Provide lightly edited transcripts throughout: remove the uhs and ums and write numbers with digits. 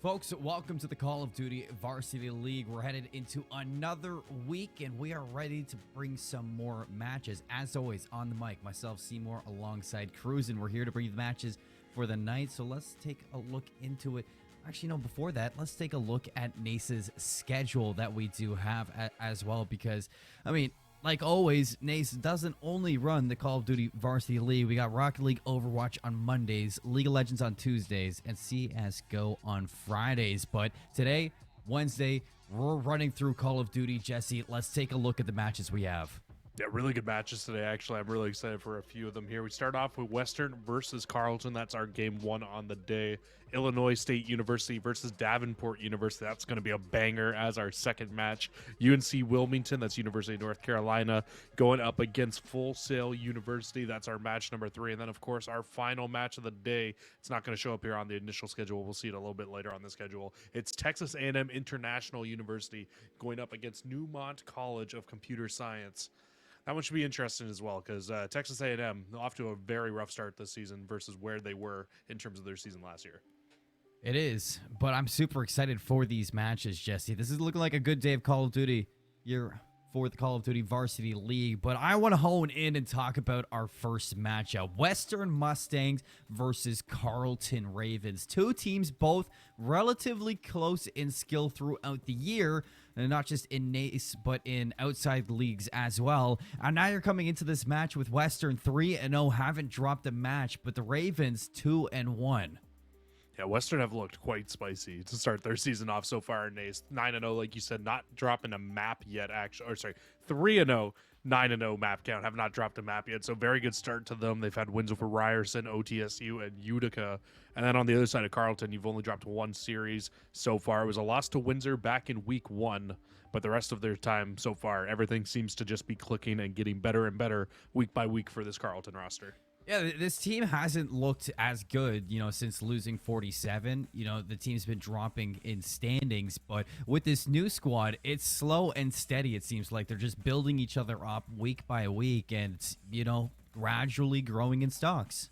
Folks, welcome to the Call of Duty Varsity League. We're headed into another week, and we are ready to bring some more matches. As always, on the mic, myself, Seymour, alongside Cruz, and we're here to bring you the matches for the night. So let's take a look into it. Actually, no, before that, let's take a look at NACE's schedule that we do have as well, because, I mean, like always, NACE doesn't only run the Call of Duty Varsity League. We got Rocket League Overwatch on Mondays, League of Legends on Tuesdays, and CSGO on Fridays. But today, Wednesday, we're running through Call of Duty. Jesse, let's take a look at the matches we have. Yeah, really good matches today, actually. I'm really excited for a few of them here. We start off with Western versus Carleton. That's our game one on the day. Illinois State University versus Davenport University. That's going to be a banger as our second match. UNC Wilmington, that's University of North Carolina, going up against Full Sail University. That's our match number 3. And then, of course, our final match of the day. It's not going to show up here on the initial schedule. We'll see it a little bit later on the schedule. It's Texas A&M International University going up against Newmont College of Computer Science. That one should be interesting as well, because Texas A&M off to a very rough start this season versus where they were in terms of their season last year. It is, but I'm super excited for these matches, Jesse. This is looking like a good day of Call of Duty here for the Call of Duty Varsity League, but I want to hone in and talk about our first matchup. Western Mustangs versus Carleton Ravens. Two teams both relatively close in skill throughout the year, and not just in NACE, but in outside leagues as well. And now you're coming into this match with Western 3-0, haven't dropped a match, but the Ravens 2-1. Yeah, Western have looked quite spicy to start their season off so far in NACE. 9-0, like you said, not dropping a map yet, actually. Or sorry, 3-0, 9-0 map count. Have not dropped a map yet, so very good start to them. They've had wins over Ryerson, OTSU, and Utica. And then on the other side of Carleton, you've only dropped one series so far. It was a loss to Windsor back in week 1, but the rest of their time so far, everything seems to just be clicking and getting better and better week by week for this Carleton roster. Yeah, this team hasn't looked as good, since losing 47. The team's been dropping in standings, but with this new squad, it's slow and steady. It seems like they're just building each other up week by week and, gradually growing in stocks.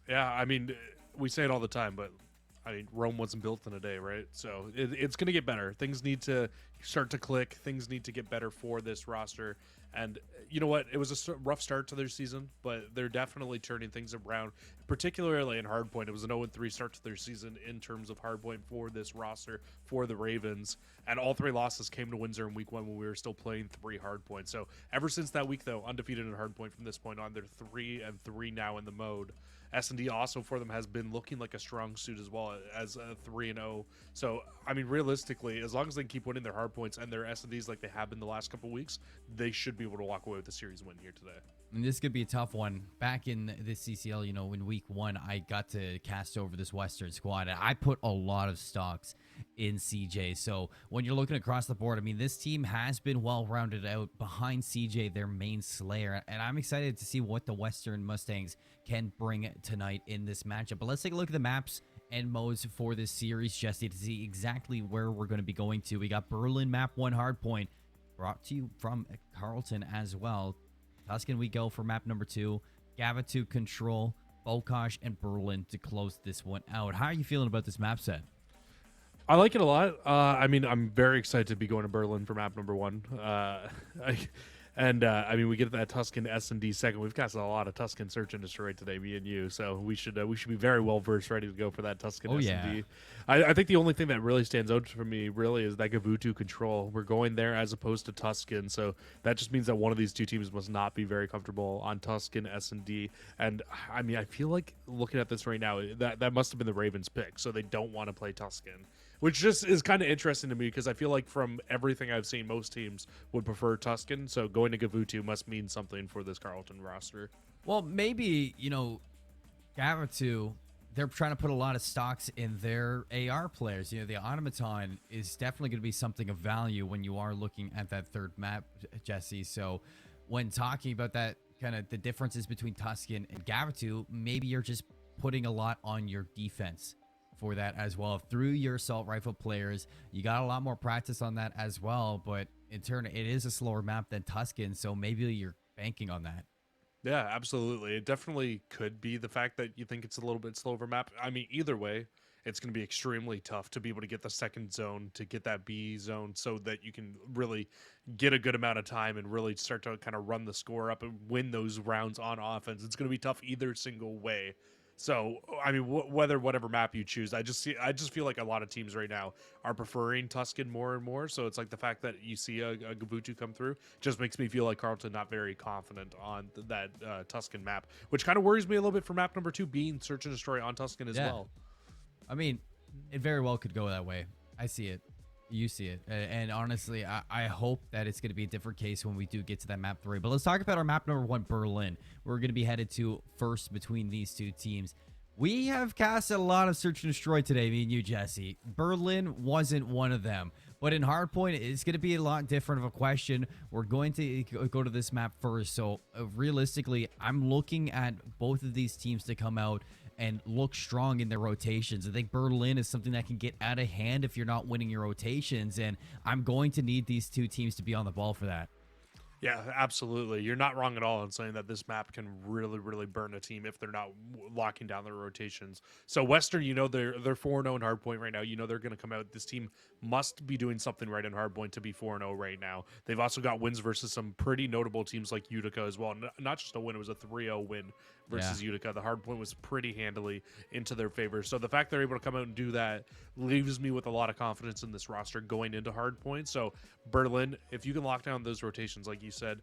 Yeah, I mean, we say it all the time, but I mean, Rome wasn't built in a day, right? So it's going to get better. Things need to start to click. Things need to get better for this roster. And you know what? It was a rough start to their season, but they're definitely turning things around, particularly in hardpoint. It was an 0-3 start to their season in terms of hardpoint for this roster, for the Ravens. And all 3 losses came to Windsor in week 1 when we were still playing 3 hardpoint. So ever since that week, though, undefeated in hardpoint from this point on. They're 3-3 now in the mode. S&D also for them has been looking like a strong suit as well as a 3-0. So, I mean, realistically, as long as they keep winning their hard points and their S&Ds like they have been the last couple of weeks, they should be able to walk away with the series win here today. And this could be a tough one. Back in this CCL, in week 1, I got to cast over this Western squad, and I put a lot of stocks in CJ. So when you're looking across the board, I mean, this team has been well-rounded out behind CJ, their main slayer, and I'm excited to see what the Western Mustangs can bring tonight in this matchup. But let's take a look at the maps and modes for this series, Jesse, to see exactly where we're going to be going to. We got Berlin Map 1 Hardpoint, brought to you from Carleton as well. Tuscan, we go for map number 2. Gavatu Control, Bokosh, and Berlin to close this one out. How are you feeling about this map set? I like it a lot. I mean, I'm very excited to be going to Berlin for map number 1. I mean, we get that Tuscan S&D second. We've got a lot of Tuscan search industry right today, me and you. So we should be very well versed, ready to go for that Tuscan S&D. Yeah. I think the only thing that really stands out for me really is that Gavutu control. We're going there as opposed to Tuscan, so that just means that one of these two teams must not be very comfortable on Tuscan S&D. And I mean, I feel like looking at this right now, that must have been the Ravens' pick. So they don't want to play Tuscan, which just is kind of interesting to me because I feel like from everything I've seen, most teams would prefer Tuscan. So going to Gavutu must mean something for this Carleton roster. Well, maybe, Gavutu, they're trying to put a lot of stocks in their AR players. The automaton is definitely going to be something of value when you are looking at that third map, Jesse. So when talking about that, kind of the differences between Tuscan and Gavutu, maybe you're just putting a lot on your defense for that as well. Through your assault rifle players, you got a lot more practice on that as well, but in turn, it is a slower map than Tuscan, so maybe you're banking on that. Yeah, absolutely. It definitely could be the fact that you think it's a little bit slower map. I mean, either way, it's going to be extremely tough to be able to get the second zone, to get that B zone so that you can really get a good amount of time and really start to kind of run the score up and win those rounds on offense. It's going to be tough either single way. So I mean, whatever map you choose, I just feel like a lot of teams right now are preferring Tuscan more and more. So it's like the fact that you see a Gavutu come through just makes me feel like Carlton not very confident on that Tuscan map, which kind of worries me a little bit for map number 2 being Search and Destroy on Tuscan as well. I mean, it very well could go that way. I see it. You see it. And honestly, I hope that it's going to be a different case when we do get to that map 3. But let's talk about our map number 1, Berlin. We're going to be headed to first between these two teams. We have casted a lot of Search and Destroy today, me and you, Jesse. Berlin wasn't one of them. But in Hardpoint, it's going to be a lot different of a question. We're going to go to this map first. So realistically, I'm looking at both of these teams to come out and look strong in their rotations. I think Berlin is something that can get out of hand if you're not winning your rotations, and I'm going to need these two teams to be on the ball for that. Yeah, absolutely. You're not wrong at all in saying that this map can really, really burn a team if they're not locking down their rotations. So Western, you know, they're 4-0 in Hardpoint right now. You know they're going to come out. This team must be doing something right in Hardpoint to be 4-0 right now. They've also got wins versus some pretty notable teams like Utica as well. Not just a win, it was a 3-0 win versus Utica. The Hardpoint was pretty handily into their favor. So the fact they're able to come out and do that leaves me with a lot of confidence in this roster going into Hardpoint. So Berlin, if you can lock down those rotations, like you said,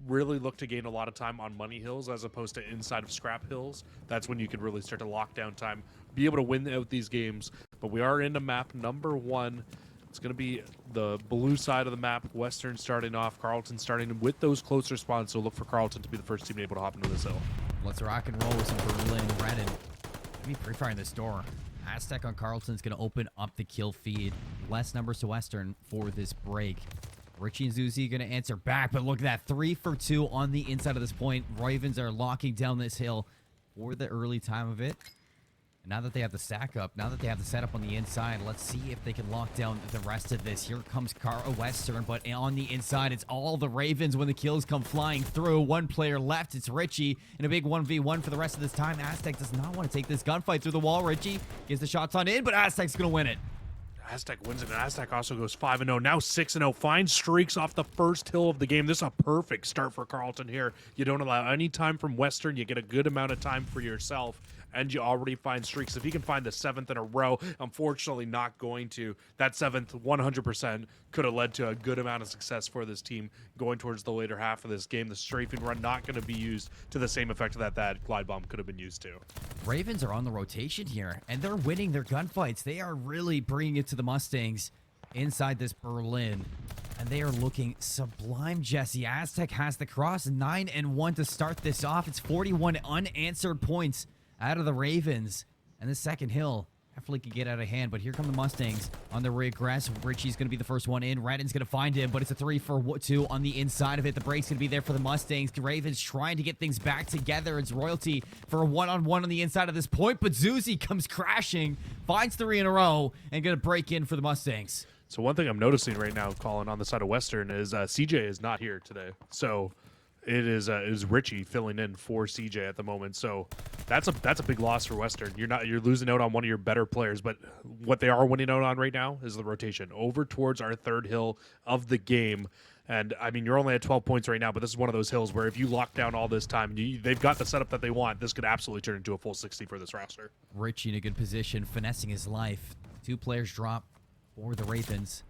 really look to gain a lot of time on money hills as opposed to inside of scrap hills. That's when you can really start to lock down time, be able to win out these games. But we are into map number 1. It's going to be the blue side of the map. Western starting off, Carlton starting with those closer spawns. So look for Carlton to be the first team able to hop into this hill. Let's rock and roll with some Berlin. Redden, maybe pre-firing this door. Aztec on Carlton's going to open up the kill feed. Less numbers to Western for this break. Richie and Zuzi going to answer back, but look at that. 3 for 2 on the inside of this point. Ravens are locking down this hill for the early time of it. And now that they have the stack up, now that they have the setup on the inside, let's see if they can lock down the rest of this. Here comes Western, but on the inside, it's all the Ravens when the kills come flying through. One player left. It's Richie in a big 1v1 for the rest of this time. Aztec does not want to take this gunfight through the wall. Richie gets the shots on in, but Aztec's going to win it. Aztec wins it, and Aztec also goes 5-0, now 6-0. Finds streaks off the first hill of the game. This is a perfect start for Carlton here. You don't allow any time from Western. You get a good amount of time for yourself, and you already find streaks. If you can find the 7th in a row, unfortunately not going to. That 7th, 100%, could have led to a good amount of success for this team going towards the later half of this game. The strafing run not going to be used to the same effect that glide bomb could have been used to. Ravens are on the rotation here, and they're winning their gunfights. They are really bringing it to the Mustangs inside this Berlin, and they are looking sublime, Jesse. Aztec has the cross, 9-1 to start this off. It's 41 unanswered points out of the Ravens, and the second hill definitely could get out of hand, but here come the Mustangs on the regress. Richie's going to be the first one in. Redden's going to find him, but it's a 3 for 2 on the inside of it. The break's going to be there for the Mustangs. The Ravens trying to get things back together. It's Royalty for a one-on-one on the inside of this point, but Zuzi comes crashing, finds 3 in a row, and going to break in for the Mustangs. So one thing I'm noticing right now, Colin, on the side of Western is CJ is not here today. So it is Richie filling in for CJ at the moment. So that's a big loss for Western. You're losing out on one of your better players, but what they are winning out on right now is the rotation over towards our third hill of the game. And I mean, you're only at 12 points right now, but this is one of those hills where if you lock down all this time, they've got the setup that they want. This could absolutely turn into a full 60 for this roster. Richie in a good position, finessing his life. 2 players drop for the Ravens.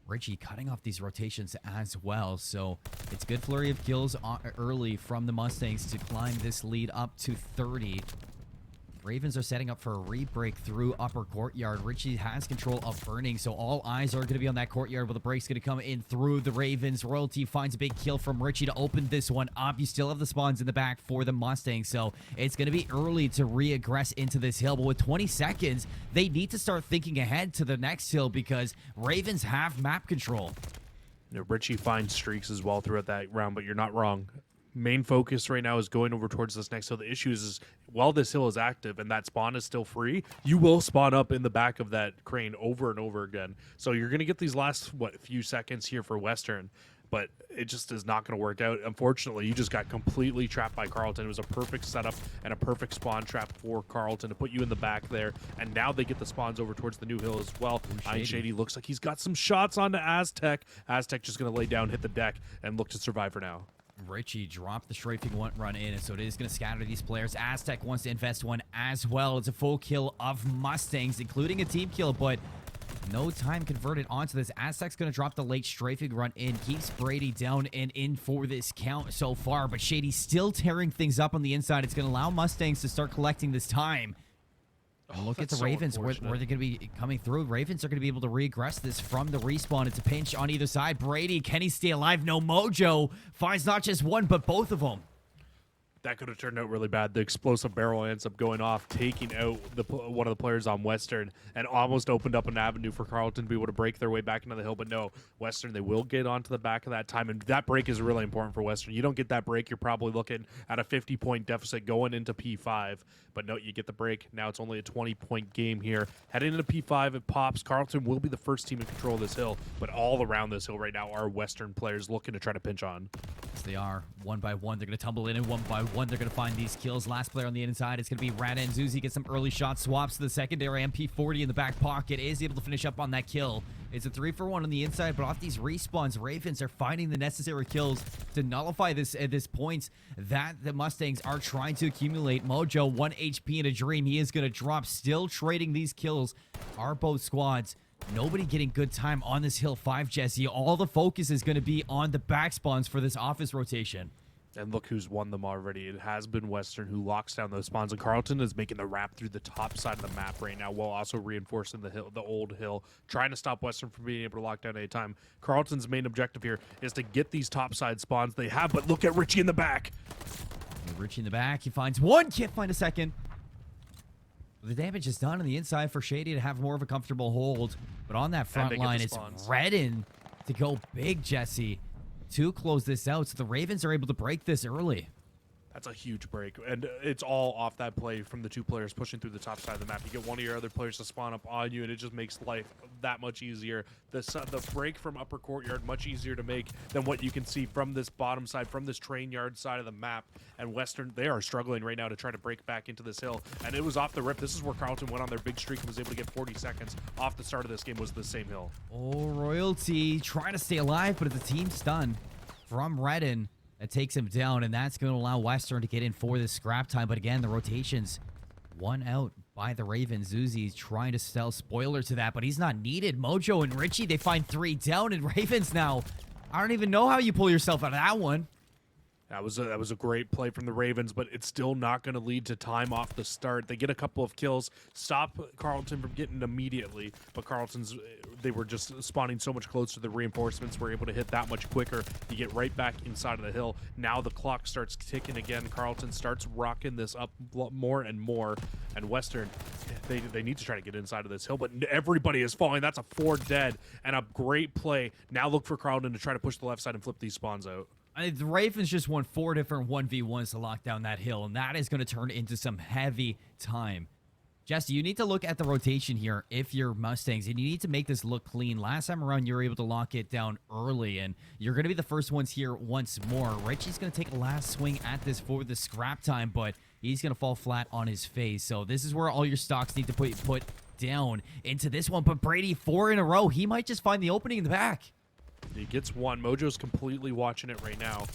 Richie cutting off these rotations as well, so it's good flurry of kills early from the Mustangs to climb this lead up to 30. Ravens are setting up for a re-break through upper courtyard. Richie has control of burning, so all eyes are going to be on that courtyard, but the break's going to come in through the Ravens. Royalty finds a big kill from Richie to open this one up. You still have the spawns in the back for the Mustangs, so it's going to be early to re-aggress into this hill, but with 20 seconds, they need to start thinking ahead to the next hill because Ravens have map control. You know, Richie finds streaks as well throughout that round, but you're not wrong. Main focus right now is going over towards this next hill. The issue is while this hill is active and that spawn is still free, you will spawn up in the back of that crane over and over again. So you're going to get these last, few seconds here for Western, but it just is not going to work out. Unfortunately, you just got completely trapped by Carlton. It was a perfect setup and a perfect spawn trap for Carlton to put you in the back there, and now they get the spawns over towards the new hill as well. Iron Shady looks like he's got some shots onto Aztec. Aztec just going to lay down, hit the deck, and look to survive for now. Richie dropped the strafing one run in, and so it is going to scatter these players. Aztec wants to invest one as well. It's a full kill of Mustangs, including a team kill, but no time converted onto this. Aztec's going to drop the late strafing run in, keeps Brady down and in for this count so far, but Shady still tearing things up on the inside. It's going to allow Mustangs to start collecting this time. And look at the Ravens, where they're going to be coming through. Ravens are going to be able to regress this from the respawn. It's a pinch on either side. Brady, can he stay alive? No, Mojo finds not just one, but both of them. That could have turned out really bad. The explosive barrel ends up going off, taking out one of the players on Western, and almost opened up an avenue for Carleton to be able to break their way back into the hill. But no, Western, they will get onto the back of that time, and that break is really important for Western. You don't get that break, you're probably looking at a 50-point deficit going into P5. But no, you get the break. Now it's only a 20-point game here. Heading into P5, it pops. Carleton will be the first team in control of this hill, but all around this hill right now are Western players looking to try to pinch on. Yes, they are. One by one, they're going to tumble in, and one by one, they're going to find these kills. Last player on the inside is going to be Rada, and Zuzi gets some early shot swaps to the secondary. MP40 in the back pocket is able to finish up on that kill. It's a 3-for-1 on the inside, but off these respawns, Ravens are finding the necessary kills to nullify this points that the Mustangs are trying to accumulate. Mojo, 1 HP in a dream. He is going to drop, still trading these kills. Are both squads. Nobody getting good time on this hill 5, Jesse. All the focus is going to be on the back spawns for this office rotation. And look who's won them already. It has been Western who locks down those spawns, and Carleton is making the wrap through the top side of the map right now while also reinforcing the hill, the old hill, trying to stop Western from being able to lock down any time. Carleton's main objective here is to get these top side spawns they have, but look at Richie in the back. Richie in the back. He finds one, can't find a second. The damage is done on the inside for Shady to have more of a comfortable hold. But on that front line, it's Redden to go big, Jesse, to close this out. So the Ravens are able to break this early. That's a huge break, and it's all off that play from the two players pushing through the top side of the map. You get one of your other players to spawn up on you, and it just makes life that much easier. The break from upper courtyard much easier to make than what you can see from this bottom side, from this train yard side of the map. And Western, they are struggling right now to try to break back into this hill, and it was off the rip. This is where Carleton went on their big streak and was able to get 40 seconds off the start of this game. Was the same hill. Oh, Royalty trying to stay alive, but it's a team stun from Redden that takes him down, and that's going to allow Western to get in for this scrap time. But again, the rotations, one out by the Ravens. Zuzi's trying to sell spoiler to that, but he's not needed. Mojo and Richie, they find 3 down, and Ravens now, I don't even know how you pull yourself out of that one. That was a great play from the Ravens, but it's still not going to lead to time off the start. They get a couple of kills, stop Carleton from getting immediately, but they were just spawning so much closer. The reinforcements were able to hit that much quicker. You get right back inside of the hill. Now the clock starts ticking again. Carleton starts rocking this up more and more, and Western, they need to try to get inside of this hill, but everybody is falling. That's a 4 dead, and a great play. Now look for Carleton to try to push the left side and flip these spawns out. The Ravens just won 4 different 1v1s to lock down that hill, and that is going to turn into some heavy time. Jesse, you need to look at the rotation here if you're Mustangs, and you need to make this look clean. Last time around, you were able to lock it down early, and you're going to be the first ones here once more. Richie's going to take a last swing at this for the scrap time, but he's going to fall flat on his face. So this is where all your stocks need to put down into this one. But Brady, 4 in a row. He might just find the opening in the back. He gets one. Mojo's completely watching it right now,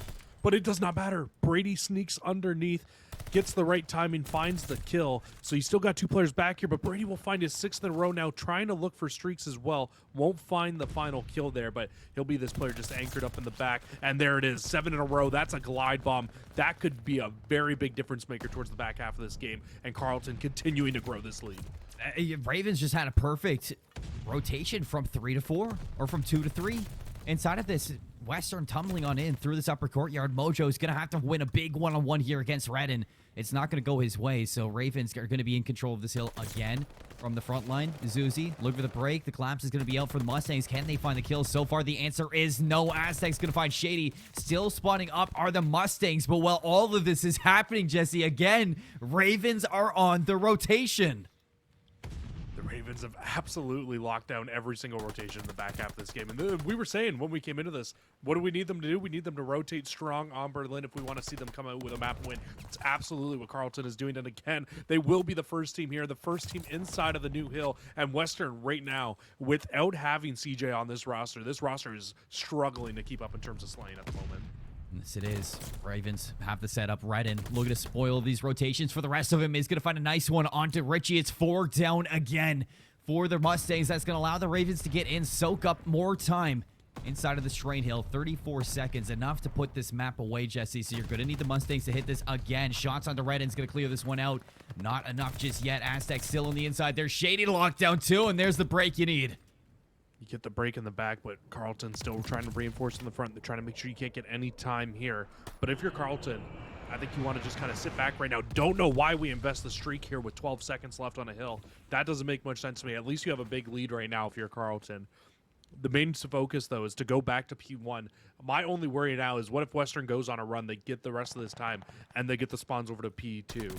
but it does not matter. Brady sneaks underneath, gets the right timing, finds the kill. So you still got 2 players back here, but Brady will find his 6th in a row now, trying to look for streaks as well. Won't find the final kill there, but he'll be this player just anchored up in the back. And there it is, 7 in a row. That's a glide bomb. That could be a very big difference maker towards the back half of this game, and Carleton continuing to grow this lead. Ravens just had a perfect rotation from 3 to 4, or from 2 to 3. Inside of this, Western tumbling on in through this upper courtyard. Mojo's going to have to win a big one-on-one here against Redden. It's not going to go his way, so Ravens are going to be in control of this hill again from the front line. Zuzi, look for the break. The collapse is going to be out for the Mustangs. Can they find the kills? So far, the answer is no. Aztec's going to find Shady. Still spawning up are the Mustangs, but while all of this is happening, Jesse, again, Ravens are on the rotation. Ravens have absolutely locked down every single rotation in the back half of this game. And we were saying when we came into this, what do we need them to do? We need them to rotate strong on Berlin if we want to see them come out with a map win. It's absolutely what Carleton is doing. And again, they will be the first team here, the first team inside of the new hill. And Western right now, without having CJ on this roster is struggling to keep up in terms of slaying at the moment. Yes, it is. Ravens have the setup. Redden looking to spoil these rotations for the rest of him. Is going to find a nice one onto Richie. It's 4 down again for the Mustangs. That's going to allow the Ravens to get in, soak up more time inside of the Strain Hill. 34 seconds, enough to put this map away, Jesse. So you're going to need the Mustangs to hit this again. Shots onto Redden's going to clear this one out. Not enough just yet. Aztec still on the inside. There's Shady lockdown too, and there's the break you need. You get the break in the back, but Carlton's still trying to reinforce in the front. They're trying to make sure you can't get any time here. But if you're Carlton, I think you want to just kind of sit back right now. Don't know why we invest the streak here with 12 seconds left on a hill. That doesn't make much sense to me. At least you have a big lead right now if you're Carlton. The main focus, though, is to go back to P1. My only worry now is what if Western goes on a run, they get the rest of this time, and they get the spawns over to P2.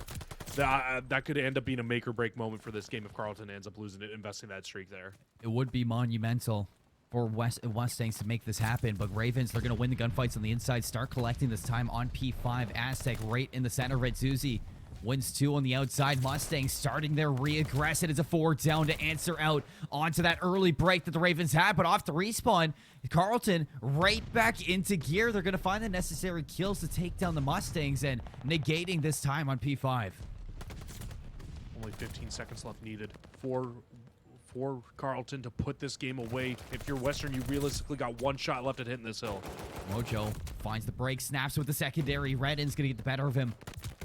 That could end up being a make-or-break moment for this game if Carlton ends up losing it, investing that streak there. It would be monumental for Mustangs to make this happen, but Ravens, they're going to win the gunfights on the inside, start collecting this time on P5. Aztec right in the center. Red Zuzi wins 2 on the outside. Mustangs starting their re-aggress. It is a 4 down to answer out onto that early break that the Ravens had, but off the respawn, Carlton right back into gear. They're going to find the necessary kills to take down the Mustangs and negating this time on P5. Only 15 seconds left needed for Carlton to put this game away. If you're Western, you realistically got 1 shot left at hitting this hill. Mojo finds the break, snaps with the secondary. Redden's going to get the better of him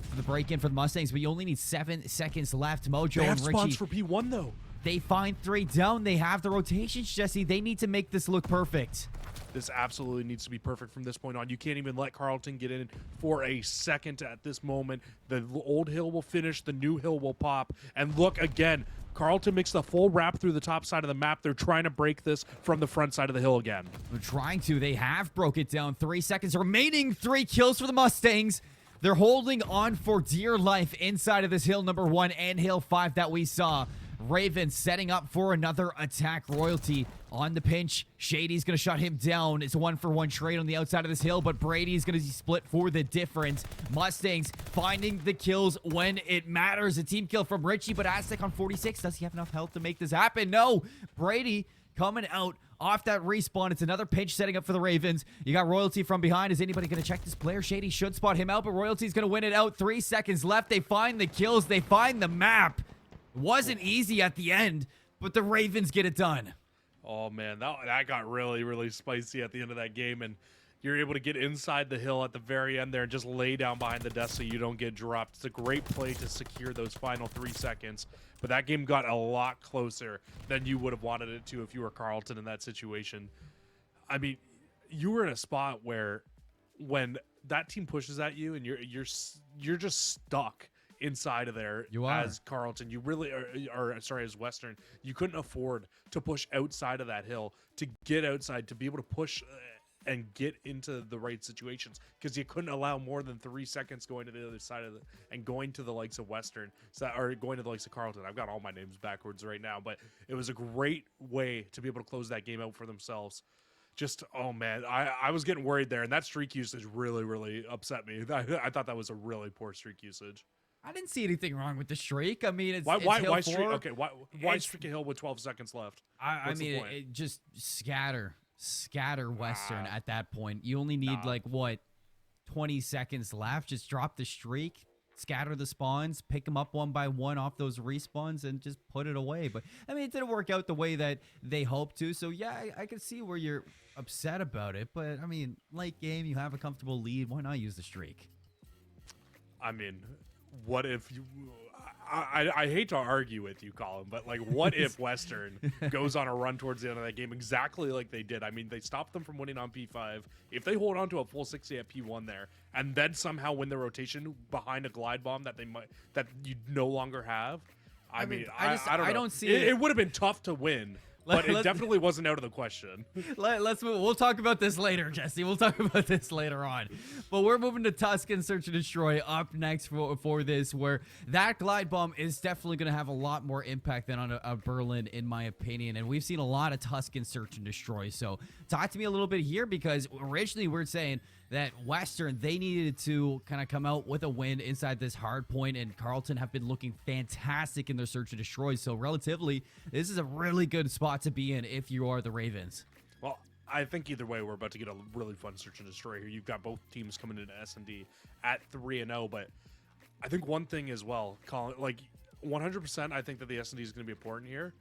for the break-in for the Mustangs, but you only need 7 seconds left. Mojo They have and Richie, spawns for P1, though. they find 3 down. They have the rotations, Jesse. They need to make this look perfect. This absolutely needs to be perfect from this point on. You can't even let Carlton get in for a second at this moment. The old hill will finish. The new hill will pop. And look again. Carlton makes the full wrap through the top side of the map. They're trying to break this from the front side of the hill again. They're trying to. They have broke it down. 3 seconds remaining. 3 kills for the Mustangs. They're holding on for dear life inside of this hill number 1 and hill 5 that we saw. Ravens setting up for another attack. Royalty on the pinch. Shady's going to shut him down. It's a 1-for-1 trade on the outside of this hill, but Brady's going to split for the difference. Mustangs finding the kills when it matters. A team kill from Richie, but Aztec on 46. Does he have enough health to make this happen? No. Brady coming out off that respawn. It's another pinch setting up for the Ravens. You got Royalty from behind. Is anybody going to check this player? Shady should spot him out, but Royalty's going to win it out. 3 seconds left. They find the kills. They find the map. Wasn't easy at the end, but the Ravens get it done. Oh, man, that got really, really spicy at the end of that game, and you're able to get inside the hill at the very end there and just lay down behind the desk so you don't get dropped. It's a great play to secure those final 3 seconds, but that game got a lot closer than you would have wanted it to if you were Carlton in that situation. I mean, you were in a spot where when that team pushes at you and you're just stuck inside of there. You are. As Carlton, you really sorry, as Western, you couldn't afford to push outside of that hill, to get outside, to be able to push and get into the right situations, because you couldn't allow more than 3 seconds going to the other side of and going to the likes of Western, or going to the likes of Carlton. I've got all my names backwards right now, but it was a great way to be able to close that game out for themselves. Just, oh man, I was getting worried there, and that streak usage really, really upset me. I thought that was a really poor streak usage. I didn't see anything wrong with the streak. I mean, it's why hill streak? 4. Okay, why streak a hill with 12 seconds left? I mean, it just scatter Western at that point. You only need like what, 20 seconds left. Just drop the streak, scatter the spawns, pick them up one by one off those respawns, and just put it away. But I mean, it didn't work out the way that they hoped to. So yeah, I can see where you're upset about it. But I mean, late game, you have a comfortable lead. Why not use the streak? I mean, what if you? I hate to argue with you, Colin, but like, what if Western goes on a run towards the end of that game exactly like they did? I mean, they stopped them from winning on P5. If they hold on to a full 60 at P1 there, and then somehow win the rotation behind a glide bomb that you no longer have, I mean, I don't know. I don't see it would have been tough to win. But it definitely wasn't out of the question. Let's move. We'll talk about this later, Jesse. We'll talk about this later on. But we're moving to Tuscan Search and Destroy up next for this, where that glide bomb is definitely going to have a lot more impact than on a Berlin, in my opinion. And we've seen a lot of Tuscan Search and Destroy. So talk to me a little bit here, because originally we were saying that Western, they needed to kind of come out with a win inside this hard point, and Carlton have been looking fantastic in their Search and Destroy. So relatively, this is a really good spot to be in if you are the Ravens. Well, I think either way, we're about to get a really fun search and destroy here. You've got both teams coming into S&D at 3-0, but I think one thing as well, Colin, like 100%, I think that the S&D is going to be important here.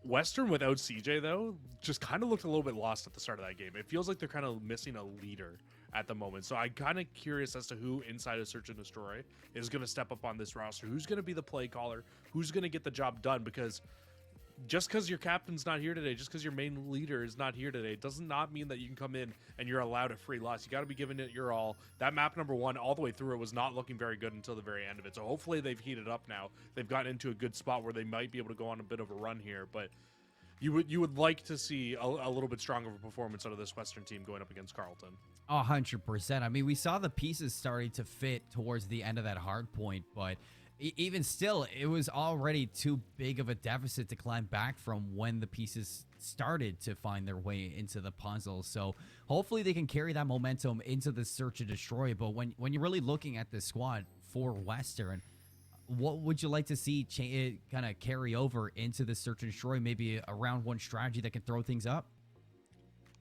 Western without CJ, though, just kind of looked a little bit lost at the start of that game. It feels like they're kind of missing a leader at the moment. So I'm kind of curious as to who inside of Search and Destroy is going to step up on this roster. Who's going to be the play caller? Who's going to get the job done? Because just because your captain's not here today, just because your main leader is not here today, does not mean that you can come in and you're allowed a free loss. You got to be giving it your all. That map number 1, all the way through, it was not looking very good until the very end of it. So hopefully they've heated up now. They've gotten into a good spot where they might be able to go on a bit of a run here. But you would like to see a little bit stronger of a performance out of this Western team going up against Carleton. 100%. I mean, we saw the pieces starting to fit towards the end of that hard point, but even still, it was already too big of a deficit to climb back from when the pieces started to find their way into the puzzle. So hopefully they can carry that momentum into the search and destroy. But when you're really looking at this squad for Western, what would you like to see kind of carry over into the search and destroy? Maybe a round 1 strategy that can throw things up?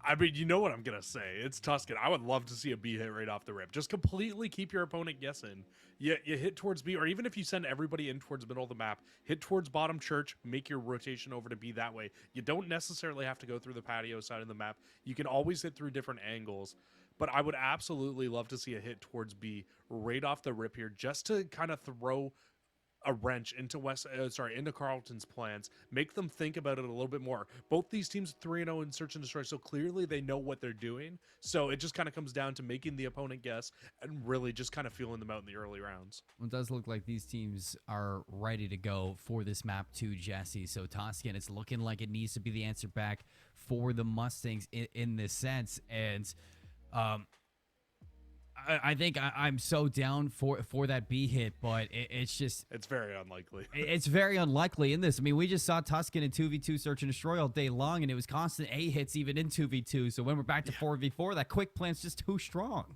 I mean, you know what I'm going to say. It's Tuscan. I would love to see a B hit right off the rip. Just completely keep your opponent guessing. You hit towards B, or even if you send everybody in towards the middle of the map, hit towards bottom church, make your rotation over to B that way. You don't necessarily have to go through the patio side of the map. You can always hit through different angles. But I would absolutely love to see a hit towards B right off the rip here, just to kind of throw a wrench into into Carleton's plans, make them think about it a little bit more. Both these teams 3-0 in search and destroy, so clearly they know what they're doing. So it just kind of comes down to making the opponent guess and really just kind of feeling them out in the early rounds. It does look like these teams are ready to go for this map too, Jesse. So Toscan, it's looking like it needs to be the answer back for the Mustangs in this sense. And I think I'm so down for that B hit, but it's very unlikely. It's very unlikely in this. I mean, we just saw Tuscan in 2v2 search and destroy all day long, and it was constant A hits even in 2v2. So when we're back to 4v4, that quick plan's just too strong.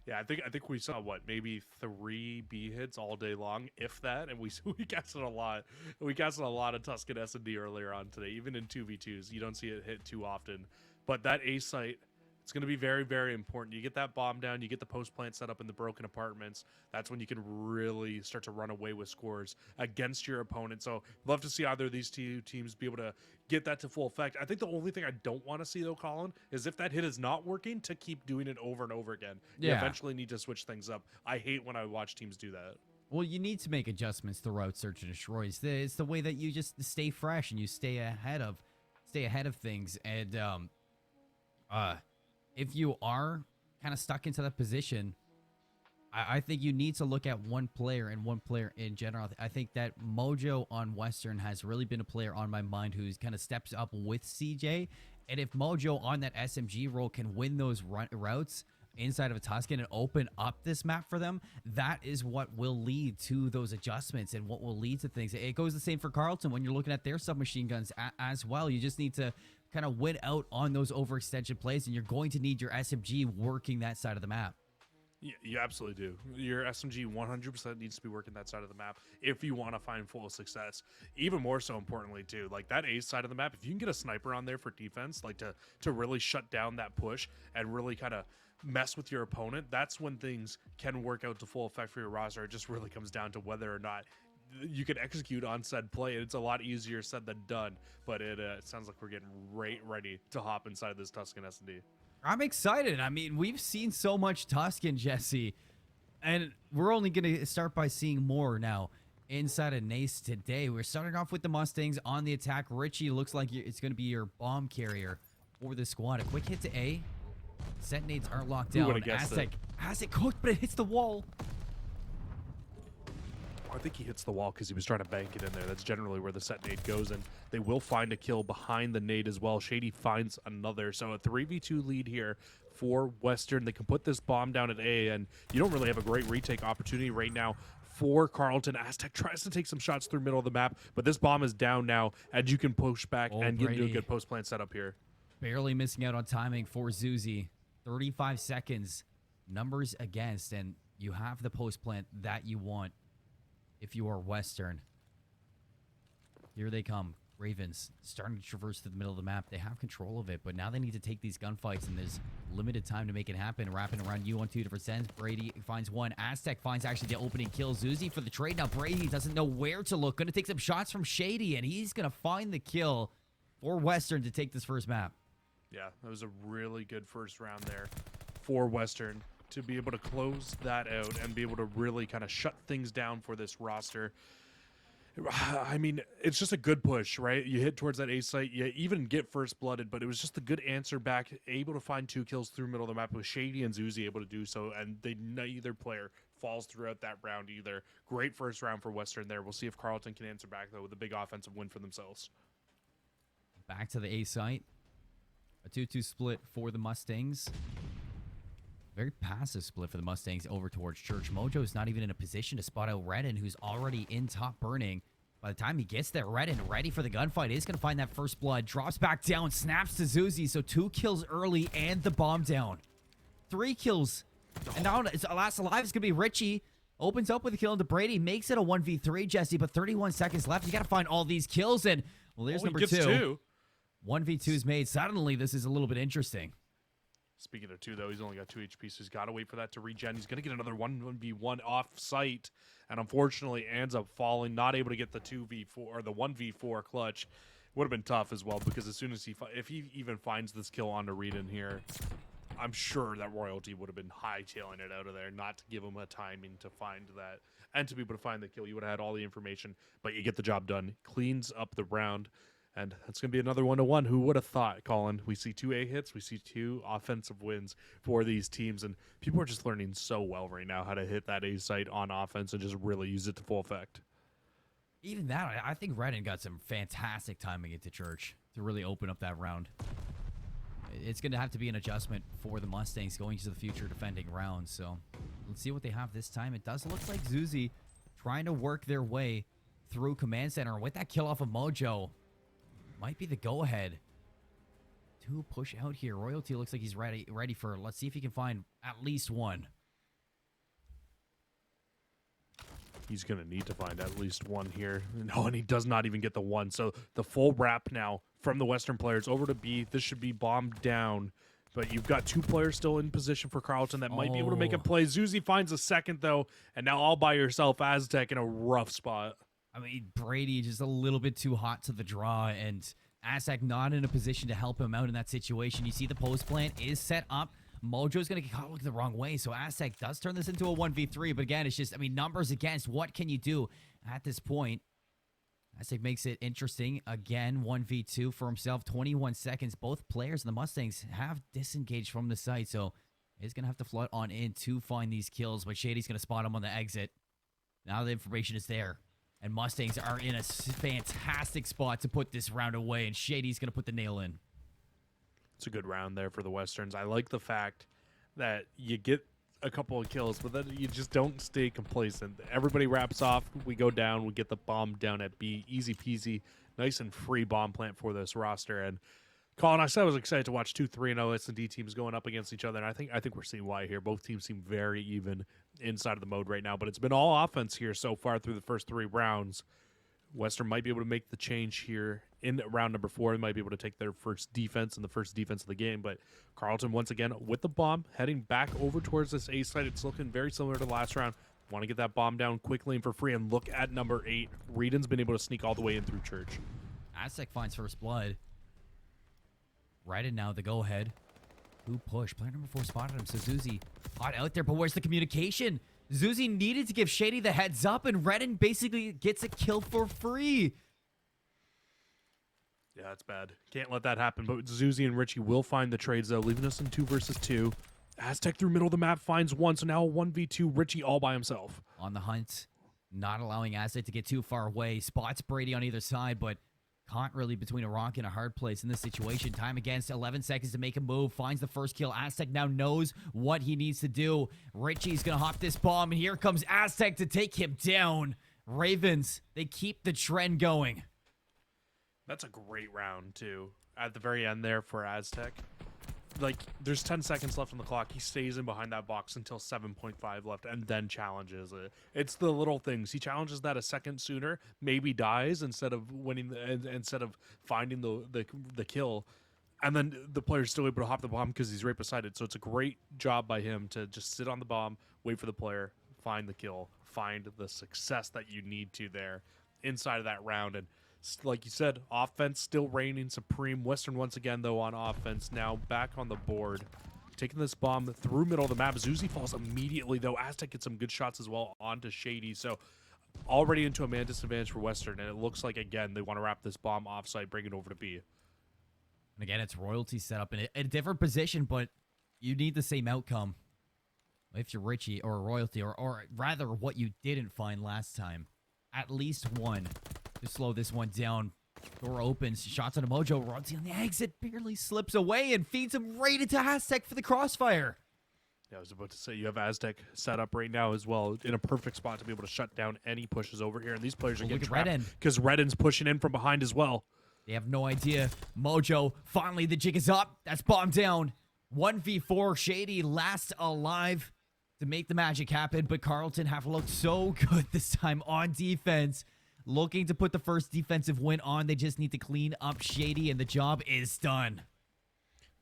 Yeah, I think we saw maybe 3 B hits all day long, if that, and we casted a lot. We casted a lot of Tuscan S&D earlier on today, even in 2v2s. You don't see it hit too often, but that A site, it's going to be very, very important. You get that bomb down, you get the post plant set up in the broken apartments. That's when you can really start to run away with scores against your opponent. So love to see either of these two teams be able to get that to full effect. I think the only thing I don't want to see, though, Colin, is if that hit is not working, to keep doing it over and over again. You eventually need to switch things up. I hate when I watch teams do that. Well, you need to make adjustments throughout search and destroy. It's the way that you just stay fresh and you stay ahead of things. And if you are kind of stuck into that position, I think you need to look at one player and one player in general. I think that Mojo on Western has really been a player on my mind who's kind of steps up with CJ. And if Mojo on that SMG role can win those routes inside of a Tuscan and open up this map for them, that is what will lead to those adjustments and what will lead to things. It goes the same for Carleton when you're looking at their submachine guns as well. You just need to kind of win out on those overextension plays, and you're going to need your SMG working that side of the map. Yeah, you absolutely do. Your SMG 100% needs to be working that side of the map if you want to find full success. Even more so importantly, too, like that A side of the map, if you can get a sniper on there for defense, like to really shut down that push and really kind of mess with your opponent, that's when things can work out to full effect for your roster. It just really comes down to whether or not you can execute on said play. It's a lot easier said than done, but it sounds like we're getting ready to hop inside this Tuscan S&D. I'm excited. I mean, we've seen so much Tuscan, Jesse, and we're only going to start by seeing more now inside of NACE today. We're starting off with the Mustangs on the attack. Richie looks like it's going to be your bomb carrier for the squad. A quick hit to A. Set nades aren't locked down. Aztec cooked, but it hits the wall. I think he hits the wall because he was trying to bank it in there. That's generally where the set nade goes, and they will find a kill behind the nade as well. Shady finds another, so a 3v2 lead here for Western. They can put this bomb down at A, and you don't really have a great retake opportunity right now for Carleton. Aztec tries to take some shots through middle of the map, but this bomb is down now, and you can push back and get into a good post plant setup here. Barely missing out on timing for Zuzi. 35 seconds, numbers against, and you have the post plant that you want if you are Western. Here they come. Ravens starting to traverse through the middle of the map. They have control of it, but now they need to take these gunfights, and there's limited time to make it happen. Wrapping around you on 2 different ends. Brady finds one. Aztec finds actually the opening kill. Zuzi for the trade. Now Brady doesn't know where to look. Going to take some shots from Shady, and he's going to find the kill for Western to take this first map. Yeah, that was a really good first round there for Western to be able to close that out and be able to really kind of shut things down for this roster. I mean, it's just a good push, right? You hit towards that A site, you even get first blooded, but it was just a good answer back, able to find 2 kills through middle of the map with Shady and Zuzi able to do so, and neither player falls throughout that round either. Great first round for Western there. We'll see if Carleton can answer back, though, with a big offensive win for themselves. Back to the A site. A 2-2 split for the Mustangs. Very passive split for the Mustangs over towards Church. Mojo's not even in a position to spot out Redden, who's already in top burning. By the time he gets there, Redden, ready for the gunfight, is going to find that first blood. Drops back down, snaps to Zuzi. So 2 kills early and the bomb down. 3 kills. And now it's last alive is going to be Richie. Opens up with a kill into Brady. Makes it a 1v3, Jesse, but 31 seconds left. You got to find all these kills. And, well, there's number 2. 1v2 is made. Suddenly, this is a little bit interesting. Speaking of 2, though, he's only got 2 HP, so he's got to wait for that to regen. He's going to get another 1v1 off-site, and unfortunately ends up falling, not able to get the 2v4 or the 1v4 clutch. Would have been tough as well, because as soon as if he even finds this kill on to read in here, I'm sure that Royalty would have been hightailing it out of there, not to give him a timing to find that, and to be able to find the kill. You would have had all the information, but you get the job done. Cleans up the round. And that's going to be another 1-1. Who would have thought, Colin? We see 2 A hits. We see 2 offensive wins for these teams. And people are just learning so well right now how to hit that A site on offense and just really use it to full effect. Even that, I think Redden got some fantastic timing into Church to really open up that round. It's going to have to be an adjustment for the Mustangs going to the future defending rounds. So let's see what they have this time. It does look like Zuzi trying to work their way through Command Center. With that kill off of Mojo, might be the go-ahead to push out here. Royalty looks like he's ready for, let's see if he can find at least one. He's going to need to find at least one here. No, and he does not even get the one. So the full wrap now from the Western players over to B. This should be bombed down. But you've got 2 players still in position for Carleton that might be able to make a play. Zuzi finds a second, though, and now all by yourself, Aztec in a rough spot. I mean, Brady just a little bit too hot to the draw, and Aztec not in a position to help him out in that situation. You see the post plant is set up. Mojo's going to get caught looking the wrong way, so Aztec does turn this into a 1v3, but again, it's just, I mean, numbers against. What can you do at this point? Aztec makes it interesting. Again, 1v2 for himself, 21 seconds. Both players in the Mustangs have disengaged from the site, so he's going to have to flood on in to find these kills, but Shady's going to spot him on the exit. Now the information is there. And Mustangs are in a fantastic spot to put this round away, and Shady's going to put the nail in. It's a good round there for the Westerns. I like the fact that you get a couple of kills, but then you just don't stay complacent. Everybody wraps off. We go down. We get the bomb down at B. Easy peasy. Nice and free bomb plant for this roster. And Colin, I said I was excited to watch 2 3-0 S&D teams going up against each other, and I think we're seeing why here. Both teams seem very even inside of the mode right now, but it's been all offense here so far through the first 3 rounds. Western might be able to make the change here in round number 4. They might be able to take their first defense and the first defense of the game, but Carleton once again with the bomb heading back over towards this A site. It's looking very similar to the last round. Want to get that bomb down quickly and for free, and look at number 8. Reedon's been able to sneak all the way in through Church. Aztec finds first blood. Right in now, the go-ahead. Who push? Player number 4 spotted him, so Zuzi hot out there, but where's the communication? Zuzi needed to give Shady the heads up, and Redden basically gets a kill for free. Yeah, that's bad. Can't let that happen, but Zuzi and Richie will find the trades, though, leaving us in 2 versus 2. Aztec through middle of the map finds one, so now a 1v2, Richie all by himself. On the hunt, not allowing Aztec to get too far away. Spots Brady on either side, but caught really between a rock and a hard place in this situation. Time against 11 seconds to make a move. Finds the first kill. Aztec now knows what he needs to do. Richie's going to hop this bomb, and here comes Aztec to take him down. Ravens, they keep the trend going. That's a great round, too. At the very end there for Aztec. like there's 10 seconds left on the clock. He stays in behind that box until 7.5 left and then challenges it. It's the little things. He challenges that a second sooner, maybe dies instead of winning instead of finding the kill. And then the player's still able to hop the bomb because he's right beside it. So it's a great job by him to just sit on the bomb, wait for the player, find the kill, find the success that you need to there inside of that round. And like you said, offense still reigning supreme. Western once again, though, on offense. Now back on the board. Taking this bomb through middle of the map. Zuzi falls immediately, though. Aztec gets some good shots as well onto Shady. So already into a man disadvantage for Western. And it looks like, again, they want to wrap this bomb offsite, bring it over to B. And again, it's Royalty set up in a different position, but you need the same outcome. If you're Richie or Royalty, or rather what you didn't find last time. At least one to slow this one down. Door opens, shots on a Mojo. Royalty on the exit, barely slips away and feeds him right into Aztec for the crossfire. Yeah, I was about to say, you have Aztec set up right now as well in a perfect spot to be able to shut down any pushes over here. And these players are getting trapped because Redden's pushing in from behind as well. They have no idea. Mojo, finally the jig is up. That's bomb down. 1v4, Shady last alive to make the magic happen, but Carleton have looked so good this time on defense. Looking to put the first defensive win on. They just need to clean up Shady, and the job is done.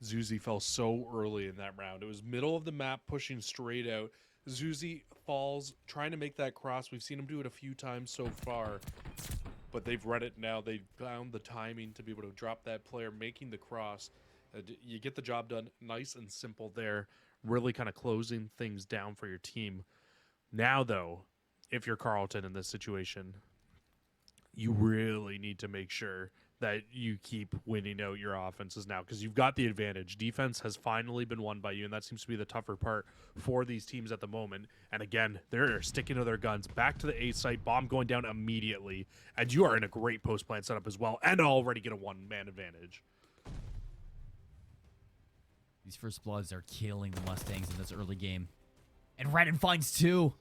Zuzi fell so early in that round. It was middle of the map, pushing straight out. Zuzi falls, trying to make that cross. We've seen him do it a few times so far, but they've read it now. They found the timing to be able to drop that player, making the cross. You get the job done nice and simple there, really kind of closing things down for your team. Now, though, if you're Carleton in this situation, you really need to make sure that you keep winning out your offenses now because you've got the advantage. Defense has finally been won by you, and that seems to be the tougher part for these teams at the moment. And again, they're sticking to their guns. Back to the A site, bomb going down immediately, and you are in a great post-plant setup as well and already get a one-man advantage. These first bloods are killing the Mustangs in this early game. And Redden finds two.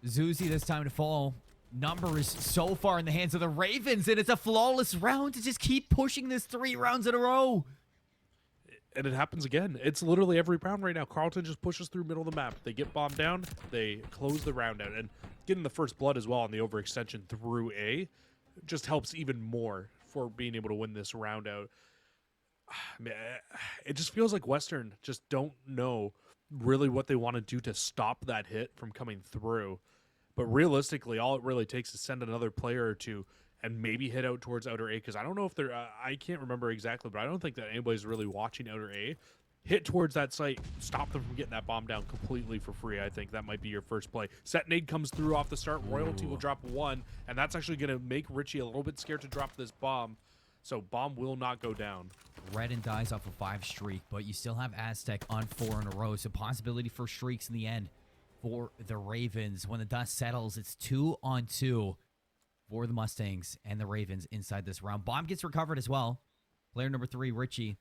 Zuzi this time to fall. Number is so far in the hands of the Ravens, and it's a flawless round to just keep pushing this 3 rounds in a row. And it happens again. It's literally every round right now. Carleton just pushes through middle of the map. They get bombed down. They close the round out. And getting the first blood as well on the overextension through A just helps even more for being able to win this round out. Man, it just feels like Western just don't know really what they want to do to stop that hit from coming through. But realistically, all it really takes is send another player or two and maybe hit out towards outer A. Because I don't know if they're, I can't remember exactly, but I don't think that anybody's really watching outer A. Hit towards that site, stop them from getting that bomb down completely for free. I think that might be your first play. Set nade comes through off the start. Royalty will drop 1, and that's actually going to make Richie a little bit scared to drop this bomb. So bomb will not go down. Redden dies off a 5 streak, but you still have Aztec on 4 in a row. So possibility for streaks in the end for the Ravens. When the dust settles, it's 2-on-2 for the Mustangs and the Ravens inside this round. Bomb gets recovered as well. Player number 3, Richie,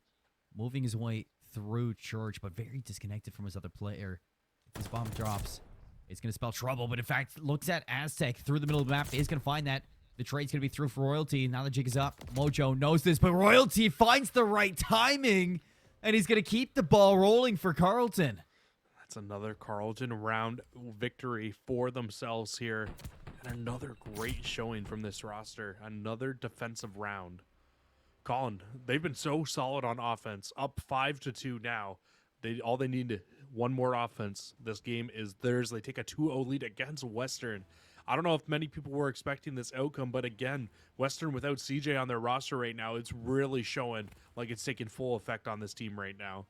moving his way through Church, but very disconnected from his other player. If this bomb drops, it's going to spell trouble, but in fact, looks at Aztec through the middle of the map. Is going to find that. The trade's going to be through for Royalty. Now the jig is up. Mojo knows this, but Royalty finds the right timing, and he's going to keep the ball rolling for Carleton. That's another Carleton round victory for themselves here. And another great showing from this roster. Another defensive round. Colin, they've been so solid on offense. Up 5-2 now. All they need, one more offense. This game is theirs. They take a 2-0 lead against Western. I don't know if many people were expecting this outcome, but again, Western without CJ on their roster right now, it's really showing like it's taking full effect on this team right now.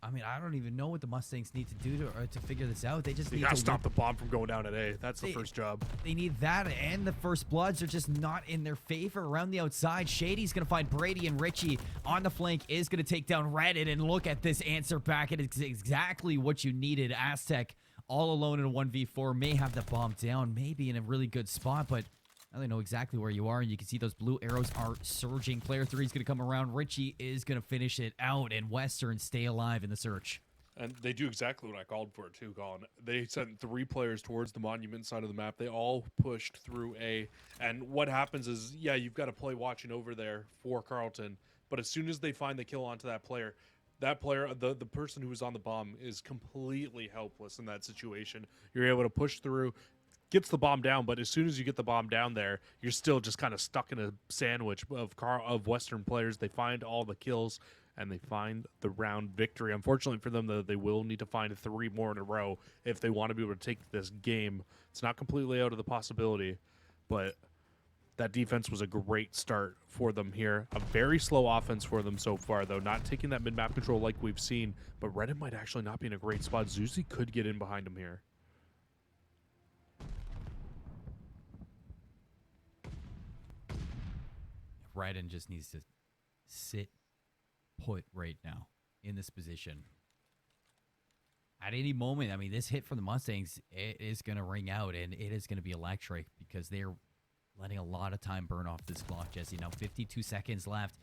I mean, I don't even know what the Mustangs need to do to figure this out. They just need to stop the bomb from going down at A. That's the first job. They need that, and the first bloods are just not in their favor around the outside. Shady's going to find Brady, and Richie on the flank is going to take down Reddit, and look at this answer back. It is exactly what you needed. Aztec all alone in a 1v4 may have the bomb down, maybe in a really good spot, but now they know exactly where you are, and you can see those blue arrows are surging. Player 3 is going to come around. Richie is going to finish it out, and Western stay alive in the search. And they do exactly what I called for too, Colin. They sent 3 players towards the monument side of the map. They all pushed through A. And what happens is, yeah, you've got a play watching over there for Carleton. But as soon as they find the kill onto that player, the person who was on the bomb is completely helpless in that situation. You're able to push through, gets the bomb down, but as soon as you get the bomb down there, you're still just kind of stuck in a sandwich of Western players. They find all the kills, and they find the round victory. Unfortunately for them, though, they will need to find 3 more in a row if they want to be able to take this game. It's not completely out of the possibility, but that defense was a great start for them here. A very slow offense for them so far, though. Not taking that mid-map control like we've seen, but Redden might actually not be in a great spot. Zuzi could get in behind him here. Redden just needs to sit put right now in this position. At any moment, I mean, this hit from the Mustangs, it is going to ring out, and it is going to be electric because they're letting a lot of time burn off this clock, Jesse. Now 52 seconds left.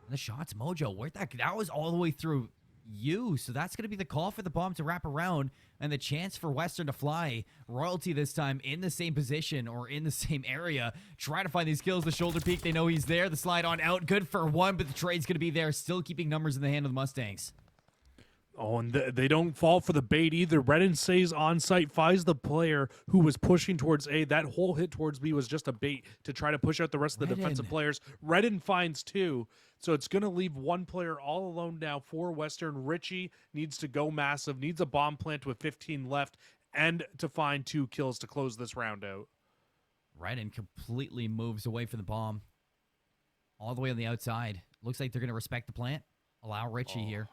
And the shots, Mojo, that was all the way through you. So that's going to be the call for the bomb to wrap around and the chance for Western to fly. Royalty this time in the same position or in the same area. Try to find these kills. The shoulder peek, they know he's there. The slide on out, good for 1, but the trade's going to be there. Still keeping numbers in the hand of the Mustangs. Oh, and they don't fall for the bait either. Redden stays on site, finds the player who was pushing towards A. That whole hit towards B was just a bait to try to push out the rest of the defensive players. Redden finds 2, so it's going to leave 1 player all alone now for Western. Richie needs to go massive, needs a bomb plant with 15 left, and to find 2 kills to close this round out. Redden completely moves away from the bomb. All the way on the outside. Looks like they're going to respect the plant. Allow Richie here.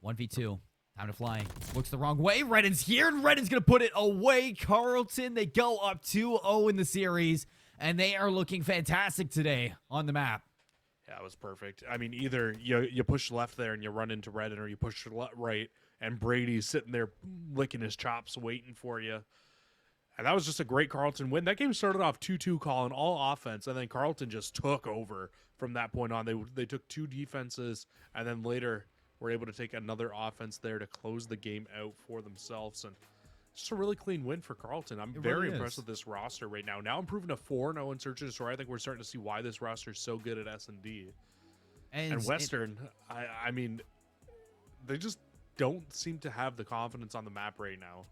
1v2. Time to fly. Looks the wrong way. Redden's here, and Redden's going to put it away. Carleton, they go up 2-0 in the series, and they are looking fantastic today on the map. Yeah, it was perfect. I mean, either you push left there and you run into Redden, or you push right, and Brady's sitting there licking his chops waiting for you. And that was just a great Carleton win. That game started off 2-2, Colin, all offense, and then Carleton just took over from that point on. They took 2 defenses, and then later were able to take another offense there to close the game out for themselves. And just a really clean win for Carleton. I'm very impressed with this roster right now. Now improving to 4-0 in Search and Destroy. I think we're starting to see why this roster is so good at S&D. And Western, I mean, they just don't seem to have the confidence on the map right now.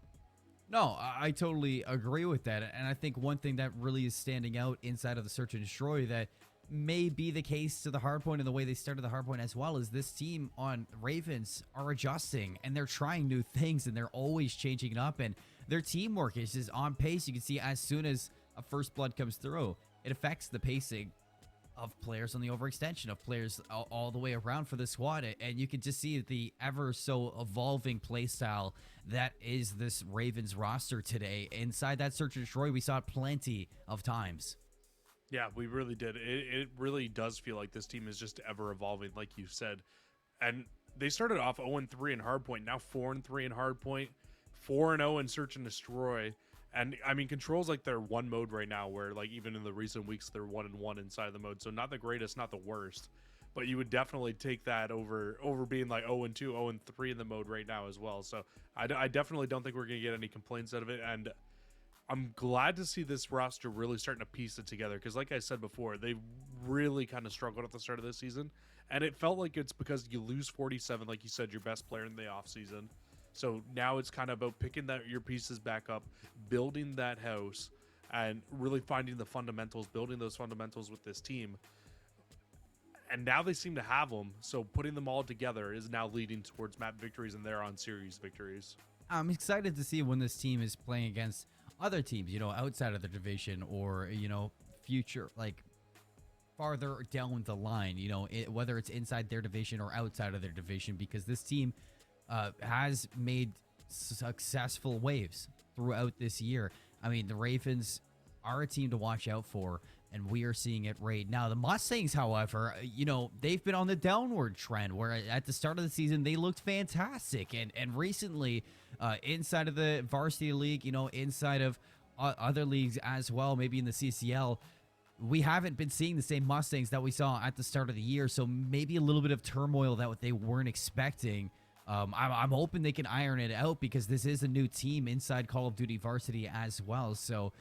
No, I totally agree with that. And I think one thing that really is standing out inside of the Search and Destroy that may be the case to the hardpoint and the way they started the hardpoint as well is this team on Ravens are adjusting and they're trying new things and they're always changing it up, and their teamwork is just on pace. You can see as soon as a first blood comes through, it affects the pacing of players on the overextension, of players all the way around for the squad, and you can just see the ever so evolving play style that is this Ravens roster today. Inside that Search and Destroy, we saw it plenty of times. Yeah, we really did. It really does feel like this team is just ever evolving, like you said. And they started off 0-3 in Hardpoint, now 4-3 in Hardpoint, 4-0 in Search and Destroy. And I mean, Control's like their one mode right now, where like even in the recent weeks they're 1-1 inside the mode. So not the greatest, not the worst, but you would definitely take that over being like 0-2, 0-3 in the mode right now as well. So I definitely don't think we're gonna get any complaints out of it. And I'm glad to see this roster really starting to piece it together, because like I said before, they really kind of struggled at the start of the season, and it felt like it's because you lose 47, like you said, your best player in the offseason. So now it's kind of about picking your pieces back up, building that house, and really finding the fundamentals, building those fundamentals with this team. And now they seem to have them, so putting them all together is now leading towards map victories, and they're on series victories. I'm excited to see when this team is playing against other teams, outside of the division, or, future, like farther down the line, whether it's inside their division or outside of their division, because this team has made successful waves throughout this year. I mean, the Ravens are a team to watch out for, and we are seeing it right now. The Mustangs, however, they've been on the downward trend, where at the start of the season, they looked fantastic. And recently, inside of the varsity league, inside of other leagues as well, maybe in the CCL, we haven't been seeing the same Mustangs that we saw at the start of the year. So maybe a little bit of turmoil that they weren't expecting I'm hoping they can iron it out because this is a new team inside Call of Duty Varsity as well. So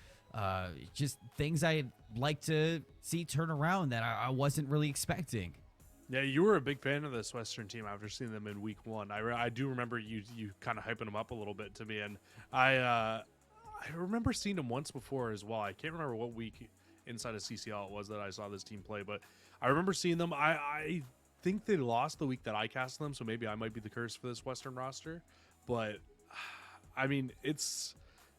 just things I'd like to see turn around that I wasn't really expecting. Yeah, you were a big fan of this Western team after seeing them in week one. I do remember you kind of hyping them up a little bit to me, and I remember seeing them once before as well. I can't remember what week inside of CCL it was that I saw this team play, but I remember seeing them. I think they lost the week that I cast them, so maybe I might be the curse for this Western roster. But I mean, it's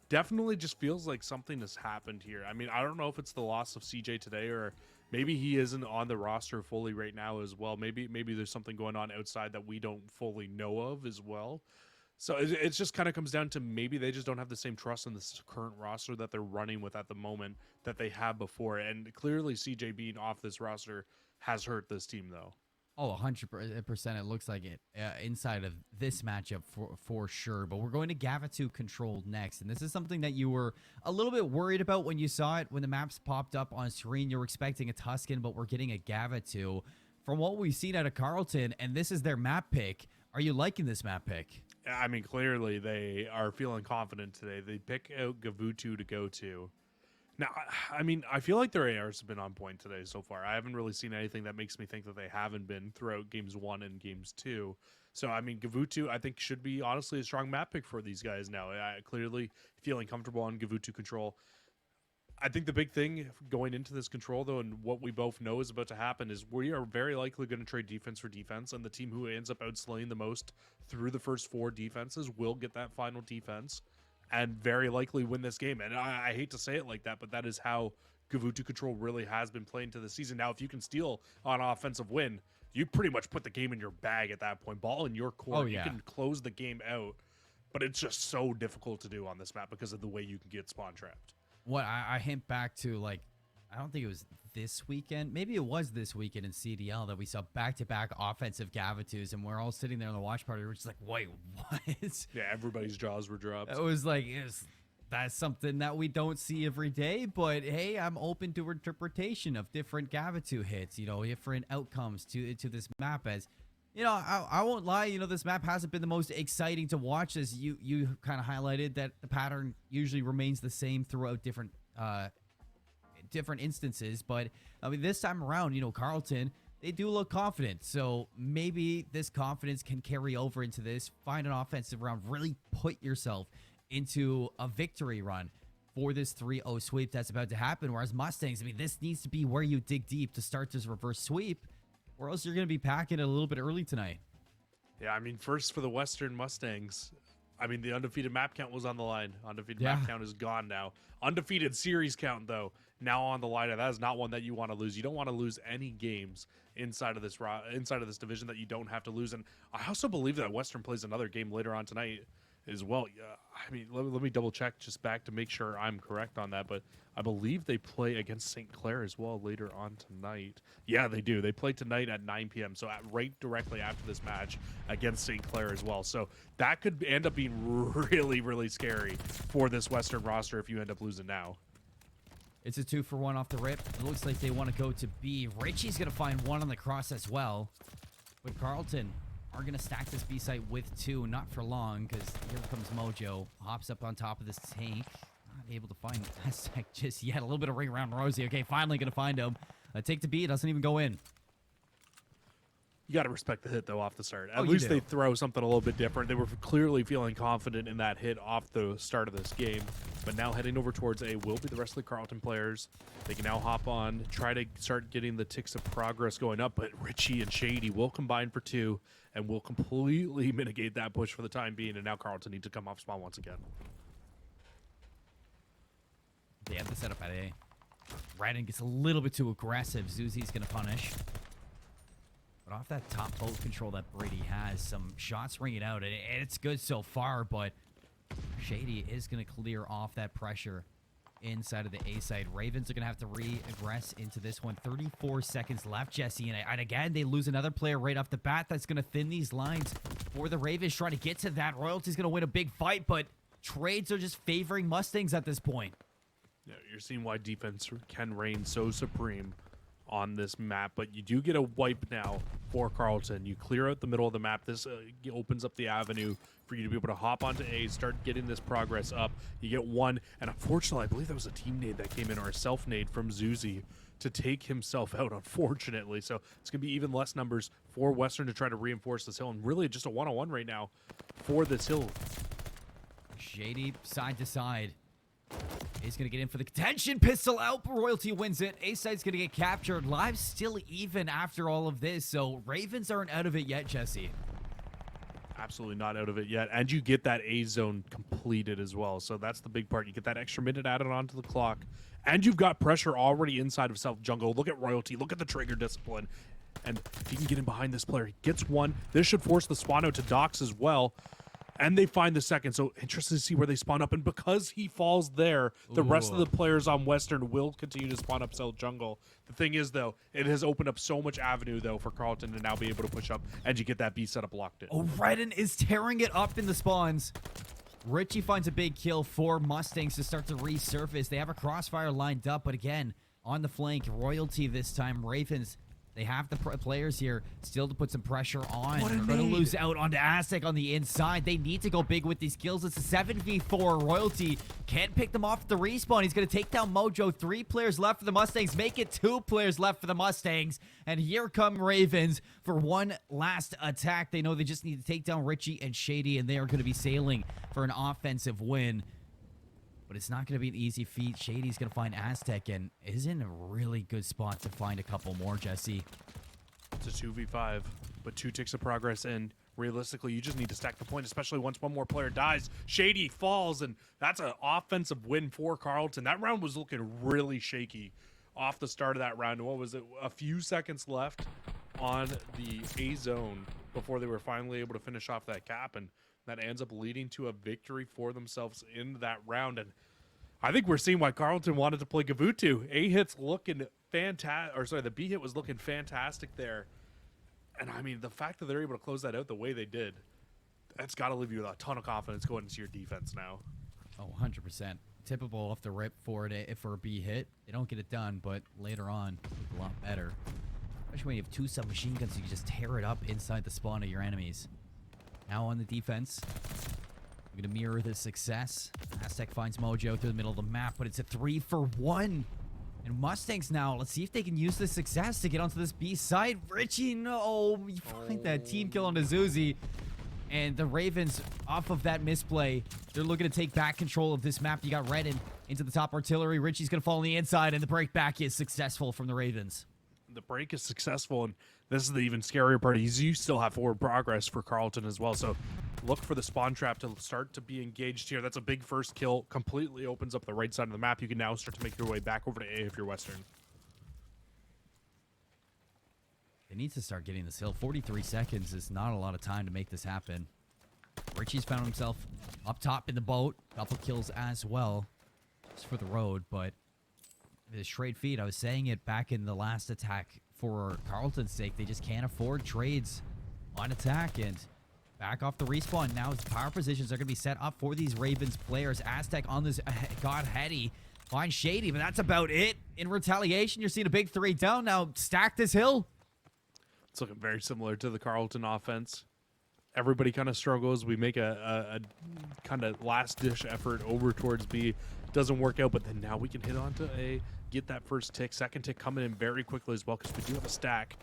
definitely just feels like something has happened here. I mean, I don't know if it's the loss of CJ today, or maybe he isn't on the roster fully right now as well. Maybe there's something going on outside that we don't fully know of as well. So it just kind of comes down to maybe they just don't have the same trust in this current roster that they're running with at the moment that they have before. And clearly CJ being off this roster has hurt this team, though. Oh, 100%. It looks like it inside of this matchup for sure. But we're going to Gavitu control next. And this is something that you were a little bit worried about when you saw it. When the maps popped up on screen, you were expecting a Tuscan, but we're getting a Gavitu. From what we've seen out of Carleton, and this is their map pick, are you liking this map pick? I mean, clearly they are feeling confident today. They pick out Gavutu to go to. Now, I mean, I feel like their ARs have been on point today so far. I haven't really seen anything that makes me think that they haven't been throughout games 1 and games 2. So, I mean, Gavutu, I think, should be honestly a strong map pick for these guys now. Clearly feeling comfortable on Gavutu control. I think the big thing going into this control, though, and what we both know is about to happen, is we are very likely going to trade defense for defense, and the team who ends up outslaying the most through the first 4 defenses will get that final defense and very likely win this game. And I hate to say it like that, but that is how Gavutu control really has been playing to the season. Now, if you can steal on offensive win, you pretty much put the game in your bag at that point. Ball in your court. Oh, yeah. You can close the game out, but it's just so difficult to do on this map because of the way you can get spawn trapped. What I hint back to, like, I don't think it was this weekend. Maybe it was this weekend in CDL that we saw back-to-back offensive Gavitus, and we're all sitting there in the watch party. We're just like, wait, what? Yeah, everybody's jaws were dropped. It was like, that's something that we don't see every day, but hey, I'm open to interpretation of different Gavitu hits, different outcomes to this map. As I won't lie, this map hasn't been the most exciting to watch, as you kind of highlighted that the pattern usually remains the same throughout different instances. But I mean, this time around, Carleton, they do look confident, so maybe this confidence can carry over into this. Find an offensive round, really put yourself into a victory run for this 3-0 sweep that's about to happen. Whereas Mustangs, I mean, this needs to be where you dig deep to start this reverse sweep, or else you're going to be packing it a little bit early tonight. Yeah, I mean, first for the Western Mustangs, I mean, the undefeated map count was on the line. Undefeated map count is gone now. Undefeated series count, though, now on the line. And that is not one that you want to lose. You don't want to lose any games inside of this division that you don't have to lose. And I also believe that Western plays another game later on tonight as well. I mean, let me double check just back to make sure I'm correct on that. But I believe they play against St. Clair as well later on tonight. Yeah, they do. They play tonight at 9 p.m. So right directly after this match against St. Clair as well. So that could end up being really, really scary for this Western roster if you end up losing now. It's a 2-for-1 off the rip. It looks like they want to go to B. Richie's going to find 1 on the cross as well. But Carleton are going to stack this B site with 2. Not for long, because here comes Mojo. Hops up on top of this tank. Not able to find Aztec just yet. A little bit of ring around Rosie. Okay, finally going to find him. Take to B. Doesn't even go in. You got to respect the hit, though, off the start. At you least do. they throw something a little bit different. They were clearly feeling confident in that hit off the start of this game. But now heading over towards A will be the rest of the Carleton players. They can now hop on, try to start getting the ticks of progress going up. But Richie and Shady will combine for 2 and will completely mitigate that push for the time being. And now Carleton need to come off spawn once again. They have the setup at A. Radin gets a little bit too aggressive. Zuzi's going to punish. But off that top boat control that Brady has, some shots ringing out, and it's good so far, but Shady is going to clear off that pressure inside of the A side. Ravens are going to have to re-aggress into this one. 34 seconds left, Jesse, and again, they lose another player right off the bat. That's going to thin these lines for the Ravens, trying to get to that. Royalty's going to win a big fight, but trades are just favoring Mustangs at this point. Yeah, you're seeing why defense can reign so supreme on this map, but you do get a wipe now for Carleton. You clear out the middle of the map. This opens up the avenue for you to be able to hop onto A, start getting this progress up. You get one, and unfortunately, I believe that was a team nade that came in, or a self nade from Zuzi to take himself out, unfortunately. So it's going to be even less numbers for Western to try to reinforce this hill, and really just a one-on-one right now for this hill. Shady side to side. He's going to get in for the contention. Pistol out. Royalty wins it. A-Side's going to get captured. Live still even after all of this. So Ravens aren't out of it yet, Jesse. Absolutely not out of it yet. And you get that A zone completed as well. So that's the big part. You get that extra minute added onto the clock. And you've got pressure already inside of South Jungle. Look at Royalty. Look at the trigger discipline. And if he can get in behind this player, he gets one. This should force the spawn out to Dox as well. And they find the second, so interested to see where they spawn up. And because he falls there, the rest of the players on Western will continue to spawn up South Jungle. The thing is, though, it has opened up so much avenue, though, for Carleton to now be able to push up, and you get that B setup locked in. Oh, Redden is tearing it up in the spawns. Richie finds a big kill for Mustangs to start to resurface. They have a crossfire lined up, but again, on the flank, Royalty this time. Ravens, they have the players here still to put some pressure on. They're going to lose out onto Aztec on the inside. They need to go big with these kills. It's a 7v4. Royalty can't pick them off at the respawn. He's going to take down Mojo. 3 players left for the Mustangs. Make it 2 players left for the Mustangs. And here come Ravens for one last attack. They know they just need to take down Richie and Shady, and they are going to be sailing for an offensive win. But it's not going to be an easy feat. Shady's going to find Aztec and is in a really good spot to find a couple more, Jesse. It's a 2v5, but 2 ticks of progress, and realistically, you just need to stack the point, especially once one more player dies. Shady falls, and that's an offensive win for Carleton. That round was looking really shaky off the start of that round. What was it? A few seconds left on the A zone before they were finally able to finish off that cap, and that ends up leading to a victory for themselves in that round. And I think we're seeing why Carleton wanted to play Gavutu. A hit's looking fantastic, or sorry, the B hit was looking fantastic there. And I mean, the fact that they're able to close that out the way they did, that's got to leave you with a ton of confidence going into your defense now. Oh, 100%. Typical off the rip for it for a B hit. They don't get it done, but later on, it's a lot better. Especially when you have 2 submachine guns, you can just tear it up inside the spawn of your enemies. Now on the defense, we're going to mirror this success. Aztec finds Mojo through the middle of the map, but it's a 3-for-1. And Mustangs now, let's see if they can use this success to get onto this B side. Richie, no, you find that team kill on Azuzi. And the Ravens, off of that misplay, they're looking to take back control of this map. You got Redden into the top artillery. Richie's going to fall on the inside, and the break back is successful from the Ravens. The break is successful, and this is the even scarier part. Is you still have forward progress for Carleton as well. So look for the spawn trap to start to be engaged here. That's a big first kill. Completely opens up the right side of the map. You can now start to make your way back over to A if you're Western. They need to start getting this hill. 43 seconds is not a lot of time to make this happen. Richie's found himself up top in the boat. Couple kills as well. Just for the road, but this trade feed, I was saying it back in the last attack for Carleton's sake. They just can't afford trades on attack, and back off the respawn. Now his power positions are going to be set up for these Ravens players. Aztec on this God Heady. Find Shady, but that's about it. In retaliation, you're seeing a big 3 down. Now stack this hill. It's looking very similar to the Carleton offense. Everybody kind of struggles. We make a kind of last-ditch effort over towards B. Doesn't work out, but then now we can hit onto A, get that first tick. Second tick coming in very quickly as well, because we do have a stack.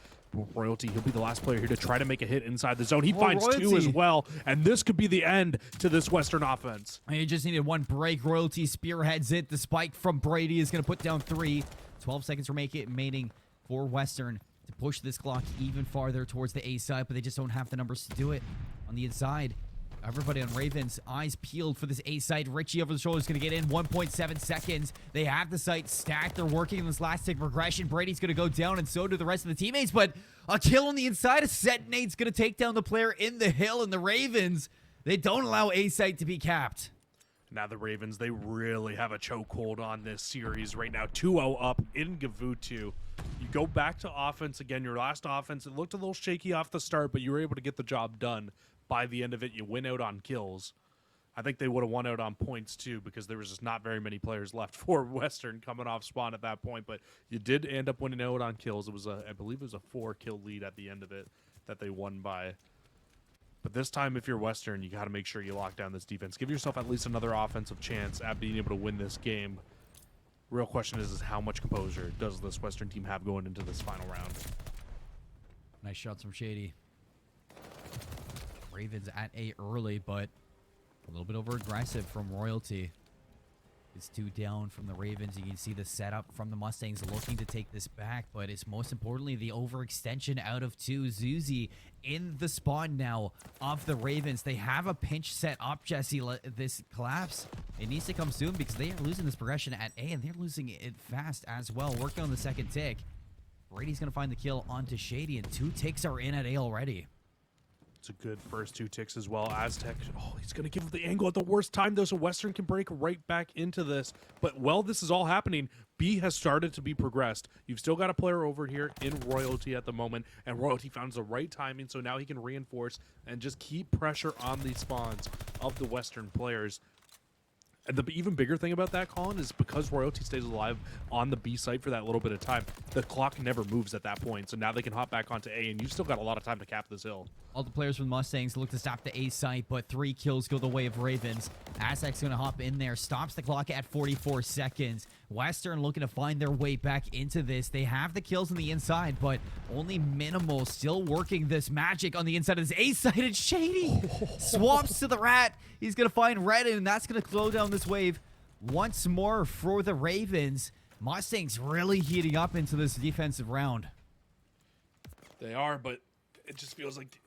Royalty, he'll be the last player here to try to make a hit inside the zone. He finds Royalty 2 as well, and this could be the end to this Western offense. You just needed 1 break. Royalty spearheads it. The spike from Brady is going to put down 3. 12 seconds remaining for Western to push this clock even farther towards the A side, but they just don't have the numbers to do it. On the inside, everybody on Ravens, eyes peeled for this A side. Richie over the shoulder is going to get in. 1.7 seconds. They have the site stacked. They're working in this last tick regression. Brady's going to go down, and so do the rest of the teammates, but a kill on the inside. A set nade's going to take down the player in the hill, and the Ravens, they don't allow A site to be capped. Now the Ravens, they really have a chokehold on this series right now. 2-0 up in Gavutu. You go back to offense again. Your last offense, it looked a little shaky off the start, but you were able to get the job done. By the end of it, you win out on kills. I think they would have won out on points too, because there was just not very many players left for Western coming off spawn at that point. But you did end up winning out on kills. It was I believe it was a 4-kill lead at the end of it that they won by. But this time, if you're Western, you got to make sure you lock down this defense. Give yourself at least another offensive chance at being able to win this game. Real question is how much composure does this Western team have going into this final round? Nice shots from Shady. Ravens at A early, but a little bit over aggressive from Royalty. It's 2 down from the Ravens. You can see the setup from the Mustangs looking to take this back, but it's most importantly the overextension out of 2. Zuzi in the spawn now of the Ravens. They have a pinch set up, Jesse. This collapse, it needs to come soon because they are losing this progression at A, and they're losing it fast as well. Working on the second tick. Brady's going to find the kill onto Shady, and 2 ticks are in at A already. It's a good first 2 ticks as well. Aztec, oh, he's going to give the angle at the worst time, though, so Western can break right back into this. But while this is all happening, B has started to be progressed. You've still got a player over here in Royalty at the moment, and Royalty found the right timing, so now he can reinforce and just keep pressure on the spawns of the Western players. And the even bigger thing about that, Colin, is because Royalty stays alive on the B site for that little bit of time, the clock never moves at that point. So now they can hop back onto A, and you've still got a lot of time to cap this hill. All the players from Mustangs look to stop the A site, but 3 kills go the way of Ravens. Aztec's going to hop in there, stops the clock at 44 seconds. Western looking to find their way back into this. They have the kills on the inside, but only minimal. Still working this magic on the inside of this A site. It's Shady. Swamps to the rat. He's going to find Red, and that's going to slow down this wave once more for the Ravens. Mustangs really heating up into this defensive round. They are, but it just feels like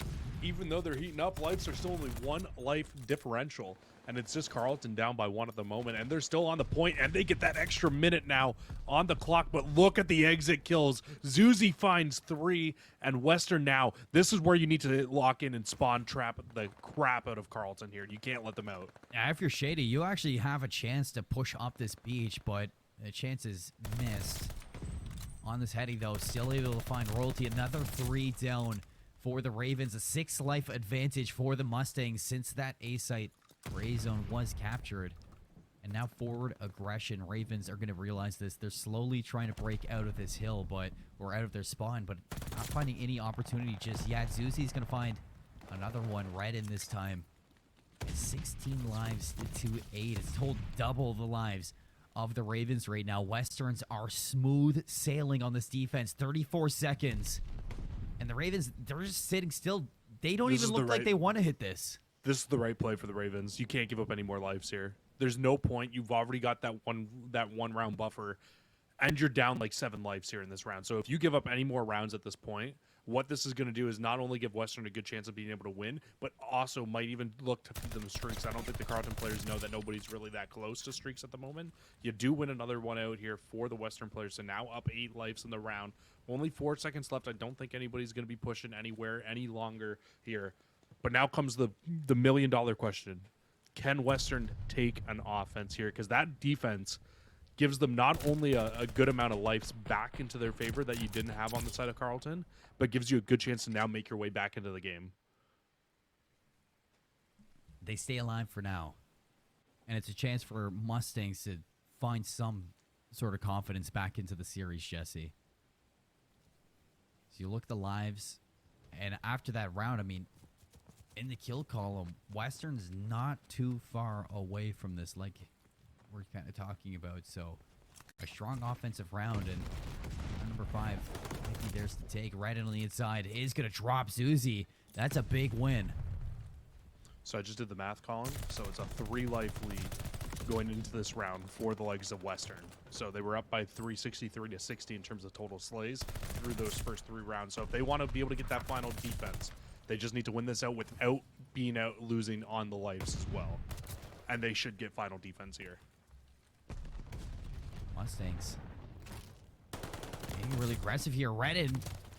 even though they're heating up, lives are still only 1 life differential. And it's just Carlton down by 1 at the moment, and they're still on the point, and they get that extra minute now on the clock. But look at the exit kills. Zuzi finds 3, and Western now. This is where you need to lock in and spawn trap the crap out of Carlton here. You can't let them out. Yeah, if you're Shady, you actually have a chance to push up this beach, but the chance is missed. On this heading, though, still able to find Royalty. Another 3 down for the Ravens. A 6 life advantage for the Mustangs since that A site gray zone was captured. And now forward aggression. Ravens are going to realize this. They're slowly trying to break out of this hill, or out of their spawn, but not finding any opportunity just yet. Zuzi's going to find another one. Red in this time. It's 16 lives to 8. It's told double the lives of the Ravens right now. Westerns are smooth sailing on this defense. 34 seconds. And the Ravens, they're just sitting still. They don't even look like they want to hit this. This is the right play for the Ravens. You can't give up any more lives here. There's no point. You've already got that one round buffer, and you're down like 7 lives here in this round. So if you give up any more rounds at this point, what this is going to do is not only give Western a good chance of being able to win, but also might even look to feed them streaks. I don't think the Carlton players know that nobody's really that close to streaks at the moment. You do win another one out here for the Western players, so now up 8 lives in the round. Only 4 seconds left. I don't think anybody's going to be pushing anywhere any longer here. But now comes the $1 million question. Can Western take an offense here? Because that defense gives them not only a good amount of lives back into their favor that you didn't have on the side of Carlton, but gives you a good chance to now make your way back into the game. They stay alive for now. And it's a chance for Mustangs to find some sort of confidence back into the series, Jesse. So you look at the lives, and after that round, I mean, in the kill column, Western's not too far away from this, like we're kind of talking about. So a strong offensive round, and number 5, I think there's to take. Right in on the inside is going to drop Zuzi. That's a big win. So I just did the math, Colin. So it's a 3 life lead going into this round for the legs of Western. So they were up by 363 to 60 in terms of total slays through those first 3 rounds. So if they want to be able to get that final defense, they just need to win this out without being out losing on the lives as well. And they should get final defense here. Mustangs getting really aggressive here. Redden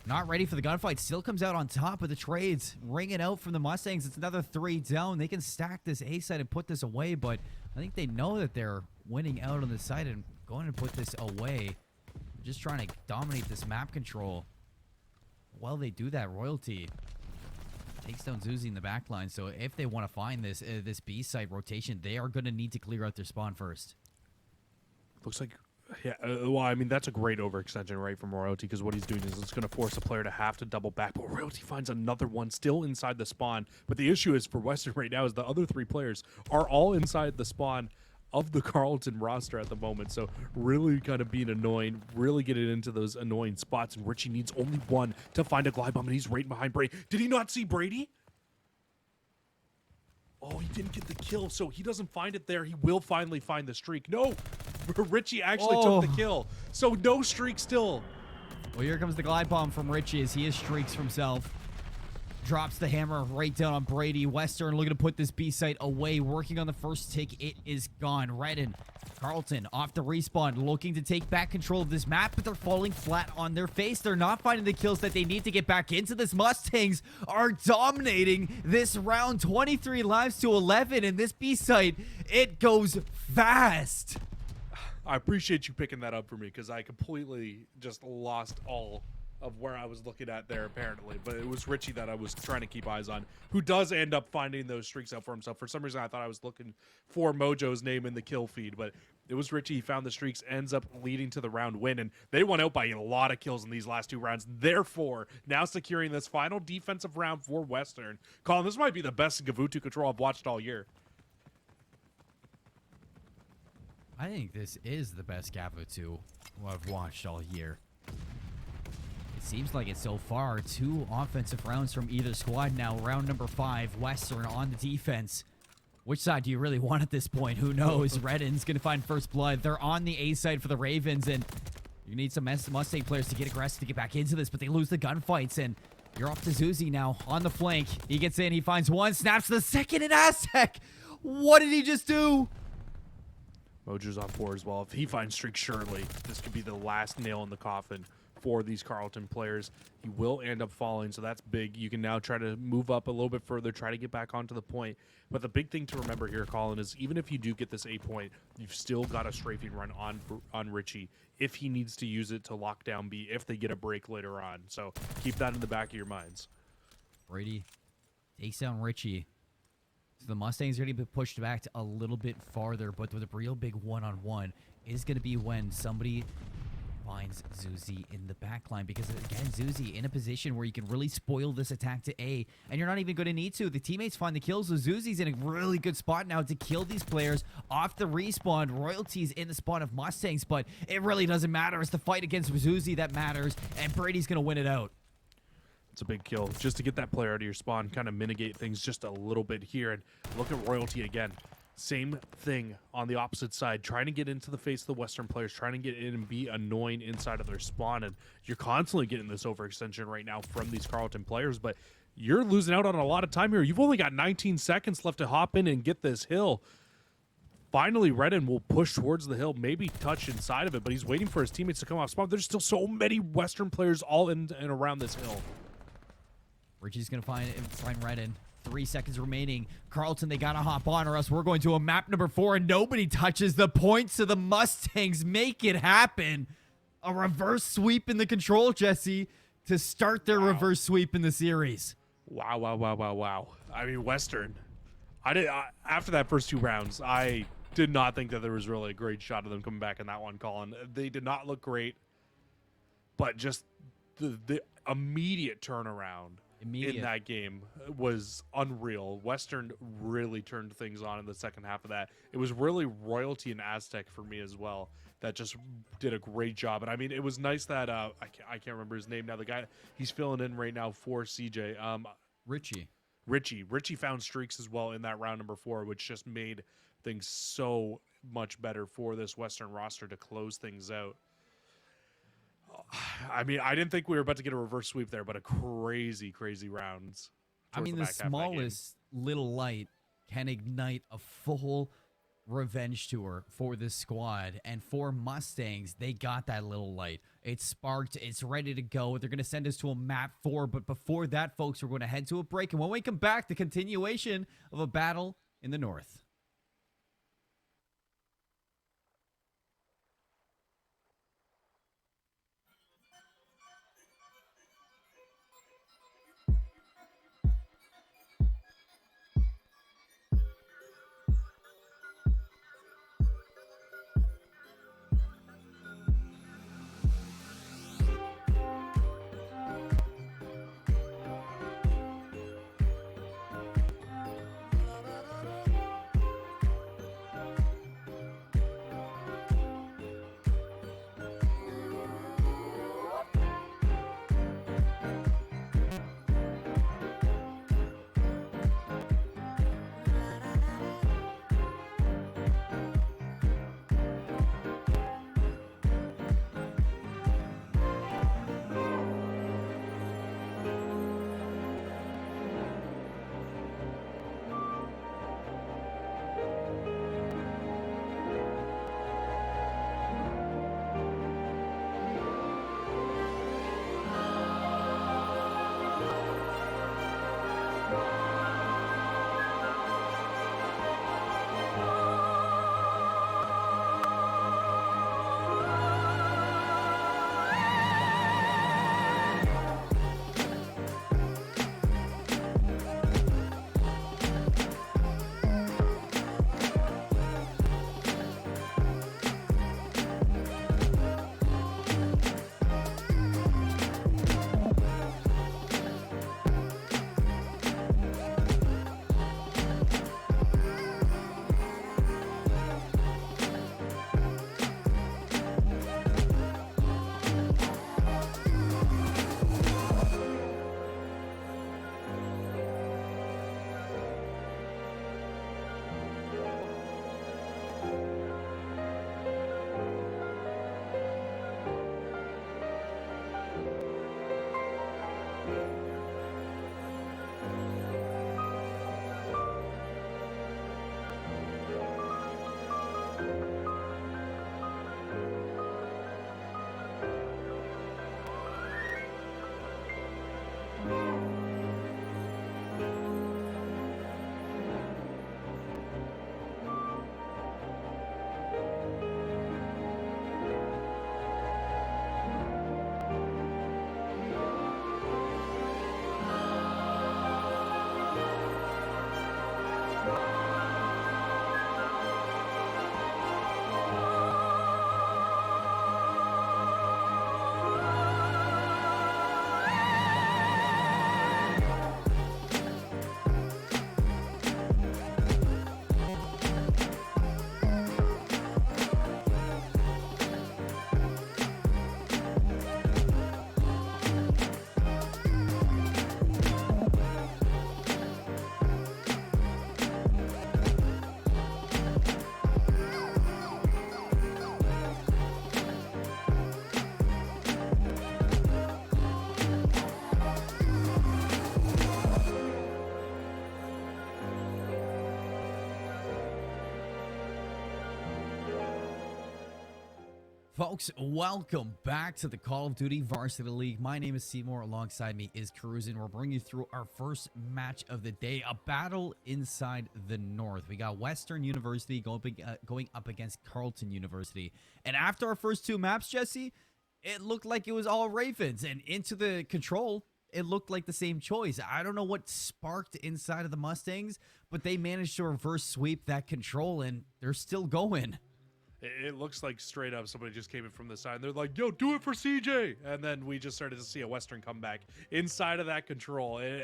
not ready for the gunfight. Still comes out on top of the trades. Ringing out from the Mustangs. It's another 3 down. They can stack this A side and put this away, but I think they know that they're winning out on the side and going to put this away. They're just trying to dominate this map control. While they do that, Royalty takes down Zuzi in the back line. So if they want to find this this B site rotation, they are going to need to clear out their spawn first. Looks like, yeah, well, I mean, that's a great overextension, right, from Royalty, because what he's doing is it's going to force a player to have to double back. But Royalty finds another one still inside the spawn. But the issue is for Western right now is the other 3 players are all inside the spawn of the Carleton roster at the moment. So really kind of being annoying, really getting into those annoying spots. And Richie needs only one to find a glide bomb, and he's right behind Brady. Did he not see Brady? Oh, he didn't get the kill, so he doesn't find it there. He will finally find the streak. No, Richie actually took the kill. So no streak still. Well, here comes the glide bomb from Richie as he is streaks for himself. Drops the hammer right down on Brady. Western looking to put this B site away. Working on the first tick. It is gone. Redden, Carleton off the respawn. Looking to take back control of this map, but they're falling flat on their face. They're not finding the kills that they need to get back into this. Mustangs are dominating this round. 23 lives to 11. And this B site, it goes fast. I appreciate you picking that up for me because I completely just lost all of where I was looking at there, apparently. But it was Richie that I was trying to keep eyes on, who does end up finding those streaks out for himself. For some reason, I thought I was looking for Mojo's name in the kill feed, but it was Richie. He found the streaks, ends up leading to the round win, and they won out by a lot of kills in these last 2 rounds. Therefore, now securing this final defensive round for Western. Colin, this might be the best Gavutu control I've watched all year. I think this is the best Gavutu I've watched all year. It seems like it so far. 2 offensive rounds from either squad now. Round number 5, Western on the defense. Which side do you really want at this point? Who knows? Redden's going to find first blood. They're on the A side for the Ravens, and you need some Mustang players to get aggressive to get back into this, but they lose the gunfights, and you're off to Zuzi now on the flank. He gets in, he finds one, snaps the second, and Aztec! What did he just do? Mojo's on 4 as well. If he finds streak, surely this could be the last nail in the coffin for these Carleton players. He will end up falling, so that's big. You can now try to move up a little bit further, try to get back onto the point. But the big thing to remember here, Colin, is even if you do get this A point, you've still got a strafing run on Richie if he needs to use it to lock down B if they get a break later on. So keep that in the back of your minds. Brady takes down Richie. So the Mustangs are going to be pushed back a little bit farther, but with a real big one-on-one is going to be when somebody finds Zuzi in the back line, because again, Zuzi in a position where you can really spoil this attack to A, and you're not even going to need to. The teammates find the kills, so Zuzi's in a really good spot now to kill these players off the respawn. Royalty's in the spawn of Mustangs, but it really doesn't matter. It's the fight against Zuzi that matters, and Brady's going to win it out. It's a big kill just to get that player out of your spawn, kind of mitigate things just a little bit here. And look at Royalty again. Same thing on the opposite side, trying to get into the face of the Western players, trying to get in and be annoying inside of their spawn. And you're constantly getting this overextension right now from these Carleton players, but you're losing out on a lot of time here. You've only got 19 seconds left to hop in and get this hill. Finally, Redden will push towards the hill, maybe touch inside of it, but he's waiting for his teammates to come off spawn. There's still so many Western players all in and around this hill. Richie's going to find Redden. 3 seconds remaining. Carleton, they got to hop on or else we're going to a map number 4 and nobody touches the point, so the Mustangs make it happen. A reverse sweep in the control, Jesse, to start their reverse sweep in the series. Wow, wow, wow, wow, wow. I mean, Western. After that first 2 rounds, I did not think that there was really a great shot of them coming back in that one, Colin. They did not look great, but just the immediate turnaround in that game was unreal. Western really turned things on in the second half of that. It was really Royalty and Aztec for me as well that just did a great job. And I mean, it was nice that I can't remember his name now. The guy, he's filling in right now for CJ. Richie found streaks as well in that round number 4, which just made things so much better for this Western roster to close things out. I mean, I didn't think we were about to get a reverse sweep there, but a crazy, crazy rounds. I mean, the smallest little light can ignite a full revenge tour for this squad. And for Mustangs, they got that little light. It's sparked. It's ready to go. They're going to send us to a map 4. But before that, folks, we're going to head to a break. And when we come back, the continuation of a battle in the north. Folks, welcome back to the Call of Duty Varsity League. My name is Seymour. Alongside me is Cruz, and we're bringing you through our first match of the day, a battle inside the North. We got Western University going up against Carleton University. And after our first two maps, Jesse, it looked like it was all Ravens. And into the control, it looked like the same choice. I don't know what sparked inside of the Mustangs, but they managed to reverse sweep that control, and they're still going. It looks like straight up somebody just came in from the side and they're like, yo, do it for CJ. And then we just started to see a Western comeback inside of that control. They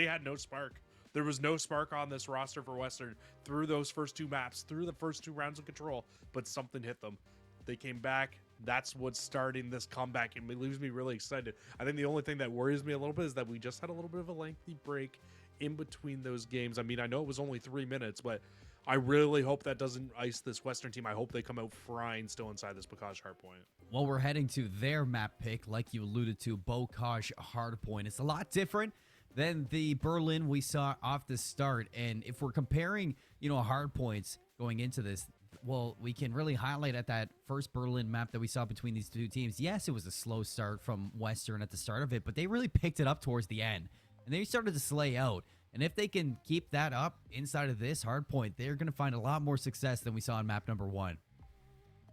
had no spark. There was no spark on this roster for Western through those first two maps, through the first two rounds of control, but something hit them. They came back. That's what's starting this comeback, and it leaves me really excited. I think the only thing that worries me a little bit is that we just had a little bit of a lengthy break in between those games. I mean, I know it was only 3 minutes, but I really hope that doesn't ice this Western team. I hope they come out frying still inside this Bocage Hardpoint. Well, we're heading to their map pick, like you alluded to, Bocage Hardpoint. It's a lot different than the Berlin we saw off the start. And if we're comparing, hardpoints going into this, well, we can really highlight at that first Berlin map that we saw between these two teams. Yes, it was a slow start from Western at the start of it, but they really picked it up towards the end. And they started to slay out. And if they can keep that up inside of this hardpoint, they're going to find a lot more success than we saw in map number 1.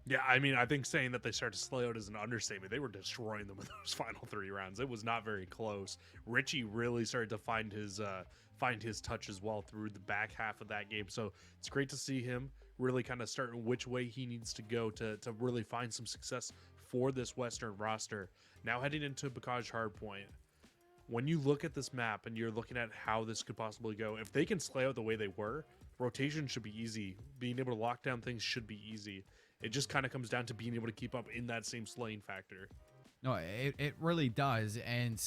Yeah, I mean, I think saying that they started to slay out is an understatement. They were destroying them in those final 3 rounds. It was not very close. Richie really started to find his touch as well through the back half of that game. So it's great to see him really kind of starting which way he needs to go to really find some success for this Western roster. Now heading into Bocage Hardpoint. When you look at this map and you're looking at how this could possibly go, if they can slay out the way they were, rotation should be easy. Being able to lock down things should be easy. It just kind of comes down to being able to keep up in that same slaying factor. No, it really does. And,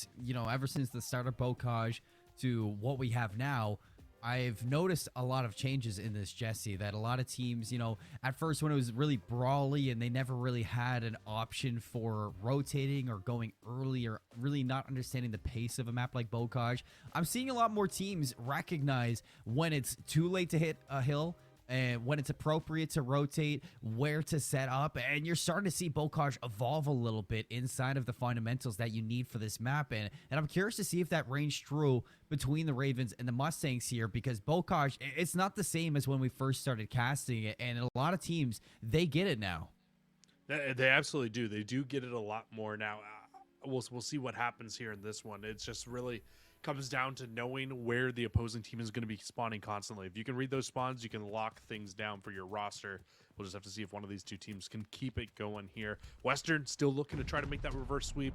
ever since the start of Bocage to what we have now, I've noticed a lot of changes in this, Jesse, that a lot of teams, at first when it was really brawly and they never really had an option for rotating or going early or really not understanding the pace of a map like Bocage, I'm seeing a lot more teams recognize when it's too late to hit a hill and when it's appropriate to rotate, where to set up, and you're starting to see Bocage evolve a little bit inside of the fundamentals that you need for this map, and I'm curious to see if that rings true between the Ravens and the Mustangs here, because Bocage, it's not the same as when we first started casting it, and a lot of teams, they get it now. They absolutely do. They do get it a lot more now. We'll see what happens here in this one. It's just really comes down to knowing where the opposing team is going to be spawning constantly. If you can read those spawns, you can lock things down for your roster. We'll just have to see if one of these two teams can keep it going here. Western still looking to try to make that reverse sweep.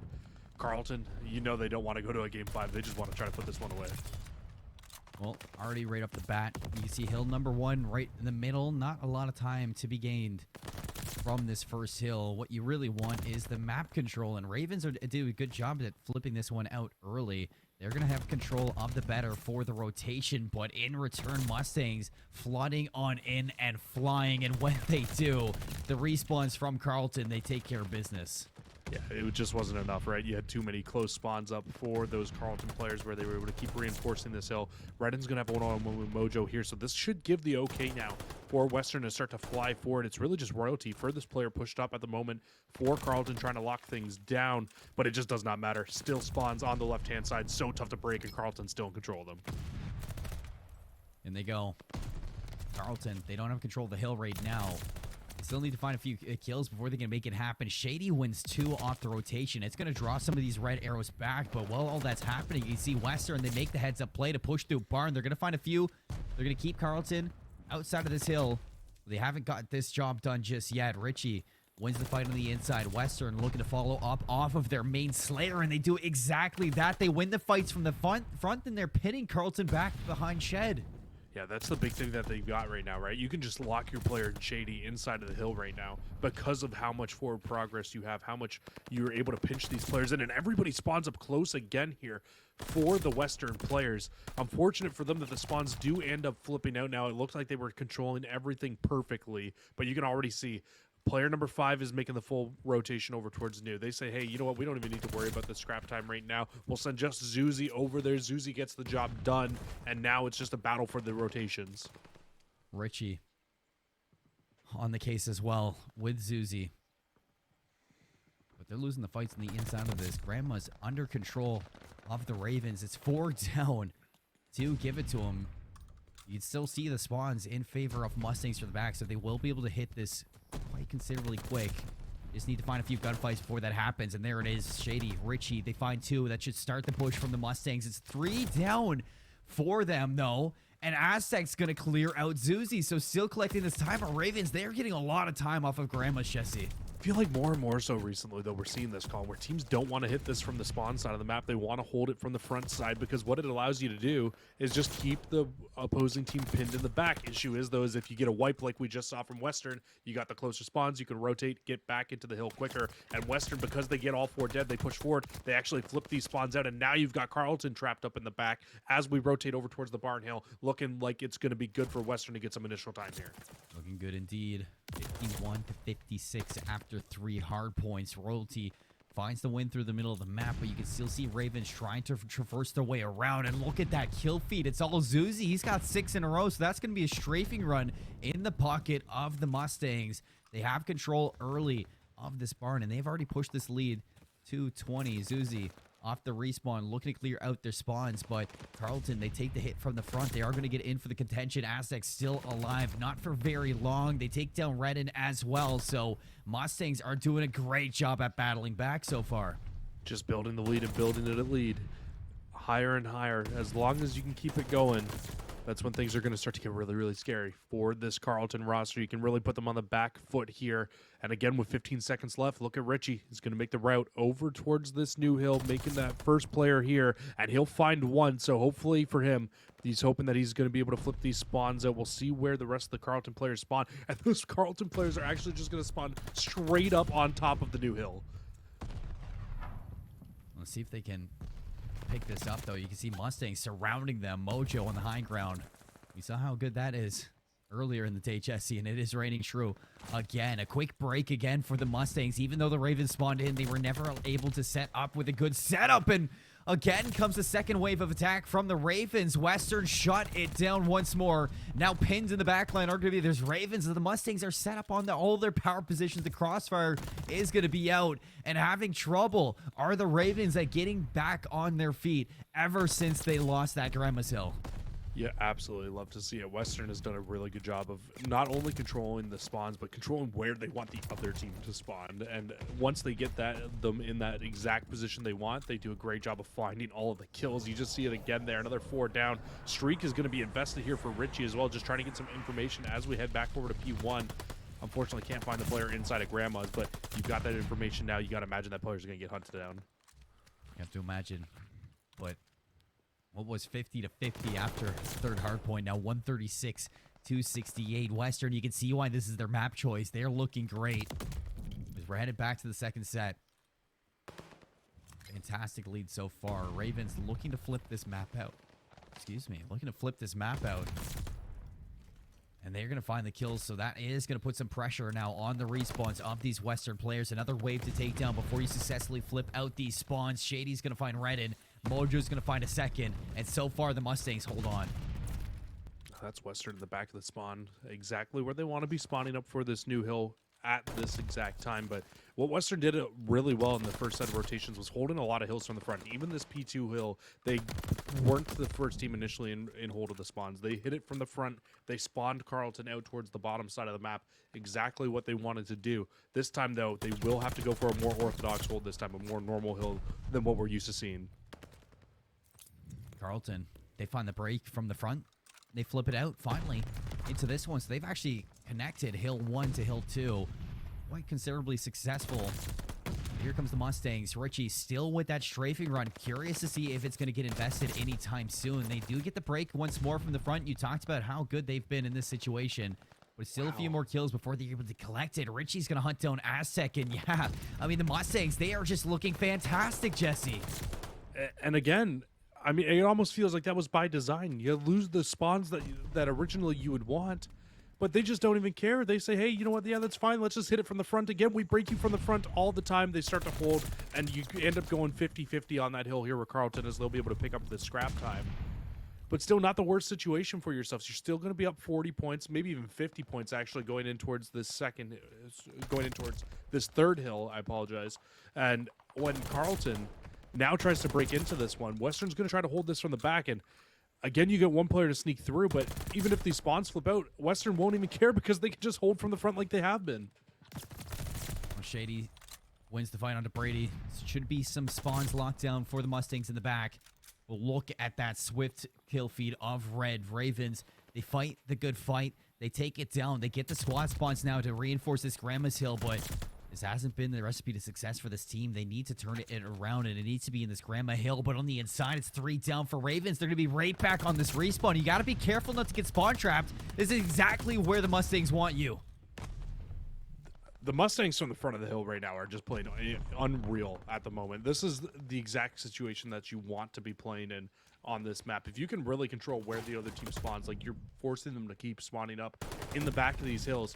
Carleton, they don't want to go to a game 5. They just want to try to put this one away. Well, already right up the bat, you can see hill number 1 right in the middle. Not a lot of time to be gained from this first hill. What you really want is the map control, and Ravens do a good job at flipping this one out early. They're going to have control of the better for the rotation, but in return, Mustangs flooding on in and flying, and when they do, the respawns from Carleton, they take care of business. Yeah, it just wasn't enough, right? You had too many close spawns up for those Carleton players where they were able to keep reinforcing this hill. Redden's going to have one-on-one with Mojo here, so this should give the okay now for Western to start to fly forward. It's really just royalty for this player pushed up at the moment for Carleton trying to lock things down, but it just does not matter. Still spawns on the left-hand side, so tough to break, and Carleton's still in control of them. And they go. Carleton, they don't have control of the hill right now. They still need to find a few kills before they can make it happen. Shady wins 2 off the rotation. It's going to draw some of these red arrows back, but while all that's happening, you see Western, they make the heads-up play to push through Barn. They're going to find a few. They're going to keep Carleton outside of this hill. They haven't got this job done just yet. Richie wins the fight on the inside. Western looking to follow up off of their main Slayer, and they do exactly that. They win the fights from the front, and they're pinning Carleton back behind Shed. Yeah, that's the big thing that they've got right now, right? You can just lock your player Shady inside of the hill right now because of how much forward progress you have, how much you're able to pinch these players in, and everybody spawns up close again here for the Western players. Unfortunate for them that the spawns do end up flipping out now. It looks like they were controlling everything perfectly, but you can already see player number 5 is making the full rotation over towards New. They say, hey, you know what? We don't even need to worry about the scrap time right now. We'll send just Zuzi over there. Zuzi gets the job done, and now it's just a battle for the rotations. Richie on the case as well with Zuzi. But they're losing the fights on the inside of this. Grandma's under control of the Ravens. It's 4 down. 2, give it to him. You can still see the spawns in favor of Mustangs for the back, so they will be able to hit this quite considerably quick. Just need to find a few gunfights before that happens, and there it is. Shady, Richie, they find 2. That should start the push from the Mustangs. It's 3 down for them, though. And Aztec's going to clear out Zuzi, so still collecting this time. But Ravens, they're getting a lot of time off of Grandma's Jesse. I feel like more and more so recently, though, we're seeing this, Colin, where teams don't want to hit this from the spawn side of the map. They want to hold it from the front side, because what it allows you to do is just keep the opposing team pinned in the back. Issue is, though, is if you get a wipe like we just saw from Western, you got the closer spawns, you can rotate, get back into the hill quicker. And Western, because they get all 4 dead, they push forward, they actually flip these spawns out, and now you've got Carlton trapped up in the back as we rotate over towards the barn hill, looking like it's going to be good for Western to get some initial time here. Looking good indeed. 51-56 after 3 hard points. Royalty finds the win through the middle of the map, but you can still see Ravens trying to traverse their way around. And look at that kill feed. It's all Zuzi. He's got 6 in a row, so that's going to be a strafing run in the pocket of the Mustangs. They have control early of this barn, and they've already pushed this lead to 20. Zuzi off the respawn, looking to clear out their spawns, but Carlton, they take the hit from the front. They are going to get in for the contention. Aztecs still alive, not for very long. They take down Redden as well, so Mustangs are doing a great job at battling back so far. Just building the lead and building it at lead. Higher and higher. As long as you can keep it going, that's when things are going to start to get really, really scary for this Carlton roster. You can really put them on the back foot here. And again, with 15 seconds left, look at Richie. He's going to make the route over towards this new hill, making that first player here, and he'll find one. So hopefully for him, he's hoping that he's going to be able to flip these spawns out. We'll see where the rest of the Carlton players spawn. And those Carlton players are actually just going to spawn straight up on top of the new hill. Let's see if they can pick this up, though. You can see Mustangs surrounding them. Mojo on the high ground. We saw how good that is earlier in the day, Jesse, and it is raining true again. A quick break again for the Mustangs. Even though the Ravens spawned in, they were never able to set up with a good setup, and again comes the second wave of attack from the Ravens. Western shut it down once more. Now pinned in the backline are going to be there's Ravens. The Mustangs are set up on all their power positions. The crossfire is going to be out, and having trouble are the Ravens at getting back on their feet ever since they lost that Grandma's Hill. Yeah, absolutely. Love to see it. Western has done a really good job of not only controlling the spawns, but controlling where they want the other team to spawn. And once they get them in that exact position they want, they do a great job of finding all of the kills. You just see it again there. Another 4 down. Streak is going to be invested here for Richie as well, just trying to get some information as we head back over to P1. Unfortunately, can't find the player inside of Grandma's, but you've got that information now. You got to imagine that player's going to get hunted down. You have to imagine. But what was 50-50 after third hard point? Now 136-68. Western, you can see why this is their map choice. They're looking great. As we're headed back to the second set. Fantastic lead so far. Ravens looking to flip this map out. Excuse me. Looking to flip this map out. And they're going to find the kills, so that is going to put some pressure now on the respawns of these Western players. Another wave to take down before you successfully flip out these spawns. Shady's going to find Redden. Mojo's going to find a second, and so far the Mustangs hold on. That's Western in the back of the spawn, exactly where they want to be spawning up for this new hill at this exact time. But what Western did really well in the first set of rotations was holding a lot of hills from the front. Even this P2 hill, they weren't the first team initially in hold of the spawns. They hit it from the front. They spawned Carlton out towards the bottom side of the map, exactly what they wanted to do. This time, though, they will have to go for a more orthodox hold this time, a more normal hill than what we're used to seeing. Carlton, they find the break from the front. They flip it out, finally, into this one. So they've actually connected Hill 1 to Hill 2. Quite considerably successful. Here comes the Mustangs. Richie still with that strafing run. Curious to see if it's going to get invested anytime soon. They do get the break once more from the front. You talked about how good they've been in this situation. But still a few more kills before they're able to collect it. Richie's going to hunt down Aztec. And yeah, I mean, the Mustangs, they are just looking fantastic, Jesse. And again, I mean, it almost feels like that was by design. You lose the spawns that originally you would want, but they just don't even care. They say, hey, you know what? Yeah, that's fine. Let's just hit it from the front again. We break you from the front all the time. They start to hold, and you end up going 50-50 on that hill here with Carlton, as they'll be able to pick up the scrap time. but still not the worst situation for yourselves. You're still going to be up 40 points, maybe even 50 points actually going in towards this third hill. I apologize. And when Carleton now tries to break into this one, Western's going to try to hold this from the back, and again, you get one player to sneak through, but even if these spawns flip out, Western won't even care because they can just hold from the front like they have been. Well, Shady wins the fight onto Brady. Should be some spawns locked down for the Mustangs in the back. We'll look at that swift kill feed of Red Ravens. They fight the good fight. They take it down. They get the squad spawns now to reinforce this Grandma's Hill, but this hasn't been the recipe to success for this team. They need to turn it around, and it needs to be in this Grandma Hill, but on the inside, it's 3 down for Ravens. They're going to be right back on this respawn. You got to be careful not to get spawn trapped. This is exactly where the Mustangs want you. The Mustangs from the front of the hill right now are just playing unreal at the moment. This is the exact situation that you want to be playing in on this map. If you can really control where the other team spawns, like you're forcing them to keep spawning up in the back of these hills,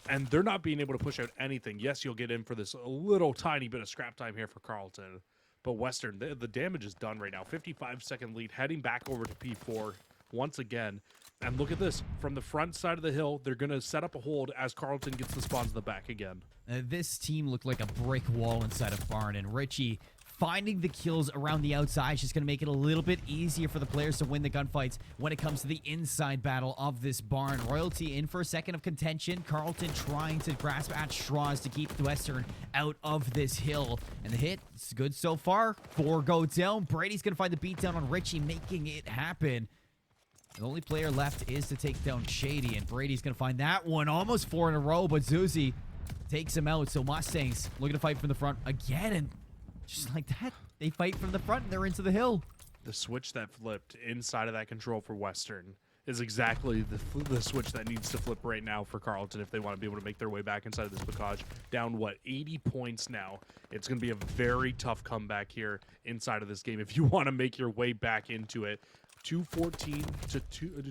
and they're not being able to push out anything. Yes, you'll get in for this little tiny bit of scrap time here for Carleton, but Western, the damage is done right now. 55-second lead, heading back over to P4 once again. And look at this. From the front side of the hill, they're going to set up a hold as Carleton gets the spawns in the back again. This team looked like a brick wall inside of Barn, and Richie finding the kills around the outside is just going to make it a little bit easier for the players to win the gunfights when it comes to the inside battle of this Barn. Royalty in for a second of contention. Carleton trying to grasp at straws to keep Western out of this hill. And the hit is good so far. 4 go down. Brady's going to find the beatdown on Richie, making it happen. The only player left is to take down Shady, and Brady's going to find that one. Almost 4 in a row, but Zuzi takes him out. So Mustangs looking to fight from the front again, and just like that, they fight from the front, and they're into the hill. The switch that flipped inside of that control for Western is exactly the switch that needs to flip right now for Carleton if they want to be able to make their way back inside of this Bocage. Down, what, 80 points now. It's going to be a very tough comeback here inside of this game if you want to make your way back into it. 214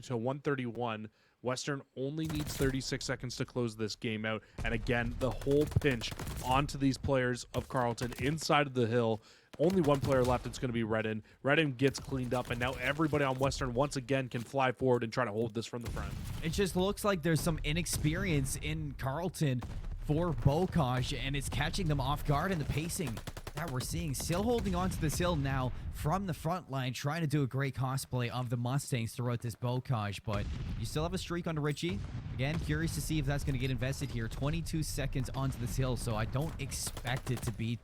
to 131. Western only needs 36 seconds to close this game out. And again, the whole pinch onto these players of Carleton inside of the hill. Only one player left. It's going to be Redden. Redden gets cleaned up, and now everybody on Western once again can fly forward and try to hold this from the front. It just looks like there's some inexperience in Carleton for Bocage, and it's catching them off guard in the pacing that we're seeing. Still holding on to this hill now from the front line, trying to do a great cosplay of the Mustangs throughout this Bocage, but you still have a streak onto Richie. Again, curious to see if that's going to get invested here. 22 seconds onto this hill, so I don't expect it to be.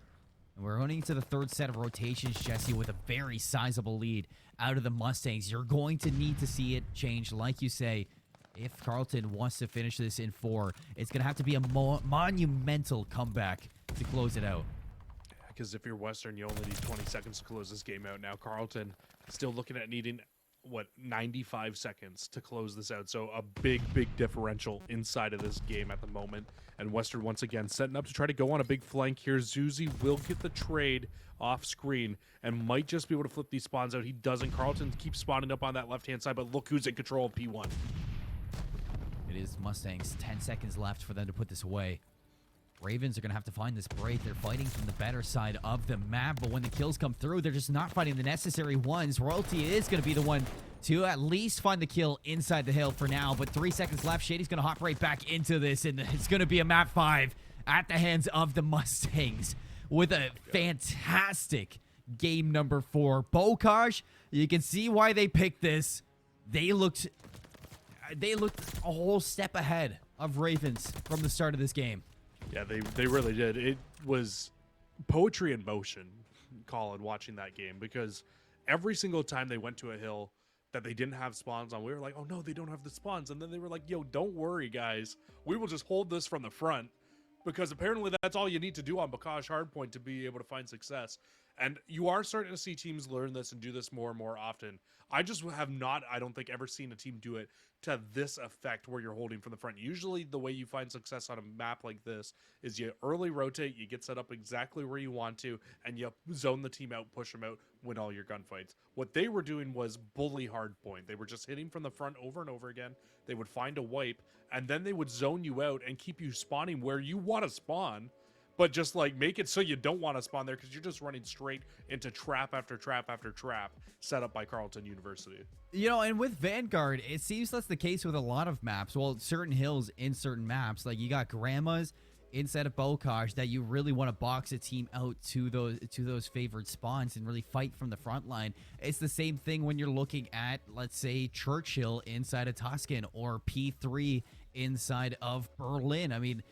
We're running into the third set of rotations, Jesse, with a very sizable lead out of the Mustangs. You're going to need to see it change, like you say. If Carleton wants to finish this in 4, it's going to have to be a monumental comeback to close it out. Because if you're Western, you only need 20 seconds to close this game out. Now Carleton still looking at needing, what, 95 seconds to close this out. So a big differential inside of this game at the moment. And Western once again setting up to try to go on a big flank here. Zuzi will get the trade off screen and might just be able to flip these spawns out. He doesn't. Carleton keeps spawning up on that left-hand side, but look who's in control of P1. It is Mustangs. 10 seconds left for them to put this away. Ravens are going to have to find this break. They're fighting from the better side of the map, but when the kills come through, they're just not finding the necessary ones. Royalty is going to be the one to at least find the kill inside the hill for now, but 3 seconds left. Shady's going to hop right back into this, and it's going to be a map 5 at the hands of the Mustangs with a fantastic game number 4. Bocage, you can see why they picked this. They looked a whole step ahead of Ravens from the start of this game. Yeah, they really did. It was poetry in motion, Colin, watching that game, because every single time they went to a hill that they didn't have spawns on, we were like, oh no, they don't have the spawns. And then they were like, yo, don't worry, guys. We will just hold this from the front, because apparently that's all you need to do on Bocage Hardpoint to be able to find success. And you are starting to see teams learn this and do this more and more often. I just have not, I don't think, ever seen a team do it to this effect where you're holding from the front. Usually the way you find success on a map like this is you early rotate, you get set up exactly where you want to, and you zone the team out, push them out, win all your gunfights. What they were doing was bully hardpoint. They were just hitting from the front over and over again. They would find a wipe, and then they would zone you out and keep you spawning where you want to spawn, but just like make it so you don't want to spawn there because you're just running straight into trap after trap after trap set up by Carleton University. You know, and with Vanguard, it seems that's the case with a lot of maps. Well, certain hills in certain maps, like you got Grandma's inside of Bocage that you really want to box a team out to those favored spawns and really fight from the front line. It's the same thing when you're looking at, let's say, Churchill inside of Tuscan or P3 inside of Berlin. I mean,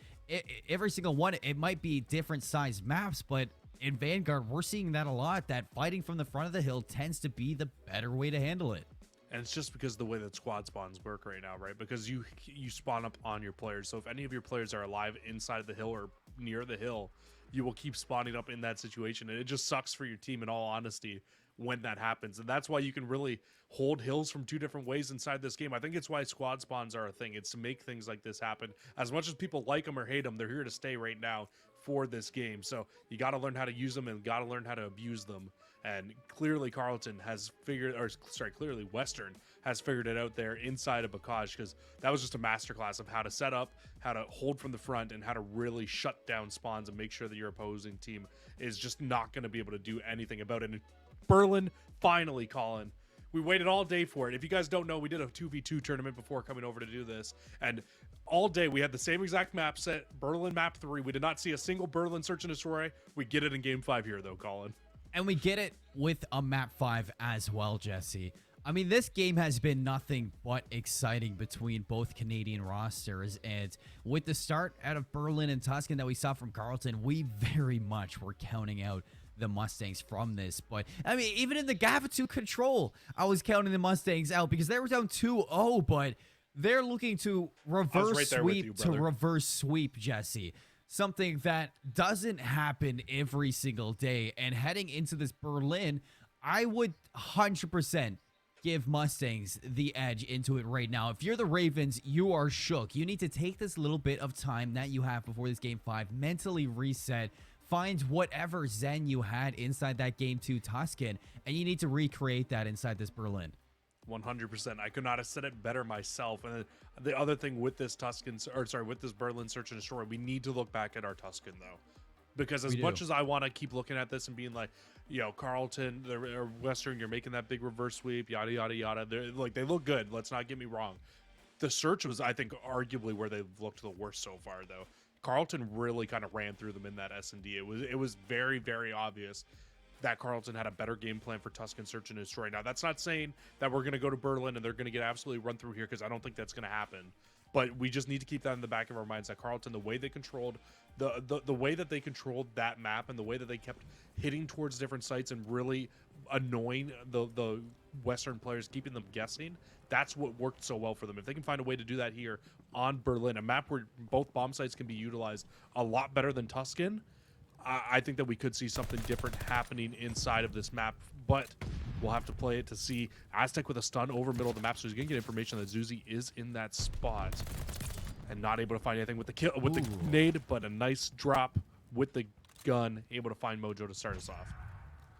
every single one, it might be different size maps, but in Vanguard, we're seeing that a lot, that fighting from the front of the hill tends to be the better way to handle it. And it's just because of the way that squad spawns work right now, right? Because you spawn up on your players. So if any of your players are alive inside the hill or near the hill, you will keep spawning up in that situation. And it just sucks for your team, in all honesty, when that happens. And that's why you can really hold hills from two different ways inside this game. I think it's why squad spawns are a thing. It's to make things like this happen. As much as people like them or hate them, they're here to stay right now for this game. So you got to learn how to use them and got to learn how to abuse them. And clearly Carleton has figured, or sorry, clearly Western has figured it out there inside of Bocage, because that was just a masterclass of how to set up, how to hold from the front, and how to really shut down spawns and make sure that your opposing team is just not going to be able to do anything about it. And Berlin, finally, Colin. We waited all day for it. If you guys don't know, we did a 2v2 tournament before coming over to do this. And all day we had the same exact map set, Berlin map 3. We did not see a single Berlin search and destroy. We get it in game 5 here, though, Colin. And we get it with a map 5 as well, Jesse. I mean, this game has been nothing but exciting between both Canadian rosters. And with the start out of Berlin and Tuscan that we saw from Carleton, we very much were counting out the Mustangs from this. But I mean, even in the Gava 2 control, I was counting the Mustangs out because they were down 2-0, but they're looking to reverse sweep, Jesse. Something that doesn't happen every single day. And heading into this Berlin, I would 100% give Mustangs the edge into it right now. If you're the Ravens, you are shook. You need to take this little bit of time that you have before this game 5, mentally reset, find whatever zen you had inside that game 2 Tuscan, and you need to recreate that inside this Berlin. 100%. I could not have said it better myself. And the other thing with this with this Berlin search and destroy, we need to look back at our Tuscan though, because as much as I want to keep looking at this and being like, you know, Carleton or Western, you're making that big reverse sweep, yada yada yada. They're like, they look good. Let's not get me wrong. The search was, I think, arguably where they've looked the worst so far though. Carleton really kind of ran through them in that S&D. It was very, very obvious that Carleton had a better game plan for Tuscan search and destroy. Now, that's not saying that we're going to go to Berlin and they're going to get absolutely run through here, because I don't think that's going to happen. But we just need to keep that in the back of our minds, that Carleton, the way they controlled the way that they controlled that map and the way that they kept hitting towards different sites and really annoying the Western players, keeping them guessing, that's what worked so well for them. If they can find a way to do that here on Berlin, a map where both bomb sites can be utilized a lot better than Tuscan, I think that we could see something different happening inside of this map, but we'll have to play it to see. Aztec with a stun over middle of the map, so he's gonna get information that Zuzi is in that spot and not able to find anything with the kill with the nade, but a nice drop with the gun, able to find Mojo to start us off.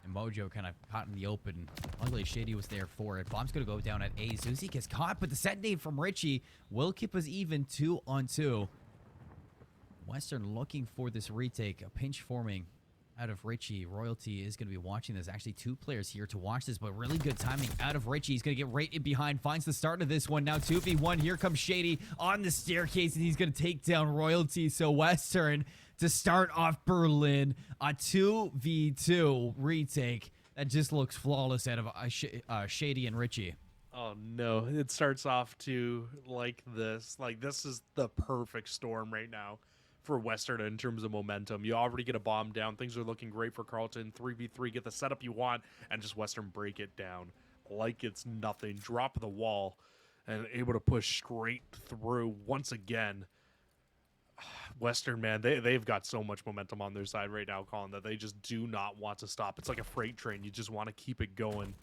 And Mojo kind of caught in the open. Luckily, Shady was there for it. Bomb's going to go down at A. Zuzi gets caught, but the set nade from Richie will keep us even 2-on-2. Western looking for this retake. A pinch forming out of Richie. Royalty is going to be watching this. Actually, 2 players here to watch this, but really good timing out of Richie. He's going to get right in behind. Finds the start of this one. Now 2v1. Here comes Shady on the staircase, and he's going to take down Royalty. So Western to start off Berlin. A 2v2 retake that just looks flawless out of Shady and Richie. Oh no, it starts off to like this. Like, this is the perfect storm right now for Western in terms of momentum. You already get a bomb down. Things are looking great for Carleton. 3v3, get the setup you want, and just Western break it down like it's nothing. Drop the wall and able to push straight through once again. Western, man, they've got so much momentum on their side right now, Colin, that they just do not want to stop. It's like a freight train. You just want to keep it going.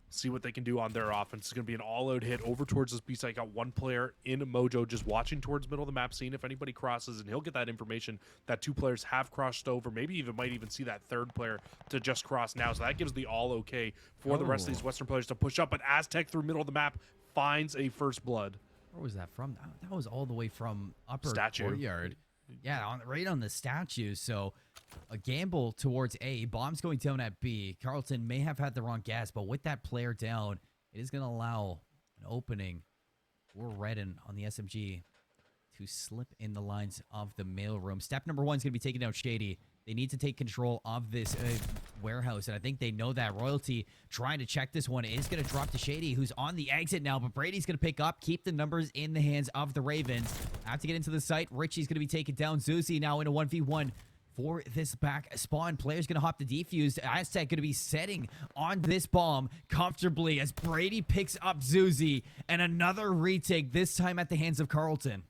See what they can do on their offense. It's going to be an all-out hit over towards this B site. Got one player in Mojo just watching towards middle of the map, seeing if anybody crosses, and he'll get that information that 2 players have crossed over. Maybe might even see that 3rd player to just cross now. So that gives the all okay for the rest of these Western players to push up. But Aztec through middle of the map finds a first blood. Where was that from? That was all the way from upper Statue. courtyard. Yeah, right on the statue. So a gamble towards A. Bomb's going down at B. Carleton may have had the wrong guess, but with that player down, it is going to allow an opening for Redden on the SMG to slip in the lines of the mailroom. Step number 1 is going to be taking out Shady. They need to take control of this warehouse, and I think they know that. Royalty trying to check this one is going to drop to Shady, who's on the exit now, but Brady's going to pick up, keep the numbers in the hands of the Ravens. Have to get into the site. Richie's going to be taken down. Zuzi now in a 1v1 for this back spawn. Player's going to hop the defuse. Aztec going to be setting on this bomb comfortably as Brady picks up Zuzi, and another retake, this time at the hands of Carleton.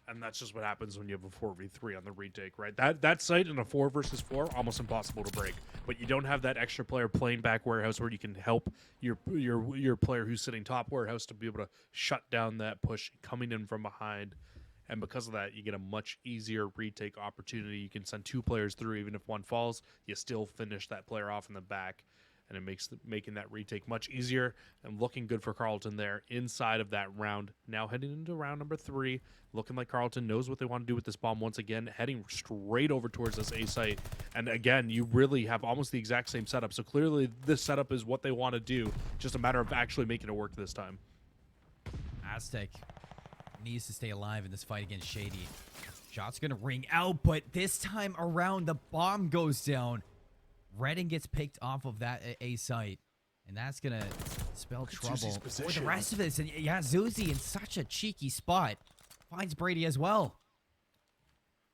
And that's just what happens when you have a 4v3 on the retake, right? That site in a 4 versus 4, almost impossible to break. But you don't have that extra player playing back warehouse where you can help your player who's sitting top warehouse to be able to shut down that push coming in from behind. And because of that, you get a much easier retake opportunity. You can send 2 players through, even if one falls, you still finish that player off in the back. And it makes making that retake much easier and looking good for Carleton there inside of that round. Now heading into round number 3, looking like Carleton knows what they want to do with this bomb once again, heading straight over towards this A site. And again, you really have almost the exact same setup. So clearly this setup is what they want to do. Just a matter of actually making it work this time. Aztec needs to stay alive in this fight against Shady. Shot's going to ring out, but this time around, the bomb goes down. Redden gets picked off of that A site, and that's going to spell trouble for the rest of this. And yeah, Zuzi in such a cheeky spot finds Brady as well.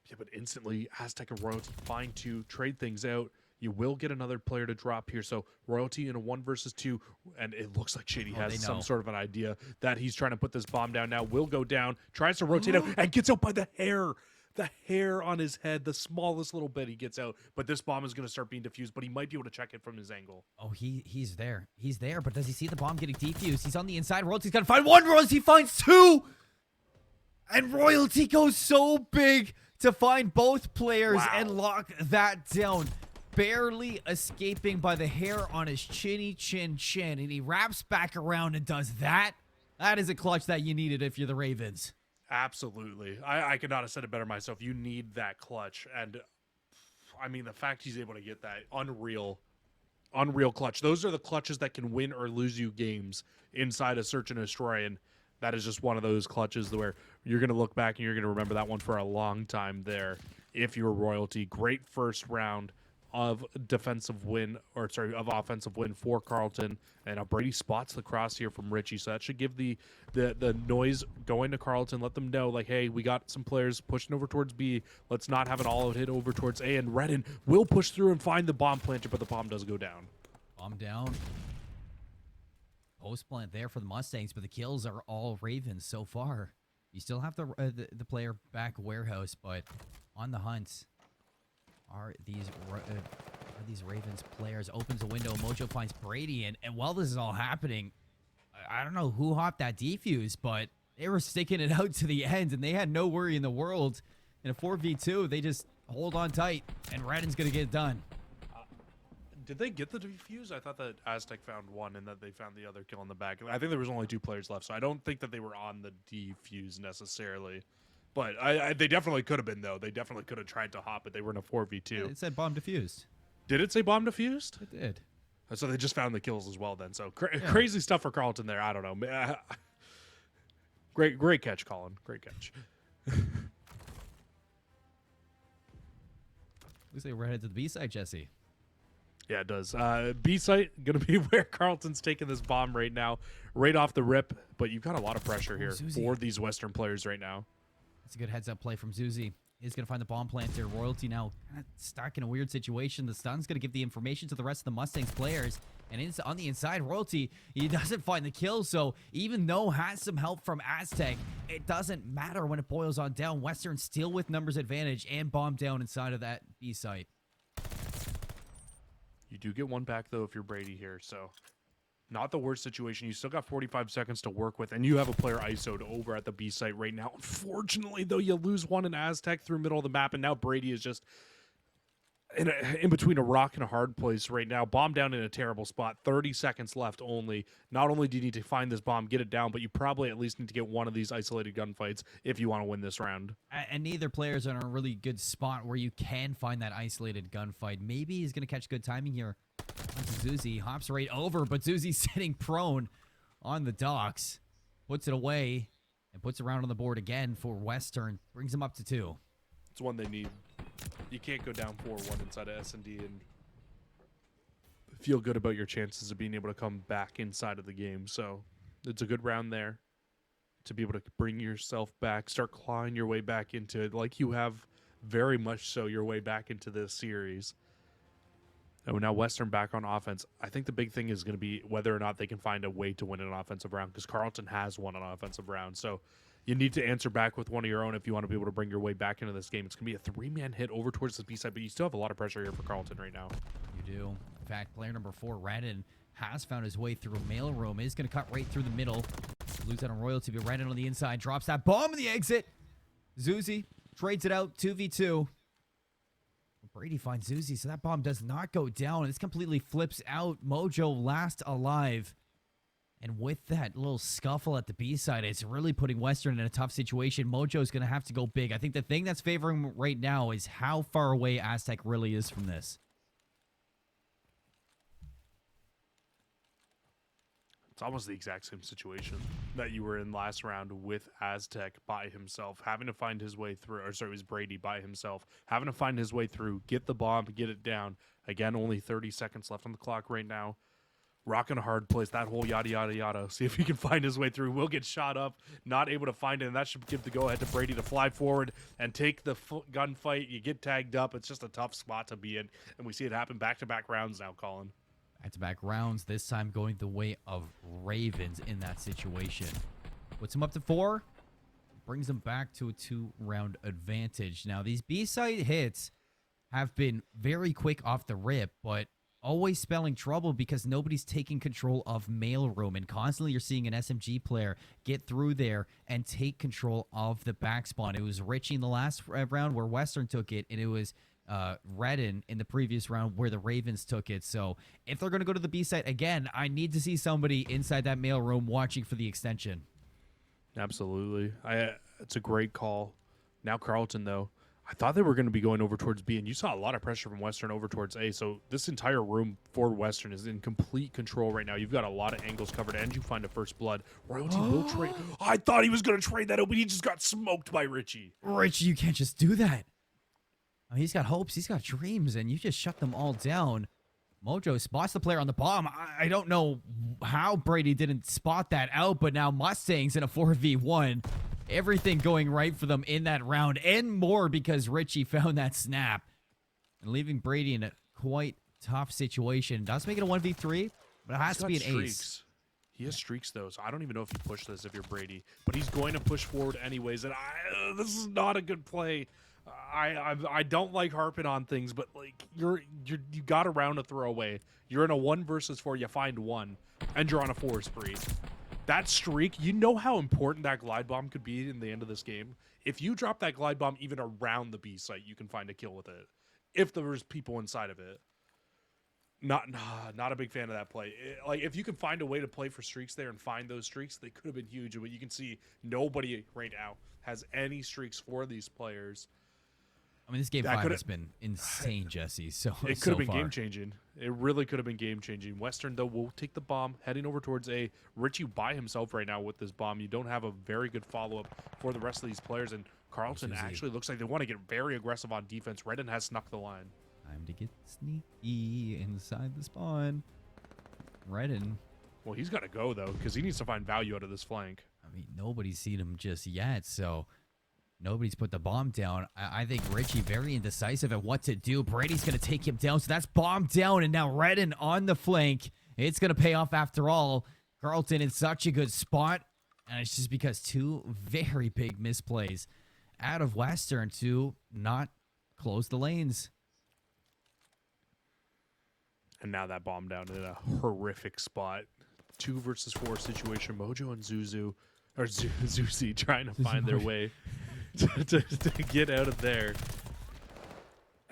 Yeah, but instantly, Aztec and Royalty find to trade things out. You will get another player to drop here. So Royalty in a 1 versus 2, and it looks like Shady has some sort of an idea that he's trying to put this bomb down now. Will go down, tries to rotate out, and gets out by the hair. The hair on his head, the smallest little bit he gets out. But this bomb is going to start being defused, but he might be able to check it from his angle. Oh, he's there. He's there, but does he see the bomb getting defused? He's on the inside. Royalty's got to find 1. Royalty finds 2! And Royalty goes so big to find both players and lock that down. Barely escaping by the hair on his chinny chin. And he wraps back around and does that. That is a clutch that you needed if you're the Ravens. Absolutely. I could not have said it better myself. You need that clutch. And, I mean, the fact he's able to get that, unreal clutch. Those are the clutches that can win or lose you games inside a Search and Destroy. And that is just one of those clutches where you're going to look back and you're going to remember that one for a long time there if you're Royalty. Great first round of offensive win for Carleton, and Brady spots the cross here from Richie, so that should give the noise going to Carleton, let them know like, hey, we got some players pushing over towards B, let's not have it all hit over towards A, and Redden will push through and find the bomb planter, but the bomb does go down. Bomb down. Post plant there for the Mustangs, but the kills are all Ravens so far. You still have the player back warehouse, but on the hunt are these Ravens players. Opens a window. Mojo finds Brady, and while this is all happening, I don't know who hopped that defuse, but they were sticking it out to the end, and they had no worry in the world. In a 4v2, they just hold on tight, and Redden's going to get it done. Did they get the defuse? I thought that Aztec found one and that they found the other kill in the back. I think there was only 2 players left, so I don't think that they were on the defuse necessarily. But they definitely could have been, though. They definitely could have tried to hop it. They were in a 4v2. It said bomb defused. Did it say bomb defused? It did. So they just found the kills as well then. So crazy stuff for Carleton there. I don't know. Great catch, Colin. Great catch. Looks like we're headed to the B side, Jesse. Yeah, it does. B site going to be where Carleton's taking this bomb right now, right off the rip. But you've got a lot of pressure here for these Western players right now. That's a good heads-up play from Zuzi. He's going to find the bomb planter. Royalty now kind of stuck in a weird situation. The stun's going to give the information to the rest of the Mustangs players. And on the inside, Royalty, he doesn't find the kill. So even though has some help from Aztec, it doesn't matter when it boils on down. Western still with numbers advantage and bomb down inside of that B site. You do get one back, though, if you're Brady here. So not the worst situation. You still got 45 seconds to work with, and you have a player ISO'd over at the B site right now. Unfortunately, though, you lose one in Aztec through middle of the map, and now Brady is just... in between a rock and a hard place right now. Bomb down in a terrible spot. 30 seconds left only. Not only do you need to find this bomb, get it down, but you probably at least need to get one of these isolated gunfights if you want to win this round. And neither player's in a really good spot where you can find that isolated gunfight. Maybe he's going to catch good timing here. Zuzi hops right over, but Zuzi's sitting prone on the docks. Puts it away and puts it around on the board again for Western. Brings him up to 2. It's one they need. You can't go down 4-1 inside of S&D and feel good about your chances of being able to come back inside of the game. So it's a good round there to be able to bring yourself back, start clawing your way back into it, like you have very much so your way back into this series. And now Western back on offense. I think the big thing is going to be whether or not they can find a way to win an offensive round, because Carleton has won an offensive round. So you need to answer back with one of your own if you want to be able to bring your way back into this game. It's going to be a 3-man hit over towards the B side, but you still have a lot of pressure here for Carleton right now. You do. In fact, player number 4, Radin, has found his way through mailroom. Is going to cut right through the middle. Lose out on royalty, but Radin on the inside drops that bomb in the exit. Zuzi trades it out, 2v2. Brady finds Zuzi, so that bomb does not go down. This completely flips out. Mojo last alive. And with that little scuffle at the B side, it's really putting Western in a tough situation. Mojo's going to have to go big. I think the thing that's favoring him right now is how far away Aztec really is from this. It's almost the exact same situation that you were in last round with Aztec by himself, having to find his way through. Or sorry, it was Brady by himself, having to find his way through, get the bomb, get it down. Again, only 30 seconds left on the clock right now. Rocking a hard place, that whole yada, yada, yada. See if he can find his way through. Will get shot up, not able to find it, and that should give the go-ahead to Brady to fly forward and take the gunfight. You get tagged up. It's just a tough spot to be in, and we see it happen back-to-back rounds now, Colin. Back-to-back rounds, this time going the way of Ravens in that situation. Puts him up to 4, brings him back to a 2-round advantage. Now, these B-side hits have been very quick off the rip, but always spelling trouble because nobody's taking control of mailroom, and constantly you're seeing an SMG player get through there and take control of the back spawn. It was Richie in the last round where Western took it, and it was Redden in the previous round where the Ravens took it. So if they're going to go to the B site again, I need to see somebody inside that mailroom watching for the extension. Absolutely. It's a great call. Now Carleton, though, I thought they were going to be going over towards B, and you saw a lot of pressure from Western over towards A. So this entire room for Western is in complete control right now. You've got a lot of angles covered, and you find a first blood. Royalty will trade. I thought he was going to trade that, but he just got smoked by Richie. Richie, you can't just do that. I mean, he's got hopes, he's got dreams, and you just shut them all down. Mojo spots the player on the bomb. I don't know how Brady didn't spot that out, but now Mustangs in a 4v1. Everything going right for them in that round, and more because Richie found that snap. And leaving Brady in a quite tough situation. Does make it a 1v3, but it has to be an ace. He has streaks, though, so I don't even know if you push this if you're Brady. But he's going to push forward anyways, and this is not a good play. I don't like harping on things, but like you got a round to throw away. You're in a 1 versus 4. You find 1, and you're on a 4 spree. That streak, you know how important that glide bomb could be in the end of this game. If you drop that glide bomb even around the B site, you can find a kill with it. If there was people inside of it. Not a big fan of that play. Like if you can find a way to play for streaks there and find those streaks, they could have been huge. But you can see nobody right now has any streaks for these players. I mean, this game 5 has been insane, Jesse. So it could have been game-changing. It really could have been game-changing. Western, though, will take the bomb, heading over towards A. Richie by himself right now with this bomb. You don't have a very good follow-up for the rest of these players, and Carleton actually looks like they want to get very aggressive on defense. Redden has snuck the line. Time to get sneaky inside the spawn. Redden. Well, he's got to go, though, because he needs to find value out of this flank. I mean, nobody's seen him just yet, so nobody's put the bomb down. I think Richie very indecisive at what to do. Brady's going to take him down, so that's bomb down, and now Redden on the flank. It's going to pay off after all. Carleton in such a good spot, and it's just because 2 very big misplays out of Western to not close the lanes. And now that bomb down in a horrific spot. 2 versus 4 situation. Mojo and Zuzi trying to find their way to get out of there.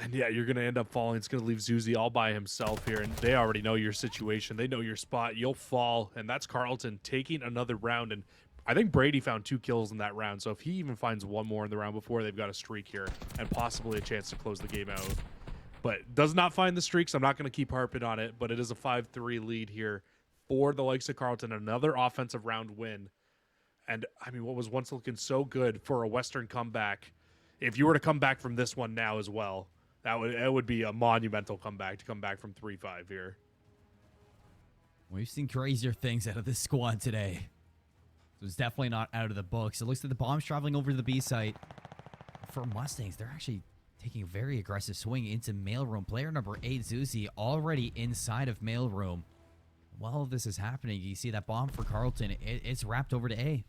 And yeah, you're going to end up falling. It's going to leave Zuzi all by himself here, and they already know your situation. They know your spot. You'll fall, and that's Carlton taking another round. And I think Brady found 2 kills in that round, so if he even finds 1 more in the round before, they've got a streak here and possibly a chance to close the game out. But does not find the streaks. I'm not going to keep harping on it, but it is a 5-3 lead here for the likes of Carlton. Another offensive round win. And, I mean, what was once looking so good for a Western comeback, if you were to come back from this one now as well, it would be a monumental comeback to come back from 3-5 here. We've seen crazier things out of this squad today. So it's definitely not out of the books. It looks like the bomb's traveling over to the B site. For Mustangs, they're actually taking a very aggressive swing into mailroom. Player number 8, Zuzi, already inside of mailroom. While this is happening, you see that bomb for Carlton. It's wrapped over to A.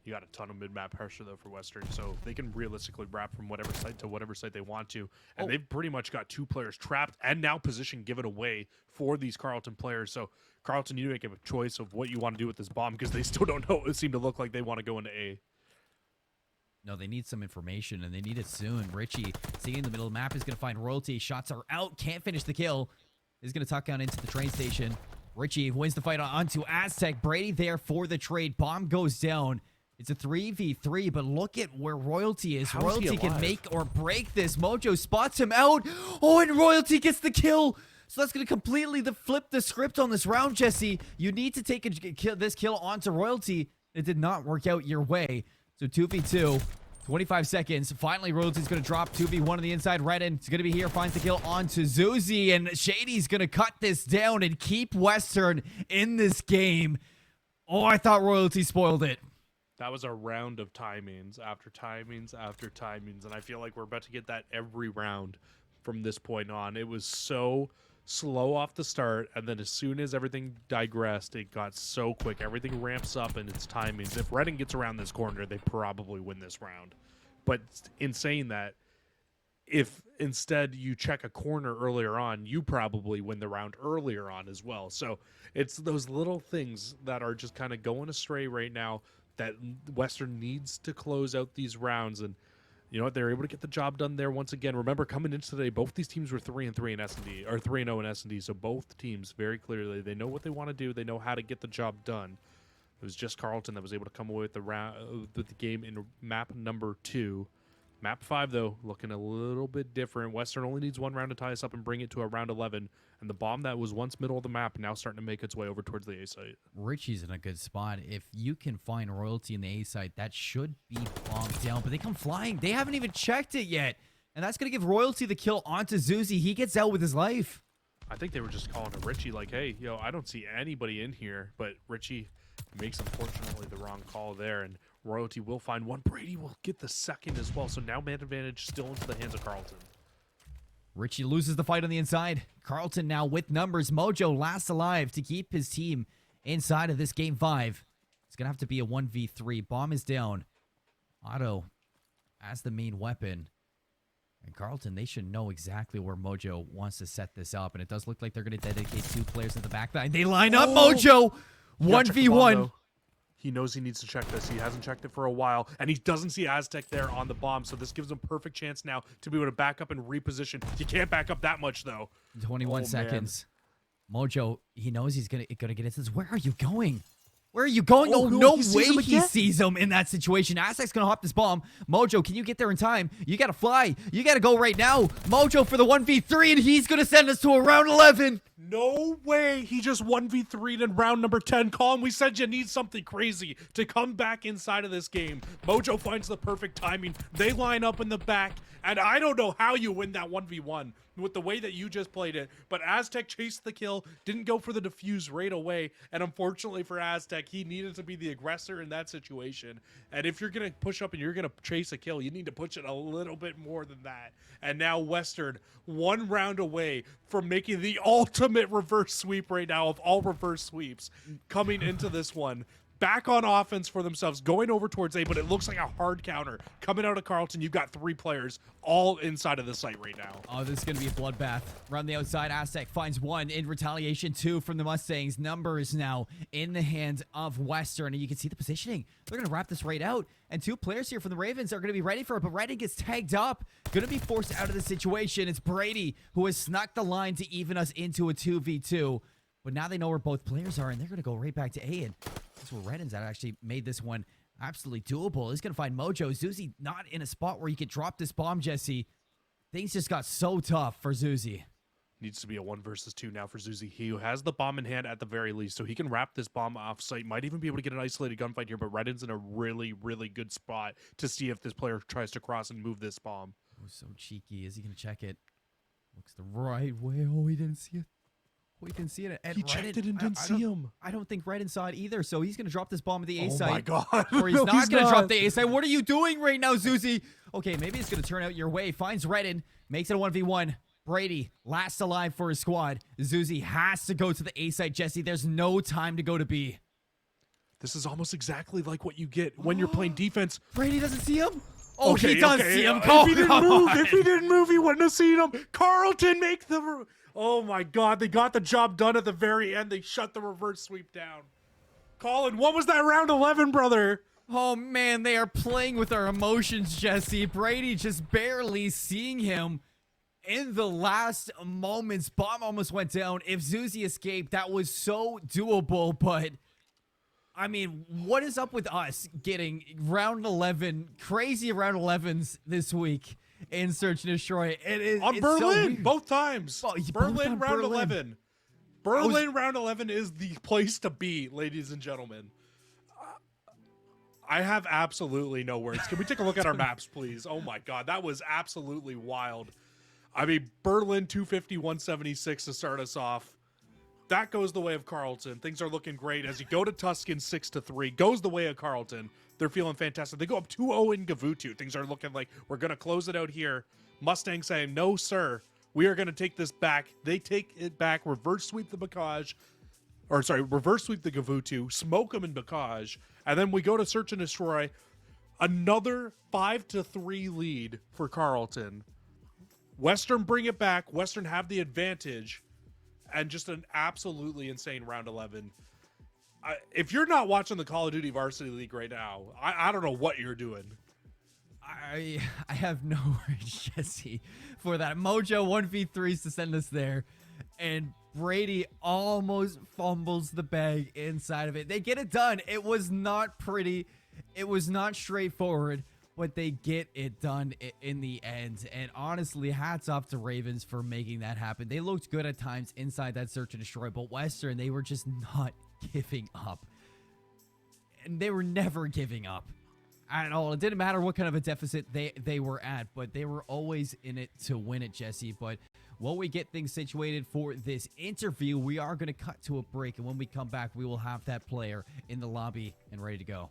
You got a ton of mid-map pressure, though, for Western, so they can realistically wrap from whatever site to whatever site they want to. And they've pretty much got 2 players trapped and now position given away for these Carlton players. So, Carlton, you need to make a choice of what you want to do with this bomb because they still don't know. It seemed to look like they want to go into A. No, they need some information, and they need it soon. Richie, sitting in the middle of the map, is going to find Royalty. Shots are out. Can't finish the kill. Is going to tuck down into the train station. Richie wins the fight onto Aztec. Brady there for the trade. Bomb goes down. It's a 3v3, but look at where Royalty is. How is he Royalty can alive? make or break this. Mojo spots him out. Oh, and Royalty gets the kill. So that's going to completely flip the script on this round, Jesse. You need to take this kill onto Royalty. It did not work out your way. So 2v2, 25 seconds. Finally, Royalty's going to drop 2v1 on the inside. Redden is going to be here, finds the kill onto Zuzi, and Shady's going to cut this down and keep Western in this game. Oh, I thought Royalty spoiled it. That was a round of timings after timings after timings, and I feel like we're about to get that every round from this point on. It was so slow off the start, and then as soon as everything digressed, it got so quick. Everything ramps up in its timings. If Redden gets around this corner, they probably win this round. But in saying that, if instead you check a corner earlier on, you probably win the round earlier on as well. So it's those little things that are just kind of going astray right now that Western needs to close out these rounds. And you know what? They're able to get the job done there once again. Remember, coming into today, both these teams were 3-3 in S&D, or 3-0 in S&D. So both teams, very clearly, they know what they want to do. They know how to get the job done. It was just Carlton that was able to come away with the game in map number 2. Map 5, though, looking a little bit different. Western only needs 1 round to tie us up and bring it to a round 11. And the bomb that was once middle of the map now starting to make its way over towards the A site. Richie's in a good spot. If you can find Royalty in the A site, that should be bombed down. But they come flying. They haven't even checked it yet. And that's going to give Royalty the kill onto Zuzi. He gets out with his life. I think they were just calling to Richie like, hey, I don't see anybody in here. But Richie makes, unfortunately, the wrong call there. And Royalty will find one. Brady will get the second as well. So now man advantage still into the hands of Carlton. Richie loses the fight on the inside. Carlton now with numbers. Mojo lasts alive to keep his team inside of this game 5. It's going to have to be a 1v3. Bomb is down. Otto as the main weapon. And Carlton, they should know exactly where Mojo wants to set this up. And it does look like they're going to dedicate 2 players in the back line. They line up Mojo. 1v1. He knows he needs to check this. He hasn't checked it for a while, and he doesn't see Aztec there on the bomb, so this gives him perfect chance now to be able to back up and reposition. You can't back up that much, though. 21 seconds. Mojo, he knows he's gonna get into this. Where are you going? Where are you going? Oh, no way he sees him in that situation. Aztec's going to hop this bomb. Mojo, can you get there in time? You got to fly. You got to go right now. Mojo for the 1v3, and he's going to send us to a round 11. No way. He just 1v3'd in round number 10. Colin, we said you need something crazy to come back inside of this game. Mojo finds the perfect timing. They line up in the back, and I don't know how you win that 1v1 with the way that you just played it, but Aztec chased the kill, didn't go for the defuse right away, and unfortunately for Aztec, he needed to be the aggressor in that situation. And if you're going to push up and you're going to chase a kill, you need to push it a little bit more than that. And now Western, 1 round away from making the ultimate reverse sweep right now of all reverse sweeps coming into this one. back on offense for themselves, going over towards A, but it looks like a hard counter. Coming out of Carleton, you've got 3 players all inside of the site right now. Oh, this is going to be a bloodbath. Around the outside, Aztec finds 1 in retaliation, 2 from the Mustangs. Numbers now in the hands of Western, and you can see the positioning. They're going to wrap this right out, and 2 players here from the Ravens are going to be ready for it, but Redden gets tagged up. Going to be forced out of the situation. It's Brady who has snuck the line to even us into a 2v2, but now they know where both players are, and they're going to go right back to A, and that's where Redden's actually made this one absolutely doable. He's going to find Mojo. Zuzi not in a spot where he could drop this bomb, Jesse. Things just got so tough for Zuzi. Needs to be a 1 versus 2 now for Zuzi. He has the bomb in hand at the very least, so he can wrap this bomb off site. Might even be able to get an isolated gunfight here, but Redden's in a really, really good spot to see if this player tries to cross and move this bomb. Oh, so cheeky. Is he going to check it? Looks the right way. Oh, he didn't see it. Oh, he didn't see it. And he checked it and didn't see him. I don't think Redden saw it either, so he's going to drop this bomb at the A Oh site. my god. Or he's No, not going to drop the A site. What are you doing right now, Zuzi? Okay, maybe it's going to turn out your way. Finds Redden. Makes it a 1v1. Brady, last alive for his squad. Zuzi has to go to the A site, Jesse. There's no time to go to B. This is almost exactly like what you get when you're playing defense. Brady doesn't see him? Oh, Okay, he does okay. see him. If he didn't move, he wouldn't have seen him. Carleton make the... Oh my god, they got the job done at the very end. They shut the reverse sweep down. Colin, what was that round 11, brother? Oh man, they are playing with our emotions, Jesse. Brady just barely seeing him in the last moments. Bomb almost went down. If Zuzi escaped, that was so doable, but I mean, what is up with us getting round 11, crazy round 11s this week in Search and Destroy? On Berlin, so both times. Oh, both Berlin on round Berlin. 11. Berlin round 11 is the place to be, ladies and gentlemen. I have absolutely no words. Can we take a look at our maps, please? Oh my god, that was absolutely wild. I mean, Berlin 250, 176 to start us off. That goes the way of Carleton. Things are looking great. As you go to Tuscan 6-3, goes the way of Carleton. They're feeling fantastic. They go up 2-0 in Gavutu. Things are looking like we're going to close it out here. Mustang saying, no, sir. We are going to take this back. They take it back, reverse sweep the Bacage. Or, sorry, reverse sweep the Gavutu, smoke them in Bacage. And then we go to Search and Destroy. Another 5-3 lead for Carleton. Western bring it back. Western have the advantage. And just an absolutely insane round 11. If you're not watching the Call of Duty Varsity League right now, I don't know what you're doing. I have no words, Jesse, for that. Mojo 1v3s to send us there. And Brady almost fumbles the bag inside of it. They get it done. It was not pretty. It was not straightforward, but they get it done in the end. And honestly, hats off to Ravens for making that happen. They looked good at times inside that Search and Destroy, but Western, they were just not giving up. And they were never giving up at all. It didn't matter what kind of a deficit they were at, but they were always in it to win it, Jesse. But while we get things situated for this interview, we are going to cut to a break. And when we come back, we will have that player in the lobby and ready to go.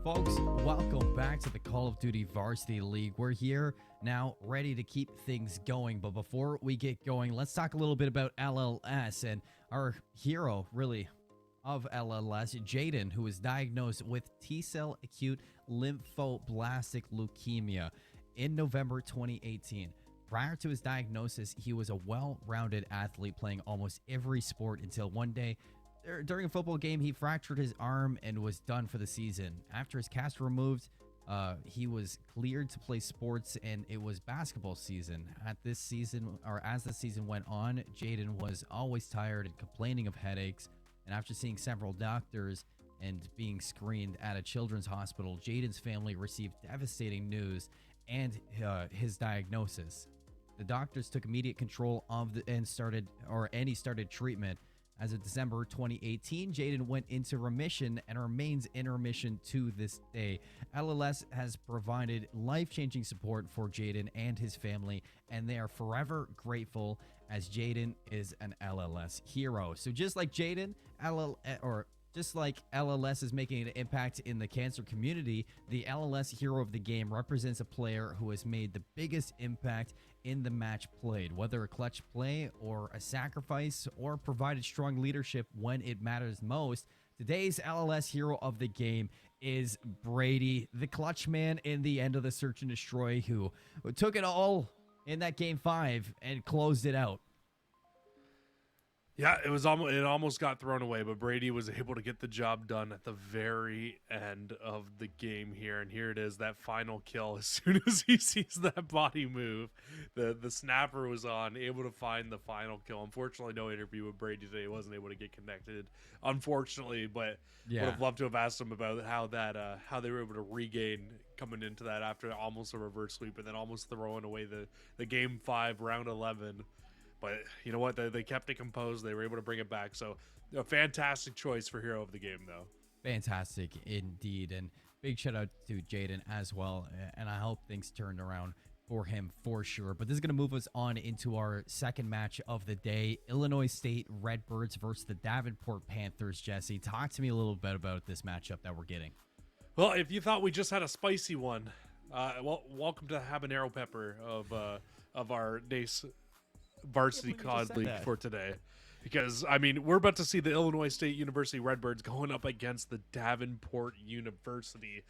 Folks, welcome back to the Call of Duty Varsity League. We're here now, ready to keep things going. But before we get going, let's talk a little bit about LLS and our hero, really, of LLS, Jaden, who was diagnosed with T-cell acute lymphoblastic leukemia in November 2018. Prior to his diagnosis, he was a well-rounded athlete playing almost every sport until one day, during a football game, he fractured his arm and was done for the season. After his cast removed, he was cleared to play sports, and it was basketball season. As the season went on, Jaden was always tired and complaining of headaches. And after seeing several doctors and being screened at a children's hospital, Jaden's family received devastating news and his diagnosis. The doctors took immediate control of he started treatment. As of December 2018, Jaden went into remission and remains in remission to this day. LLS has provided life-changing support for Jaden and his family, and they are forever grateful, as Jaden is an LLS hero. So just like Jaden, just like LLS is making an impact in the cancer community, the LLS hero of the game represents a player who has made the biggest impact in the match played, whether a clutch play or a sacrifice or provided strong leadership when it matters most. Today's LLS hero of the game is Brady, the clutch man in the end of the search and destroy, who took it all in that game 5 and closed it out. Yeah, it almost got thrown away, but Brady was able to get the job done at the very end of the game here. And here it is, that final kill. As soon as he sees that body move, the snapper was on, able to find the final kill. Unfortunately, no interview with Brady today. He wasn't able to get connected, unfortunately, but would have loved to have asked him about how how they were able to regain coming into that after almost a reverse sweep and then almost throwing away the game 5, round 11. But you know what? They kept it composed. They were able to bring it back. So a fantastic choice for hero of the game, though. Fantastic indeed. And big shout out to Jaden as well. And I hope things turned around for him for sure. But this is going to move us on into our second match of the day. Illinois State Redbirds versus the Davenport Panthers. Jesse, talk to me a little bit about this matchup that we're getting. Well, if you thought we just had a spicy one, well, welcome to the habanero pepper of our NACE varsity COD league for today. Because, I mean, we're about to see the Illinois State University Redbirds going up against the Davenport University.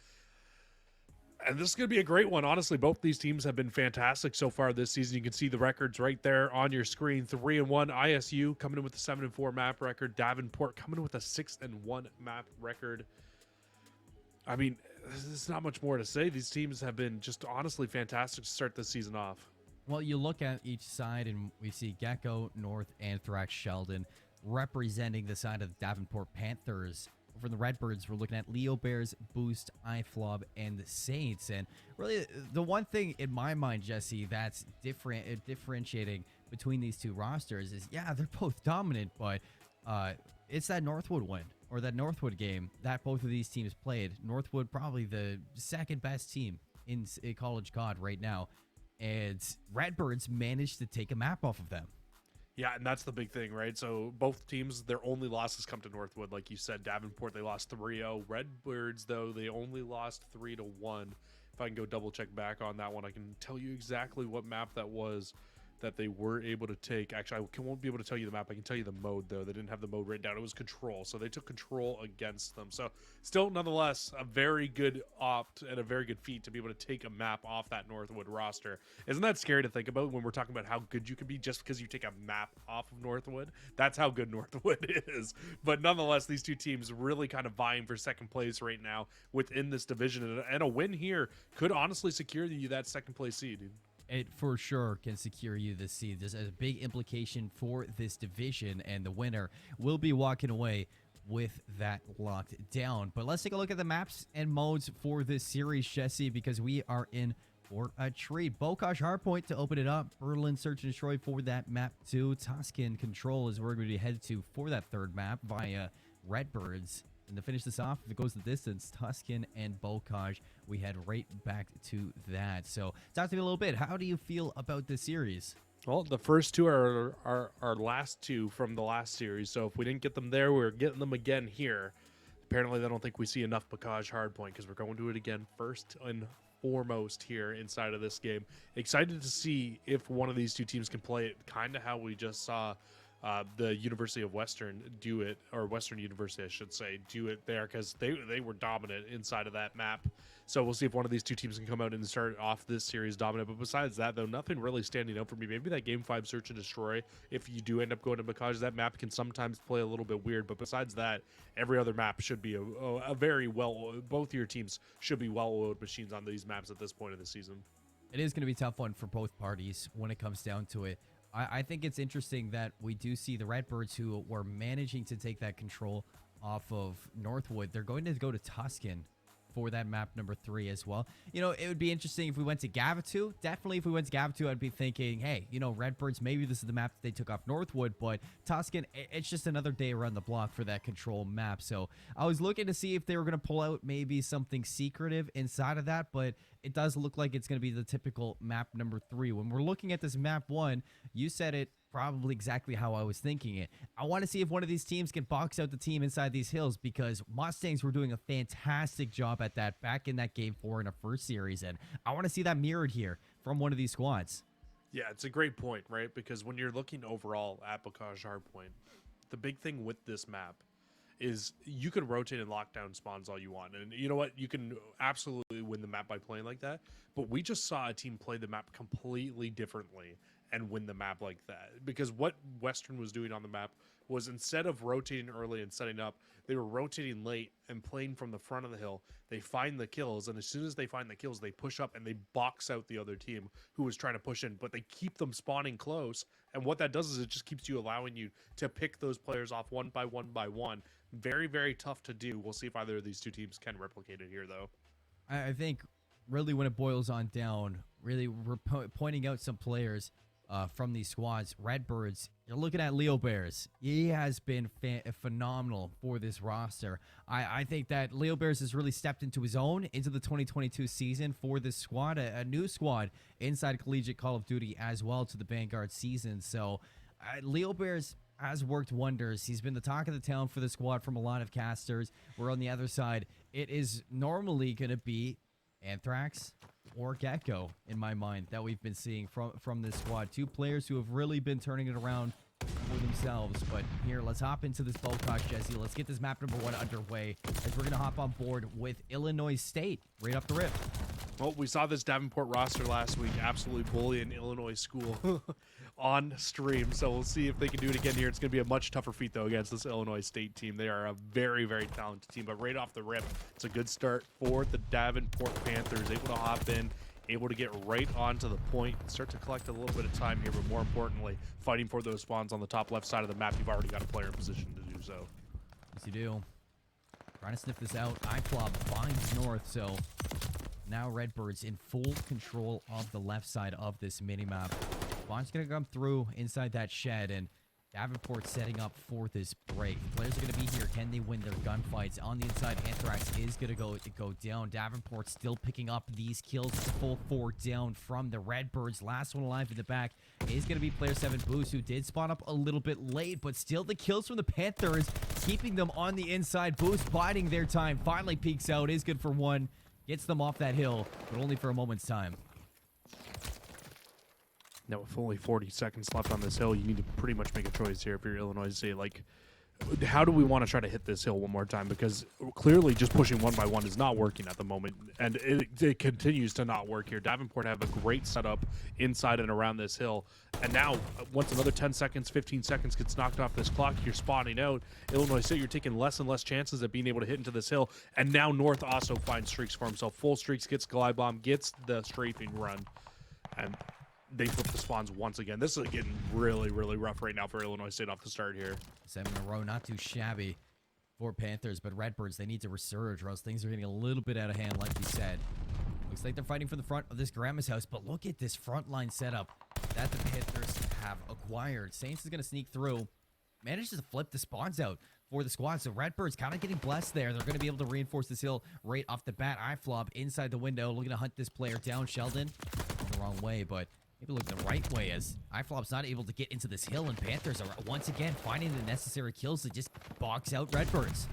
And this is going to be a great one. Honestly, both these teams have been fantastic so far this season. You can see the records right there on your screen. 3-1 ISU coming in with a 7-4 map record. Davenport coming in with a 6-1 map record. I mean, there's not much more to say. These teams have been just honestly fantastic to start this season off. Well, you look at each side, and we see Gecko, North, Anthrax, Sheldon representing the side of the Davenport Panthers. For the Redbirds, we're looking at Leo Bears, Boost, iFlob, and the Saints. And really, the one thing in my mind, Jesse, that's differentiating between these two rosters is, yeah, they're both dominant, but it's that Northwood win, or that Northwood game that both of these teams played. Northwood probably the second best team in college COD right now. And Redbirds managed to take a map off of them. Yeah, and that's the big thing, right? So both teams, their only losses come to Northwood. Like you said, Davenport, they lost 3-0. Redbirds, though, they only lost 3-1. If I can go double check back on that one, I can tell you exactly what map that was that they were able to take. Actually, won't be able to tell you the map. I can tell you the mode, though. They didn't have the mode written down. It was control. So they took control against them. So still, nonetheless, a very good opt and a very good feat to be able to take a map off that Northwood roster. Isn't that scary to think about when we're talking about how good you can be just because you take a map off of Northwood? That's how good Northwood is. But nonetheless, these two teams really kind of vying for second place right now within this division. And a win here could honestly secure you that second place seed, dude. It for sure can secure you the seed. There's a big implication for this division, and the winner will be walking away with that locked down. But let's take a look at the maps and modes for this series, Jesse, because we are in for a treat. Bokash Hardpoint to open it up. Berlin Search and Destroy for that map 2. Tuscan Control is where we're going to be headed to for that third map via Redbirds. And to finish this off, if it goes the distance, Tuscan and Bocage, we head right back to that. So talk to me a little bit. How do you feel about this series? Well, the first two are our last two from the last series. So if we didn't get them there, we're getting them again here. Apparently, I don't think we see enough Bocage Hardpoint because we're going to it again first and foremost here inside of this game. Excited to see if one of these two teams can play it kind of how we just saw the University of Western do it, or Western University, I should say, do it there, because they were dominant inside of that map. So we'll see if one of these two teams can come out and start off this series dominant. But besides that, though, nothing really standing out for me. Maybe that Game 5 Search and Destroy, if you do end up going to Bocage, that map can sometimes play a little bit weird. But besides that, every other map should be a very well, both your teams should be well-oiled machines on these maps at this point of the season. It is going to be a tough one for both parties when it comes down to it. I think it's interesting that we do see the Redbirds, who were managing to take that control off of Northwood. They're going to go to Tuscan for that map number 3 as well. You know, it would be interesting if we went to Gavitu. Definitely if we went to Gavitu, I'd be thinking, hey, you know, Redbirds, maybe this is the map that they took off Northwood, but Tuscan, it's just another day around the block for that control map. So I was looking to see if they were going to pull out maybe something secretive inside of that, but it does look like it's going to be the typical map number 3. When we're looking at this map 1, you said it probably exactly how I was thinking it. I want to see if one of these teams can box out the team inside these hills, because Mustangs were doing a fantastic job at that back in that game 4 in our first series, and I want to see that mirrored here from one of these squads. Yeah, it's a great point, right? Because when you're looking overall at Bocage Hardpoint, the big thing with this map is you can rotate and lock down spawns all you want. And you know what? You can absolutely win the map by playing like that. But we just saw a team play the map completely differently and win the map like that. Because what Western was doing on the map was, instead of rotating early and setting up, they were rotating late and playing from the front of the hill. They find the kills, and as soon as they find the kills, they push up and they box out the other team who was trying to push in, but they keep them spawning close. And what that does is it just keeps you, allowing you to pick those players off one by one by one. Very, very tough to do. We'll see if either of these two teams can replicate it here, though. I think really when it boils on down, really we're pointing out some players from these squads. Redbirds, you're looking at Leo Bears. He has been phenomenal for this roster. I think that Leo Bears has really stepped into his own into the 2022 season for this squad, a new squad inside Collegiate Call of Duty as well to the Vanguard season. So Leo Bears has worked wonders. He's been the talk of the town for the squad from a lot of casters. We're on the other side. It is normally going to be Anthrax or Gecko, in my mind, that we've been seeing from this squad. Two players who have really been turning it around for themselves. But here, let's hop into this Bocosh, Jesse. Let's get this map number 1 underway as we're going to hop on board with Illinois State right off the rip. Well, we saw this Davenport roster last week absolutely bully an Illinois school on stream, so we'll see if they can do it again here. It's going to be a much tougher feat, though, against this Illinois State team. They are a very, very talented team, but right off the rip, it's a good start for the Davenport Panthers. Able to hop in, able to get right onto the point, start to collect a little bit of time here, but more importantly, fighting for those spawns on the top left side of the map. You've already got a player in position to do so. Yes, you do. Trying to sniff this out. iFlop finds north, so now Redbirds in full control of the left side of this minimap. Spawn's going to come through inside that shed, and Davenport setting up for this break. Players are going to be here. Can they win their gunfights? On the inside, Anthrax is going to go down. Davenport still picking up these kills. It's a full 4 down from the Redbirds. Last one alive in the back is going to be player 7 Boost, who did spawn up a little bit late, but still the kills from the Panthers, keeping them on the inside. Boost biding their time. Finally peeks out. Is good for 1. Gets them off that hill, but only for a moment's time. Now, with only 40 seconds left on this hill, you need to pretty much make a choice here if you're Illinois State. Like, how do we want to try to hit this hill one more time? Because clearly just pushing one by one is not working at the moment, and it continues to not work here. Davenport have a great setup inside and around this hill, and now once another 10 seconds, 15 seconds gets knocked off this clock, you're spawning out. Illinois State, you're taking less and less chances at being able to hit into this hill, and now North also finds streaks for himself. Full streaks, gets Glide Bomb, gets the strafing run, and they flip the spawns once again. This is getting really, really rough right now for Illinois State off the start here. 7 in a row, not too shabby for Panthers, but Redbirds, they need to resurge or else things are getting a little bit out of hand, like we said. Looks like they're fighting for the front of this grandma's house, but look at this frontline setup that the Panthers have acquired. Saints is going to sneak through, manages to flip the spawns out for the squad. So Redbirds kind of getting blessed there. They're going to be able to reinforce this hill right off the bat. iFlop inside the window, looking to hunt this player down. Sheldon the wrong way, but maybe look the right way as iFlop's not able to get into this hill, and Panthers are once again finding the necessary kills to just box out Redbirds.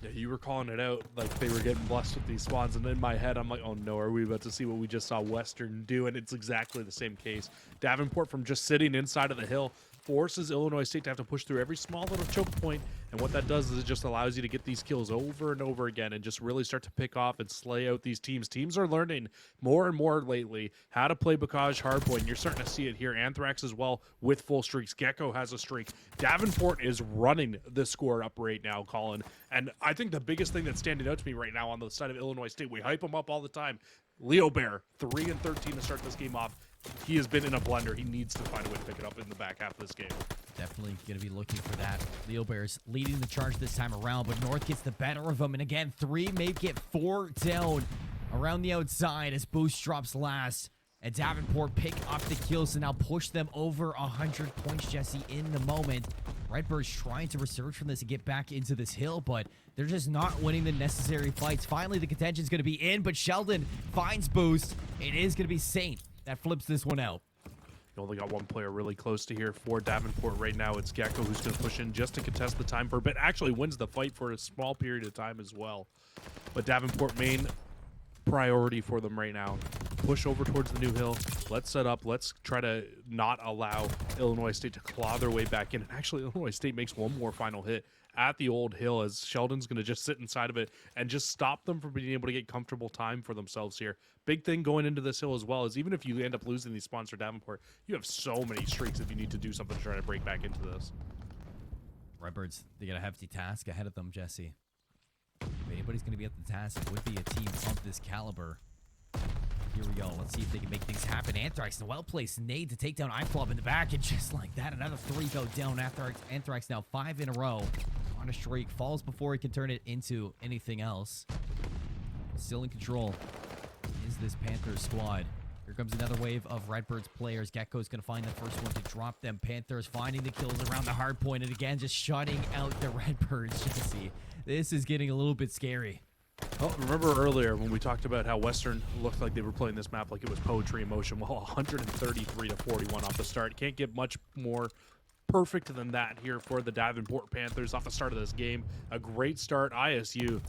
Yeah, you were calling it out like they were getting blessed with these spawns, and in my head, I'm like, oh no, are we about to see what we just saw Western do? And it's exactly the same case. Davenport, from just sitting inside of the hill, forces Illinois State to have to push through every small little choke point, and what that does is it just allows you to get these kills over and over again and just really start to pick off and slay out these teams. Teams are learning more and more lately how to play Bocage hardpoint, and you're starting to see it here. Anthrax as well with full streaks. Gecko has a streak. Davenport is running the score up right now, Colin, and I think the biggest thing that's standing out to me right now on the side of Illinois State, we hype them up all the time. Leo Bear, 3 and 13 to start this game off. He has been in a blender. He needs to find a way to pick it up in the back half of this game. Definitely going to be looking for that. Leo Bears leading the charge this time around, but North gets the better of them. And again, 3 make it 4 down around the outside as Boost drops last. And Davenport pick up the kills to now push them over 100 points, Jesse, in the moment. Redbirds trying to resurge from this and get back into this hill, but they're just not winning the necessary fights. Finally, the contention's going to be in, but Sheldon finds Boost. It is going to be Saint that flips this one out. You only got one player really close to here for Davenport right now. It's Gecko who's going to push in just to contest the time for a bit. Actually wins the fight for a small period of time as well. But Davenport, main priority for them right now. Push over towards the new hill. Let's set up. Let's try to not allow Illinois State to claw their way back in. And actually, Illinois State makes one more final hit at the old hill as Sheldon's going to just sit inside of it and just stop them from being able to get comfortable time for themselves here. Big thing going into this hill as well is even if you end up losing these spawns for Davenport, you have so many streaks if you need to do something to try to break back into this. Redbirds, they got a hefty task ahead of them, Jesse. If anybody's going to be at the task, it would be a team of this caliber. Here we go. Let's see if they can make things happen. Anthrax, the well-placed nade to take down iFlop in the back, and just like that, another 3 go down. Anthrax now 5 in a row on a streak. Falls before he can turn it into anything else. Still in control is this Panthers squad. Here comes another wave of Redbirds players. Gecko's going to find the first one to drop them. Panthers finding the kills around the hard point, and again, just shutting out the Redbirds. Jesse, this is getting a little bit scary. Oh, remember earlier when we talked about how Western looked like they were playing this map like it was poetry in motion? Well, 133 to 41 off the start. Can't get much more perfect than that here for the Davenport Panthers off the start of this game. A great start. ISU,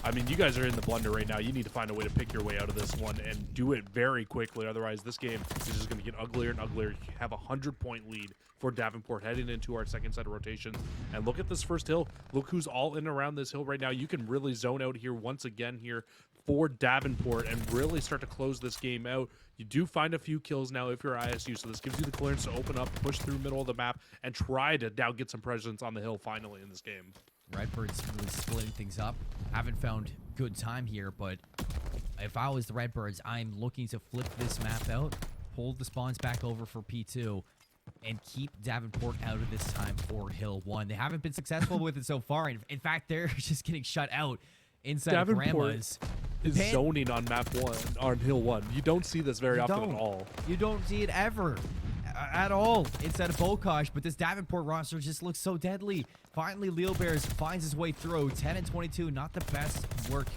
I mean, you guys are in the blender right now. You need to find a way to pick your way out of this one and do it very quickly. Otherwise, this game is just going to get uglier and uglier. You have a 100-point lead for Davenport heading into our second set of rotations. And look at this first hill. Look who's all in around this hill right now. You can really zone out here once again here for Davenport and really start to close this game out. You do find a few kills now if you're ISU, so this gives you the clearance to open up, push through middle of the map, and try to now get some presence on the hill finally in this game. Redbirds really splitting things up. Haven't found good time here, but if I was the Redbirds, I'm looking to flip this map out, hold the spawns back over for P2, and keep Davenport out of this time for Hill 1. They haven't been successful with it so far. In fact, they're just getting shut out inside Davenport of Grandma's. is zoning on map 1, on Hill 1. You don't see this very often at all. You don't see it ever. At all inside of Bokosh, but this Davenport roster just looks so deadly. Finally, Leo Bears finds his way through. 10 and 22, not the best work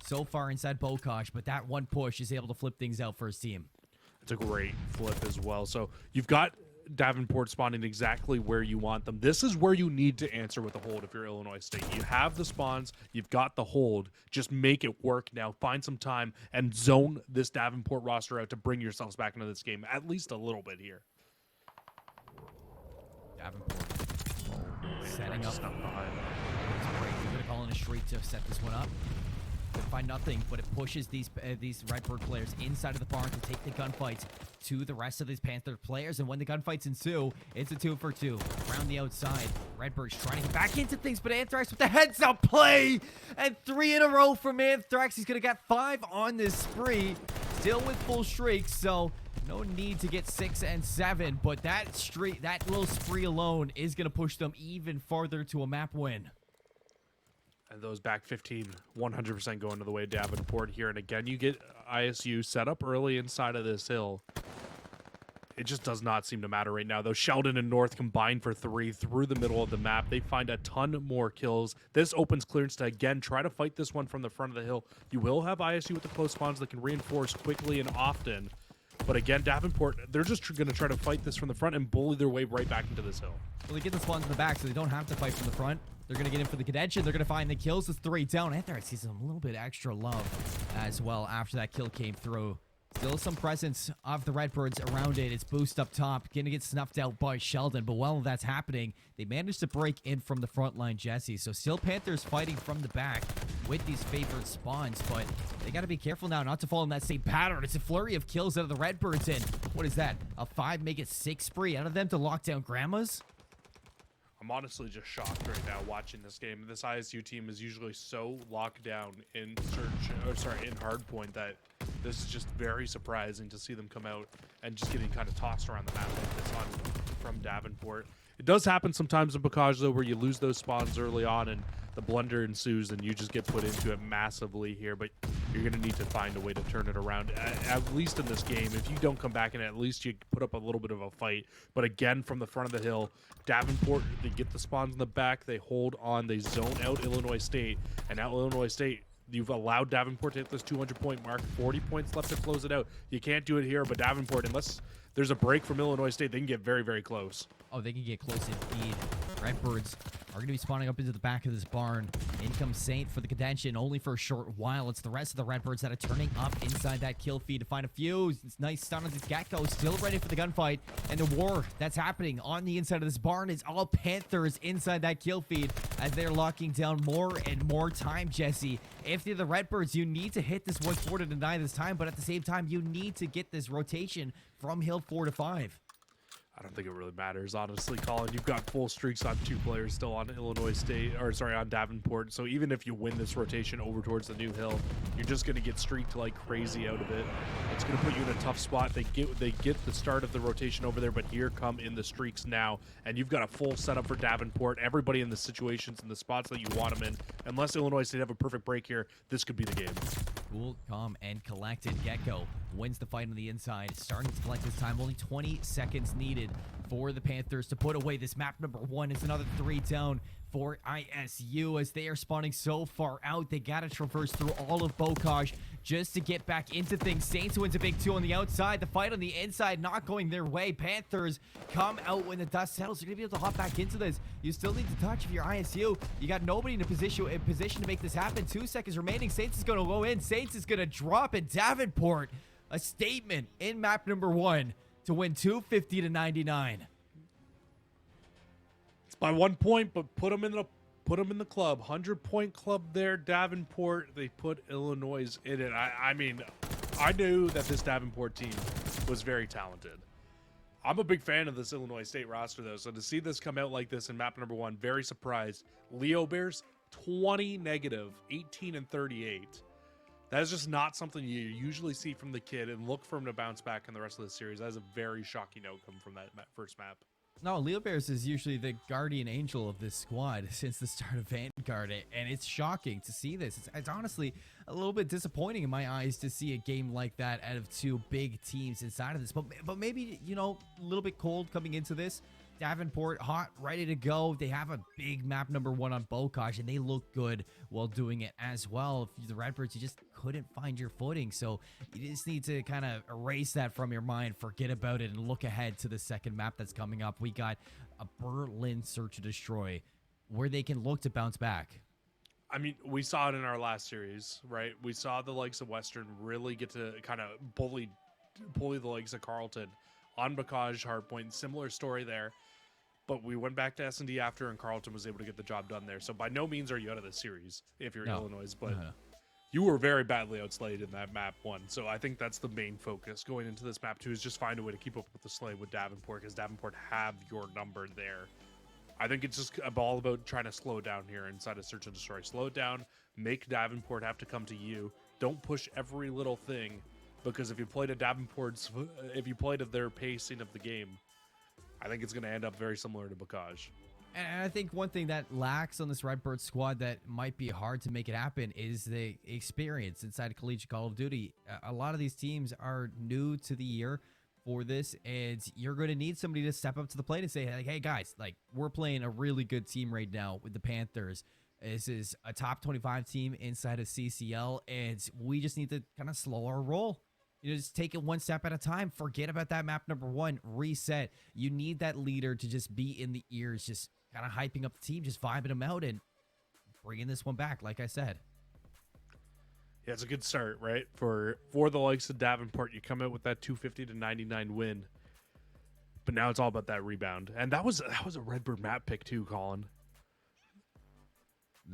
so far inside Bokosh, but that one push is able to flip things out for his team. It's a great flip as well. So you've got Davenport spawning exactly where you want them. This is where you need to answer with a hold if you're Illinois State. You have the spawns, you've got the hold. Just make it work now. Find some time and zone this Davenport roster out to bring yourselves back into this game at least a little bit here. Davenport setting up. Not behind. They're going to call in a shriek to set this one up. They find nothing, but it pushes these Redbird players inside of the barn to take the gunfights to the rest of these Panther players. And when the gunfights ensue, it's a 2-for-2 around the outside. Redbirds trying to get back into things, but Anthrax with the heads-up play! And 3 in a row from Anthrax. He's going to get 5 on this spree, still with full streaks, so no need to get 6 and 7, but that little spree alone is going to push them even farther to a map win. And those back 15, 100% going to the way of Davenport here. And again, you get ISU set up early inside of this hill. It just does not seem to matter right now, though. Sheldon and North combine for 3 through the middle of the map. They find a ton more kills. This opens clearance to, again, try to fight this one from the front of the hill. You will have ISU with the close spawns that can reinforce quickly and often. But again, Davenport, they're just going to try to fight this from the front and bully their way right back into this hill. Well, they get the spawns in the back, so they don't have to fight from the front. They're going to get in for the contention. They're going to find the kills. It's 3 down. Anthrax sees a little bit extra love as well after that kill came through. Still some presence of the Redbirds around it. It's Boost up top. Going to get snuffed out by Sheldon. But while that's happening, they managed to break in from the front line, Jesse. So still Panthers fighting from the back with these favored spawns. But they got to be careful now not to fall in that same pattern. It's a flurry of kills out of the Redbirds. And what is that? A 5 make it 6 spree out of them to lock down Grandma's? I'm honestly just shocked right now watching this game. This ISU team is usually so locked down in in hardpoint that this is just very surprising to see them come out and just getting kind of tossed around the map like this from Davenport. It does happen sometimes in Bocage, though, where you lose those spawns early on and the blunder ensues and you just get put into it massively here. But you're going to need to find a way to turn it around, at least in this game. If you don't come back in, at least you put up a little bit of a fight. But again, from the front of the hill, Davenport, they get the spawns in the back, they hold on, they zone out Illinois State. And now Illinois State, you've allowed Davenport to hit this 200-point mark, 40 points left to close it out. You can't do it here, but Davenport, unless there's a break from Illinois State, they can get very, very close. Oh, they can get close indeed. Redbirds are going to be spawning up into the back of this barn. In comes Saint for the contention, only for a short while. It's the rest of the Redbirds that are turning up inside that kill feed to find a fuse. It's nice stun on this Gecko, still ready for the gunfight. And the war that's happening on the inside of this barn is all Panthers inside that kill feed as they're locking down more and more time, Jesse. If you're the Redbirds, you need to hit this 1-4 to deny this time, but at the same time, you need to get this rotation from Hill 4 to 5. I don't think it really matters, honestly, Colin. You've got full streaks on 2 players still on Illinois State, or sorry, on Davenport. So even if you win this rotation over towards the new hill, you're just going to get streaked like crazy out of it. It's going to put you in a tough spot. They get the start of the rotation over there, but here come in the streaks now, and you've got a full setup for Davenport. Everybody in the situations and the spots that you want them in. Unless Illinois State have a perfect break here, this could be the game. Cool, calm, and collected. Gecko wins the fight on the inside, starting to collect this time. Only 20 seconds needed for the Panthers to put away this map number 1. It's another 3 down for ISU as they are spawning so far out. They got to traverse through all of Bocage just to get back into things. Saints wins a big 2 on the outside. The fight on the inside not going their way. Panthers come out when the dust settles. You're going to be able to hop back into this. You still need to touch if you're ISU. You got nobody in a position to make this happen. 2 seconds remaining. Saints is going to go in. Saints is going to drop in Davenport. A statement in map number 1 to win 250 to 99. It's by 1 point, but put them in the club. 100-point club there, Davenport. They put Illinois in it. I mean, I knew that this Davenport team was very talented. I'm a big fan of this Illinois State roster, though, so to see this come out like this in map number 1, very surprised. Leo Bears, 20 negative, 18 and 38. That is just not something you usually see from the kid, and look for him to bounce back in the rest of the series. That is a very shocking outcome from that first map. No, Leo Bears is usually the guardian angel of this squad since the start of Vanguard, and it's shocking to see this. It's honestly a little bit disappointing in my eyes to see a game like that out of 2 big teams inside of this. But maybe, you know, a little bit cold coming into this. Davenport, hot, ready to go. They have a big map number 1 on Bocage, and they look good while doing it as well. If the Redbirds, you just couldn't find your footing, so you just need to kind of erase that from your mind, forget about it, and look ahead to the second map that's coming up. We got a Berlin Search and Destroy, where they can look to bounce back. I mean, we saw it in our last series, right? We saw the likes of Western really get to kind of bully the likes of Carleton on Bocage, Hardpoint. Similar story there. But we went back to S&D after, and Carleton was able to get the job done there. So by no means are you out of the series if you're Illinois, but you were very badly outslayed in that map 1. So I think that's the main focus going into this map 2 is just find a way to keep up with the slay with Davenport, because Davenport have your number there. I think it's just all about trying to slow it down here inside of Search and Destroy. Slow it down, make Davenport have to come to you. Don't push every little thing, because if you play to their pacing of the game, I think it's going to end up very similar to Bocage. And I think one thing that lacks on this Redbird squad that might be hard to make it happen is the experience inside collegiate Call of Duty. A lot of these teams are new to the year for this, and you're going to need somebody to step up to the plate and say, like, hey guys, like, we're playing a really good team right now with the Panthers. This is a top 25 team inside of CCL, and we just need to kind of slow our roll. You know, just take it one step at a time. Forget about that map number 1. Reset. You need that leader to just be in the ears, just kind of hyping up the team, just vibing them out and bringing this one back, like I said. Yeah, it's a good start, right? For the likes of Davenport, you come out with that 250 to 99 win. But now it's all about that rebound. And that was a Redbird map pick too, Colin.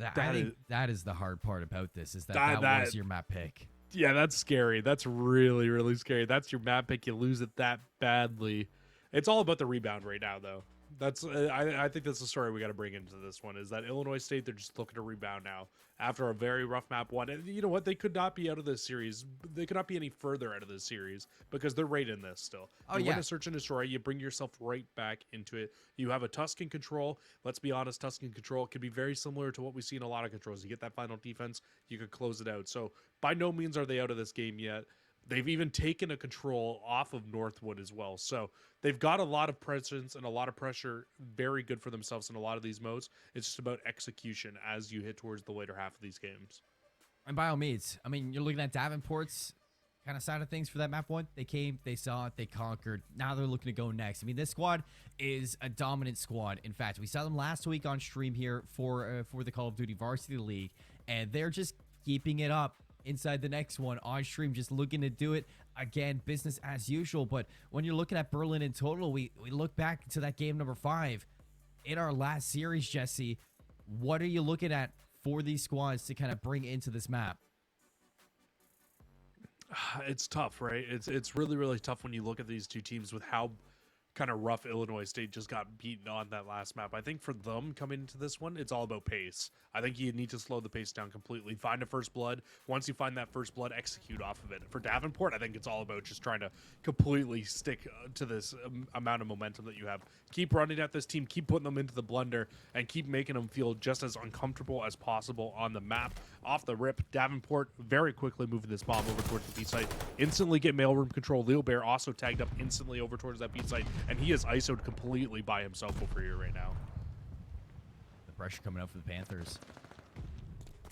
I think that is the hard part about this, is that was your map pick. Yeah, that's scary. That's really, really scary. That's your map pick. You lose it that badly. It's all about the rebound right now, though. That's I think that's the story we got to bring into this one, is that Illinois State, they're just looking to rebound now after a very rough map 1. And you know what? They could not be out of this series. They could not be any further out of this series because they're right in this still. You win a Search and Destroy, you bring yourself right back into it. You have a Tuscan control. Let's be honest, Tuscan control can be very similar to what we see in a lot of controls. You get that final defense, you could close it out. So by no means are they out of this game yet. They've even taken a control off of Northwood as well. So they've got a lot of presence and a lot of pressure, very good for themselves in a lot of these modes. It's just about execution as you hit towards the later half of these games. And by all means, I mean, you're looking at Davenport's kind of side of things for that map 1. They came, they saw it, they conquered. Now they're looking to go next. I mean, this squad is a dominant squad. In fact, we saw them last week on stream here for the Call of Duty Varsity League, and they're just keeping it up inside the next one on stream, just looking to do it again, business as usual. But when you're looking at Berlin in total, we look back to that game number 5 in our last series. Jesse, what are you looking at for these squads to kind of bring into this map? It's tough, right? It's really, really tough when you look at these two teams with how kind of rough Illinois State just got beaten on that last map. I think for them coming into this one, it's all about pace. I think you need to slow the pace down completely. Find a first blood. Once you find that first blood, execute off of it. For Davenport, I think it's all about just trying to completely stick to this amount of momentum that you have. Keep running at this team, keep putting them into the blender, and keep making them feel just as uncomfortable as possible on the map. Off the rip, Davenport very quickly moving this bomb over towards the B site. Instantly get mailroom control. Leo Bear also tagged up instantly over towards that B site, and he is ISO'd completely by himself over here right now. The pressure coming out for the Panthers.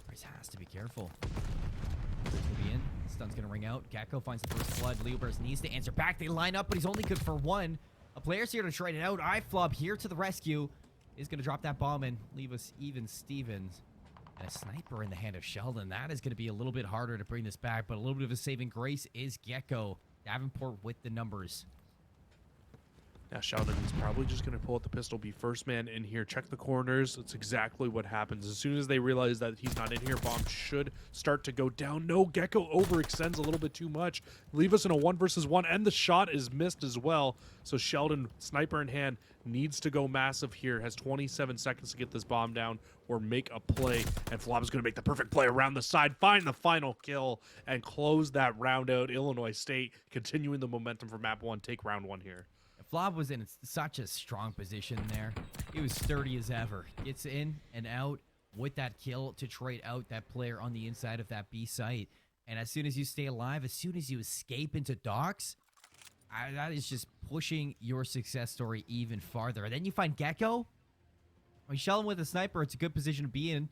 Bryce has to be careful. He's gonna be in. Stun's gonna ring out. Gecko finds the first blood. Leo Bears needs to answer back. They line up, but he's only good for one. A player's here to trade it out. iFlob here to the rescue. Is gonna drop that bomb and leave us even Stevens. And a sniper in the hand of Sheldon. That is going to be a little bit harder to bring this back, but a little bit of a saving grace is Gecko. Davenport with the numbers. Now Sheldon is probably just going to pull out the pistol, be first man in here, check the corners. That's exactly what happens. As soon as they realize that he's not in here, bomb should start to go down. No, Gecko overextends a little bit too much. Leave us in a 1 versus 1, and the shot is missed as well. So Sheldon, sniper in hand, needs to go massive here. Has 27 seconds to get this bomb down or make a play. And Flop is going to make the perfect play around the side, find the final kill, and close that round out. Illinois State continuing the momentum for map 1. Take round 1 here. Flob was in such a strong position there. He was sturdy as ever. Gets in and out with that kill to trade out that player on the inside of that B site. And as soon as you stay alive, as soon as you escape into docks, that is just pushing your success story even farther. And then you find Gecko. I mean, Sheldon with a sniper, it's a good position to be in.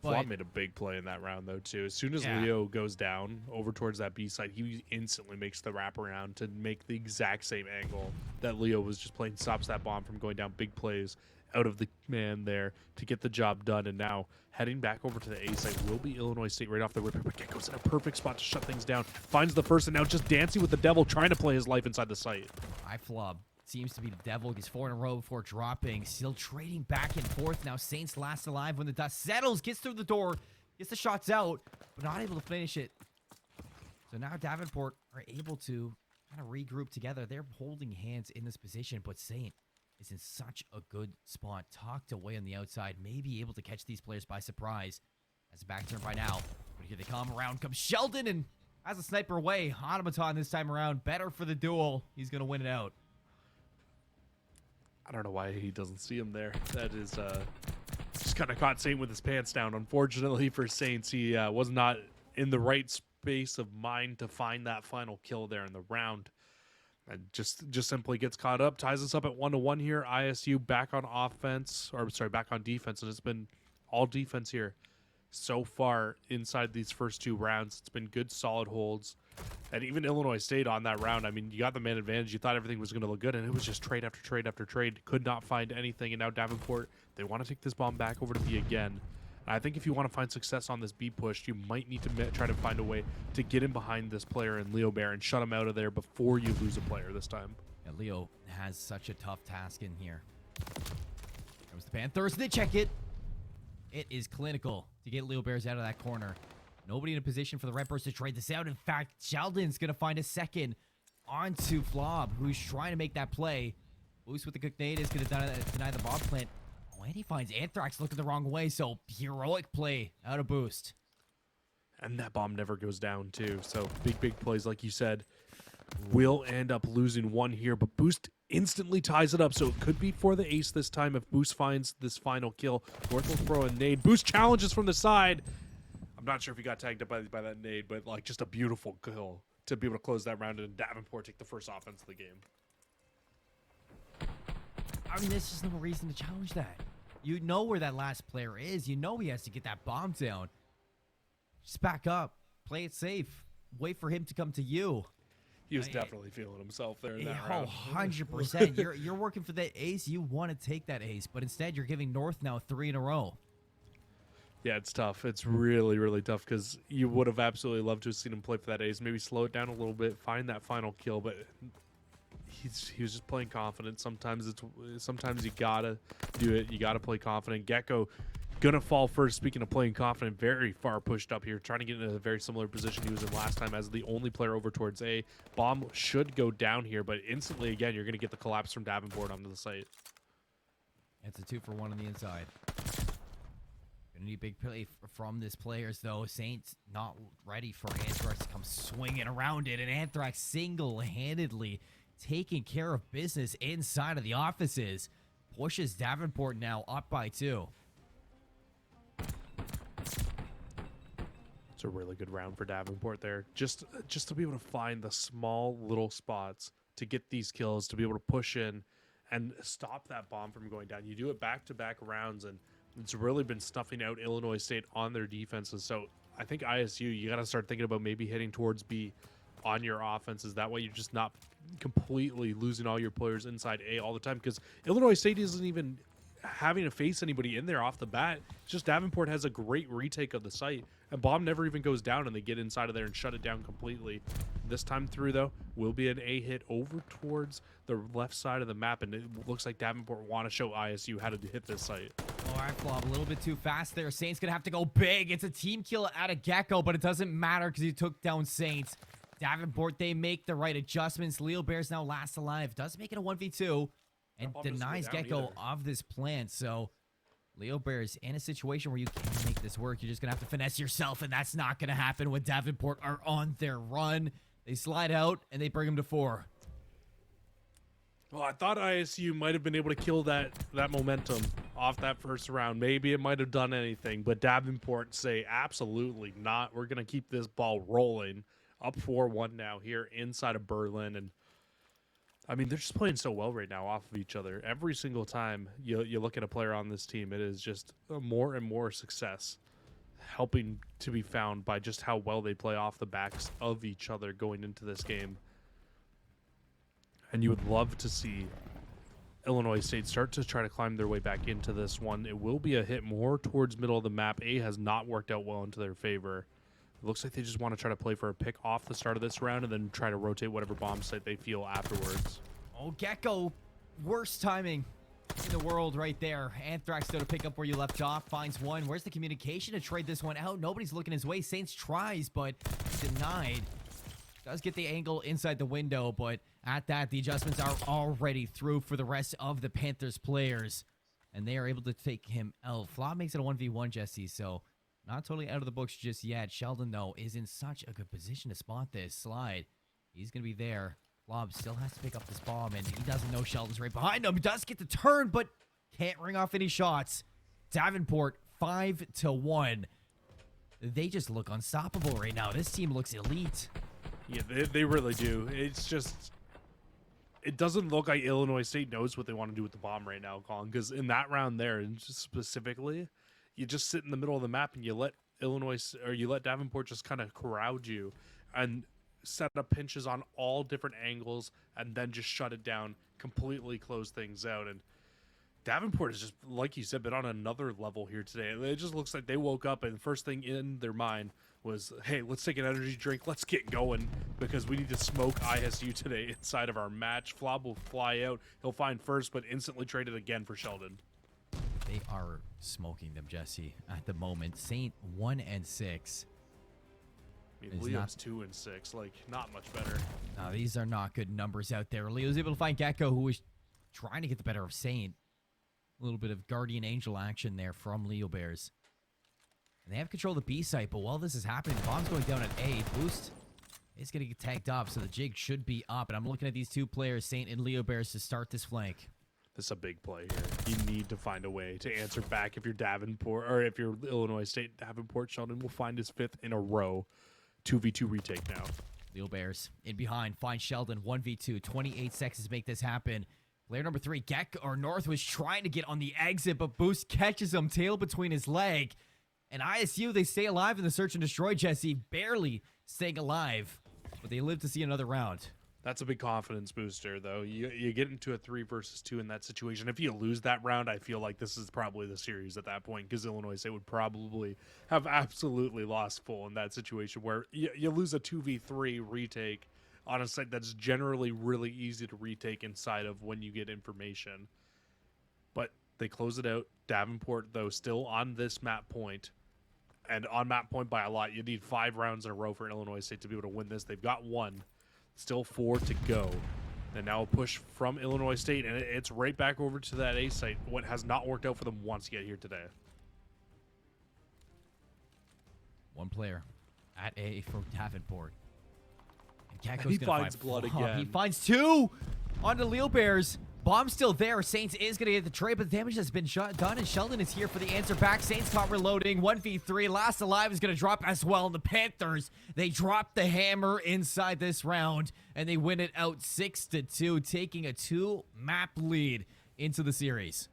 Flop made a big play in that round, though, too. As soon as Leo goes down over towards that B side, he instantly makes the wraparound to make the exact same angle that Leo was just playing. Stops that bomb from going down. Big plays out of the man there to get the job done. And now heading back over to the A side will be Illinois State right off the rip. But Gecko's in a perfect spot to shut things down. Finds the first, and now just dancing with the devil, trying to play his life inside the site. iFlob seems to be the devil. Gets 4 in a row before dropping. Still trading back and forth. Now Saints last alive when the dust settles. Gets through the door. Gets the shots out. But not able to finish it. So now Davenport are able to kind of regroup together. They're holding hands in this position. But Saint is in such a good spot. Tucked away on the outside. Maybe able to catch these players by surprise. As a back turn by now. But here they come. Around comes Sheldon and has a sniper away. Automaton this time around. Better for the duel. He's going to win it out. I don't know why he doesn't see him there. That is just kind of caught Saint with his pants down. Unfortunately for Saints, he was not in the right space of mind to find that final kill there in the round. And just simply gets caught up, ties us up at 1-1 here. ISU back on offense, or sorry, back on defense, and it's been all defense here so far inside these first 2 rounds. It's been good, solid holds. And even Illinois State on that round, I mean, you got the man advantage. You thought everything was going to look good, and it was just trade after trade after trade. Could not find anything, and now Davenport, they want to take this bomb back over to B again. And I think if you want to find success on this B push, you might need to try to find a way to get in behind this player in Leo Bear and shut him out of there before you lose a player this time. Yeah, Leo has such a tough task in here. There's the Panthers. They check it. It is clinical to get Leo Bears out of that corner. Nobody in a position for the Redbirds to trade this out. In fact, Sheldon's going to find a second onto Flob, who's trying to make that play. Boost with the good nade is going to deny the bomb plant. Oh, and he finds Anthrax looking the wrong way, so heroic play out of Boost. And that bomb never goes down, too. So big plays, like you said. Will end up losing one here, but Boost instantly ties it up, so it could be for the ace this time if Boost finds this final kill. North will throw a nade. Boost challenges from the side. I'm not sure if he got tagged up by that nade, but like just a beautiful kill to be able to close that round and Davenport take the first offense of the game. I mean, there's just no reason to challenge that. You know where that last player is. You know he has to get that bomb down. Just back up. Play it safe. Wait for him to come to you. He was definitely feeling himself there in that round. 100%. You're working for that ace. You want to take that ace, but instead you're giving North now 3 in a row. Yeah, it's tough. It's really tough because you would have absolutely loved to have seen him play for that ace. Maybe slow it down a little bit, find that final kill, but he was just playing confident. Sometimes you gotta do it. You gotta play confident. Gecko, gonna fall first. Speaking of playing confident, very far pushed up here, trying to get in a very similar position he was in last time as the only player over towards A. Bomb should go down here, but instantly again, you're gonna get the collapse from Davenport onto the site. It's a 2-for-1 on the inside. Gonna need big play from this players though. Saints not ready for Anthrax to come swinging around it, and Anthrax single-handedly taking care of business inside of the offices. Pushes Davenport now up by 2. It's a really good round for Davenport there. Just to be able to find the small little spots to get these kills, to be able to push in and stop that bomb from going down. You do it back-to-back rounds, and it's really been snuffing out Illinois State on their defenses. So I think ISU, you got to start thinking about maybe hitting towards B on your offenses. That way you're just not completely losing all your players inside A all the time, because Illinois State isn't even having to face anybody in there off the bat. It's just Davenport has a great retake of the site, and bomb never even goes down, and they get inside of there and shut it down completely. This time through, though, will be an A hit over towards the left side of the map, and it looks like Davenport want to show ISU how to hit this site. All right, Flob, a little bit too fast there. Saints gonna have to go big. It's a team kill out of Gecko, but it doesn't matter because he took down Saints. Davenport, they make the right adjustments. Leo Bears now last alive. Does make it a 1v2 and denies Gecko of this plant. So Leo Bears in a situation where you can't make this work. You're just going to have to finesse yourself, and that's not going to happen when Davenport are on their run. They slide out, and they bring him to 4. Well, I thought ISU might have been able to kill that momentum off that first round. Maybe it might have done anything, but Davenport say absolutely not. We're going to keep this ball rolling. Up 4-1 now here inside of Berlin, and I mean, they're just playing so well right now off of each other. Every single time you look at a player on this team, it is just more and more success helping to be found by just how well they play off the backs of each other going into this game. And you would love to see Illinois State start to try to climb their way back into this one. It will be a hit more towards middle of the map. A has not worked out well into their favor. It looks like they just want to try to play for a pick off the start of this round and then try to rotate whatever bomb site they feel afterwards. Oh, Gecko, worst timing in the world right there. Anthrax still to pick up where you left off, finds one. Where's the communication to trade this one out? Nobody's looking his way. Saints tries, but denied. Does get the angle inside the window, but at that, the adjustments are already through for the rest of the Panthers players, and they are able to take him out. Flob makes it a 1v1, Jesse, so not totally out of the books just yet. Sheldon, though, is in such a good position to spot this slide. He's going to be there. Flob still has to pick up this bomb, and he doesn't know Sheldon's right behind him. He does get the turn, but can't ring off any shots. Davenport, 5-1. They just look unstoppable right now. This team looks elite. Yeah, they really do. It's just, it doesn't look like Illinois State knows what they want to do with the bomb right now, Colin, because in that round there, and just specifically, you just sit in the middle of the map and you let Davenport just kind of crowd you and set up pinches on all different angles and then just shut it down, completely close things out. And Davenport is just, like you said, been on another level here today. It just looks like they woke up and the first thing in their mind was, hey, let's take an energy drink. Let's get going because we need to smoke ISU today inside of our match. Flob will fly out. He'll find first, but instantly traded again for Sheldon. They are smoking them, Jesse, at the moment. Saint 1-6. I mean, Leo's 2-6, like not much better. No, these are not good numbers out there. Leo's able to find Gecko, who was trying to get the better of Saint. A little bit of guardian angel action there from Leo Bears. And they have control of the B site, but while this is happening, the bomb's going down at A. Boost is going to get tagged up, so the jig should be up. And I'm looking at these two players, Saint and Leo Bears, to start this flank. This is a big play here. You need to find a way to answer back if you're Davenport, or if you're Illinois State. Davenport Sheldon will find his 5th in a row. 2v2 retake now. Leo Bears in behind, find Sheldon, 1v2, 28 seconds to make this happen. Player number 3, Gecko, or North, was trying to get on the exit, but Boost catches him, tail between his leg. And ISU, they stay alive in the search and destroy, Jesse, barely staying alive, but they live to see another round. That's a big confidence booster, though. You get into a 3 versus 2 in that situation. If you lose that round, I feel like this is probably the series at that point, because Illinois State would probably have absolutely lost full in that situation where you lose a 2v3 retake on a site that's generally really easy to retake inside of when you get information. But They close it out. Davenport, though, still on this map point, and on map point by a lot. You need 5 rounds in a row for Illinois State to be able to win this. They've got 1. Still 4 to go. And now a push from Illinois State, and it's right back over to that A site. What has not worked out for them once yet here today. One player at A for Davenport. And he finds blood again. He finds 2 on the Leo Bears. Bomb still there. Saints is going to get the trade, but the damage has been done, and Sheldon is here for the answer back. Saints caught reloading. 1v3. Last alive is going to drop as well. And the Panthers, they drop the hammer inside this round, and they win it out 6-2, taking a 2-map lead into the series.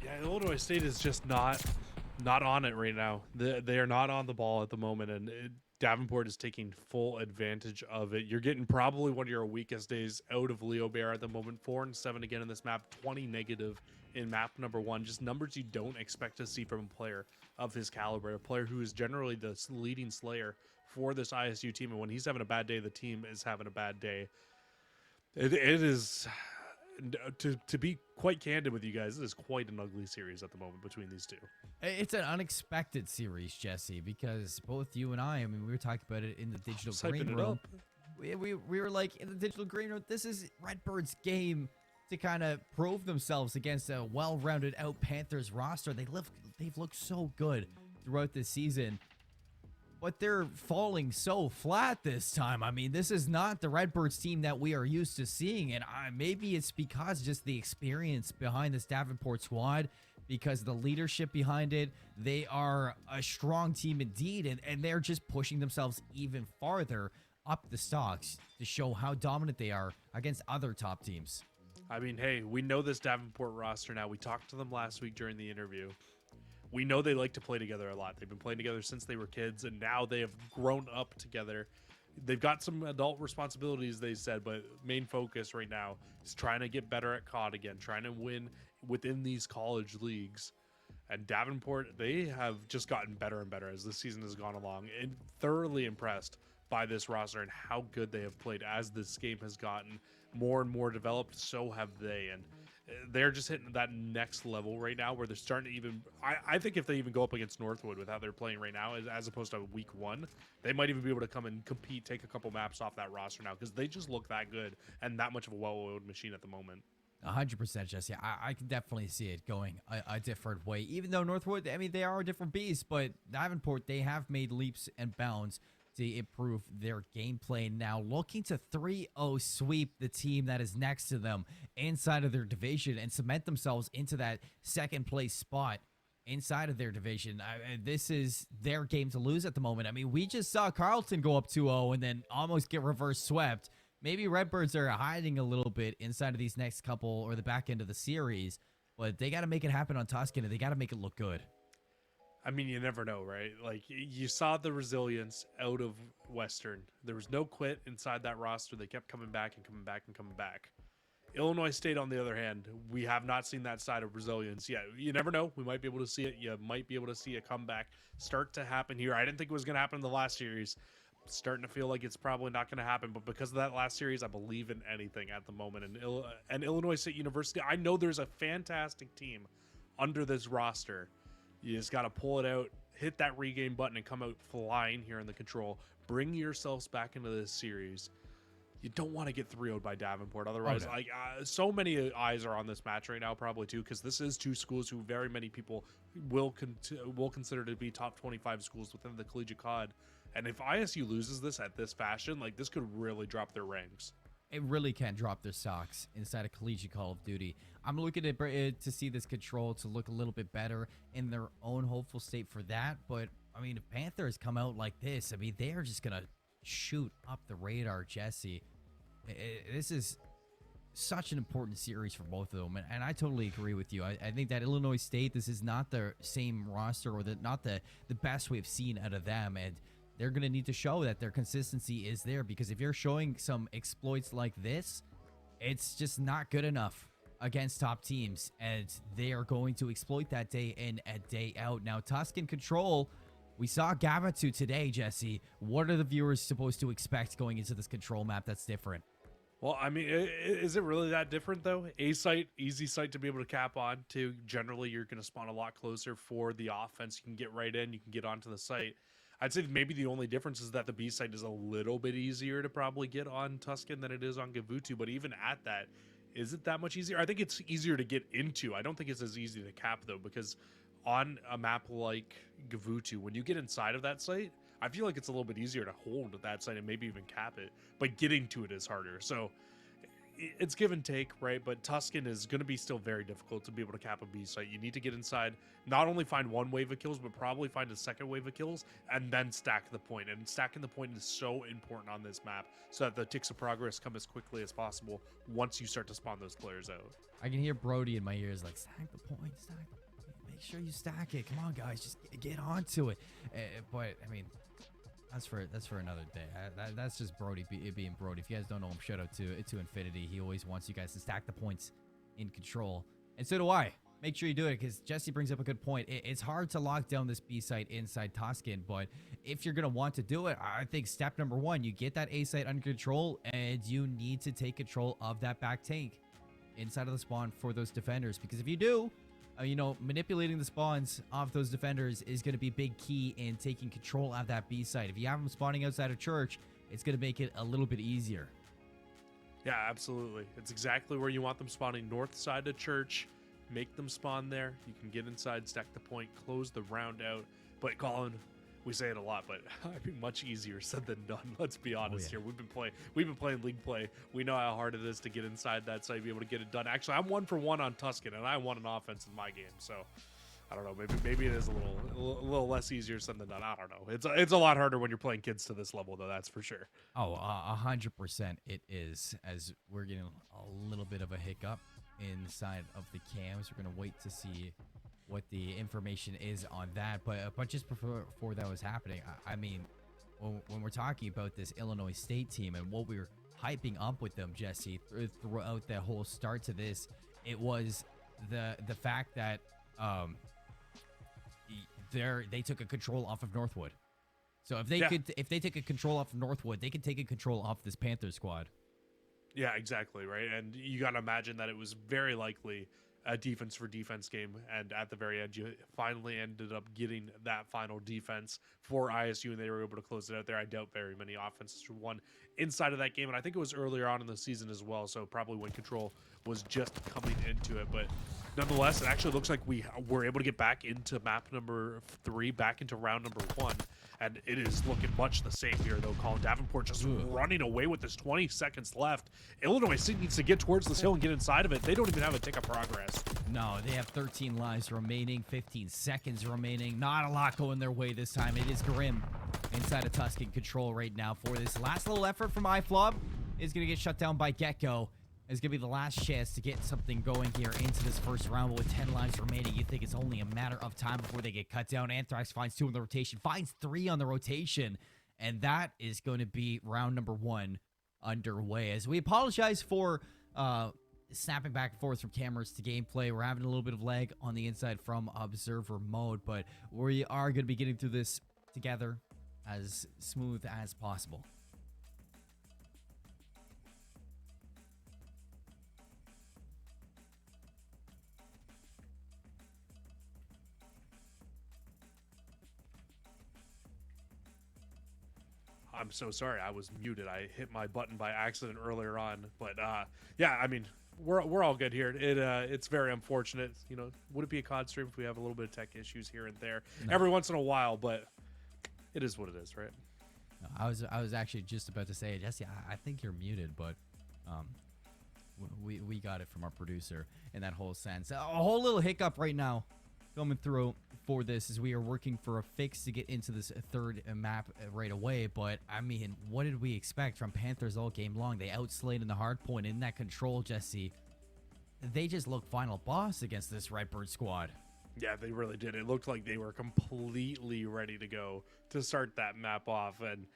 Yeah, Illinois State is just not on it right now. They are not on the ball at the moment, and Davenport is taking full advantage of it. You're getting probably one of your weakest days out of Leo Bear at the moment. 4-7 again in this map, 20 negative in map number 1. Just numbers you don't expect to see from a player of his caliber, a player who is generally the leading slayer for this ISU team. And when he's having a bad day, the team is having a bad day. It is, to be quite candid with you guys, it is quite an ugly series at the moment between these two. It's an unexpected series, Jesse, because both you and I mean, we were talking about it in the digital green room. We were like, in the digital green room, this is Redbird's game to kind of prove themselves against a well-rounded out Panthers roster. They've looked so good throughout this season, but they're falling so flat this time. I mean, this is not the Redbirds team that we are used to seeing, and maybe it's because just the experience behind this Davenport squad, because the leadership behind it. They are a strong team indeed, and they're just pushing themselves even farther up the stocks to show how dominant they are against other top teams. I mean, hey, we know this Davenport roster now. We talked to them last week during the interview. We know they like to play together a lot. They've been playing together since they were kids, and now they have grown up together. They've got some adult responsibilities, they said, but main focus right now is trying to get better at COD again, trying to win within these college leagues. And Davenport, they have just gotten better and better as the season has gone along, and thoroughly impressed by this roster and how good they have played as this game has gotten more and more developed. So have they, and they're just hitting that next level right now where they're starting to even, I think if they even go up against Northwood with how they're playing right now, as opposed to week 1, they might even be able to come and compete, take a couple maps off that roster now, because they just look that good and that much of a well-oiled machine at the moment. 100%, Jesse. I can definitely see it going a different way. Even though Northwood, I mean, they are a different beast, but Davenport, they have made leaps and bounds to improve their gameplay. Now looking to 3-0 sweep the team that is next to them inside of their division and cement themselves into that second place spot inside of their division. This is their game to lose at the moment. I mean, we just saw Carleton go up 2-0 and then almost get reverse swept. Maybe Redbirds are hiding a little bit inside of these next couple or the back end of the series, but they got to make it happen on Tuscan, and they got to make it look good. I mean, you never know, right? Like, you saw the resilience out of Western. There was no quit inside that roster. They kept coming back and coming back and coming back. Illinois State, on the other hand, we have not seen that side of resilience yet. You never know. We might be able to see it. You might be able to see a comeback start to happen here. I didn't think it was going to happen in the last series. Starting to feel like it's probably not going to happen, but because of that last series, I believe in anything at the moment. And Illinois State University, I know there's a fantastic team under this roster. You just got to pull it out, hit that regain button, and come out flying here in the control. Bring yourselves back into this series. You don't want to get 3-0'd by Davenport. Otherwise, so many eyes are on this match right now, probably too, because this is two schools who very many people will consider to be top 25 schools within the collegiate COD. And if ISU loses this at this fashion, like, this could really drop their ranks. It really can drop their socks inside a collegiate Call of Duty. I'm looking to see this control to look a little bit better in their own hopeful state for that. But, I mean, if Panthers come out like this, I mean, they are just going to shoot up the radar, Jesse. This is such an important series for both of them, and I totally agree with you. I think that Illinois State, this is not the same roster, or not the best we've seen out of them, and they're going to need to show that their consistency is there, because if you're showing some exploits like this, it's just not good enough against top teams, and they are going to exploit that day in and day out. Now, Tuscan Control, we saw Gavatu today, Jesse. What are the viewers supposed to expect going into this control map that's different? Well, I mean, is it really that different though? A site, easy site to be able to cap on to. Generally, you're going to spawn a lot closer for the offense. You can get right in, you can get onto the site. I'd say maybe the only difference is that the B site is a little bit easier to probably get on Tuscan than it is on Gavutu. But even at that, is it that much easier? I think it's easier to get into. I don't think it's as easy to cap though, because on a map like Gavutu, when you get inside of that site, I feel like it's a little bit easier to hold that site and maybe even cap it, but getting to it is harder. So it's give and take, right? But Tuscan is going to be still very difficult to be able to cap a B site. You need to get inside, not only find one wave of kills, but probably find a second wave of kills and then stack the point. And stacking the point is so important on this map so that the ticks of progress come as quickly as possible once you start to spawn those players out. I can hear Brody in my ears like, stack the point, stack the point. Make sure you stack it. Come on, guys, just get onto it. But, I mean, that's for another day. That's just Brody being Brody. If you guys don't know him, shout out to Infinity. He always wants you guys to stack the points in control, and so do I. Make sure you do it, because Jesse brings up a good point. It's hard to lock down this B site inside Tuscan, but if you're gonna want to do it, I think step number one, you get that A site under control, and you need to take control of that back tank inside of the spawn for those defenders, because if you do, you know, manipulating the spawns of those defenders is going to be a big key in taking control of that B site. If you have them spawning outside of church, it's going to make it a little bit easier. Yeah, absolutely. It's exactly where you want them spawning, north side of church. Make them spawn there. You can get inside, stack the point, close the round out. But Colin, we say it a lot, but I mean, much easier said than done. Let's be honest here. We've been playing league play. We know how hard it is to get inside that site, be able to get it done. Actually, I'm 1 for 1 on Tuscan, and I won an offense in my game. So I don't know. Maybe it is a little less easier said than done. I don't know. It's a lot harder when you're playing kids to this level, though. That's for sure. Oh, 100% it is. As we're getting a little bit of a hiccup inside of the cams, we're gonna wait to see what the information is on that, but just before that was happening, I mean, when we're talking about this Illinois State team and what we were hyping up with them, Jesse, throughout the whole start to this, it was the fact that they took a control off of Northwood. So if they take a control off of Northwood, they could take a control off this Panther squad. Yeah, exactly, right. And you got to imagine that it was very likely a defense for defense game, and at the very end you finally ended up getting that final defense for ISU, and they were able to close it out there. I doubt very many offenses won inside of that game, and I think it was earlier on in the season as well, so probably when Control was just coming into it. But nonetheless, it actually looks like we were able to get back into map number 3, back into round number 1, and it is looking much the same here, though. Colin Davenport just running away with this 20 seconds left. Illinois State needs to get towards this hill and get inside of it. They don't even have a tick of progress. No, they have 13 lives remaining, 15 seconds remaining. Not a lot going their way this time. It is grim inside of Tuscan Control right now for this last little effort from iFlob. Is going to get shut down by Gecko. It's going to be the last chance to get something going here into this first round. But with 10 lives remaining, you think it's only a matter of time before they get cut down. Anthrax finds 2 on the rotation, finds 3 on the rotation. And that is going to be round number 1 underway. As we apologize for snapping back and forth from cameras to gameplay. We're having a little bit of lag on the inside from observer mode, but we are going to be getting through this together as smooth as possible. I'm so sorry, I was muted. I hit my button by accident earlier on, but yeah, I mean, we're all good here. It's very unfortunate, you know. Would it be a COD stream if we have a little bit of tech issues here and there every once in a while? But it is what it is, right? No, I was actually just about to say, Jesse, I think you're muted, but we got it from our producer in that whole sense. A whole little hiccup right now coming through for this as we are working for a fix to get into this third map right away. But I mean, what did we expect from Panthers all game long? They outslayed in the hard point in that Control, Jesse. They just look final boss against this Redbird squad. Yeah, they really did. It looked like they were completely ready to go to start that map off. And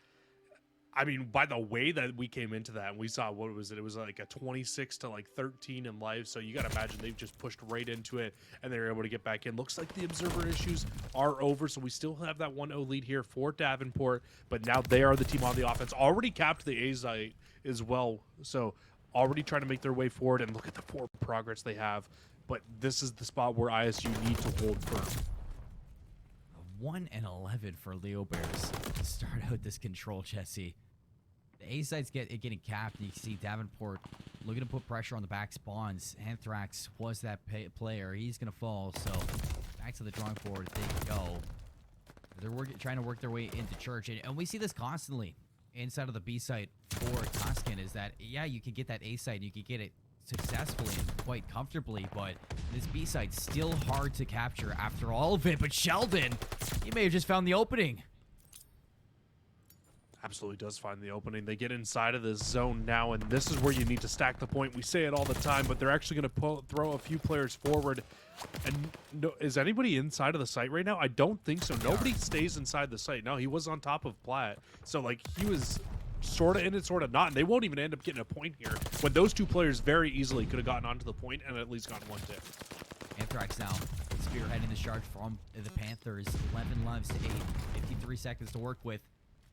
I mean, by the way that we came into that, and we saw, what was it? It was like a 26 to like 13 in life. So you got to imagine they've just pushed right into it, and they were able to get back in. Looks like the observer issues are over. So we still have that 1-0 lead here for Davenport, but now they are the team on the offense. Already capped the A site as well. So already trying to make their way forward, and look at the forward progress they have. But this is the spot where ISU need to hold firm. 1-11 for Leo Bears to start out this control, Jesse. The A side's getting capped. You see Davenport looking to put pressure on the back spawns. Anthrax was that player. He's going to fall. So back to the drawing board they go. They're trying to work their way into church. And we see this constantly inside of the B site for Tuscan is that, yeah, you can get that A site. You can get it successfully and quite comfortably. But this B site's still hard to capture after all of it. But Sheldon, he may have just found the opening. Absolutely does find the opening. They get inside of this zone now, and this is where you need to stack the point. We say it all the time, but they're actually going to throw a few players forward. And no, is anybody inside of the site right now? I don't think so. Nobody stays inside the site. No, he was on top of Platt. So, like, he was sort of in it, sort of not. And they won't even end up getting a point here when those two players very easily could have gotten onto the point and at least gotten one tip. Anthrax now spearheading the charge from the Panthers. 11 lives to 8. 53 seconds to work with.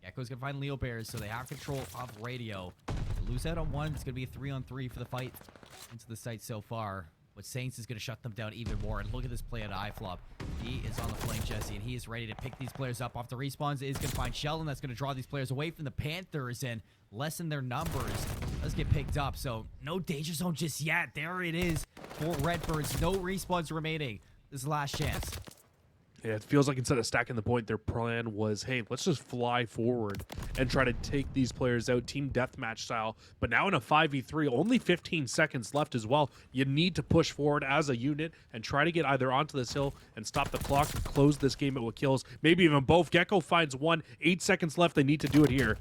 Gecko's going to find Leo Bears, so they have control of radio. They lose out on one. It's going to be a 3-on-3 for the fight into the site so far. But Saints is going to shut them down even more. And look at this play at iFlop. He is on the flank, Jesse, and he is ready to pick these players up off the respawns. Is going to find Sheldon. That's going to draw these players away from the Panthers and lessen their numbers. Let's get picked up. So no danger zone just yet. There it is for Redbirds. No respawns remaining. This is the last chance. Yeah, it feels like instead of stacking the point, their plan was, hey, let's just fly forward and try to take these players out team deathmatch style. But now in a 5v3, only 15 seconds left as well. You need to push forward as a unit and try to get either onto this hill and stop the clock, close this game out with kills. Maybe even both. Gecko finds one. 8 seconds left. They need to do it here.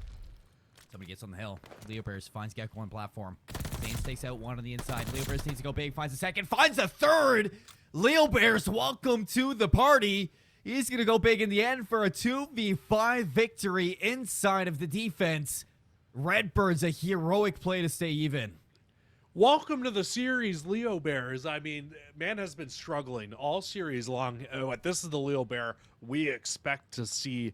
Somebody gets on the hill. Leo Bears finds Gecko on platform. Saints takes out one on the inside. Leo Bears needs to go big. Finds a second. Finds a third. Leo Bears, welcome to the party. He's going to go big in the end for a 2v5 victory inside of the defense. Redbirds, a heroic play to stay even. Welcome to the series, Leo Bears. I mean, man has been struggling all series long. This is the Leo Bear we expect to see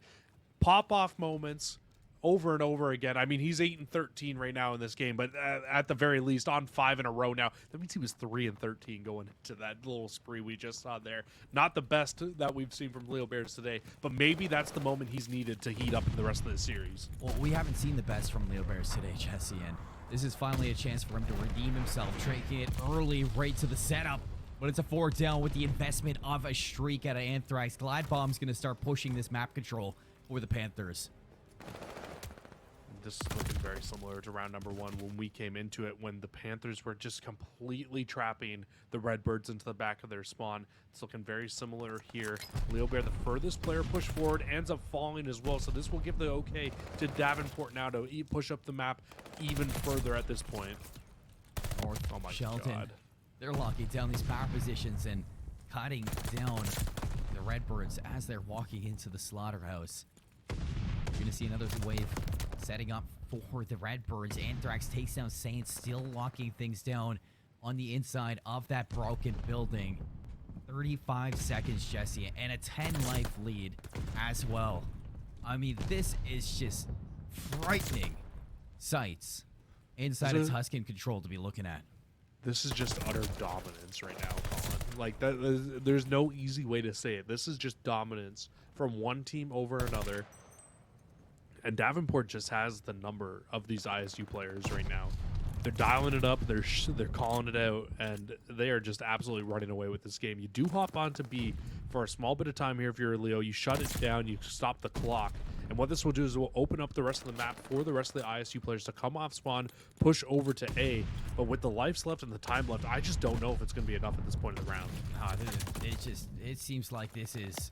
pop-off moments over and over again. I mean, he's 8-13 right now in this game, but at the very least on 5 in a row now. That means he was 3-13 going into that little spree we just saw there. Not the best that we've seen from Leo Bears today, but maybe that's the moment he's needed to heat up in the rest of the series. Well, we haven't seen the best from Leo Bears today, Jesse, and this is finally a chance for him to redeem himself, taking it early right to the setup. But it's a 4 down with the investment of a streak out of Anthrax. Glide Bomb's going to start pushing this map control for the Panthers. This is looking very similar to round number 1 when we came into it, when the Panthers were just completely trapping the Redbirds into the back of their spawn. It's looking very similar here. Leo Bear, the furthest player pushed forward, ends up falling as well. So this will give the okay to Davenport now to push up the map even further at this point. Oh my Sheldon, God. They're locking down these power positions and cutting down the Redbirds as they're walking into the slaughterhouse. You're going to see another wave setting up for the Redbirds. Anthrax takes down Saints, still locking things down on the inside of that broken building. 35 seconds, Jesse, and a 10-life lead as well. I mean, this is just frightening sights inside of Tuscan control to be looking at. This is just utter dominance right now, Colin. Like, there's no easy way to say it. This is just dominance from one team over another. And Davenport just has the number of these ISU players right now. They're dialing it up, they're calling it out, and they are just absolutely running away with this game. You do hop onto B for a small bit of time here if you're a Leo. You shut it down, you stop the clock. And what this will do is it will open up the rest of the map for the rest of the ISU players to come off spawn, push over to A. But with the lives left and the time left, I just don't know if it's going to be enough at this point of the round. It seems like this is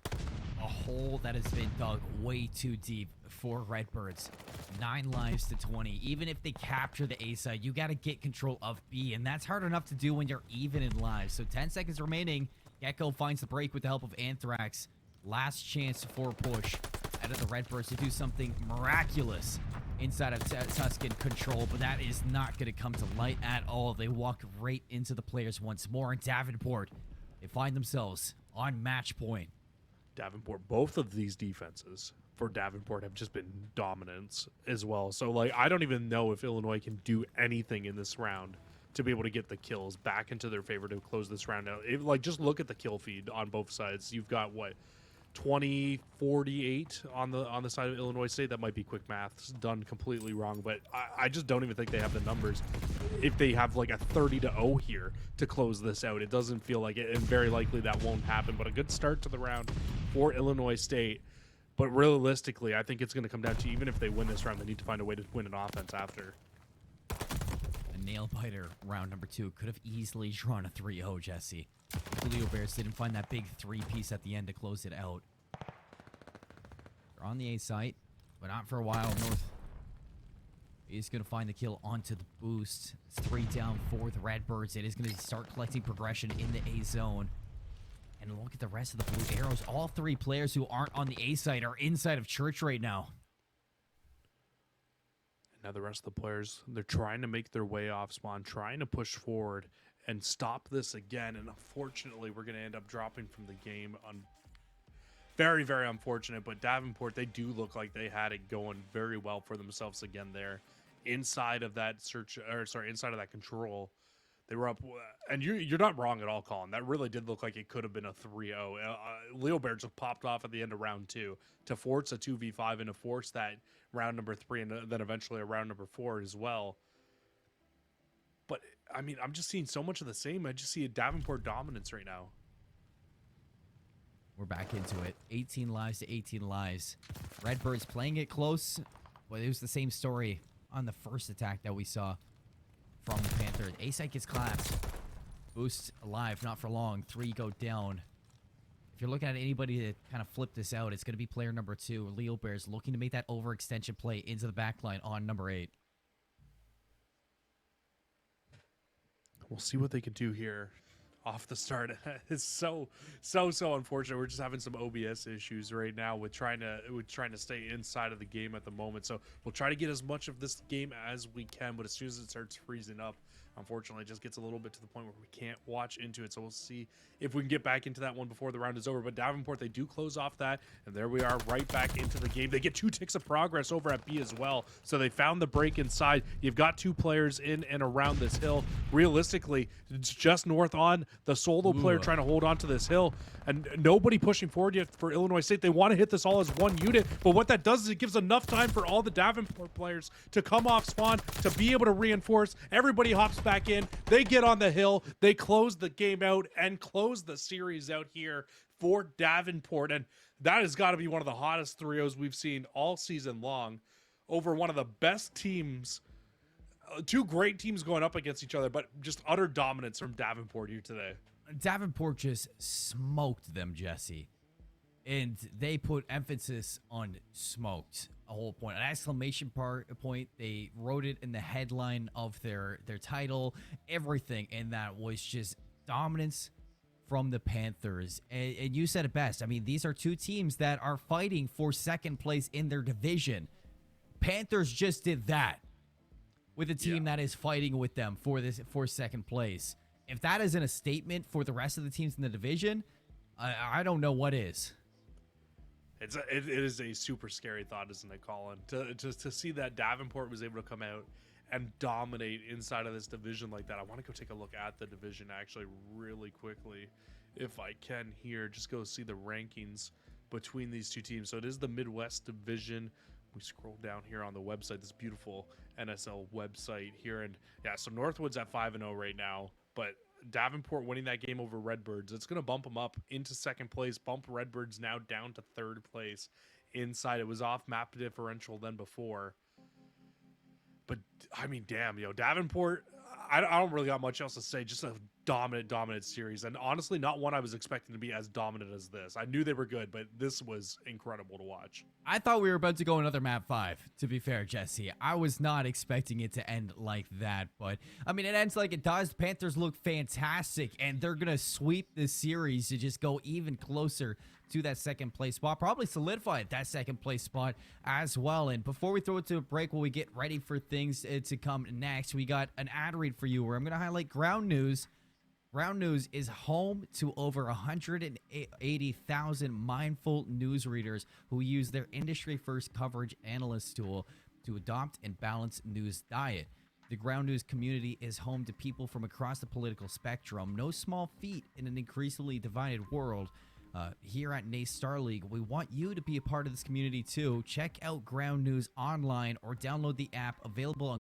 a hole that has been dug way too deep for Redbirds. 9 lives to 20. Even if they capture the A side, you got to get control of B, and that's hard enough to do when you're even in lives. So 10 seconds remaining. Gecko finds the break with the help of Anthrax. Last chance for a push out of the Redbirds to do something miraculous inside of Tuscan control, but that is not going to come to light at all. They walk right into the players once more, and Davenport, they find themselves on match point. Davenport, both of these defenses for Davenport have just been dominance as well. So, like, I don't even know if Illinois can do anything in this round to be able to get the kills back into their favor to close this round out. Like, just look at the kill feed on both sides. You've got, what, 20-48 on the side of Illinois State. That might be quick math done completely wrong, but I just don't even think they have the numbers. If they have like a 30-0 here to close this out, it doesn't feel like it, and very likely that won't happen. But a good start to the round for Illinois State. But realistically, I think it's going to come down to, even if they win this round, they need to find a way to win an offense after. A nail biter round number 2 could have easily drawn a 3-0, Jesse. Leo Bears didn't find that big 3-piece at the end to close it out. They're on the A site, but not for a while. North is going to find the kill onto the boost. It's 3 down for the Redbirds. It is going to start collecting progression in the A zone. And look at the rest of the blue arrows. All 3 players who aren't on the A site are inside of church right now. Now the rest of the players, they're trying to make their way off spawn, trying to push forward and stop this again. And unfortunately, we're going to end up dropping from the game. Very, very unfortunate. But Davenport, they do look like they had it going very well for themselves again there. Inside of that inside of that control. They were up, and you're not wrong at all, Colin. That really did look like it could have been a 3-0. Leo Bear just popped off at the end of round 2 to force a 2v5 and to force that round number 3 and then eventually a round number 4 as well. But, I mean, I'm just seeing so much of the same. I just see a Davenport dominance right now. We're back into it. 18 lives to 18 lives. Redbirds playing it close. Well, it was the same story on the first attack that we saw from the Panther. A-site gets collapsed. Boost alive, not for long. 3 go down. If you're looking at anybody to kind of flip this out, it's going to be player number 2. Leo Bears looking to make that overextension play into the backline on number 8. We'll see what they can do here off the start. It's so unfortunate. We're just having some OBS issues right now with trying to stay inside of the game at the moment. So we'll try to get as much of this game as we can, but as soon as it starts freezing up, unfortunately, it just gets a little bit to the point where we can't watch into it. So we'll see if we can get back into that one before the round is over. But Davenport, they do close off that, and there we are right back into the game. They get 2 ticks of progress over at B as well. So they found the break inside. You've got 2 players in and around this hill. Realistically, it's just north on the solo player trying to hold on to this hill, and nobody pushing forward yet for Illinois State. They want to hit this all as one unit, but what that does is it gives enough time for all the Davenport players to come off spawn, to be able to reinforce. Everybody hops back in. They get on the hill. They close the game out and close the series out here for Davenport, and that has got to be one of the hottest 3-0s we've seen all season long over one of the best teams. 2 great teams going up against each other, but just utter dominance from Davenport here today. Davenport just smoked them, Jesse. And they put emphasis on smoked. A whole point. An exclamation point. They wrote it in the headline of their title. Everything. And that was just dominance from the Panthers. And you said it best. I mean, these are 2 teams that are fighting for second place in their division. Panthers just did that with a team that is fighting with them for second place. If that isn't a statement for the rest of the teams in the division, I don't know what is. It is a super scary thought, isn't it, Colin? To see that Davenport was able to come out and dominate inside of this division like that. I want to go take a look at the division actually really quickly, if I can here. Just go see the rankings between these 2 teams. So it is the Midwest Division. We scroll down here on the website, this beautiful NSL website here, and yeah, so Northwood's at 5-0 right now, but Davenport winning that game over Redbirds, it's going to bump them up into second place, bump Redbirds now down to third place inside. It was off map differential than before, but I mean, damn, Davenport, I don't really got much else to say. Just a dominant series, and honestly not one I was expecting to be as dominant as this. I knew they were good, but this was incredible to watch. I thought we were about to go another map 5, to be fair, Jesse. I was not expecting it to end like that, but I mean, it ends like it does. Panthers look fantastic, and they're gonna sweep this series to just go even closer to that second place spot, probably solidify that second place spot as well. And before we throw it to a break, while we get ready for things to come next, we got an ad read for you where I'm going to highlight ground news Ground News is home to over 180,000 mindful news readers who use their industry-first coverage analyst tool to adopt and balance news diet. The Ground News community is home to people from across the political spectrum. No small feat in an increasingly divided world. Here at NACE Starleague, we want you to be a part of this community too. Check out Ground News online or download the app available on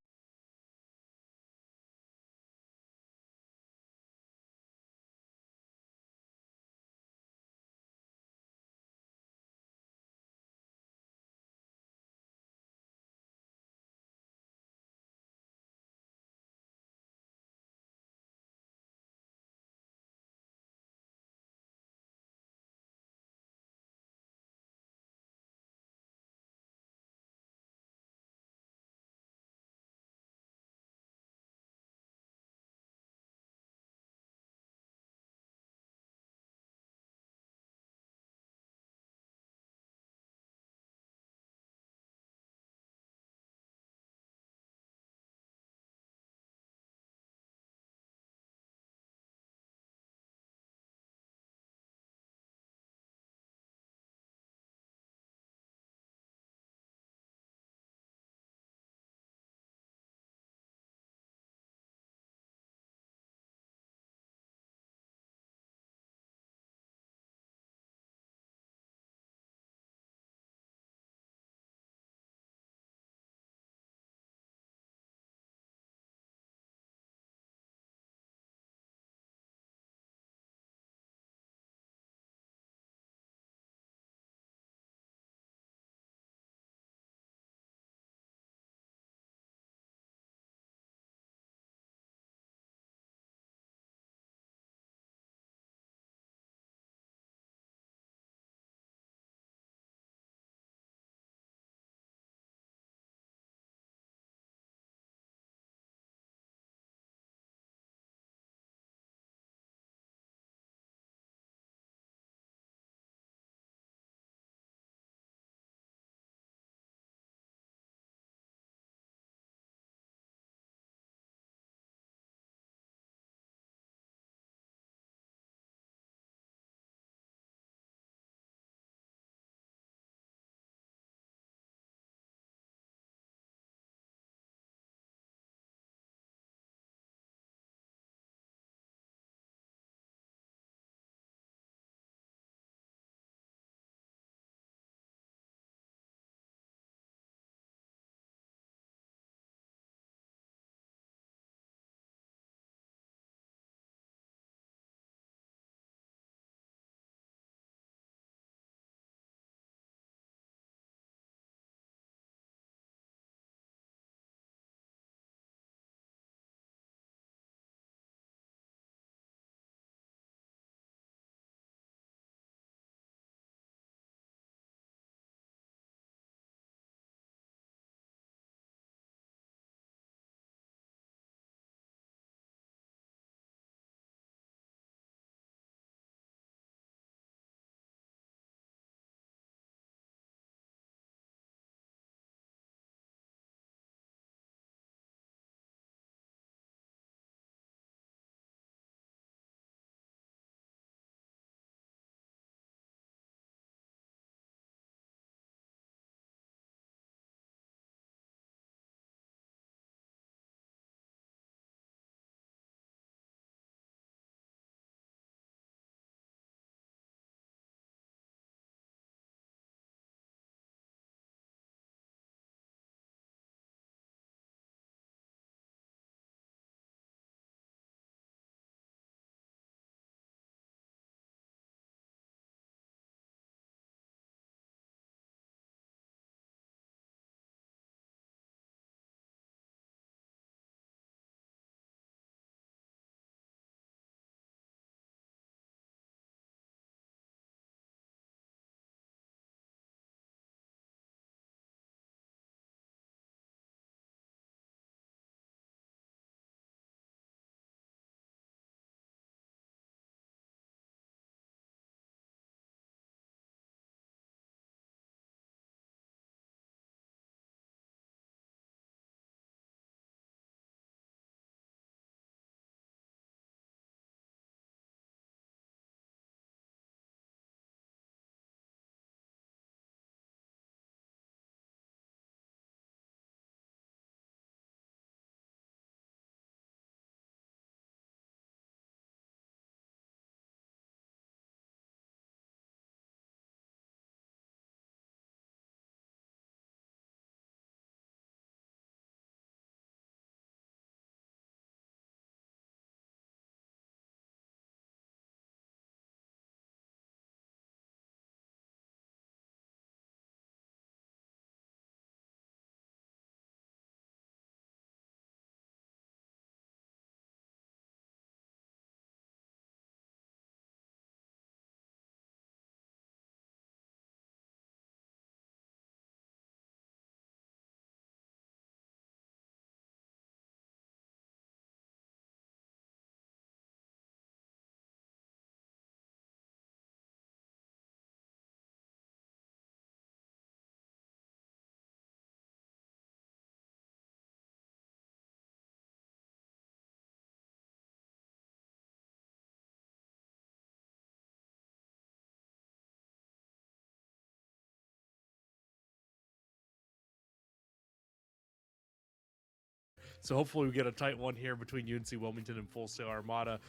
So hopefully we get a tight one here between UNC Wilmington and Full Sail Armada.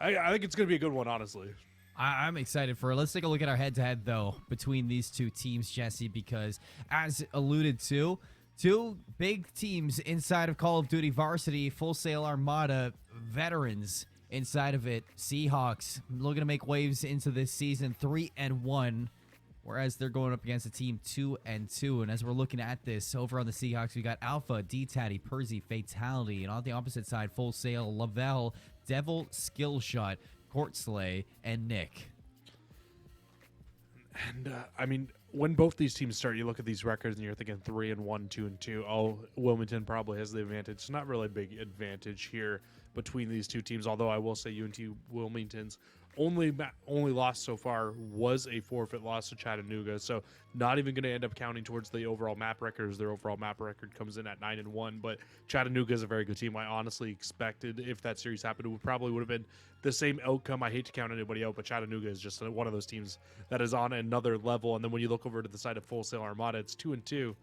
I think it's going to be a good one, honestly. I'm excited for it. Let's take a look at our head-to-head, though, between these two teams, Jesse, because as alluded to, two big teams inside of Call of Duty Varsity, Full Sail Armada, veterans inside of it. Seahawks looking to make waves into this season, 3-1, whereas they're going up against a team 2-2. And as we're looking at this, over on the Seahawks, we got Alpha, D-Tatty, Percy, Fatality, and on the opposite side, Full Sail, Lavelle, Devil, Skillshot, Courtsley, and Nick. And I mean, when both these teams start, you look at these records and you're thinking 3-1, 2-2. Oh, Wilmington probably has the advantage. It's not really a big advantage here between these two teams. Although I will say UNT Wilmington's only loss so far was a forfeit loss to Chattanooga. So not even going to end up counting towards the overall map record, as their overall map record comes in at 9-1. But Chattanooga is a very good team. I honestly expected, if that series happened, it probably would have been the same outcome. I hate to count anybody out, but Chattanooga is just one of those teams that is on another level. And then when you look over to the side of Full Sail Armada, it's 2-2.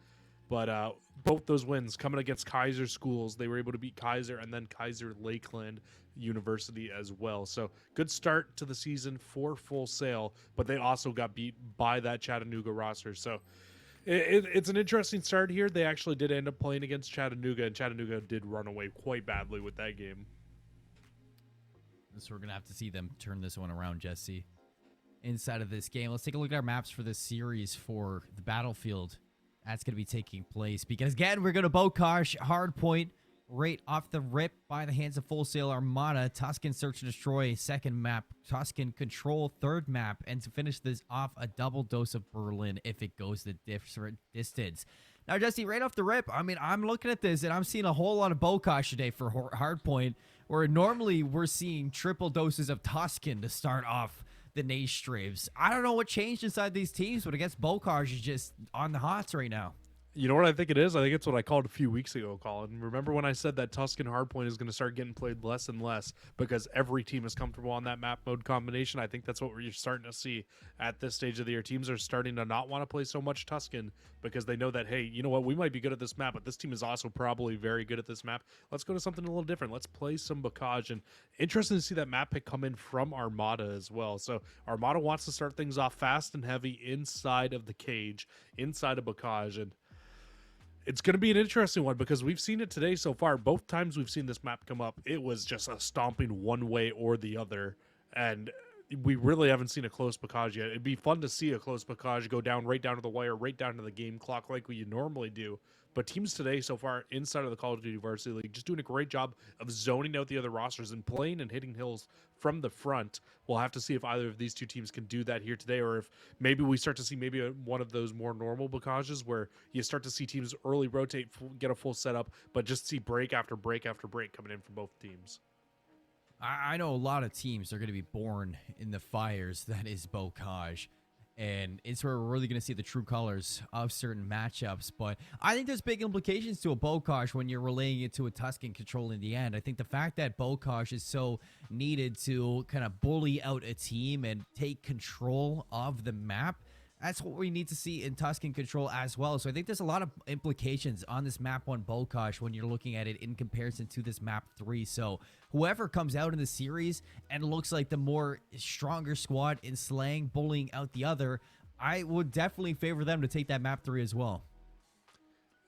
But both those wins coming against Kaiser schools, they were able to beat Kaiser and then Kaiser Lakeland University as well. So good start to the season for Full Sail, but they also got beat by that Chattanooga roster. So it's an interesting start here. They actually did end up playing against Chattanooga, and Chattanooga did run away quite badly with that game. So we're going to have to see them turn this one around, Jesse. Inside of this game, let's take a look at our maps for this series for the Battlefield. That's going to be taking place because, again, we're going to Bokash hardpoint right off the rip by the hands of Full Sail Armada. Tuscan Search and Destroy, second map. Tuscan Control, third map. And to finish this off, a double dose of Berlin if it goes the different distance. Now, Jesse, right off the rip, I mean, I'm looking at this, and I'm seeing a whole lot of Bokash today for hardpoint, where normally we're seeing triple doses of Tuscan to start off the NACE streams. I don't know what changed inside these teams, but I guess Bokash is just on the hots right now. You know what I think it is? I think it's what I called a few weeks ago, Colin. Remember when I said that Tuscan Hardpoint is going to start getting played less and less because every team is comfortable on that map mode combination? I think that's what you're starting to see at this stage of the year. Teams are starting to not want to play so much Tuscan because they know that, hey, you know what? We might be good at this map, but this team is also probably very good at this map. Let's go to something a little different. Let's play some Bocage. And interesting to see that map pick come in from Armada as well. So Armada wants to start things off fast and heavy inside of the cage, inside of Bocage. And it's going to be an interesting one because we've seen it today so far. Both times we've seen this map come up, it was just a stomping one way or the other. And we really haven't seen a close Bocage yet. It'd be fun to see a close Bocage go down right down to the wire, right down to the game clock like we normally do. But teams today so far inside of the Call of Duty Varsity League just doing a great job of zoning out the other rosters and playing and hitting hills from the front. We'll have to see if either of these two teams can do that here today, or if maybe we start to see maybe one of those more normal Bocages where you start to see teams early rotate, get a full setup, but just see break after break after break coming in from both teams. I know a lot of teams are going to be born in the fires that is Bocage. And it's where we're really going to see the true colors of certain matchups. But I think there's big implications to a Bocage when you're relaying it to a Tuscan Control in the end. I think the fact that Bocage is so needed to kind of bully out a team and take control of the map, that's what we need to see in Tuscan Control as well. So I think there's a lot of implications on this map 1 Bocage when you're looking at it in comparison to this map 3. So whoever comes out in the series and looks like the more stronger squad in slang, bullying out the other, I would definitely favor them to take that map 3 as well.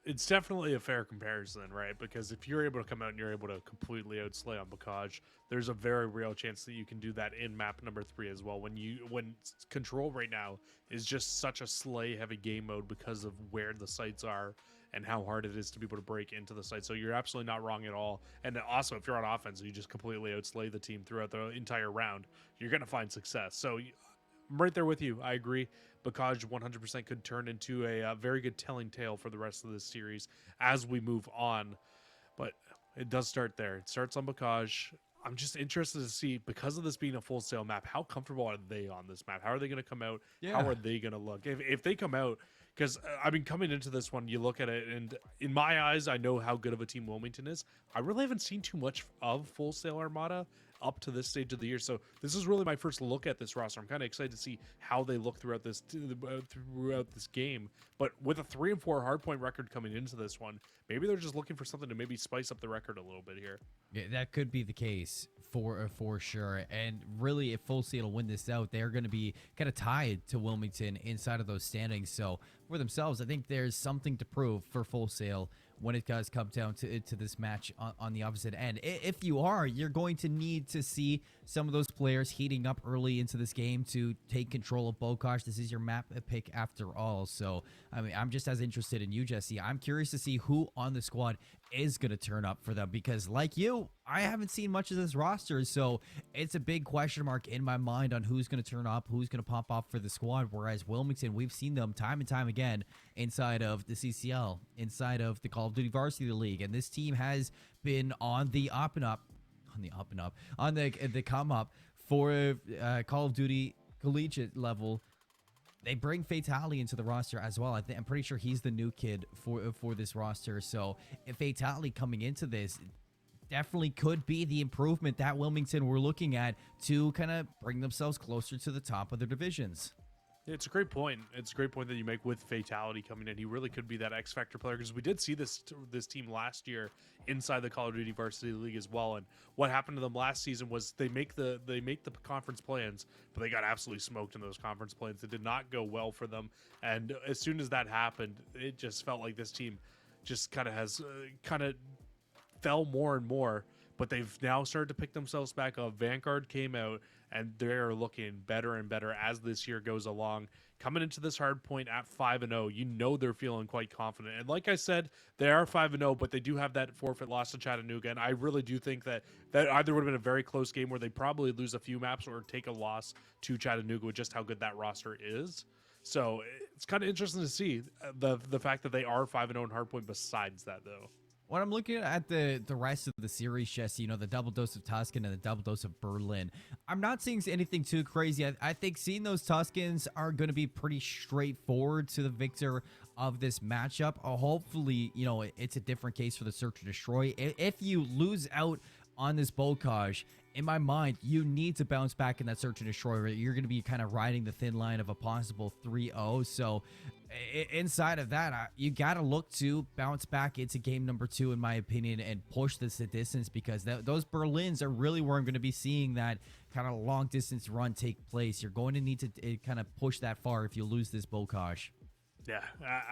It's definitely a fair comparison, right? Because if you're able to come out and you're able to completely outslay on Bocage, there's a very real chance that you can do that in map number 3 as well. When Control right now is just such a slay heavy game mode because of where the sites are and how hard it is to be able to break into the site. So you're absolutely not wrong at all. And also, if you're on offense and you just completely outslay the team throughout the entire round, you're going to find success. So I'm right there with you. I agree. Bocage 100% could turn into a very good telling tale for the rest of this series as we move on. But it does start there. It starts on Bocage. I'm just interested to see, because of this being a Full Sail map, how comfortable are they on this map? How are they going to come out? Yeah. How are they going to look? If they come out, because I mean, coming into this one, you look at it, and in my eyes, I know how good of a team Wilmington is. I really haven't seen too much of Full Sail Armada, up to this stage of the year. So this is really my first look at this roster. I'm kind of excited to see how they look throughout this game. But with a 3-4 hardpoint record coming into this one, maybe they're just looking for something to maybe spice up the record a little bit here. Yeah, that could be the case for sure. And really, if Full Sail win this out, they're going to be kind of tied to Wilmington inside of those standings. So for themselves, I think there's something to prove for Full Sail when it does come down to this match on the opposite end. If you are, you're going to need to see some of those players heating up early into this game to take control of Bokash. This is your map pick after all. So, I mean, I'm just as interested in you, Jesse. I'm curious to see who on the squad is going to turn up for them because, like you, I haven't seen much of this roster. So it's a big question mark in my mind on who's going to turn up, who's going to pop off for the squad. Whereas Wilmington, we've seen them time and time again inside of the CCL, inside of the Call of Duty Varsity League. And this team has been on the up and up, on the come up for Call of Duty collegiate level. They bring Fatality into the roster as well. I'm pretty sure he's the new kid for this roster. So if Fatality coming into this definitely could be the improvement that Wilmington were looking at to kind of bring themselves closer to the top of their divisions. It's a great point. It's a great point that you make with Fatality coming in. He really could be that X Factor player because we did see this team last year inside the Call of Duty Varsity League as well. And what happened to them last season was they make the conference plans, but they got absolutely smoked in those conference plans. It did not go well for them. And as soon as that happened, it just felt like this team just kind of fell more and more. But they've now started to pick themselves back up. Vanguard came out, and they're looking better and better as this year goes along. Coming into this hard point at 5-0, you know they're feeling quite confident. And like I said, they are 5-0, but they do have that forfeit loss to Chattanooga. And I really do think that either would have been a very close game where they probably lose a few maps or take a loss to Chattanooga with just how good that roster is. So it's kind of interesting to see the fact that they are 5-0 in hardpoint besides that, though. When I'm looking at the rest of the series, Jesse, the double dose of Tuscan and the double dose of Berlin, I'm not seeing anything too crazy. I think seeing those Tuscans are going to be pretty straightforward to the victor of this matchup. Hopefully, it's a different case for the Search and Destroy. If you lose out on this Bokash, in my mind, you need to bounce back in that Search and Destroy. You're going to be kind of riding the thin line of a possible 3-0. So inside of that, you got to look to bounce back into game number 2, in my opinion, and push this the distance because those Berlins are really where I'm going to be seeing that kind of long distance run take place. You're going to need to kind of push that far if you lose this Bokash. Yeah,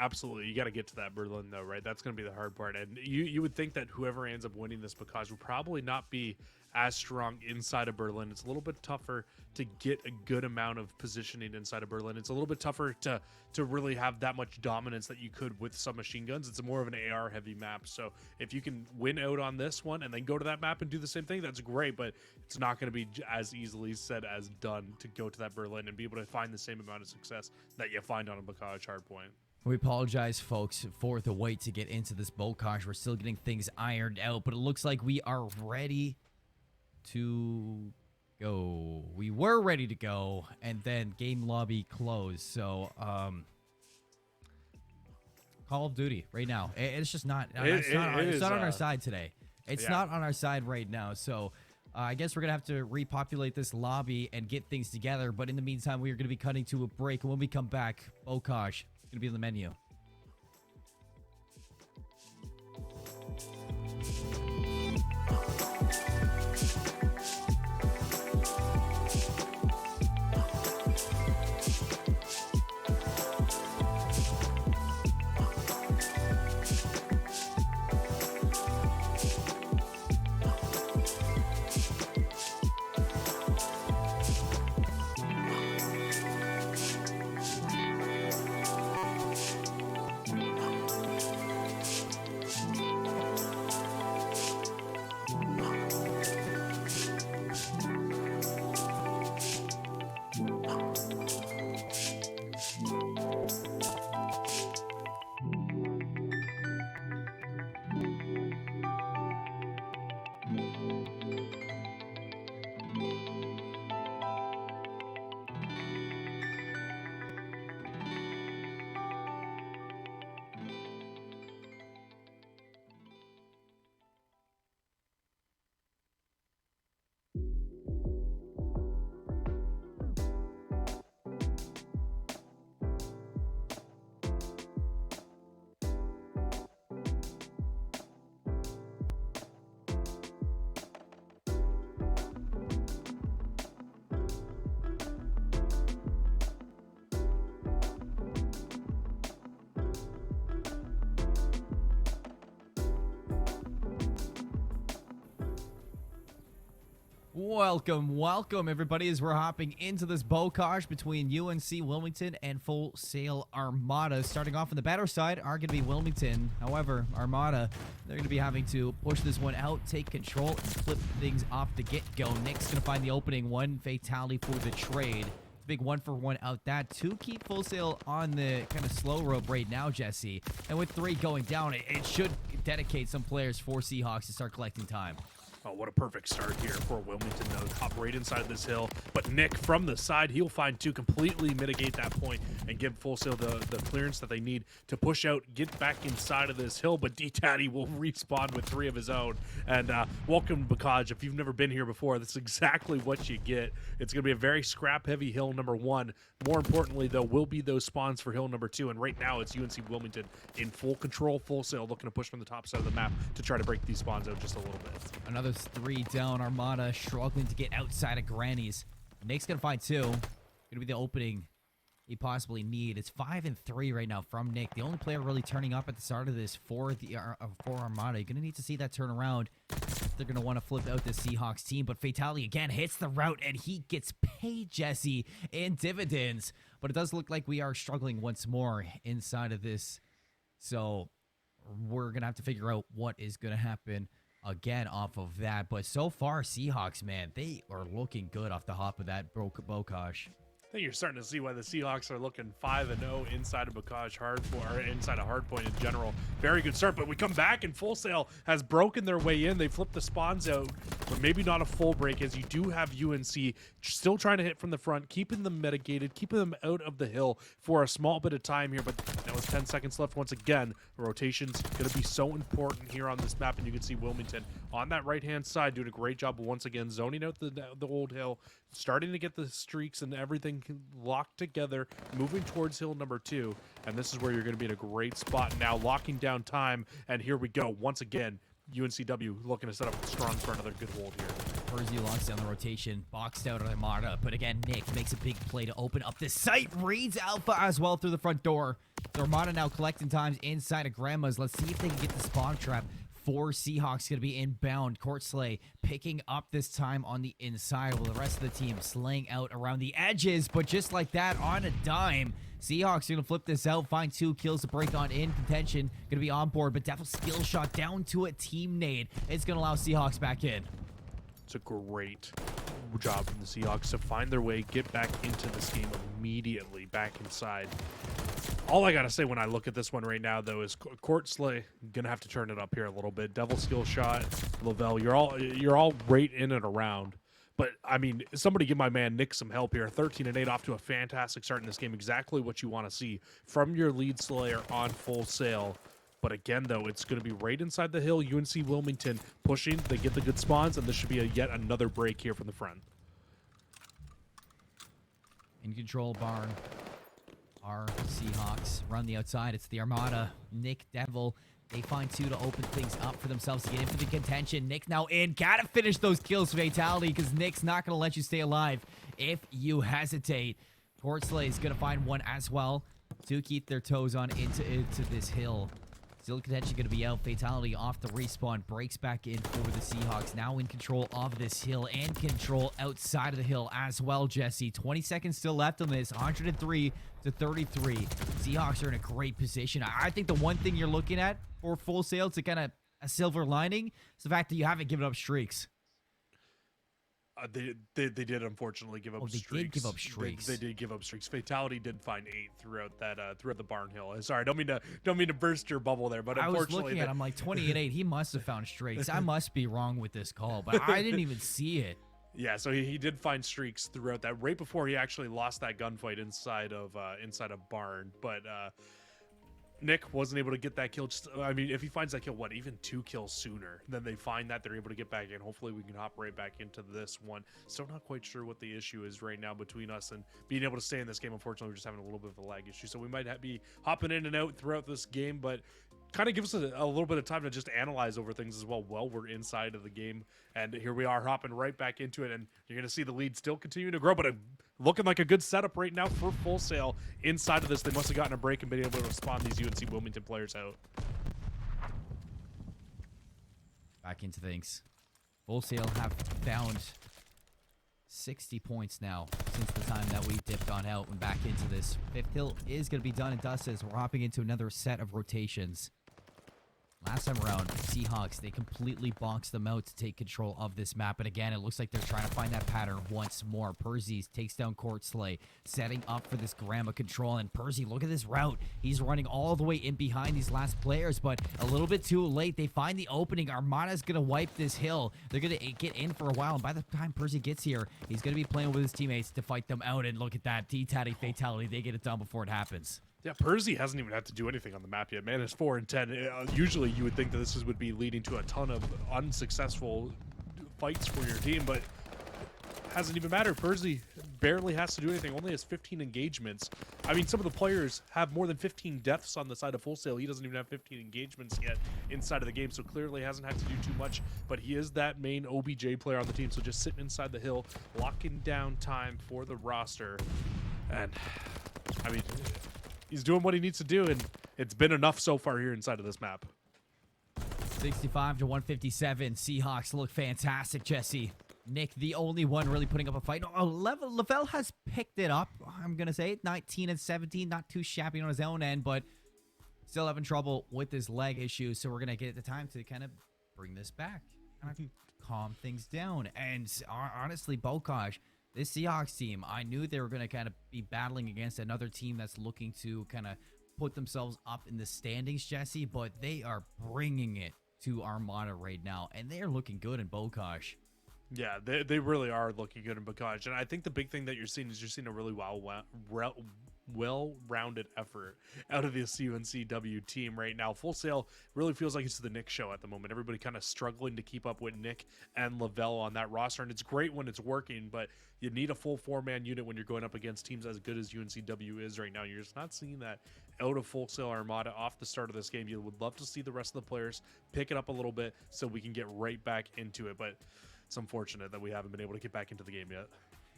absolutely. You got to get to that Berlin, though, right? That's going to be the hard part. And you would think that whoever ends up winning this Bokash will probably not be as strong inside of Berlin. It's a little bit tougher to get a good amount of positioning inside of Berlin. It's a little bit tougher to really have that much dominance that you could with some machine guns. It's more of an AR heavy map. So if you can win out on this one and then go to that map and do the same thing, that's great. But it's not going to be as easily said as done to go to that Berlin and be able to find the same amount of success that you find on a Bokash hardpoint. We apologize, folks, for the wait to get into this Bokash. We're still getting things ironed out, but it looks like we are ready to go. We were ready to go, and then game lobby closed. So, Call of Duty right now. It's just not. It's not on our side today. It's not on our side right now. So, I guess we're going to have to repopulate this lobby and get things together. But in the meantime, we are going to be cutting to a break. And when we come back, Bokash is going to be on the menu. Welcome, everybody, as we're hopping into this bocage between UNC Wilmington and Full Sail Armada. Starting off on the better side are going to be Wilmington. However, Armada, they're going to be having to push this one out, take control, and flip things off the get-go. Nick's going to find the opening one, fatality for the trade. Big 1-for-1 out that to keep Full Sail on the kind of slow rope right now, Jesse. And with 3 going down, it should dedicate some players for Seahawks to start collecting time. Oh, what a perfect start here for Wilmington, though. Hop right inside this hill. But Nick, from the side, he'll find 2, completely mitigate that point and give Full Sail the clearance that they need to push out, get back inside of this hill. But D-Tatty will respawn with 3 of his own. And welcome, Bacaj. If you've never been here before, that's exactly what you get. It's going to be a very scrap-heavy hill, number 1. More importantly, though, will be those spawns for hill number 2. And right now, it's UNC Wilmington in full control. Full Sail looking to push from the top side of the map to try to break these spawns out just a little bit. Another 3 down. Armada struggling to get outside of Granny's. Nick's gonna find 2. Gonna be the opening he possibly need. It's 5 and 3 right now from Nick. The only player really turning up at the start of this for Armada. You're gonna need to see that turn around. They're gonna want to flip out the Seahawks team, but fatality again hits the route and he gets paid, Jesse, in dividends. But it does look like we are struggling once more inside of this, so we're gonna have to figure out what is gonna happen again off of that. But so far, Seahawks, man, they are looking good off the hop of that Bokash. I think you're starting to see why the Seahawks are looking 5-0 inside of Bacaj or inside of Hardpoint in general. Very good start, but we come back and Full Sail has broken their way in. They flipped the spawns out, but maybe not a full break, as you do have UNC still trying to hit from the front, keeping them mitigated, keeping them out of the hill for a small bit of time here. But now with 10 seconds left, once again, the rotation's going to be so important here on this map, and you can see Wilmington on that right-hand side doing a great job once again, zoning out the old hill, starting to get the streaks and everything locked together, moving towards hill number 2, and this is where you're going to be in a great spot now, locking down time. And here we go once again, UNCW looking to set up strong for another good hold here. Percy locks down the rotation, boxed out on Armada, but again, Nick makes a big play to open up this site, reads Alpha as well through the front door. The Armada now collecting times inside of Grandma's. Let's see if they can get the spawn trap. 4 Seahawks going to be inbound. Court Slay picking up this time on the inside, while the rest of the team slaying out around the edges. But just like that, on a dime, Seahawks are going to flip this out, find 2 kills to break on in contention. Going to be on board, but Devil skill shot down to a team nade. It's going to allow Seahawks back in. It's a great job from the Seahawks to find their way, get back into this game immediately, back inside. All I gotta say when I look at this one right now, though, is Court Slay gonna have to turn it up here a little bit. Devil skill shot, Lavelle, you're all right in and around. But I mean, somebody give my man Nick some help here. 13-8 off to a fantastic start in this game. Exactly what you want to see from your lead Slayer on Full Sail. But again, though, it's going to be right inside the hill. UNC Wilmington pushing. They get the good spawns, and this should be yet another break here from the front. In control, Barn. Our Seahawks run the outside. It's the Armada. Nick, Devil. They find 2 to open things up for themselves to get into the contention. Nick now in. Gotta finish those kills, fatality, because Nick's not going to let you stay alive if you hesitate. Court Slay is going to find 1 as well to keep their toes on into this hill. Still contention going to be out. Fatality off the respawn. Breaks back in for the Seahawks. Now in control of this hill and control outside of the hill as well, Jesse. 20 seconds still left on this. 103 to 33. Seahawks are in a great position. I think the one thing you're looking at for Full Sail to kind of a silver lining is the fact that you haven't given up streaks. They did unfortunately give up streaks. They did give up streaks. They did give up streaks. Fatality did find 8 throughout that throughout the Barn Hill. Sorry, don't mean to burst your bubble there, but unfortunately, I was looking at him like 20-8. He must have found streaks. I must be wrong with this call, but I didn't even see it. Yeah, so he did find streaks throughout that. Right before he actually lost that gunfight inside of Barn, but Nick wasn't able to get that kill. I mean, if he finds that kill, even 2 kills sooner, then they find that they're able to get back in. Hopefully we can hop right back into this one. Still not quite sure what the issue is right now between us and being able to stay in this game. Unfortunately, we're just having a little bit of a lag issue. So we might be hopping in and out throughout this game, but kind of gives us a little bit of time to just analyze over things as well while we're inside of the game. And here we are hopping right back into it, and you're going to see the lead still continuing to grow, but looking like a good setup right now for Full Sail inside of this. They must have gotten a break and been able to spawn these UNC Wilmington players out. Back into things. Full Sail have found 60 points now since the time that we dipped on out and back into this. Fifth hill is going to be done and dusted as we're hopping into another set of rotations. Last time around, Seahawks, they completely boxed them out to take control of this map. And again, it looks like they're trying to find that pattern once more. Percy takes down Court Slay, setting up for this Grandma control. And Percy, look at this route. He's running all the way in behind these last players, but a little bit too late. They find the opening. Armada's going to wipe this hill. They're going to get in for a while. And by the time Percy gets here, he's going to be playing with his teammates to fight them out. And look at that. T-Tatty fatality. They get it done before it happens. Yeah, Percy hasn't even had to do anything on the map yet. Man, it's 4 and 10. Usually you would think that this would be leading to a ton of unsuccessful fights for your team, but hasn't even mattered. Percy barely has to do anything, only has 15 engagements. I mean, some of the players have more than 15 deaths on the side of Full Sail. He doesn't even have 15 engagements yet inside of the game, so clearly hasn't had to do too much, but he is that main OBJ player on the team, so just sitting inside the hill, locking down time for the roster. And, I mean, he's doing what he needs to do, and it's been enough so far here inside of this map. 65 to 157. Seahawks look fantastic, Jesse. Nick, the only one really putting up a fight. No, Lavelle has picked it up, I'm going to say. 19 and 17, not too shabby on his own end, but still having trouble with his leg issue. So we're going to get the time to kind of bring this back, kind of calm things down. And honestly, Bokash, this Seahawks team, I knew they were going to kind of be battling against another team that's looking to kind of put themselves up in the standings, Jesse, but they are bringing it to Armada right now, and they're looking good in Bokash. Yeah, they really are looking good in Bacaj, and I think the big thing that you're seeing is you're seeing a really well-rounded effort out of this UNCW team right now. Full Sail really feels like it's the Nick show at the moment. Everybody kind of struggling to keep up with Nick and Lavelle on that roster, and it's great when it's working, but you need a full 4-man unit when you're going up against teams as good as UNCW is right now. You're just not seeing that out of Full Sail Armada off the start of this game. You would love to see the rest of the players pick it up a little bit so we can get right back into it, but it's unfortunate that we haven't been able to get back into the game yet.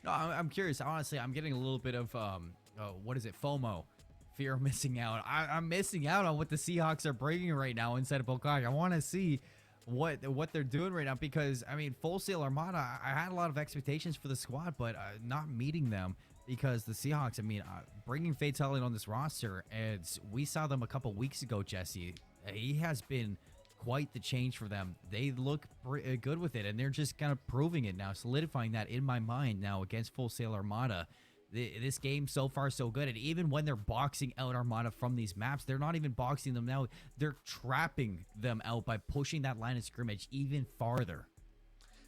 No, I'm curious. Honestly, I'm getting a little bit of, what is it? FOMO. Fear of missing out. I'm missing out on what the Seahawks are bringing right now inside of Bokash. I want to see what they're doing right now because, I mean, Full Sail Armada, I had a lot of expectations for the squad, but not meeting them because the Seahawks, I mean, bringing Fatality on this roster, and we saw them a couple weeks ago, Jesse. He has been quite the change for them. They look good with it, and they're just kind of proving it now, solidifying that in my mind now against Full Sail Armada. This game so far so good, and even when they're boxing out Armada from these maps, they're not even boxing them out. They're trapping them out by pushing that line of scrimmage even farther.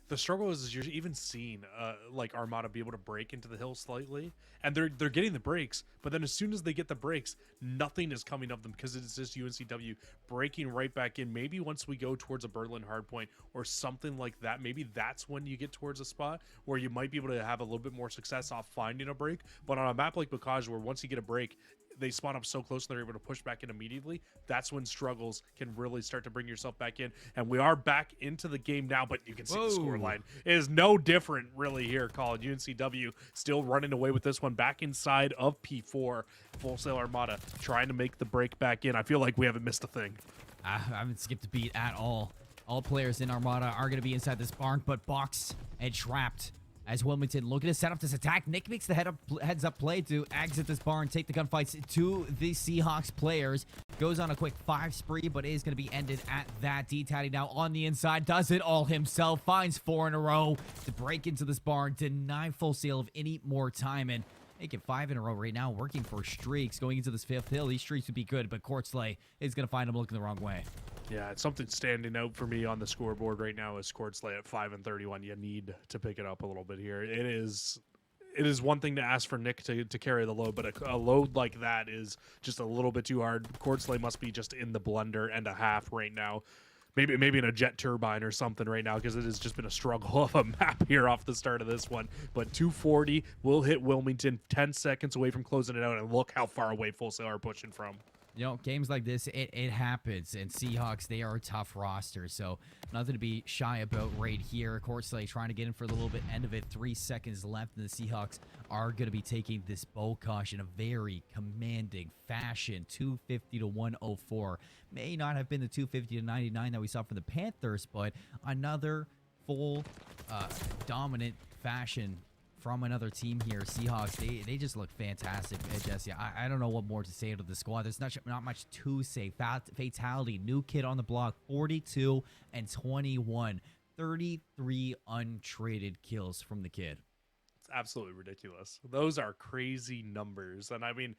The struggle is you're even seeing like Armada be able to break into the hill slightly, and they're getting the breaks, but then as soon as they get the breaks, nothing is coming of them because it's just UNCW breaking right back in. Maybe once we go towards a Berlin hardpoint or something like that, maybe that's when you get towards a spot where you might be able to have a little bit more success off finding a break. But on a map like Bacaj, where once you get a break, they spawn up so close and they're able to push back in immediately, that's when struggles can really start to bring yourself back in. And we are back into the game now, but you can see the scoreline is no different really here, Colin. UNCW still running away with this one back inside of P4. Full Sail Armada trying to make the break back in. I feel like we haven't missed a thing. I haven't skipped a beat at all. All players in Armada are going to be inside this barn, but boxed and trapped. As Wilmington looking to set up this attack, Nick makes the heads up play to exit this barn, take the gunfights to the Seahawks players. Goes on a quick 5 spree, but is going to be ended at that. D-Tatty now on the inside, does it all himself, finds 4 in a row to break into this barn, deny Full Sail of any more time, and making 5 in a row right now, working for streaks. Going into this 5th hill, these streaks would be good, but Court Slay is going to find him looking the wrong way. Yeah, it's something standing out for me on the scoreboard right now is Court Slay at 5 and 31. You need to pick it up a little bit here. It is one thing to ask for Nick to carry the load, but a load like that is just a little bit too hard. Court Slay must be just in the blender and a half right now. Maybe in a jet turbine or something right now, because it has just been a struggle of a map here off the start of this one. But 240 will hit Wilmington, 10 seconds away from closing it out, and look how far away Full Sail are pushing from. You know, games like this, it happens. And Seahawks, they are a tough roster. So nothing to be shy about right here. Court Slay trying to get in for a little bit end of it. 3 seconds left. And the Seahawks are going to be taking this Bokash in a very commanding fashion. 250 to 104. May not have been the 250 to 99 that we saw from the Panthers, but another full dominant fashion from another team here. Seahawks, they just look fantastic, Jesse. I don't know what more to say to the squad. There's not much to say. Fatality, new kid on the block, 42 and 21. 33 untraded kills from the kid. It's absolutely ridiculous. Those are crazy numbers. And I mean,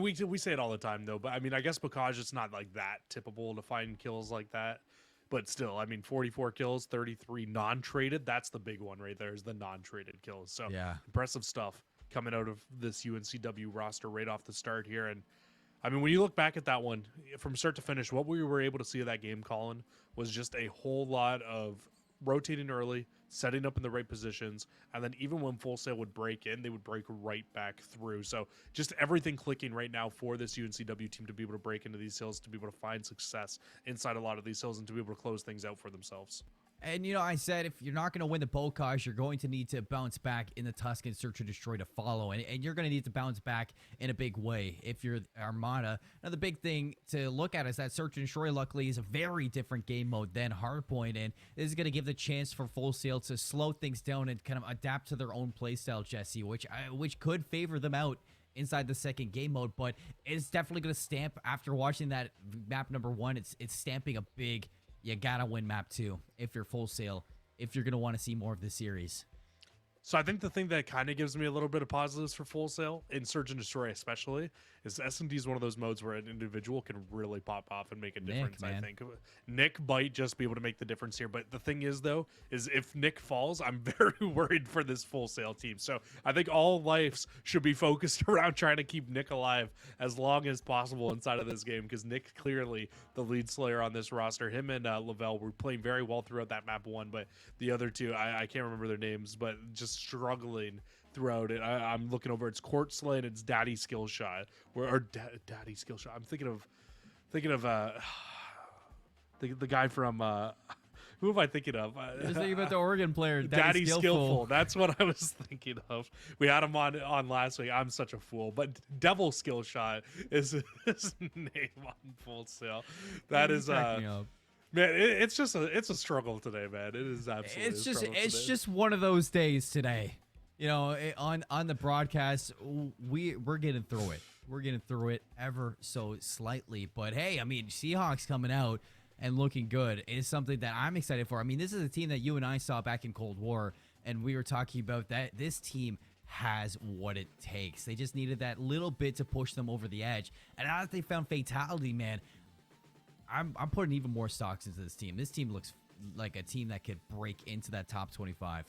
we say it all the time though, but I mean, I guess because it's not like that typical to find kills like that. But still, I mean, 44 kills, 33 non-traded. That's the big one right there, is the non-traded kills. So yeah, impressive stuff coming out of this UNCW roster right off the start here. And I mean, when you look back at that one from start to finish, what we were able to see of that game, Colin, was just a whole lot of rotating early, setting up in the right positions, and then even when Full Sail would break in, they would break right back through. So just everything clicking right now for this UNCW team to be able to break into these hills, to be able to find success inside a lot of these hills, and to be able to close things out for themselves. And, I said if you're not going to win the Bocage, you're going to need to bounce back in the Tuscan Search and Destroy to follow. And you're going to need to bounce back in a big way if you're Armada. Now, the big thing to look at is that Search and Destroy, luckily, is a very different game mode than Hardpoint. And this is going to give the chance for Full Sail to slow things down and kind of adapt to their own playstyle, Jesse, which could favor them out inside the second game mode. But it's definitely going to stamp, after watching that map number 1, it's stamping a big... You gotta win map 2 if you're Full Sail, if you're gonna want to see more of the series. So I think the thing that kind of gives me a little bit of positives for Full Sail, in Search and Destroy especially, is S&D is one of those modes where an individual can really pop off and make a difference, I think. Nick might just be able to make the difference here. But the thing is, though, is if Nick falls, I'm very worried for this Full Sail team. So I think all lives should be focused around trying to keep Nick alive as long as possible inside of this game, because Nick clearly the lead slayer on this roster. Him and Lavelle were playing very well throughout that map 1, but the other two, I can't remember their names, but just struggling throughout it. I'm looking over. It's Court Slay and it's Daddy Skill Shot. Daddy Skill Shot. I'm thinking of the guy from who am I thinking of? You're thinking about the Oregon player, Daddy Skillful. That's what I was thinking of. We had him on last week. I'm such a fool. But Devil Skill Shot is his name on Full Sail. That is man, it's a struggle today, man. It is absolutely. It's just one of those days today. On the broadcast, we're getting through it. We're getting through it ever so slightly. But hey, I mean, Seahawks coming out and looking good is something that I'm excited for. I mean, this is a team that you and I saw back in Cold War, and we were talking about that. This team has what it takes. They just needed that little bit to push them over the edge. And now that they found Fatality, man, I'm putting even more stocks into this team. This team looks like a team that could break into that top 25.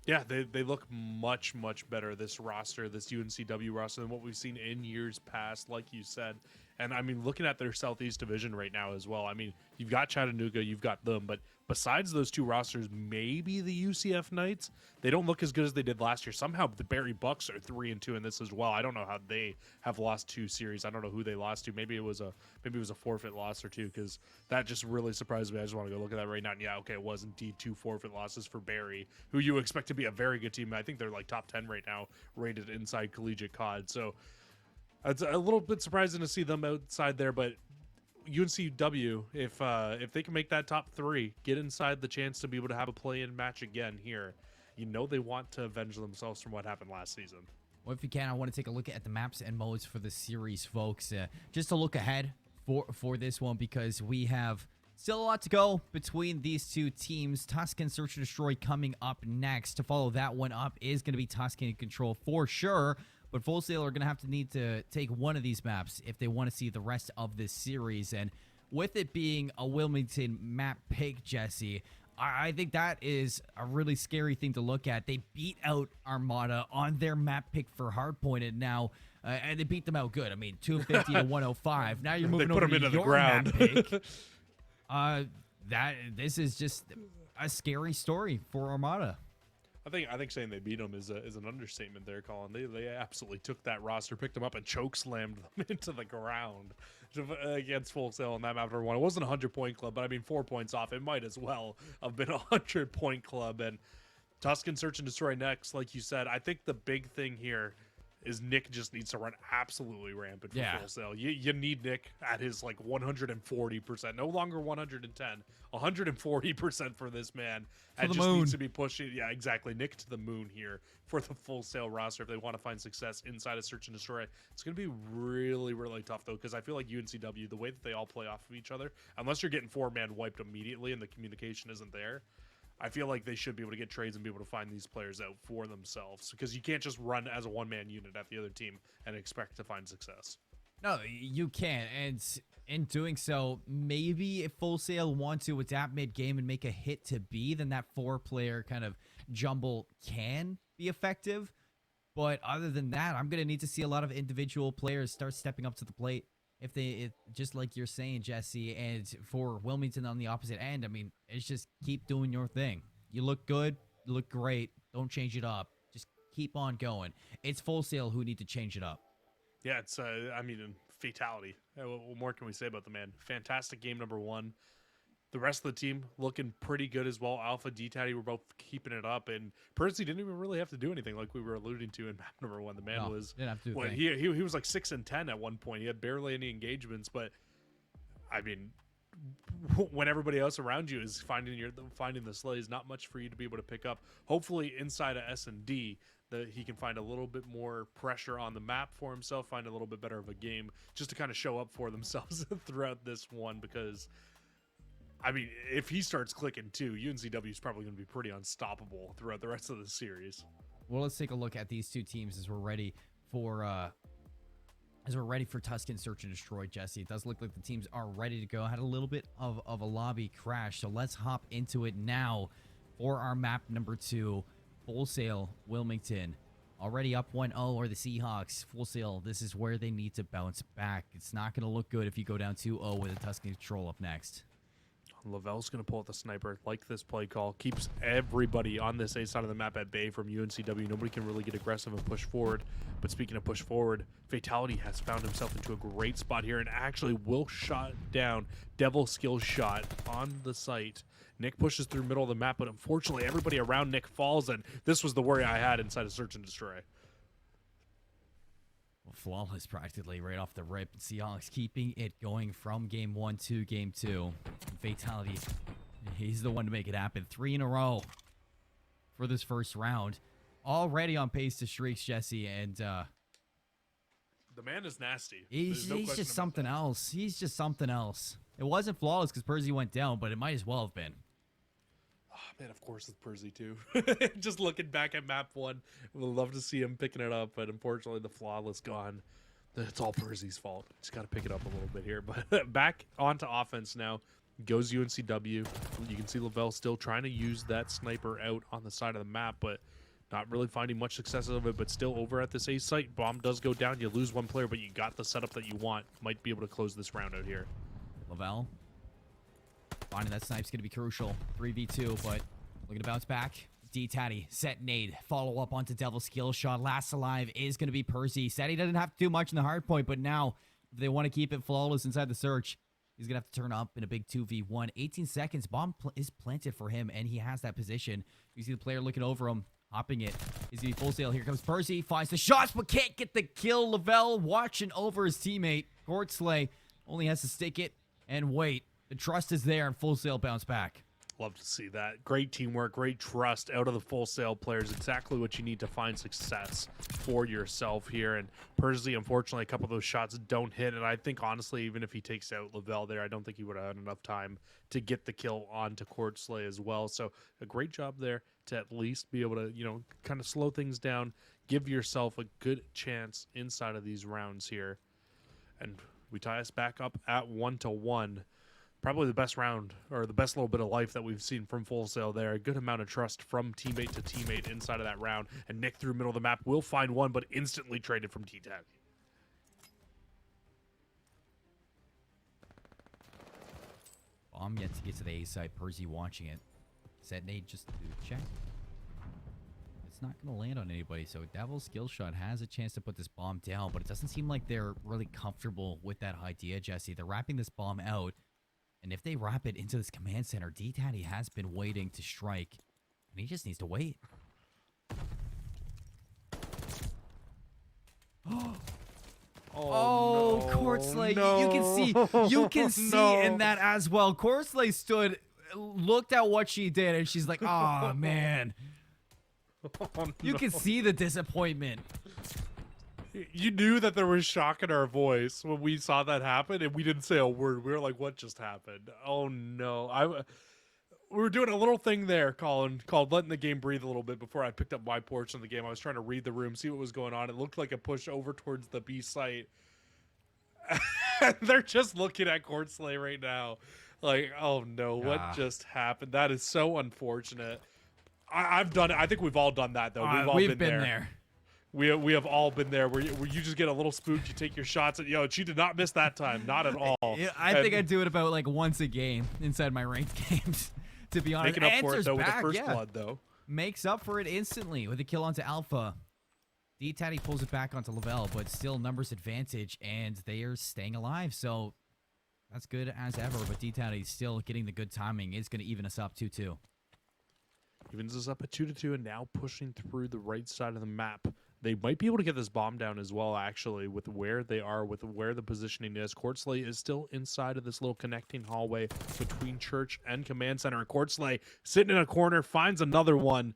Yeah, they look much, much better, this roster, this UNCW roster, than what we've seen in years past, like you said. And, I mean, looking at their Southeast Division right now as well, I mean, you've got Chattanooga, you've got them, but besides those two rosters, maybe the UCF Knights, they don't look as good as they did last year. Somehow the Barry Bucks are 3-2 in this as well. I don't know how they have lost 2 series. I don't know who they lost to. Maybe it was a forfeit loss or 2, because that just really surprised me. I just want to go look at that right now. And yeah, okay, it was indeed 2 forfeit losses for Barry, who you expect to be a very good team. I think they're like top 10 right now, rated inside collegiate COD. So it's a little bit surprising to see them outside there, but UNCW, if they can make that top 3, get inside the chance to be able to have a play-in match again here, they want to avenge themselves from what happened last season. Well, if you can, I want to take a look at the maps and modes for the series, folks. Just to look ahead for this one, because we have still a lot to go between these two teams. Tuscan Search and Destroy coming up next. To follow that one up is going to be Tuscan Control for sure. But Full Sail are going to need to take one of these maps if they want to see the rest of this series. And with it being a Wilmington map pick, Jesse, I think that is a really scary thing to look at. They beat out Armada on their map pick for Hardpointed now, and they beat them out good. I mean, 250 to 105. Now you're moving over to your map pick. This is just a scary story for Armada. I think saying they beat them is an understatement there, Colin. They absolutely took that roster, picked them up, and chokeslammed them into the ground against Full Sail on that map number 1. It wasn't a 100-point club, but I mean 4 points off. It might as well have been a 100-point club. And Tuscan Search and Destroy next, like you said. I think the big thing here, is Nick just needs to run absolutely rampant for Yeah. Full Sail. You need Nick at his like 140%, no longer 110, 140% for this man. For And the just moon. needs to be pushing. Yeah, exactly. Nick to the moon here for the Full Sail roster if they want to find success inside of Search and Destroy. It's going to be really, really tough though, because I feel like UNCW, the way that they all play off of each other, unless you're getting 4-man wiped immediately and the communication isn't there, I feel like they should be able to get trades and be able to find these players out for themselves, because you can't just run as a one-man unit at the other team and expect to find success. No, you can't. And in doing so, maybe if Full Sail want to adapt mid-game and make a hit to B, then that 4-player kind of jumble can be effective. But other than that, I'm going to need to see a lot of individual players start stepping up to the plate. If just like you're saying, Jesse, and for Wilmington on the opposite end, I mean, it's just keep doing your thing. You look good, you look great. Don't change it up. Just keep on going. It's Full Sail who need to change it up. Yeah, it's I mean, fatality. What more can we say about the man? Fantastic game number 1. The rest of the team looking pretty good as well. Alpha, D-Tatty were both keeping it up, and Percy didn't even really have to do anything like we were alluding to in map number 1. The man was didn't have to do a well, thing. he was like 6 and 10 at one point. He had barely any engagements, but I mean, when everybody else around you is finding the sleighs, not much for you to be able to pick up. Hopefully inside of S&D that he can find a little bit more pressure on the map for himself, find a little bit better of a game just to kind of show up for themselves throughout this one, because I mean, if he starts clicking too, UNCW is probably going to be pretty unstoppable throughout the rest of the series. Well, let's take a look at these two teams as we're ready for Tuscan Search and Destroy, Jesse. It does look like the teams are ready to go. Had a little bit of a lobby crash, so let's hop into it now for our map number 2, Full Sail Wilmington. Already up 1-0 are the Seahawks. Full Sail, this is where they need to bounce back. It's not going to look good if you go down 2-0 with a Tuscan Control up next. Lavelle's going to pull out the sniper, like this play call. Keeps everybody on this A side of the map at bay from UNCW. Nobody can really get aggressive and push forward. But speaking of push forward, Fatality has found himself into a great spot here and actually will shot down Devil Skill Shot on the site. Nick pushes through middle of the map, but unfortunately everybody around Nick falls, and this was the worry I had inside of Search and Destroy. Well, flawless practically right off the rip. Seahawks keeping it going from game 1 to game 2. Fatality, he's the one to make it happen. 3 in a row for this first round. Already on pace to streaks, Jesse, and the man is nasty. he's just something else. He's just something else. It wasn't flawless because Percy went down, but it might as well have been. Man, of course it's Percy too. Just looking back at map 1, would love to see him picking it up, but unfortunately the flawless gone. It's all Percy's fault. Just got to pick it up a little bit here. But back onto offense now goes UNCW. You can see Lavelle still trying to use that sniper out on the side of the map, but not really finding much success of it. But still over at this A site, bomb does go down. You lose 1 player, but you got the setup that you want. Might be able to close this round out here. Lavelle finding that snipe's going to be crucial. 3v2, but looking to bounce back. D-Tatty, set nade, follow up onto Devil Skill Shot. Last alive is going to be Percy. Said he doesn't have to do much in the hard point, but now if they want to keep it flawless inside the search, he's going to have to turn up in a big 2v1. 18 seconds, bomb is planted for him, and he has that position. You see the player looking over him, hopping it. He's going to be Full Sail. Here comes Percy, finds the shots, but can't get the kill. Lavelle watching over his teammate. Gort Slay only has to stick it and wait. The trust is there, and Full Sail bounce back. Love to see that. Great teamwork, great trust out of the Full Sail players. Exactly what you need to find success for yourself here. And Percy, unfortunately, a couple of those shots don't hit. And I think, honestly, even if he takes out Lavelle there, I don't think he would have had enough time to get the kill onto Court Slay as well. So a great job there to at least be able to, kind of slow things down, give yourself a good chance inside of these rounds here. And we tie us back up at 1-1. Probably the best round, or the best little bit of life that we've seen from Full Sail there. A good amount of trust from teammate to teammate inside of that round. And Nick through middle of the map will find 1, but instantly traded from T-Tag. Bomb yet to get to the A side. Percy watching it. Set nade just to check. It's not going to land on anybody, so Devil's Skill Shot has a chance to put this bomb down, but it doesn't seem like they're really comfortable with that idea, Jesse. They're wrapping this bomb out. And if they wrap it into this command center, D-Tatty has been waiting to strike. And he just needs to wait. Oh, no. Courtsley, No. you can see No. in that as well. Courtsley stood, looked at what she did, and she's like, oh, man. Oh, You no. can see the disappointment. You knew that there was shock in our voice when we saw that happen, and we didn't say a word. We were like, what just happened? Oh, no. We were doing a little thing there, Colin, called letting the game breathe a little bit before I picked up my portion of the game. I was trying to read the room, see what was going on. It looked like a push over towards the B site. They're just looking at Courtsley right now. Like, oh no, what just happened? That is so unfortunate. I've done it. I think we've all done that, though. We've all been been there. We have all been there where you just get a little spooked, you take your shots, and she did not miss that time, not at all. I think I do it about like once a game inside my ranked games, to be honest. Making up for it, Answers though, back, with the first blood, though. Makes up for it instantly with a kill onto Alpha. D-Tatty pulls it back onto Lavelle, but still numbers advantage, and they are staying alive, so that's good as ever, but D-Tatty still getting the good timing. Is going to even us up 2-2. Evens us up at 2-2, and now pushing through the right side of the map. They might be able to get this bomb down as well, actually, with where they are, with where the positioning is. Courtsley is still inside of this little connecting hallway between church and command center. And Courtsley, sitting in a corner, finds another one.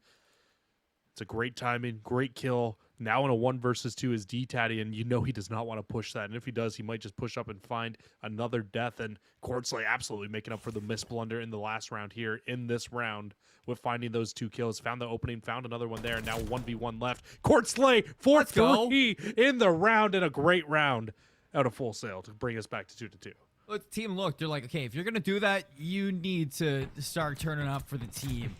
It's a great timing, great kill. Now in a 1 versus 2 is D-Tatty, and he does not want to push that. And if he does, he might just push up and find another death. And Courtsley absolutely making up for the missed blunder in the last round here in this round with finding those 2 kills. Found the opening, found another one there, and now 1v1 left. Courtsley, 4-3 in the round, and a great round out of Full Sail to bring us back to 2-2. Well, the team looked, they're like, okay, if you're going to do that, you need to start turning up for the team.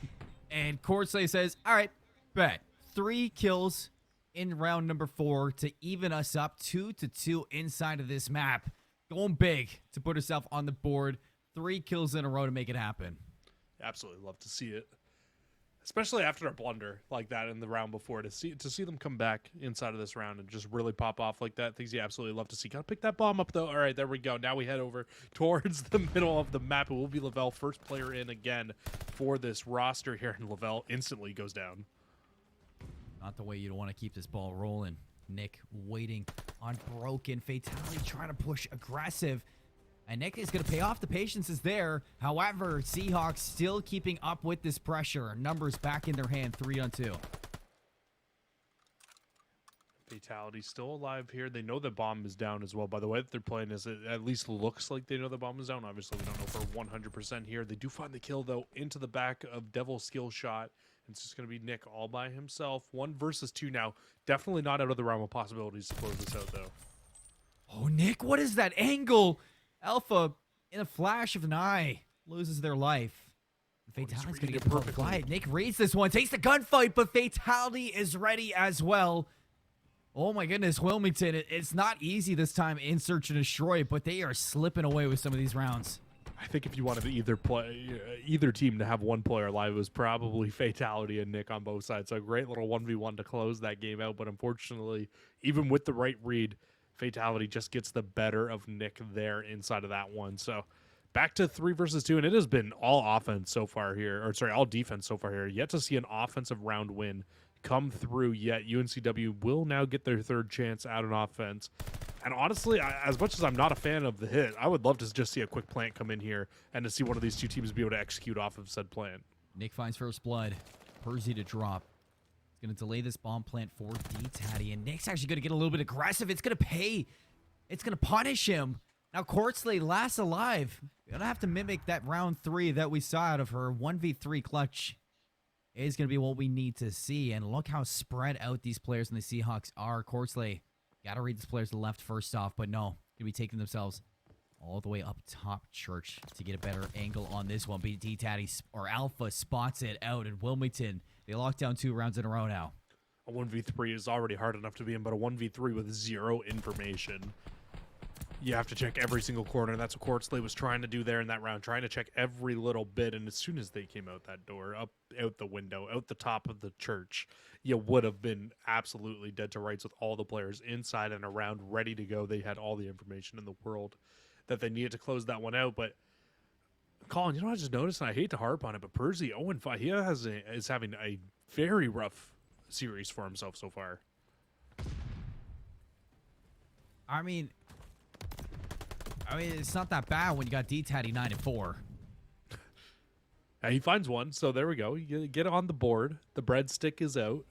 And Courtsley says, all right, bet. 3 kills in round number 4 to even us up 2-2 inside of this map. Going big to put herself on the board. 3 kills in a row to make it happen. Absolutely love to see it, especially after a blunder like that in the round before. To see them come back inside of this round and just really pop off like that, things you absolutely love to see. Gotta pick that bomb up though. All right, there we go. Now we head over towards the middle of the map. It will be Lavelle, first player in again for this roster here, and Lavelle instantly goes down. Not the way you'd want to keep this ball rolling. Nick waiting on broken. Fatality trying to push aggressive. And Nick is going to pay off. The patience is there. However, Seahawks still keeping up with this pressure. Numbers back in their hand, 3-2. Fatality still alive here. They know the bomb is down as well. By the way that they're playing, is it at least looks like they know the bomb is down. Obviously, we don't know for 100% here. They do find the kill, though, into the back of Devil's skill shot. It's just going to be Nick all by himself. 1 versus 2 now. Definitely not out of the realm of possibilities to close this out, though. Oh, Nick, what is that angle? Alpha, in a flash of an eye, loses their life. Fatality's going to get perfect quiet. Nick reads this one, takes the gunfight, but Fatality is ready as well. Oh my goodness, Wilmington, it's not easy this time in Search and Destroy, but they are slipping away with some of these rounds. I think if you wanted either team to have 1 player alive, it was probably Fatality and Nick on both sides. So a great little 1v1 to close that game out. But unfortunately, even with the right read, Fatality just gets the better of Nick there inside of that one. So back to 3 versus 2, and it has been all offense so far here, or sorry, all defense so far here. Yet to see an offensive round win come through yet. UNCW will now get their 3rd chance out on offense. And honestly, as much as I'm not a fan of the hit, I would love to just see a quick plant come in here and to see one of these 2 teams be able to execute off of said plant. Nick finds first blood. Percy to drop. He's going to delay this bomb plant for D-Tatty. And Nick's actually going to get a little bit aggressive. It's going to pay. It's going to punish him. Now, Courtsley last alive. Going to have to mimic that round 3 that we saw out of her. 1v3 clutch is going to be what we need to see. And look how spread out these players in the Seahawks are. Courtsley, got to read these players to the left first off, but no. Going to be taking themselves all the way up top church to get a better angle on this one. But D-Tatty or Alpha spots it out in Wilmington. They lock down 2 rounds in a row now. A 1v3 is already hard enough to be in, but a 1v3 with 0 information. You have to check every single corner, and that's what Courtsley was trying to do there in that round, trying to check every little bit. And as soon as they came out that door, out the window, out the top of the church, you would have been absolutely dead to rights with all the players inside and around, ready to go. They had all the information in the world that they needed to close that one out. But Colin, you know what I just noticed, and I hate to harp on it, but Percy 0-5, he is having a very rough series for himself so far. I mean, it's not that bad when you got D-Tatty 9-4. And he finds one, so there we go. You get on the board. The breadstick is out.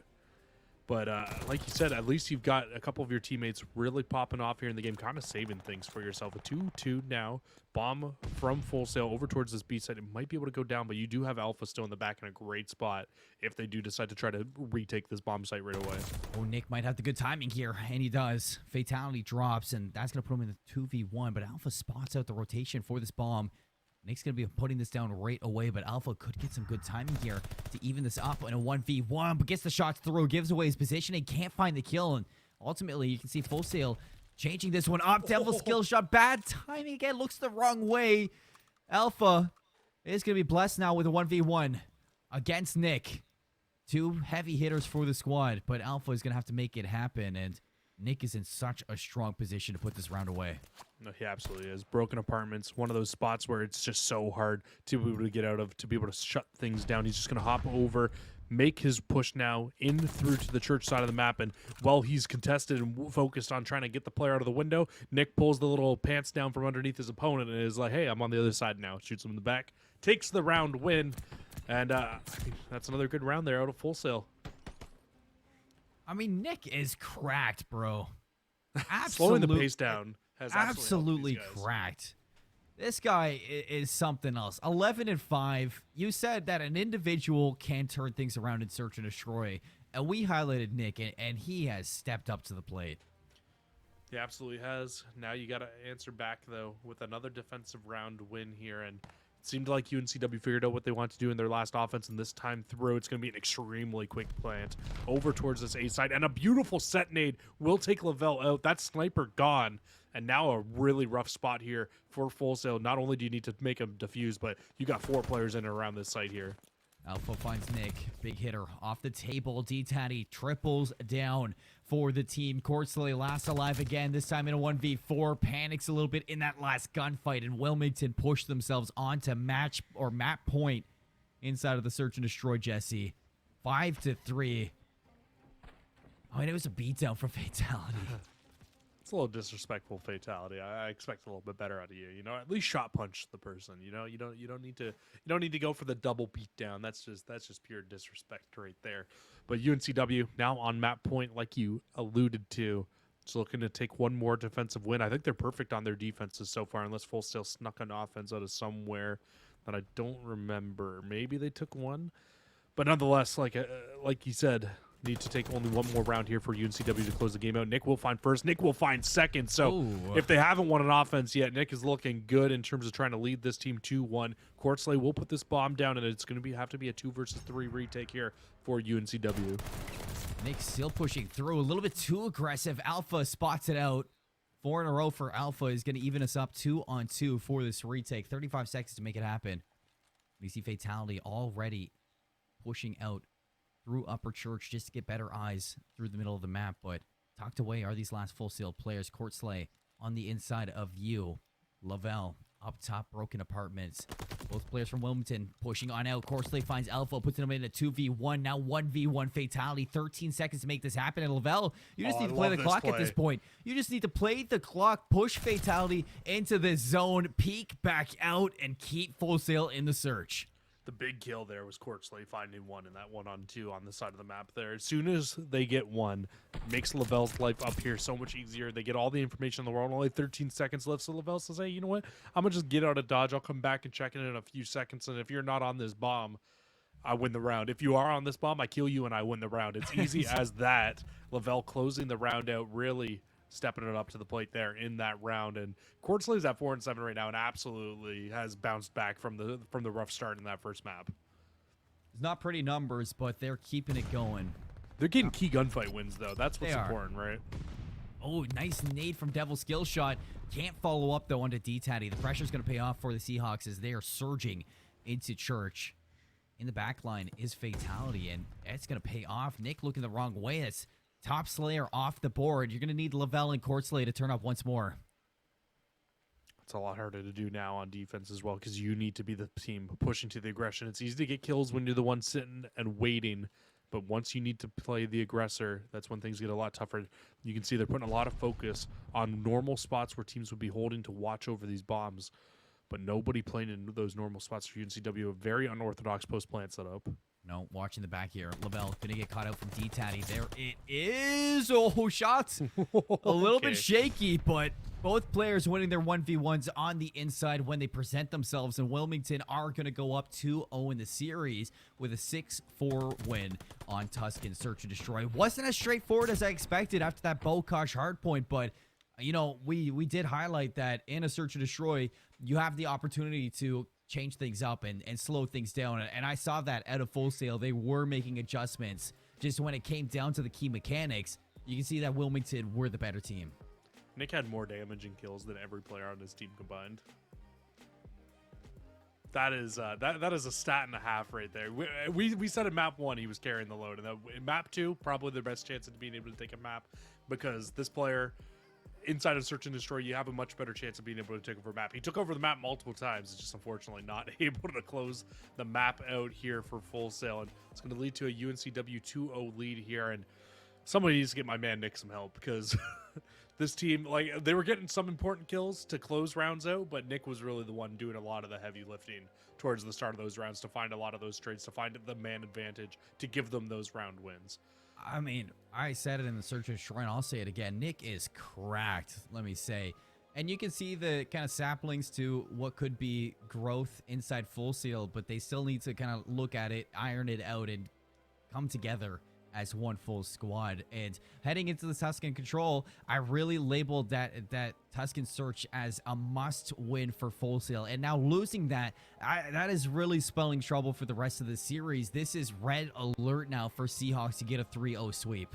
But like you said, at least you've got a couple of your teammates really popping off here in the game, kind of saving things for yourself. A 2-2 now. Bomb from Full Sail over towards this B side. It might be able to go down, but you do have Alpha still in the back in a great spot if they do decide to try to retake this bomb site right away. Oh, Nick might have the good timing here, and he does. Fatality drops, and that's going to put him in the 2v1, but Alpha spots out the rotation for this bomb. Nick's going to be putting this down right away, but Alpha could get some good timing here to even this up in a 1v1, but gets the shots through, gives away his position, and can't find the kill. And ultimately, you can see Full Sail changing this one up. Devil skill shot, bad timing again, looks the wrong way. Alpha is going to be blessed now with a 1v1 against Nick. Two heavy hitters for the squad, but Alpha is going to have to make it happen, and Nick is in such a strong position to put this round away. No, he absolutely is. Broken Apartments, one of those spots where it's just so hard to be able to get out of, to be able to shut things down. He's just going to hop over, make his push now in through to the church side of the map, and while he's contested and focused on trying to get the player out of the window, Nick pulls the little pants down from underneath his opponent and is like, hey, I'm on the other side now. Shoots him in the back, takes the round win, and I think that's another good round there out of Full Sail. I mean, Nick is cracked, bro. Slowing the pace down has absolutely helped these guys. cracked. This guy is something else. 11-5. You said that an individual can turn things around in Search and Destroy, and we highlighted Nick, and he has stepped up to the plate. He absolutely has. Now you got to answer back, though, with another defensive round win here, and it seemed like UNCW figured out what they want to do in their last offense, and this time through, it's going to be an extremely quick plant over towards this A side, and a beautiful set nade will take Lavelle out. That sniper gone, and now a really rough spot here for Full Sail. Not only do you need to make him defuse, but you got 4 players in and around this site here. Alpha finds Nick. Big hitter off the table. D-Tatty triples down for the team. Courtsley last alive again, this time in a 1v4. Panics a little bit in that last gunfight, and Wilmington pushed themselves onto map point inside of the Search and Destroy, Jesse. 5-3. Oh, and it was a beatdown for Fatality. It's a little disrespectful fatality. I expect a little bit better out of you. You know, at least shot punch the person. You know, you don't need to go for the double beatdown. That's just pure disrespect right there. But UNCW now on map point, like you alluded to, just looking to take one more defensive win. I think they're perfect on their defenses so far, unless Full Sail snuck an offense out of somewhere that I don't remember. Maybe they took one, but nonetheless, like you said, need to take only one more round here for UNCW to close the game out. Nick will find first. Nick will find second. So if they haven't won an offense yet, Nick is looking good in terms of trying to lead this team 2-1. Courtsley will put this bomb down, and it's going to have to be a 2 versus 3 retake here for UNCW. Nick still pushing through. A little bit too aggressive. Alpha spots it out. 4 in a row for Alpha is going to even us up 2-on-2 for this retake. 35 seconds to make it happen. We see Fatality already pushing out through Upper Church just to get better eyes through the middle of the map. But tucked away are these last Full Sail players. Courtsley on the inside of you. Lavelle up top, Broken Apartments. Both players from Wilmington pushing on out. Courtsley finds Alpha, puts him in a 2v1. Now 1v1 Fatality. 13 seconds to make this happen. And Lavelle, you just need to play the clock at this point. You just need to play the clock, push Fatality into the zone, peek back out, and keep Full Sail in the search. The big kill there was Courtsley finding one in that 1-on-2 on the side of the map there. As soon as they get one, makes Lavelle's life up here so much easier. They get all the information in the world. Only 13 seconds left, so Lavelle says, hey, you know what? I'm going to just get out of dodge. I'll come back and check in a few seconds, and if you're not on this bomb, I win the round. If you are on this bomb, I kill you, and I win the round. It's easy as that. Lavelle closing the round out, really stepping it up to the plate there in that round. And Courtsley's at 4-7 right now and absolutely has bounced back from the rough start in that first map. It's not pretty numbers, but they're keeping it going. They're getting key gunfight wins, though. That's what's important, right? Oh, nice nade from Devil Skill Shot. Can't follow up, though, onto D-Tatty. The pressure's going to pay off for the Seahawks as they are surging into Church. In the back line is Fatality, and it's going to pay off. Nick looking the wrong way. That's Top Slayer off the board. You're going to need Lavelle and Courtsley to turn up once more. It's a lot harder to do now on defense as well because you need to be the team pushing to the aggression. It's easy to get kills when you're the one sitting and waiting, But once you need to play the aggressor, that's when things get a lot tougher. You can see they're putting a lot of focus on normal spots where teams would be holding to watch over these bombs, but nobody playing in those normal spots for UNCW. A very unorthodox post plant setup. No, watching the back here. Lavelle gonna get caught out from D-Tatty. There it is. Oh, shots. A little bit shaky, but both players winning their 1v1s on the inside when they present themselves. And Wilmington are going to go up 2-0 in the series with a 6-4 win on Tuscan Search and Destroy. Wasn't as straightforward as I expected after that Bokosh hardpoint, but you know, we did highlight that in a Search and Destroy, you have the opportunity to change things up and slow things down. And I saw that out of Full Sail. They were making adjustments just when it came down to the key mechanics. You can see that Wilmington were the better team. Nick had more damage and kills than every player on his team combined. That is that is a stat and a half right there. We said in map 1 he was carrying the load, and in map 2 probably the best chance of being able to take a map, because this player inside of Search and Destroy, you have a much better chance of being able to take over a map. He took over the map multiple times. It's just unfortunately not able to close the map out here for Full Sail, and it's going to lead to a UNCW 2-0 lead here. And somebody needs to get my man Nick some help, because this team, like, they were getting some important kills to close rounds out, but Nick was really the one doing a lot of the heavy lifting towards the start of those rounds to find a lot of those trades, to find the man advantage, to give them those round wins. I mean, I said it in the Search and Destroy, and I'll say it again. Nick is cracked, let me say. And you can see the kind of saplings to what could be growth inside Full Sail, but they still need to kind of look at it, iron it out, and come together as one full squad. And heading into the Tuscan Control, I really labeled that Tuscan Search as a must-win for Full Sail. And now losing that, that is really spelling trouble for the rest of the series. This is red alert now for Seahawks to get a 3-0 sweep.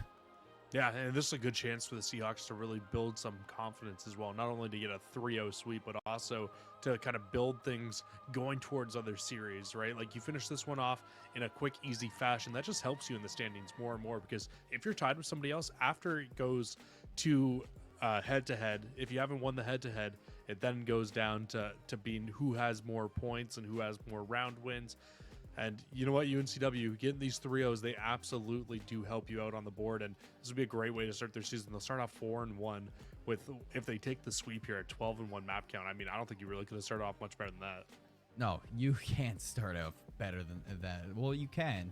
Yeah, and this is a good chance for the Seahawks to really build some confidence as well. Not only to get a 3-0 sweep, but also to kind of build things going towards other series, right? Like, you finish this one off in a quick, easy fashion. That just helps you in the standings more and more, because if you're tied with somebody else, after it goes to head-to-head, if you haven't won the head-to-head, it then goes down to being who has more points and who has more round wins. And you know what, UNCW, getting these 3-0s, they absolutely do help you out on the board. And this would be a great way to start their season. They'll start off 4-1 with, if they take the sweep here at 12-1 map count. I mean, I don't think you really could have started off much better than that. No, you can't start off better than that. Well, you can.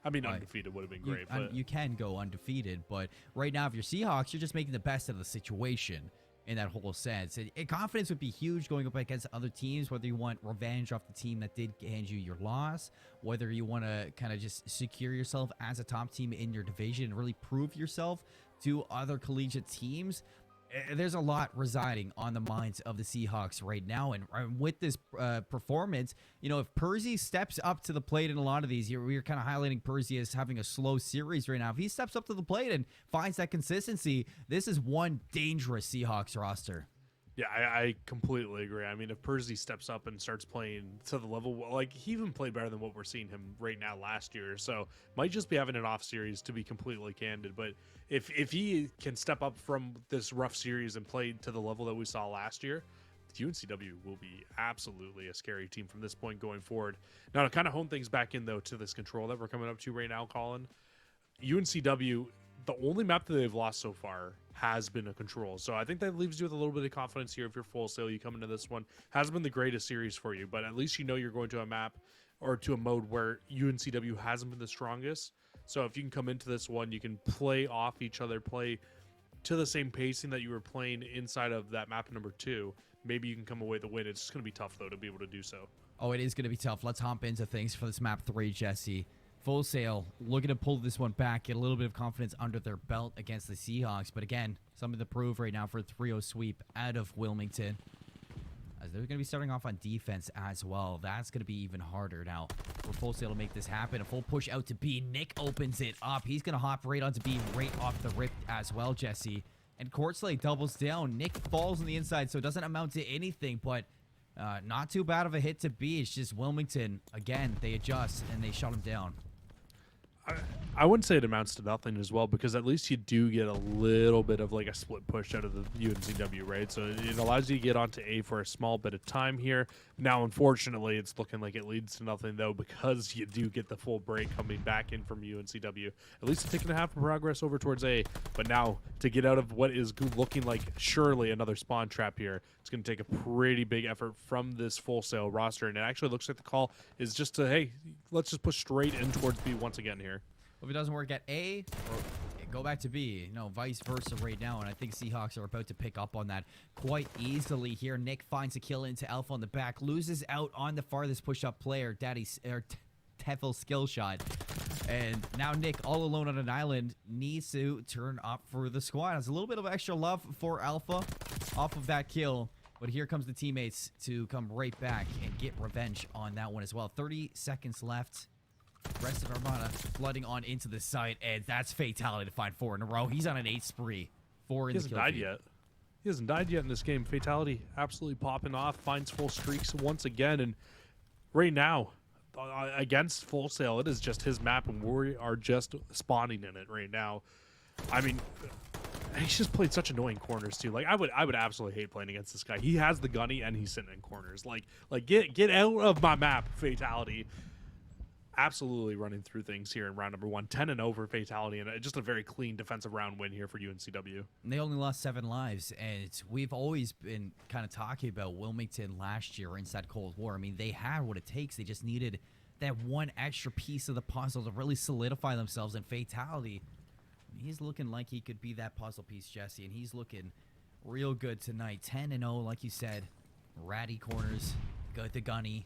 I mean, undefeated would have been great. But you can go undefeated, but right now, if you're Seahawks, you're just making the best of the situation in that whole sense. And confidence would be huge going up against other teams, whether you want revenge off the team that did hand you your loss, whether you want to kind of just secure yourself as a top team in your division and really prove yourself to other collegiate teams. There's a lot residing on the minds of the Seahawks right now. And with this performance, you know, if Percy steps up to the plate in a lot of these, we're kind of highlighting Percy as having a slow series right now. If he steps up to the plate and finds that consistency, this is one dangerous Seahawks roster. yeah, I completely agree. I mean, if Percy steps up and starts playing to the level, like, he even played better than what we're seeing him right now last year. So might just be having an off series, to be completely candid. But if he can step up from this rough series and play to the level that we saw last year, UNCW will be absolutely a scary team from this point going forward. Now, to kind of hone things back in, though, to this control that we're coming up to right now, Colin, UNCW, the only map that they've lost so far has been a control. So I think that leaves you with a little bit of confidence here. If you're Full Sail, you come into this one. Hasn't been the greatest series for you, but at least you know you're going to a map or to a mode where UNCW hasn't been the strongest. So if you can come into this one, you can play off each other, play to the same pacing that you were playing inside of that map number 2. Maybe you can come away with a win. It's just going to be tough, though, to be able to do so. Oh, it is going to be tough. Let's hop into things for this map 3, Jesse. Full Sail looking to pull this one back, get a little bit of confidence under their belt against the Seahawks. But again, something to prove right now for a 3-0 sweep out of Wilmington, as they're going to be starting off on defense as well. That's going to be even harder now for Full Sail to make this happen. A full push out to B. Nick opens it up. He's going to hop right onto B right off the rip as well, Jesse. And Courtsley doubles down. Nick falls on the inside, so it doesn't amount to anything, but not too bad of a hit to B. It's just Wilmington, again, they adjust and they shut him down. I wouldn't say it amounts to nothing as well, because at least you do get a little bit of like a split push out of the UNCW, right? So it allows you to get onto A for a small bit of time here. Now, unfortunately, it's looking like it leads to nothing, though, because you do get the full break coming back in from UNCW. At least it's taking a half of progress over towards A, but now to get out of what is looking like surely another spawn trap here, it's going to take a pretty big effort from this Full Sail roster, and it actually looks like the call is just to, hey, let's just push straight in towards B once again here. If it doesn't work at A, or go back to B, no, vice versa right now. And I think Seahawks are about to pick up on that quite easily here. Nick finds a kill into Alpha on the back, loses out on the farthest push-up player, Tefl's skill shot. And now Nick, all alone on an island, needs to turn up for the squad. Has a little bit of extra love for Alpha off of that kill. But here comes the teammates to come right back and get revenge on that one as well. 30 seconds left. Rest of Armada flooding on into the site, and that's fatality to find 4 in a row. He's on an 8 spree. 4 in the kill feed. He hasn't died yet in this game. Fatality absolutely popping off, finds full streaks once again, and right now, against Full Sail, it is just his map, and we are just spawning in it right now. I mean, he's just played such annoying corners too. Like I would absolutely hate playing against this guy. He has the gunny and he's sitting in corners. Like get out of my map, Fatality. Absolutely running through things here in round number 1. 10-0 for Fatality, and just a very clean defensive round win here for UNCW. And they only lost 7 lives, and we've always been kind of talking about Wilmington last year inside Cold War. I mean, they had what it takes. They just needed that one extra piece of the puzzle to really solidify themselves. And Fatality, he's looking like he could be that puzzle piece, Jesse, and he's looking real good tonight. 10-0, like you said. Ratty corners, got the gunny.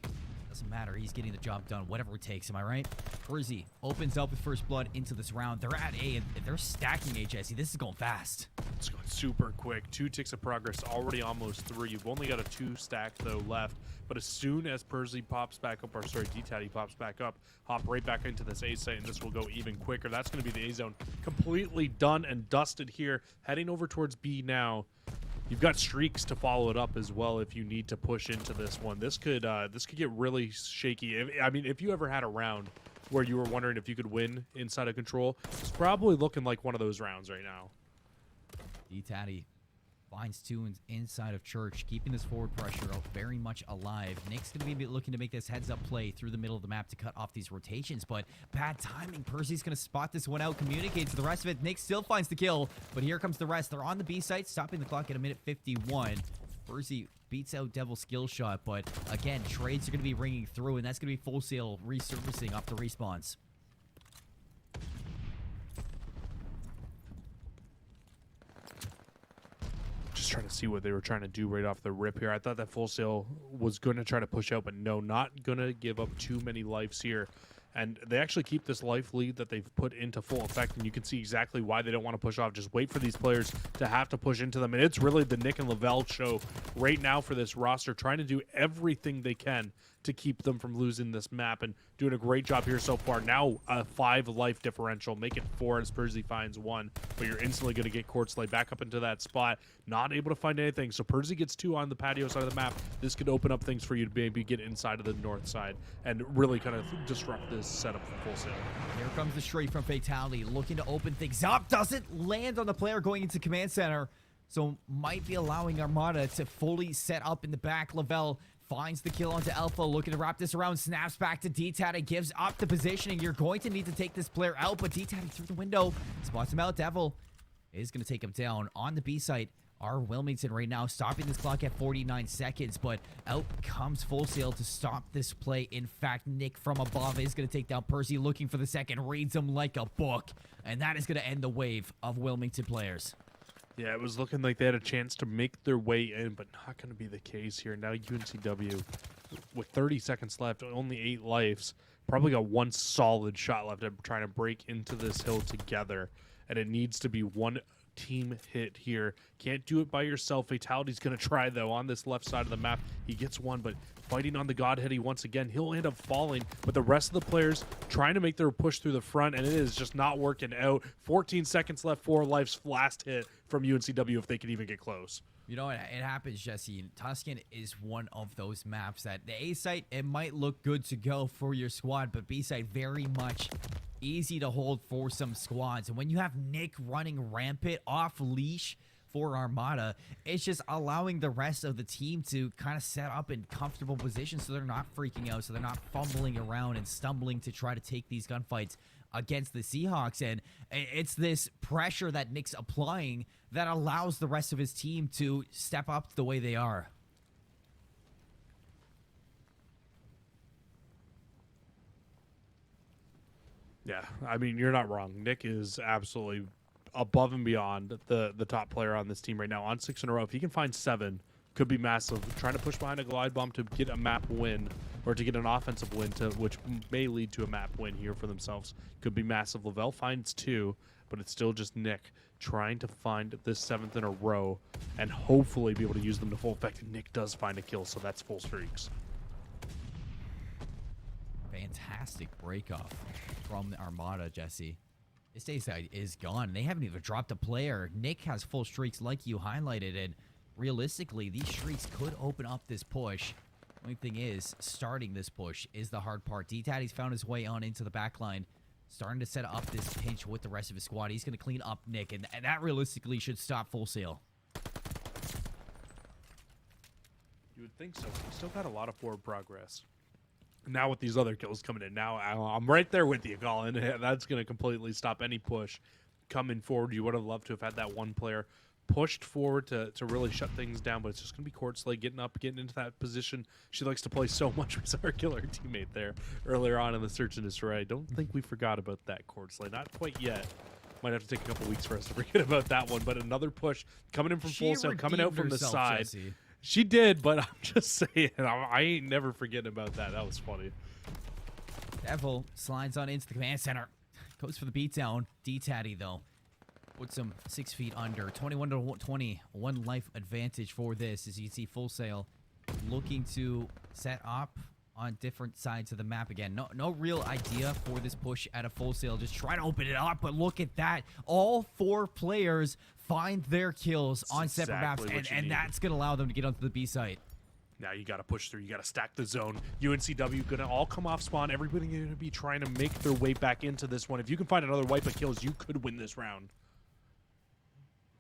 Doesn't matter. He's getting the job done, whatever it takes. Am I right? Brizzy opens up with first blood into this round. They're at A, and they're stacking A, Jesse. This is going fast. It's going super quick. 2 ticks of progress, already almost 3. You've only got a 2 stack, though, left. But as soon as Percy pops back up, or sorry, D-Tatty pops back up, hop right back into this A site, and this will go even quicker. That's going to be the A zone completely done and dusted here. Heading over towards B now. You've got streaks to follow it up as well if you need to push into this one. This could get really shaky. I mean, if you ever had a round where you were wondering if you could win inside of control, it's probably looking like one of those rounds right now. D-Tatty finds 2 inside of Church, keeping this forward pressure very much alive. Nick's going to be looking to make this heads-up play through the middle of the map to cut off these rotations, but bad timing. Percy's going to spot this one out, communicate to the rest of it. Nick still finds the kill, but here comes the rest. They're on the B site, stopping the clock at 1:51. Percy beats out Devil's skill shot, but again, trades are going to be ringing through, and that's going to be Full Sail resurfacing off the respawns. Just trying to see what they were trying to do right off the rip here. I thought that Full Sail was going to try to push out, but no, not going to give up too many lives here. And they actually keep this life lead that they've put into full effect, and you can see exactly why they don't want to push off. Just wait for these players to have to push into them. And it's really the Nick and Lavelle show right now for this roster, trying to do everything they can to keep them from losing this map, and doing a great job here so far. Now a 5 life differential, make it 4 as Percy finds 1, but you're instantly going to get Quartzley back up into that spot, not able to find anything. So Percy gets 2 on the patio side of the map. This could open up things for you to maybe get inside of the north side and really kind of disrupt this setup for Full Sail. Here comes the straight from Fatality, looking to open things up. Doesn't land on the player going into command center, so might be allowing Armada to fully set up in the back. Lavelle finds the kill onto Alpha, looking to wrap this around, snaps back to D-Tatty, gives up the positioning. You're going to need to take this player out, but D-Tatty through the window, spots him out. Devil is going to take him down on the B site. Our Wilmington right now stopping this clock at 49 seconds, but out comes Full Sail to stop this play. In fact, Nick from above is going to take down Percy, looking for the second, reads him like a book, and that is going to end the wave of Wilmington players. Yeah, it was looking like they had a chance to make their way in, but not going to be the case here. Now UNCW, with 30 seconds left, only 8 lives, probably got 1 solid shot left at trying to break into this hill together, and it needs to be 1 team hit here. Can't do it by yourself. Fatality's going to try, though, on this left side of the map. He gets 1, but fighting on the Godheady once again. He'll end up falling, but the rest of the players trying to make their push through the front, and it is just not working out. 14 seconds left, 4 lives, last hit from UNCW if they can even get close. You know, it happens, Jesse. Tuscan is one of those maps that the A site, it might look good to go for your squad, but B site very much easy to hold for some squads. And when you have Nick running rampant off leash for Armada, it's just allowing the rest of the team to kind of set up in comfortable positions so they're not freaking out, so they're not fumbling around and stumbling to try to take these gunfights against the Seahawks. And it's this pressure that Nick's applying that allows the rest of his team to step up the way they are. Yeah, I mean, you're not wrong. Nick is absolutely above and beyond the top player on this team right now. On 6 in a row, if he can find 7, could be massive. Trying to push behind a glide bomb to get a map win, or to get an offensive win, which may lead to a map win here for themselves. Could be massive. Lavelle finds 2, but it's still just Nick trying to find this 7th in a row and hopefully be able to use them to full effect. And Nick does find a kill, so that's full streaks. Fantastic break off from the Armada, Jesse. This A side is gone. They haven't even dropped a player. Nick has full streaks like you highlighted, and realistically, these streaks could open up this push. Only thing is, starting this push is the hard part. D-Tatty's found his way on into the back line, starting to set up this pinch with the rest of his squad. He's going to clean up Nick, and that realistically should stop Full Sail. You would think so. He's still got a lot of forward progress. Now with these other kills coming in, now I'm right there with you, Colin. That's going to completely stop any push coming forward. You would have loved to have had that one player pushed forward to really shut things down, but it's just going to be Courtsley getting up, getting into that position. She likes to play so much. We saw her kill her teammate there earlier on in the search and destroy. I don't think we forgot about that, Courtsley. Not quite yet. Might have to take a couple weeks for us to forget about that one, but another push coming in from Full Sail, coming out from the side. Jesse. She did, but I'm just saying, I ain't never forgetting about that. That was funny. Devil slides on into the command center. Goes for the beatdown. D-Tatty, though, puts him 6 feet under. 21 to 20. 1 life advantage for this. As you can see, Full Sail looking to set up on different sides of the map again. No real idea for this push at a Full Sail. Just try to open it up, but look at that. All 4 players find their kills on separate maps, and that's going to allow them to get onto the B site. Now you got to push through. You got to stack the zone. UNCW going to all come off spawn. Everybody going to be trying to make their way back into this one. If you can find another wipe of kills, you could win this round.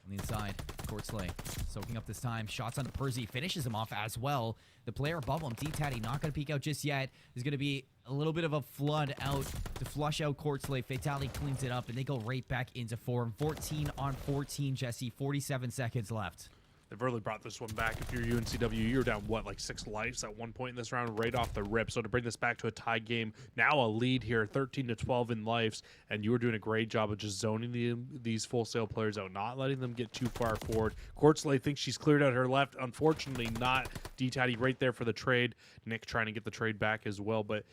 On the inside, Courtsley soaking up this time. Shots on Percy, finishes him off as well. The player above him, D-Tatty, not going to peek out just yet. There's going to be a little bit of a flood out to flush out Courtsley. Fatality cleans it up, and they go right back into form. 14 on 14, Jesse. 47 seconds left. They've really brought this one back. If you're UNCW, you're down, what, like 6 lives at one point in this round, right off the rip. So to bring this back to a tie game, now a lead here, 13 to 12 in lives, and you were doing a great job of just zoning these Full Sail players out, not letting them get too far forward. Courtsley thinks she's cleared out her left. Unfortunately, not. D-Tatty right there for the trade. Nick trying to get the trade back as well, but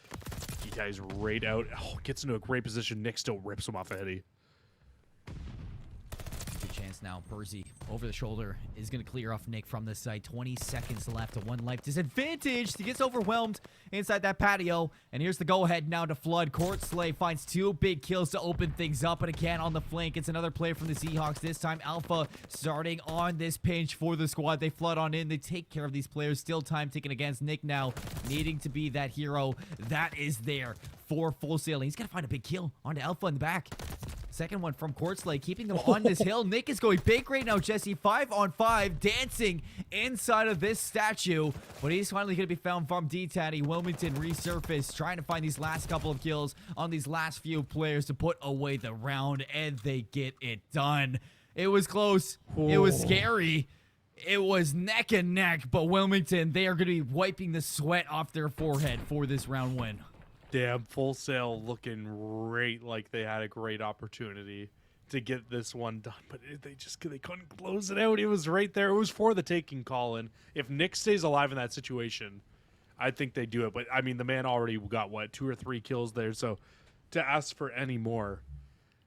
D-Tatty's right out. Oh, gets into a great position. Nick still rips him off of Eddie. Good chance now. Percy over the shoulder is going to clear off Nick from this side. 20 seconds left. A 1 life disadvantage. He gets overwhelmed inside that patio. And here's the go-ahead now to flood. Courtsley finds 2 big kills to open things up. And again on the flank, it's another play from the Seahawks. This time Alpha starting on this pinch for the squad. They flood on in. They take care of these players. Still time ticking against Nick now, needing to be that hero that is there for Full Sail. He's got to find a big kill onto Alpha in the back. Second one from Courtsley, keeping them on this hill. Nick is going big right now, Jesse. 5 on 5, dancing inside of this statue. But he's finally going to be found from D-Tatty. Wilmington resurfaced, trying to find these last couple of kills on these last few players to put away the round, and they get it done. It was close. It was scary. It was neck and neck, but Wilmington, they are going to be wiping the sweat off their forehead for this round win. Damn, Full Sail looking great, like they had a great opportunity to get this one done, but they couldn't close it out. It was right there. It was for the taking, Colin. If Nick stays alive in that situation, I think they do it. But I mean, the man already got what, 2 or 3 kills there, so to ask for any more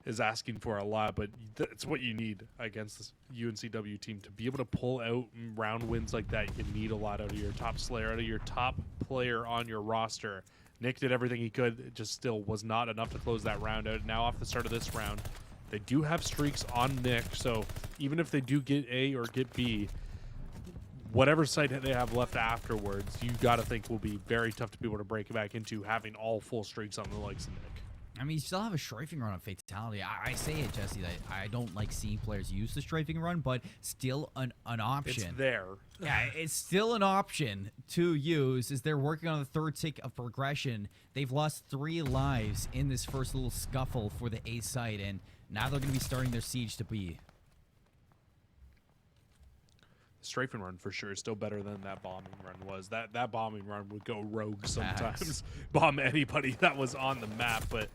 is asking for a lot. But that's what you need against this UNCW team, to be able to pull out round wins like that. You need a lot out of your top slayer, out of your top player on your roster. Nick did everything he could. It just still was not enough to close that round out. Now off the start of this round, they do have streaks on Nick, so even if they do get A or get B, whatever site they have left afterwards, you got to think will be very tough to be able to break back into, having all full streaks on the likes of Nick. I mean, you still have a strafing run on Fatality. I say it, Jesse, that I don't like seeing players use the strafing run, but still an option. It's there. Yeah, it's still an option to use as they're working on the third tick of progression. They've lost 3 lives in this first little scuffle for the A site, and now they're going to be starting their siege to B. Strafing run for sure is still better than that bombing run was. That bombing run would go rogue sometimes, bomb anybody that was on the map. But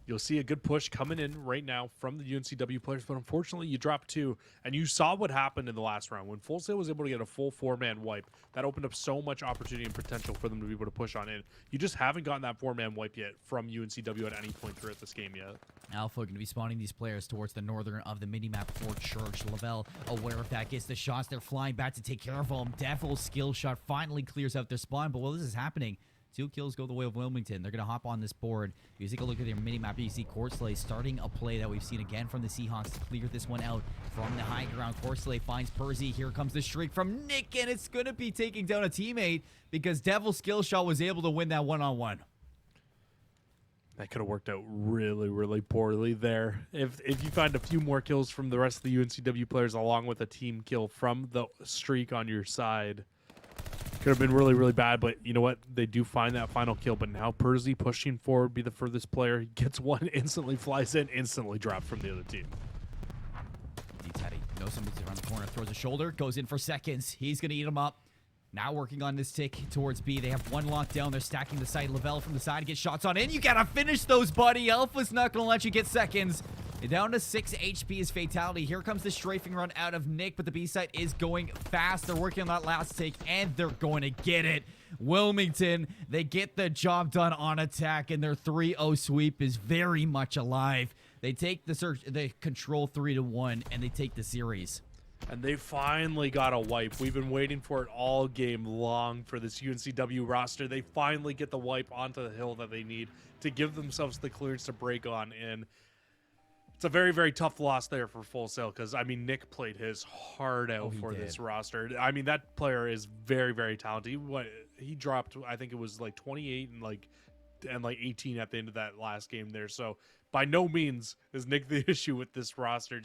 you'll see a good push coming in right now from the UNCW players. But unfortunately, you dropped 2, and you saw what happened in the last round when Full Sail was able to get a full 4-man wipe. That opened up so much opportunity and potential for them to be able to push on in. You just haven't gotten that 4-man wipe yet from UNCW at any point throughout this game yet. Alpha going to be spawning these players towards the northern of the minimap for Church. Lavelle aware of that, gets the shots. They're flying back to take care of them. Devil's skill shot finally clears out their spawn, but while this is happening, 2 kills go the way of Wilmington. They're going to hop on this board. You take a look at their minimap. You see Corsley starting a play that we've seen again from the Seahawks to clear this one out from the high ground. Corsley finds Percy. Here comes the streak from Nick, and it's going to be taking down a teammate because Devil's skill shot was able to win that one-on-one. That could have worked out really, really poorly there. If you find a few more kills from the rest of the UNCW players along with a team kill from the streak on your side, could have been really, really bad. But you know what? They do find that final kill. But now Percy pushing forward, be the furthest player. He gets one, instantly flies in, instantly dropped from the other team. D-Teddy knows somebody's around the corner, throws a shoulder, goes in for seconds. He's going to eat him up. Now working on this tick towards B. They have one lockdown. They're stacking the side. Lavelle from the side gets shots on in. You gotta finish those, buddy. Alpha's not gonna let you get seconds. You're down to 6 HP is Fatality. Here comes the strafing run out of Nick, but the B side is going fast. They're working on that last tick, and they're going to get it. Wilmington, they get the job done on attack, and their 3-0 sweep is very much alive. They take the search, they control 3-1, and they take the series. And they finally got a wipe. We've been waiting for it all game long for this UNCW roster. They finally get the wipe onto the hill that they need to give themselves the clearance to break on in. It's a very, very tough loss there for Full Sail because, I mean, Nick played his heart out for this roster. I mean, that player is very, very talented. He dropped, I think it was like 28 and like 18 at the end of that last game there. So by no means is Nick the issue with this roster.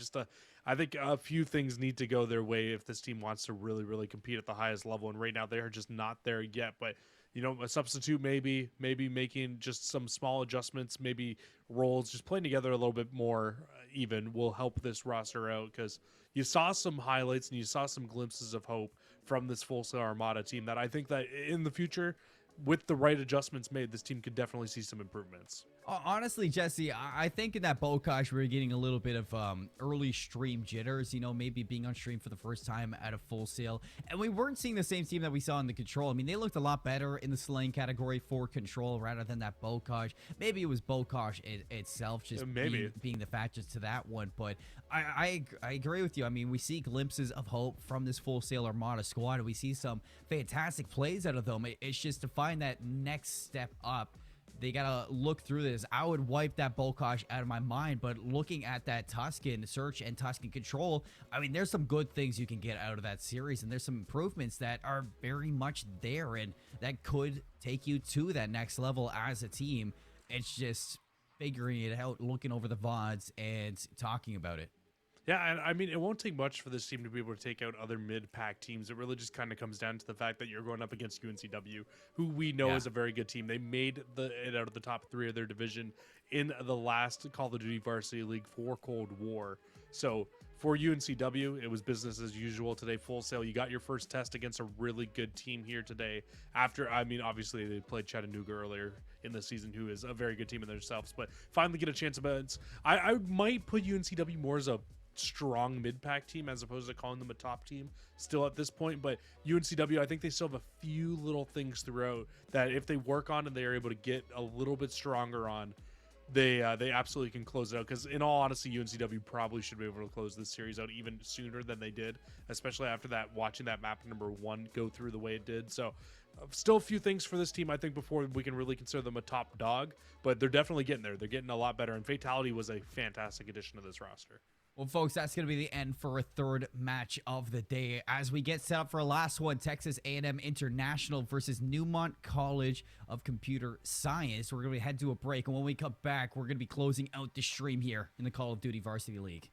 I think a few things need to go their way if this team wants to really, really compete at the highest level. And right now they are just not there yet. But, you know, a substitute maybe making just some small adjustments, maybe roles, just playing together a little bit more even will help this roster out because you saw some highlights and you saw some glimpses of hope from this Full Sail Armada team that I think that in the future, with the right adjustments made, this team could definitely see some improvements. Honestly, Jesse, I think in that Bokash, we were getting a little bit of early stream jitters, you know, maybe being on stream for the first time at a Full Sail. And we weren't seeing the same team that we saw in the Control. I mean, they looked a lot better in the slaying category for Control rather than that Bokash. Maybe it was Bokash itself just being the factors to that one. But I agree with you. I mean, we see glimpses of hope from this Full Sail Armada squad. And we see some fantastic plays out of them. It's just to find that next step up. They gotta look through this. I would wipe that Bokash out of my mind, but looking at that Tuscan search and Tuscan control, I mean, there's some good things you can get out of that series, and there's some improvements that are very much there, and that could take you to that next level as a team. It's just figuring it out, looking over the VODs, and talking about it. Yeah, and I mean, it won't take much for this team to be able to take out other mid-pack teams. It really just kind of comes down to the fact that you're going up against UNCW, who we know is a very good team. They made it out of the top 3 of their division in the last Call of Duty Varsity League for Cold War. So for UNCW, it was business as usual today. Full Sail, you got your first test against a really good team here today. After, I mean, obviously they played Chattanooga earlier in the season, who is a very good team in themselves, but finally get a chance against. I might put UNCW more as a strong mid-pack team as opposed to calling them a top team still at this point. But UNCW, I think they still have a few little things throughout that if they work on and they are able to get a little bit stronger on, they absolutely can close it out. Because in all honesty, UNCW probably should be able to close this series out even sooner than they did, especially after that, watching that map number 1 go through the way it did. So still a few things for this team, I think, before we can really consider them a top dog, but they're definitely getting there. They're getting a lot better, and Fatality was a fantastic addition to this roster. Well, folks, that's going to be the end for a third match of the day. As we get set up for a last one, Texas A&M International versus Newmont College of Computer Science. We're going to head to a break, and when we come back, we're going to be closing out the stream here in the Call of Duty Varsity League.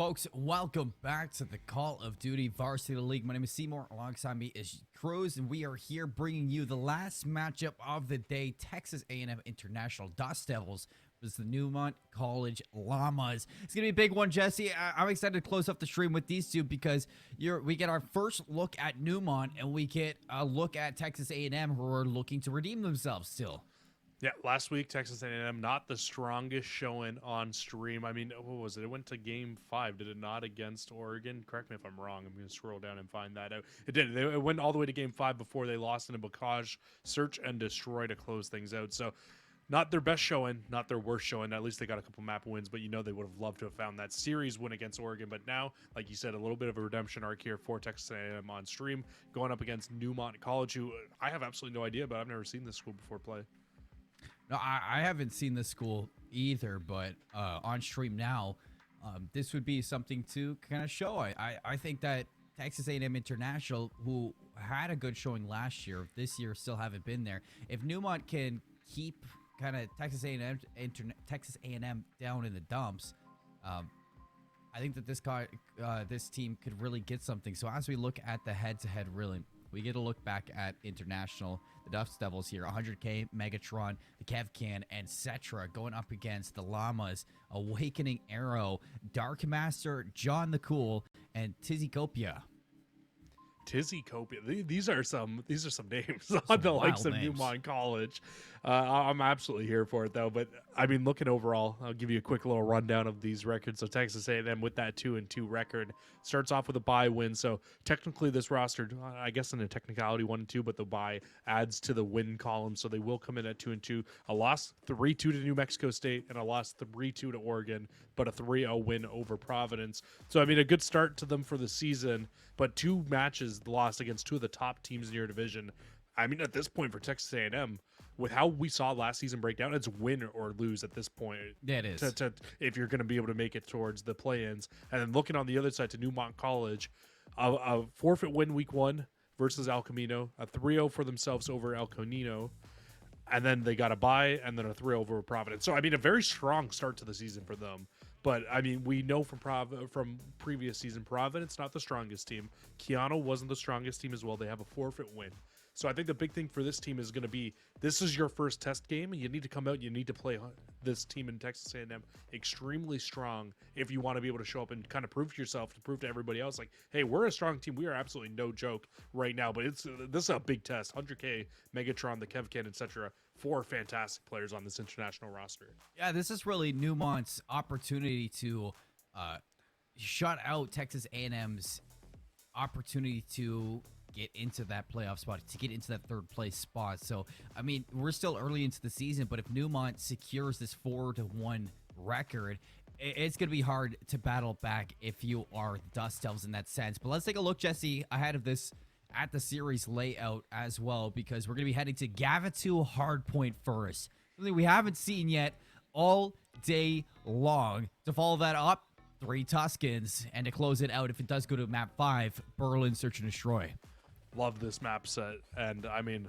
Folks, welcome back to the Call of Duty Varsity League. My name is Seymour. Alongside me is Cruz, and we are here bringing you the last matchup of the day. Texas A&M International Dust Devils versus the Newmont College Llamas. It's going to be a big one, Jesse. I'm excited to close up the stream with these two because we get our first look at Newmont, and we get a look at Texas A&M, who are looking to redeem themselves still. Yeah, last week, Texas A&M, not the strongest showing on stream. I mean, what was it? It went to Game 5, did it not, against Oregon? Correct me if I'm wrong. I'm going to scroll down and find that out. It did. It went all the way to Game 5 before they lost in a Bocage search and destroy to close things out. So, not their best showing, not their worst showing. At least they got a couple map wins, but you know they would have loved to have found that series win against Oregon. But now, like you said, a little bit of a redemption arc here for Texas A&M on stream, going up against Newmont College, who I have absolutely no idea, but I've never seen this school before play. No, I haven't seen this school either, but on stream now, this would be something to kind of show. I think that Texas A&M International, who had a good showing last year, this year still haven't been there. If Newmont can keep kind of Texas A&M down in the dumps, I think that this team could really get something. So as we look at the head-to-head, really, we get a look back at International, the Dust Devils here, 100K, Megatron, the Kevcan, and Cetra going up against the Llamas, Awakening Arrow, Dark Master, John the Cool, and Tizicopia. Tizicopia. These are some names on the likes of Newmont College. I'm absolutely here for it, though. But I mean, looking overall, I'll give you a quick little rundown of these records. So Texas A&M with that 2-2 record starts off with a bye win. So technically, this roster, I guess in a technicality, 1-2, but the bye adds to the win column. So they will come in at 2-2. A loss 3-2 to New Mexico State and a loss 3-2 to Oregon, but a 3-0 win over Providence. So I mean, a good start to them for the season. But two matches lost against two of the top teams in your division. I mean, at this point for Texas A&M, with how we saw last season break down, it's win or lose at this point. Yeah, it is. If you're going to be able to make it towards the play-ins. And then looking on the other side to Newmont College, a forfeit win week 1 versus El Camino, a 3-0 for themselves over El Camino, and then they got a bye, and then a 3-0 over Providence. So, I mean, a very strong start to the season for them. But, I mean, we know from previous season, Providence, not the strongest team. Keanu wasn't the strongest team as well. They have a forfeit win. So I think the big thing for this team is going to be, this is your first test game. You need to come out. You need to play this team in Texas A&M extremely strong if you want to be able to show up and kind of prove to yourself, to prove to everybody else, like, hey, we're a strong team. We are absolutely no joke right now. But this is a big test. 100K, Megatron, the Kevcan, etc. 4 fantastic players on this international roster. Yeah, this is really Newmont's opportunity to shut out Texas A&M's opportunity to get into that playoff spot, to get into that third place spot. So, I mean, we're still early into the season, but if Newmont secures this 4-1 record, it's going to be hard to battle back if you are Dust Devils in that sense. But let's take a look, Jesse, ahead of this at the series layout as well, because we're going to be heading to Gavitu Hardpoint first. Something we haven't seen yet all day long. To follow that up, 3 Tuscans, and to close it out, if it does go to map 5, Berlin Search and Destroy. Love this map set, and I mean,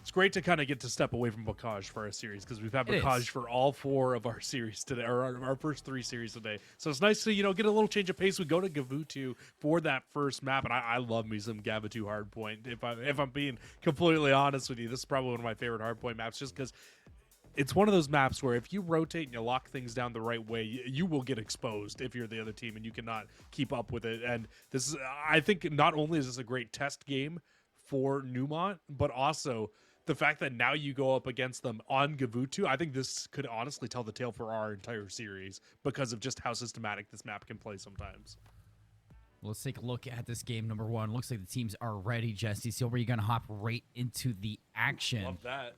it's great to kind of get to step away from Bocage for our series, because we've had Bocage for all 4 of our series today, or our first 3 series today. So it's nice to, get a little change of pace. We go to Gavutu for that first map, and I love me some Gavutu Hardpoint. If I'm being completely honest with you, this is probably one of my favorite Hardpoint maps, just because it's one of those maps where if you rotate and you lock things down the right way, you will get exposed if you're the other team and you cannot keep up with it. And this is, I think, not only is this a great test game for Newmont, but also the fact that now you go up against them on Gavutu, I think this could honestly tell the tale for our entire series because of just how systematic this map can play sometimes. Let's take a look at this game number 1. Looks like the teams are ready, Jesse. So we're going to hop right into the action. Love that.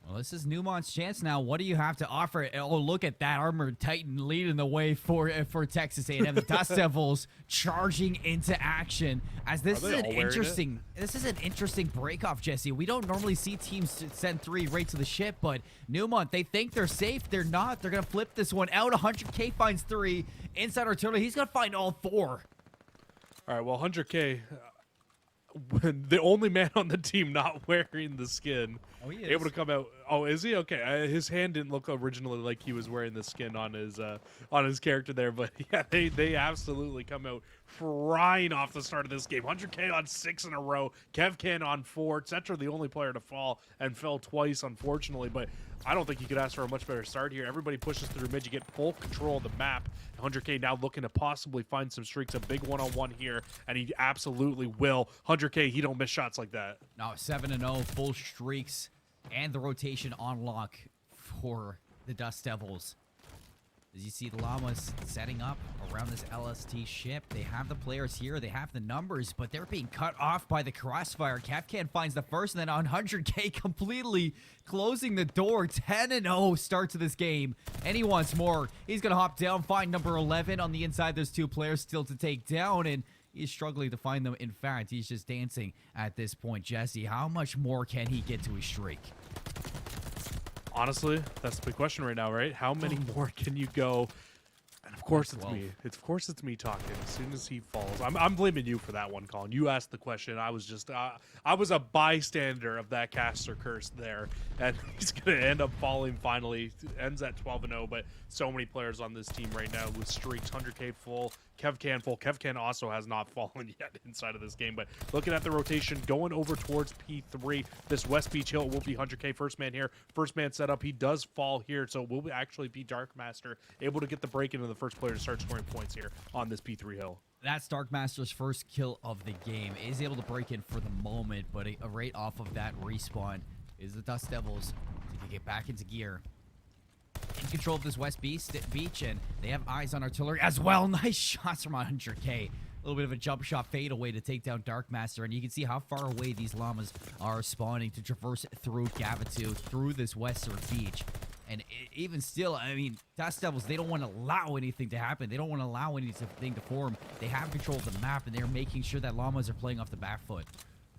Well, this is Newmont's chance now. What do you have to offer? Oh, look at that Armored Titan leading the way for Texas A&M. The Dust Devils charging into action. As this is an interesting breakoff, Jesse. We don't normally see teams send 3 right to the ship, but Newmont, they think they're safe. They're not. They're gonna flip this one out. 100K finds 3 inside artillery. He's gonna find all 4. All right. Well, 100K. when the only man on the team not wearing the skin, Oh, he able is. to come out. Oh, is he? Okay. His hand didn't look originally like he was wearing the skin on his character there, but yeah, they absolutely come out frying off the start of this game. 100K on 6 in a row. Kevcan on 4. Tetra the only player to fall and fell twice, unfortunately, but I don't think you could ask for a much better start here. Everybody pushes through mid. You get full control of the map. 100K now looking to possibly find some streaks. A big one-on-one here, and he absolutely will. 100K, he don't miss shots like that. Now 7-0, full streaks, and the rotation on lock for the Dust Devils. As you see the Llamas setting up around this LST ship. They have the players here. They have the numbers, but they're being cut off by the crossfire. Kevcan finds the first, and then on 100K completely closing the door. 10-0 start to this game, and he wants more. He's going to hop down, find number 11. On the inside, there's 2 players still to take down, and he's struggling to find them. In fact, he's just dancing at this point. Jesse, how much more can he get to his streak? Honestly, that's the big question right now, right? How many more can you go? And of course it's 12. me. Of course it's me talking. As soon as he falls, I'm blaming you for that one, Colin. You asked the question. I was just I was a bystander of that caster curse there, and he's gonna end up falling finally. Ends at 12-0, but so many players on this team right now with streaks. 100K full. Kevcan full. Kevcan also has not fallen yet inside of this game, but looking at the rotation, going over towards P3. This West Beach Hill will be 100K first man here. First man set up. He does fall here, so will actually be Darkmaster able to get the break into the first player to start scoring points here on this P3 hill. That's Darkmaster's first kill of the game. Is able to break in for the moment, but right off of that respawn is the Dust Devils to get back into gear. In control of this West Beach, and they have eyes on artillery as well. Nice shots from 100K. A little bit of a jump shot fade away to take down Darkmaster, and you can see how far away these llamas are spawning to traverse through Gavatu, through this western beach. And even still, I mean, Dust Devils, they don't want to allow anything to happen. They don't want to allow anything to form. They have control of the map, and they're making sure that llamas are playing off the back foot.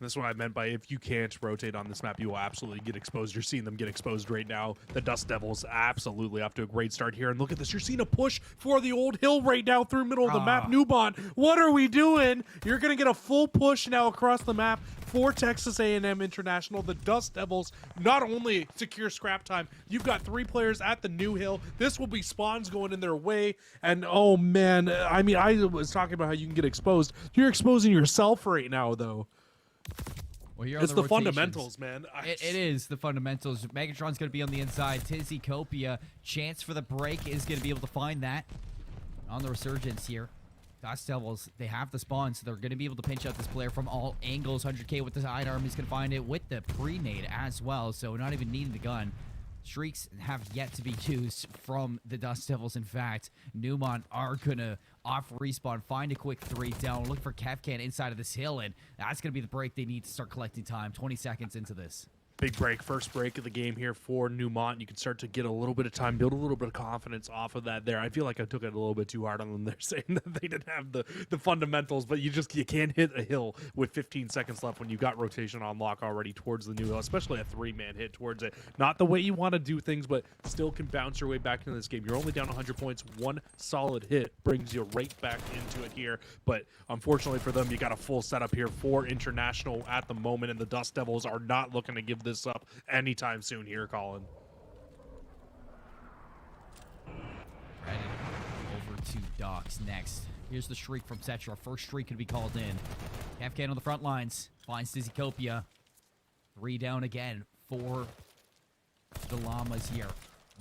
That's what I meant by if you can't rotate on this map, you will absolutely get exposed. You're seeing them get exposed right now. The Dust Devils absolutely off to a great start here. And look at this. You're seeing a push for the old hill right now through middle of the map. Newbon, what are we doing? You're going to get a full push now across the map for Texas A&M International. The Dust Devils not only secure scrap time, you've got 3 players at the new hill. This will be spawns going in their way. And, oh, man, I mean, I was talking about how you can get exposed. You're exposing yourself right now, though. Well, here It's the fundamentals, man. It is the fundamentals. Megatron's going to be on the inside. Tizzy chance for the break is going to be able to find that on the resurgence here. Dust Devils, they have the spawn, so they're going to be able to pinch out this player from all angles. 100K with the sidearm is going to find it with the pre-nade as well, so not even needing the gun. Streaks have yet to be used from the Dust Devils. In fact, Newmont are going to off respawn, find a quick 3 down, look for Kevcan inside of this hill, and that's going to be the break they need to start collecting time. 20 seconds into this. Big break, first break of the game here for Newmont. You can start to get a little bit of time, build a little bit of confidence off of that there. I feel like I took it a little bit too hard on them there, saying that they didn't have the fundamentals, but you can't hit a hill with 15 seconds left when you got rotation on lock already towards the new hill, especially a 3-man hit towards it. Not the way you want to do things, but still can bounce your way back into this game. You're only down 100 points. One solid hit brings you right back into it here, but unfortunately for them, you got a full setup here for International at the moment, and the Dust Devils are not looking to give this up anytime soon here, Colin. Ready over to Docks next. Here's the shriek from Cetra. First shriek could be called in. Kevcan on the front lines. Finds Dizzycopia. 3 down again for the Llamas here.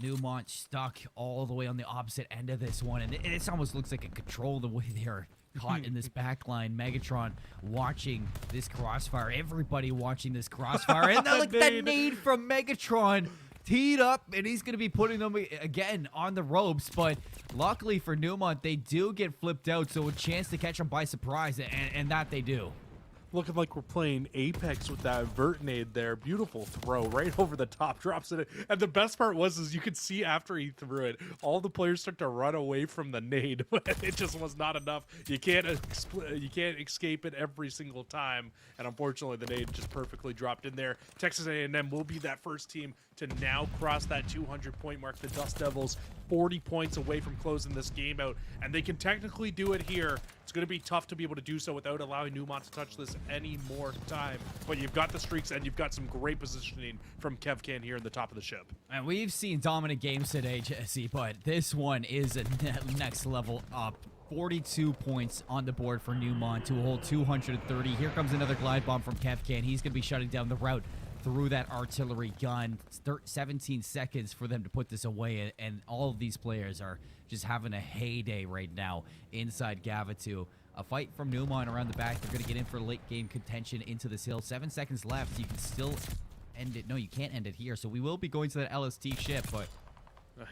Newmont stuck all the way on the opposite end of this one. And it almost looks like a control the way they're caught in this back line. Megatron watching this crossfire. Everybody watching this crossfire. And then, that nade from Megatron teed up, and he's going to be putting them again on the ropes. But luckily for Newmont, they do get flipped out, so a chance to catch them by surprise, and that they do. Looking like we're playing Apex with that vert nade there. Beautiful throw right over the top, drops it. And the best part is you could see after he threw it, all the players start to run away from the nade, but it just was not enough. You can't escape it every single time. And unfortunately, the nade just perfectly dropped in there. Texas A&M will be that first team to now cross that 200-point mark. The Dust Devils 40 points away from closing this game out, and they can technically do it here. It's going to be tough to be able to do so without allowing Newmont to touch this any more time. But you've got the streaks and you've got some great positioning from KevCan here in the top of the ship. And we've seen dominant games today, Jesse, but this one is a next level up. 42 points on the board for Newmont to hold 230. Here comes another glide bomb from KevCan. He's going to be shutting down the route through that artillery gun. 17 seconds for them to put this away, and all of these players are just having a heyday right now inside Gavitu. A fight from Newmont around the back. They're going to get in for late game contention into this hill. 7 seconds left. You can still end it. No, you can't end it here. So we will be going to that LST ship, but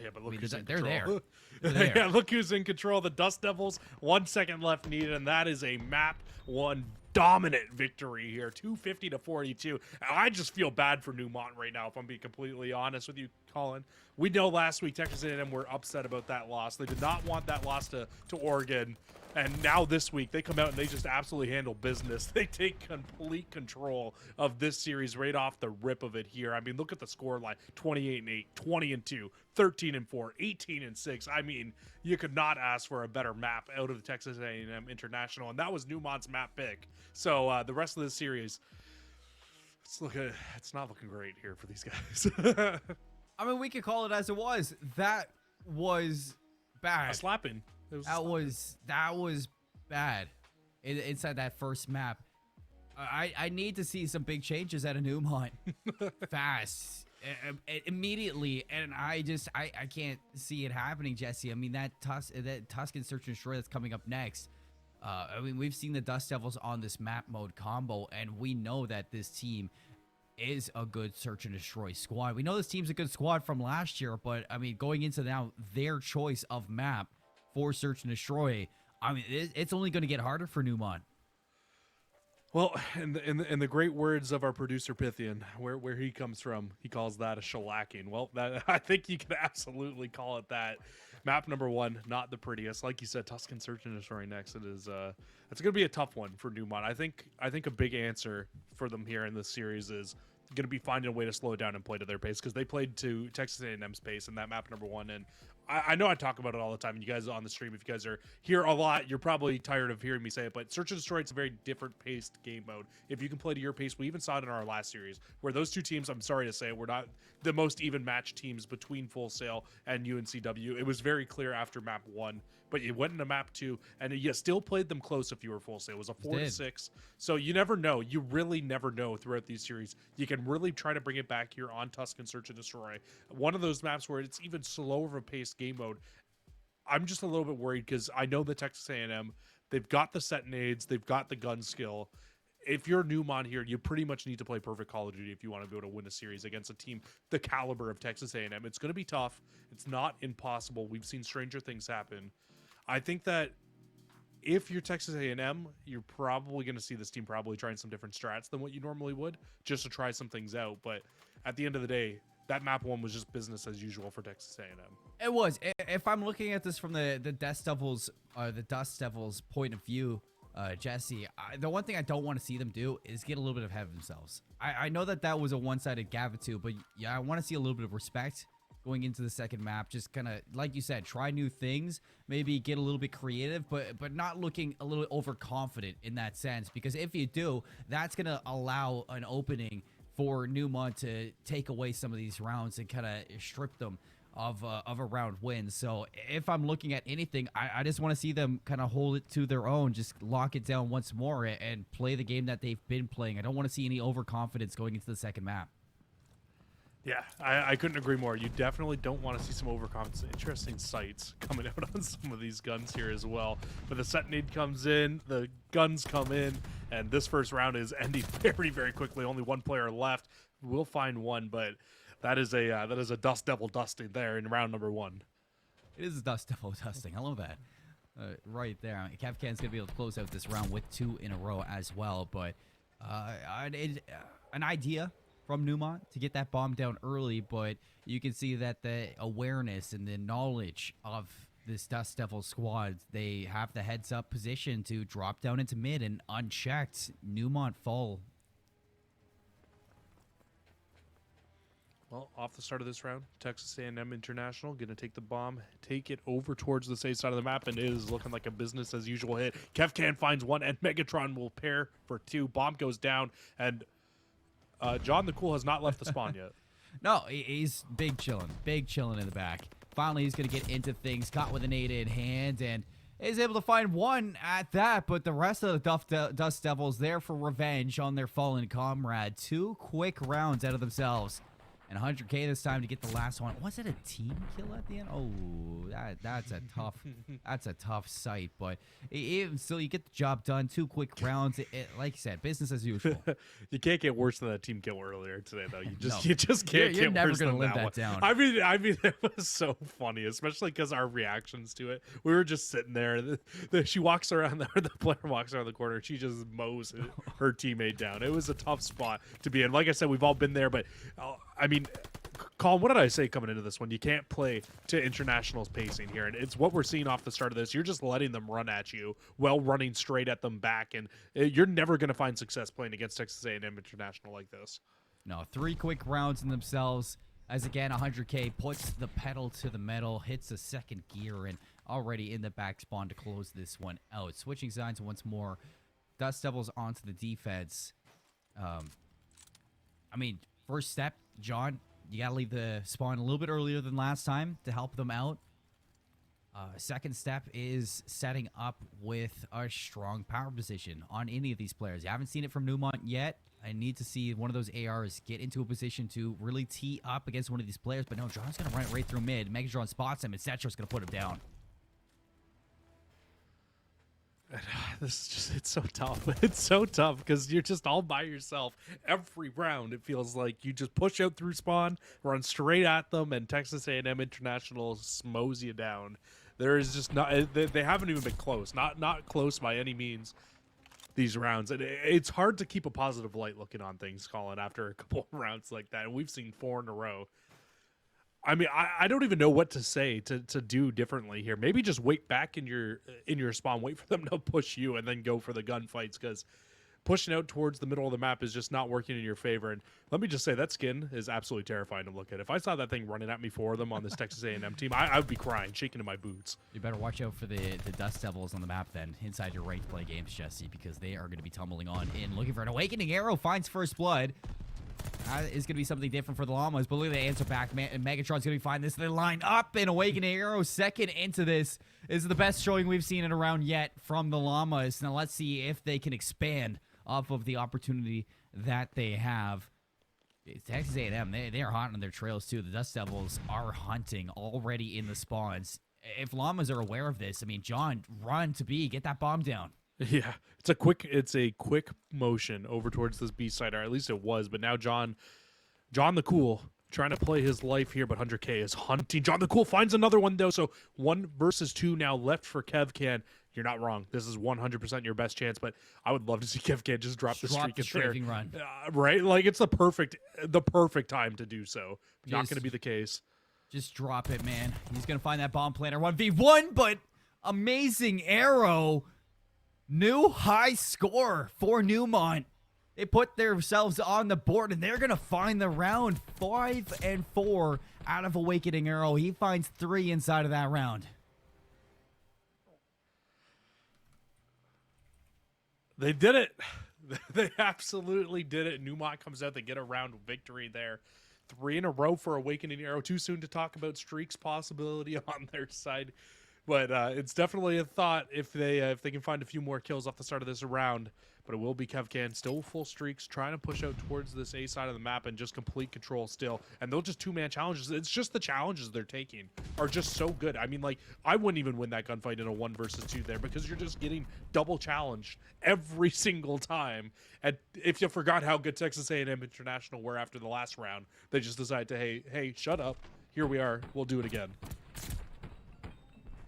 yeah, but look I mean, who's in they're control. there. They're there. Yeah, look who's in control. The Dust Devils, 1 second left needed, and that is a map 1 dominant victory here, 250 to 42. And I just feel bad for Newmont right now, if I'm being completely honest with you, Colin. We know last week Texas A&M were upset about that loss. They did not want that loss to Oregon. And now this week, they come out and they just absolutely handle business. They take complete control of this series right off the rip of it here. I mean, look at the score line: 28-8, 20-2, 13-4, 18-6. I mean, you could not ask for a better map out of the Texas A&M International, and that was Newmont's map pick. So the rest of the series, it's not looking great here for these guys. I mean, we could call it as it was. That was bad. A slapping. That was bad inside that first map. I need to see some big changes out of Newmont fast, immediately, and I can't see it happening, Jesse. I mean, that Tuscan Search and Destroy that's coming up next. I mean, we've seen the Dust Devils on this map mode combo, and we know that this team is a good Search and Destroy squad. We know this team's a good squad from last year, but I mean, going into now their choice of map for Search and Destroy, I mean, it's only going to get harder for Newmont. Well, in the great words of our producer Pythian, where he comes from, he calls that a shellacking. Well, that I think you can absolutely call it that. Map number 1, not the prettiest. Like you said, Tuscan Search and Destroy next. It's going to be a tough one for Newmont. I think a big answer for them here in this series is going to be finding a way to slow it down and play to their pace, because they played to Texas A&M's pace in that map number 1. And I know I talk about it all the time, and you guys on the stream, if you guys are here a lot, you're probably tired of hearing me say it, but Search and Destroy, it's a very different paced game mode. If you can play to your pace, we even saw it in our last series, where those two teams, I'm sorry to say, were not the most even matched teams between Full Sail and UNCW. It was very clear after map 1, but you went into map 2, and you still played them close if you were Full Sail. It was a 4-6, so you never know. You really never know throughout these series. You can really try to bring it back here on Tuscan Search and Destroy. One of those maps where it's even slower of a paced game mode. I'm just a little bit worried, because I know the Texas A&M, they've got the set nades, they've got the gun skill. If you're Newmont here, you pretty much need to play perfect Call of Duty if you want to be able to win a series against a team the caliber of Texas A&M. It's going to be tough. It's not impossible. We've seen stranger things happen. I think that if you're Texas A&M, you're probably going to see this team probably trying some different strats than what you normally would, just to try some things out. But at the end of the day, that map 1 was just business as usual for Texas A&M. It was. If I'm looking at this from the Dust Devils point of view, Jesse, the one thing I don't want to see them do is get a little bit ahead of themselves. I know that was a one-sided Gavitu, but yeah, I want to see a little bit of respect going into the second map. Just kind of, like you said, try new things, maybe get a little bit creative, but not looking a little overconfident in that sense, because if you do, that's going to allow an opening for Newmont to take away some of these rounds and kind of strip them of a round win. So if I'm looking at anything, I just want to see them kind of hold it to their own, just lock it down once more and play the game that they've been playing. I don't want to see any overconfidence going into the second map. Yeah, I couldn't agree more. You definitely don't want to see some overconfidence. Interesting sights coming out on some of these guns here as well. But the set nade comes in, the guns come in, and this first round is ending very, very quickly. Only one player left. We'll find one, but that is a Dust Devil dusting there in round number 1. It is a Dust Devil dusting. I love that. Right there. I mean, KevCan's going to be able to close out this round with 2 in a row as well. But an idea from Newmont to get that bomb down early, but you can see that the awareness and the knowledge of this Dust Devil squad, they have the heads up position to drop down into mid, and unchecked, Newmont fall. Well, off the start of this round, Texas A&M International going to take the bomb, take it over towards the safe side of the map, and it is looking like a business as usual hit. Kevcan finds one, and Megatron will pair for two. Bomb goes down, and John the Cool has not left the spawn yet. No, he's big chilling in the back. Finally, he's going to get into things, caught with an 8 in hand, and is able to find one at that, but the rest of the Dust Devils there for revenge on their fallen comrade. 2 quick rounds out of themselves. And 100K this time to get the last one. Was it a team kill at the end? Oh, that's a tough sight. But even still, you get the job done. 2 quick rounds. Like you said, business as usual. You can't get worse than that team kill earlier today, though. You just No. you just can't You're get never worse gonna than live that that down. I mean, it was so funny, especially because our reactions to it. We were just sitting there. She walks around, the player walks around the corner. And she just mows her teammate down. It was a tough spot to be in. Like I said, we've all been there, but I mean. Colin, what did I say coming into this one? You can't play to International's pacing here, and it's what we're seeing off the start of this. You're just letting them run at you while running straight at them back, and you're never going to find success playing against Texas A&M International like this. No, 3 quick rounds in themselves. As again, 100K puts the pedal to the metal, hits the second gear, and already in the back spawn to close this one out. Switching sides once more. Dust Devils onto the defense. I mean, first step, John. You got to leave the spawn a little bit earlier than last time to help them out. Second step is setting up with a strong power position on any of these players. You haven't seen it from Newmont yet. I need to see one of those ARs get into a position to really tee up against one of these players. But no, John's going to run it right through mid. Megatron spots him, and Cetro's going to put him down. This is just, it's so tough. It's so tough because you're just all by yourself every round. It feels like you just push out through spawn, run straight at them, and Texas A&M International smows you down. There is just not, they haven't even been close. Not close by any means, these rounds. And it's hard to keep a positive light looking on things, Colin, after a couple of rounds like that. And we've seen 4 in a row. I mean, I don't even know what to say to do differently here. Maybe just wait back in your spawn, wait for them to push you, and then go for the gunfights, because pushing out towards the middle of the map is just not working in your favor. And let me just say, that skin is absolutely terrifying to look at. If I saw that thing running at me for them on this Texas A&M team, I would be crying, shaking in my boots. You better watch out for the Dust Devils on the map then, inside your right to play games, Jesse, because they are going to be tumbling on in, looking for an Awakening Arrow, finds first blood. Is going to be something different for the Llamas, but look at the answer back. Megatron's going to be fine. This they line up, and Awakening Arrow second into this is the best showing we've seen in a round yet from the Llamas. Now let's see if they can expand off of the opportunity that they have. Texas A&M, they are hot on their trails too. The Dust Devils are hunting already in the spawns. If Llamas are aware of this, I mean, John, run to B, get that bomb down. Yeah, it's a quick motion over towards this B side, or at least it was. But now John the Cool trying to play his life here, but 100K is hunting. John the Cool finds another one though, so 1 versus 2 now left for Kevcan. You're not wrong. This is 100% your best chance, but I would love to see Kevcan just drop the streak in there, run. right? Like it's the perfect time to do so. Not going to be the case. Just drop it, man. He's gonna find that bomb planter 1v1, but amazing arrow. New high score for Newmont. They put themselves on the board, and they're going to find the round. 5-4 out of Awakening Arrow. He finds 3 inside of that round. They did it. They absolutely did it. Newmont comes out. They get a round victory there. 3 in a row for Awakening Arrow. Too soon to talk about streaks possibility on their side. But it's definitely a thought if they can find a few more kills off the start of this round. But it will be Kevcan, still full streaks, trying to push out towards this A side of the map and just complete control still. And they'll just 2-man challenges. It's just the challenges they're taking are just so good. I mean, like, I wouldn't even win that gunfight in a 1 versus 2 there, because you're just getting double challenged every single time. And if you forgot how good Texas A&M International were after the last round, they just decided to, hey, shut up. Here we are. We'll do it again.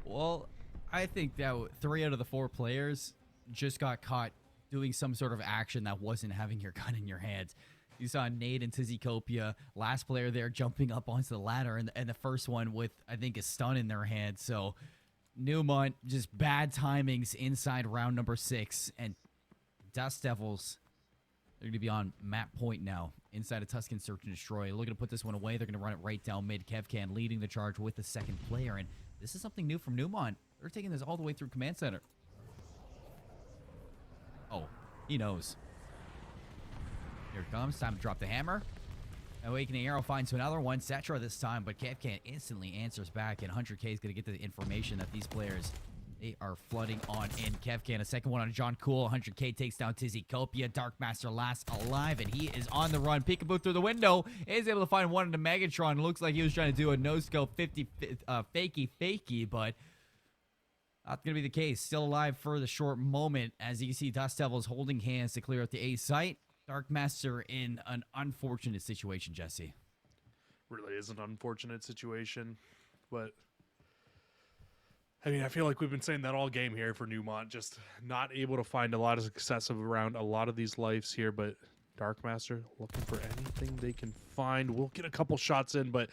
Well, I think that 3 out of the 4 players just got caught doing some sort of action that wasn't having your gun in your hands. You saw Nate and Tizzycopia, last player there, jumping up onto the ladder, and the first one with, I think, a stun in their hand. So Newmont, just bad timings inside round number 6, and Dust Devils, They're going to be on map point now, inside of Tuscan Search and Destroy. Looking to put this one away. They're going to run it right down mid. Kevcan leading the charge with the second player, and this is something new from Newmont. They're taking this all the way through Command Center. Oh, he knows. Here it comes. Time to drop the hammer. Awakening Arrow finds another one. Cetra this time, but Kevcan instantly answers back, and 100K is going to get the information that these players... They are flooding on in. Kevcan, a second one on John Cool. 100K takes down Tizzy Copia. Darkmaster last alive, and he is on the run. Peekaboo through the window. Is able to find one into Megatron. Looks like he was trying to do a no-scope 50 fakey, but not going to be the case. Still alive for the short moment. As you can see, Dust Devils holding hands to clear out the A site. Darkmaster in an unfortunate situation, Jesse. Really is an unfortunate situation, but... I mean, I feel like we've been saying that all game here for Newmont, just not able to find a lot of success around a lot of these lives here, but Darkmaster looking for anything they can find. We'll get a couple shots in, but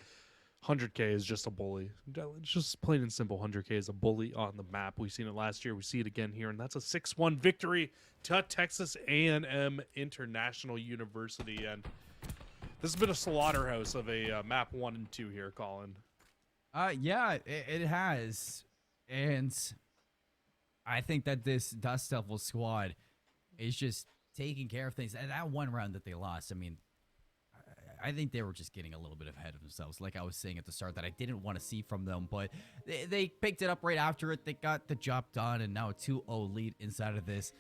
100K is just a bully. It's just plain and simple, 100K is a bully on the map. We've seen it last year, we see it again here, and that's a 6-1 victory to Texas A&M International University, and this has been a slaughterhouse of a map 1 and 2 here, Colin. Yeah, it has. And I think that this Dust Devil squad is just taking care of things. And that one round that they lost, I mean, I think they were just getting a little bit ahead of themselves, like I was saying at the start, that I didn't want to see from them. But they picked it up right after it. They got the job done, and now a 2-0 lead inside of this.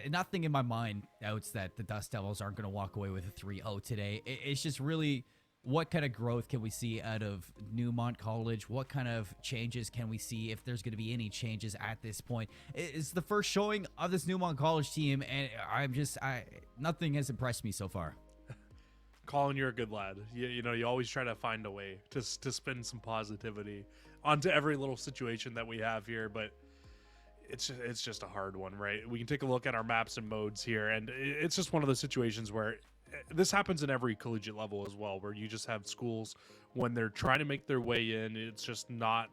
Nothing in my mind doubts that the Dust Devils aren't going to walk away with a 3-0 today. It's just really... What kind of growth can we see out of Newmont College? What kind of changes can we see, if there's going to be any changes at this point? It's the first showing of this Newmont College team, and nothing has impressed me so far. Colin, you're a good lad. You know, you always try to find a way to spin some positivity onto every little situation that we have here, but it's just a hard one, right? We can take a look at our maps and modes here, and it's just one of those situations where this happens in every collegiate level as well, where you just have schools when they're trying to make their way in, it's just not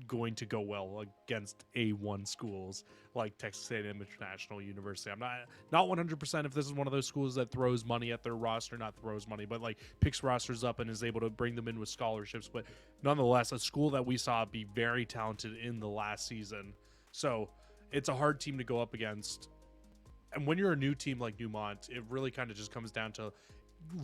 going to go well against A1 schools like Texas A&M International University. I'm not 100% if this is one of those schools that throws money at their roster, not throws money, but like picks rosters up and is able to bring them in with scholarships. But nonetheless, a school that we saw be very talented in the last season. So it's a hard team to go up against. And when you're a new team like Newmont, it really kind of just comes down to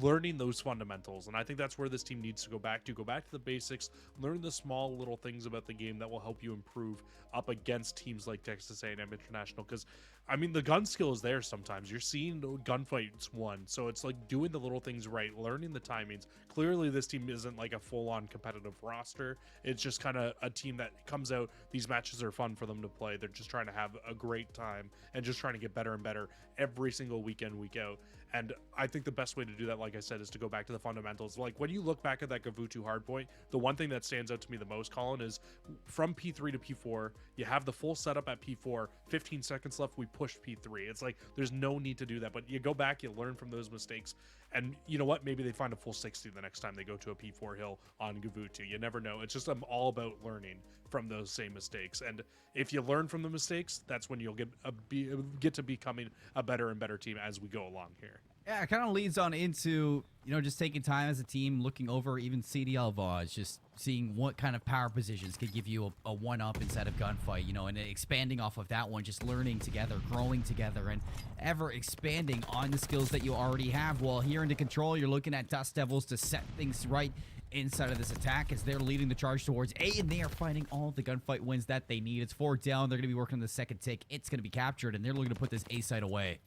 learning those fundamentals. And I think that's where this team needs to go back to the basics, learn the small little things about the game that will help you improve up against teams like Texas A&M International. Because I mean, the gun skill is there sometimes. You're seeing gunfights won. So it's like doing the little things right, learning the timings. Clearly, this team isn't like a full-on competitive roster. It's just kind of a team that comes out. These matches are fun for them to play. They're just trying to have a great time and just trying to get better and better every single weekend, week out. And I think the best way to do that, like I said, is to go back to the fundamentals. Like when you look back at that Gavutu hardpoint, the one thing that stands out to me the most, Colin, is from P3 to P4, you have the full setup at P4, 15 seconds left, we pushed P3. It's like there's no need to do that, but you go back, you learn from those mistakes, and you know what? Maybe they find a full 60 the next time they go to a P4 hill on Gavutu. You never know. It's just all about learning from those same mistakes. And if you learn from the mistakes, that's when you'll get to becoming a better and better team as we go along here. Yeah, it kind of leads on into, just taking time as a team, looking over even CDL VODs, just seeing what kind of power positions could give you a one-up instead of gunfight, and expanding off of that one, just learning together, growing together, and ever expanding on the skills that you already have. Well, here into Control, you're looking at Dust Devils to set things right inside of this attack as they're leading the charge towards A, and they are finding all the gunfight wins that they need. It's 4 down. They're going to be working on the second tick. It's going to be captured, and they're looking to put this A site away.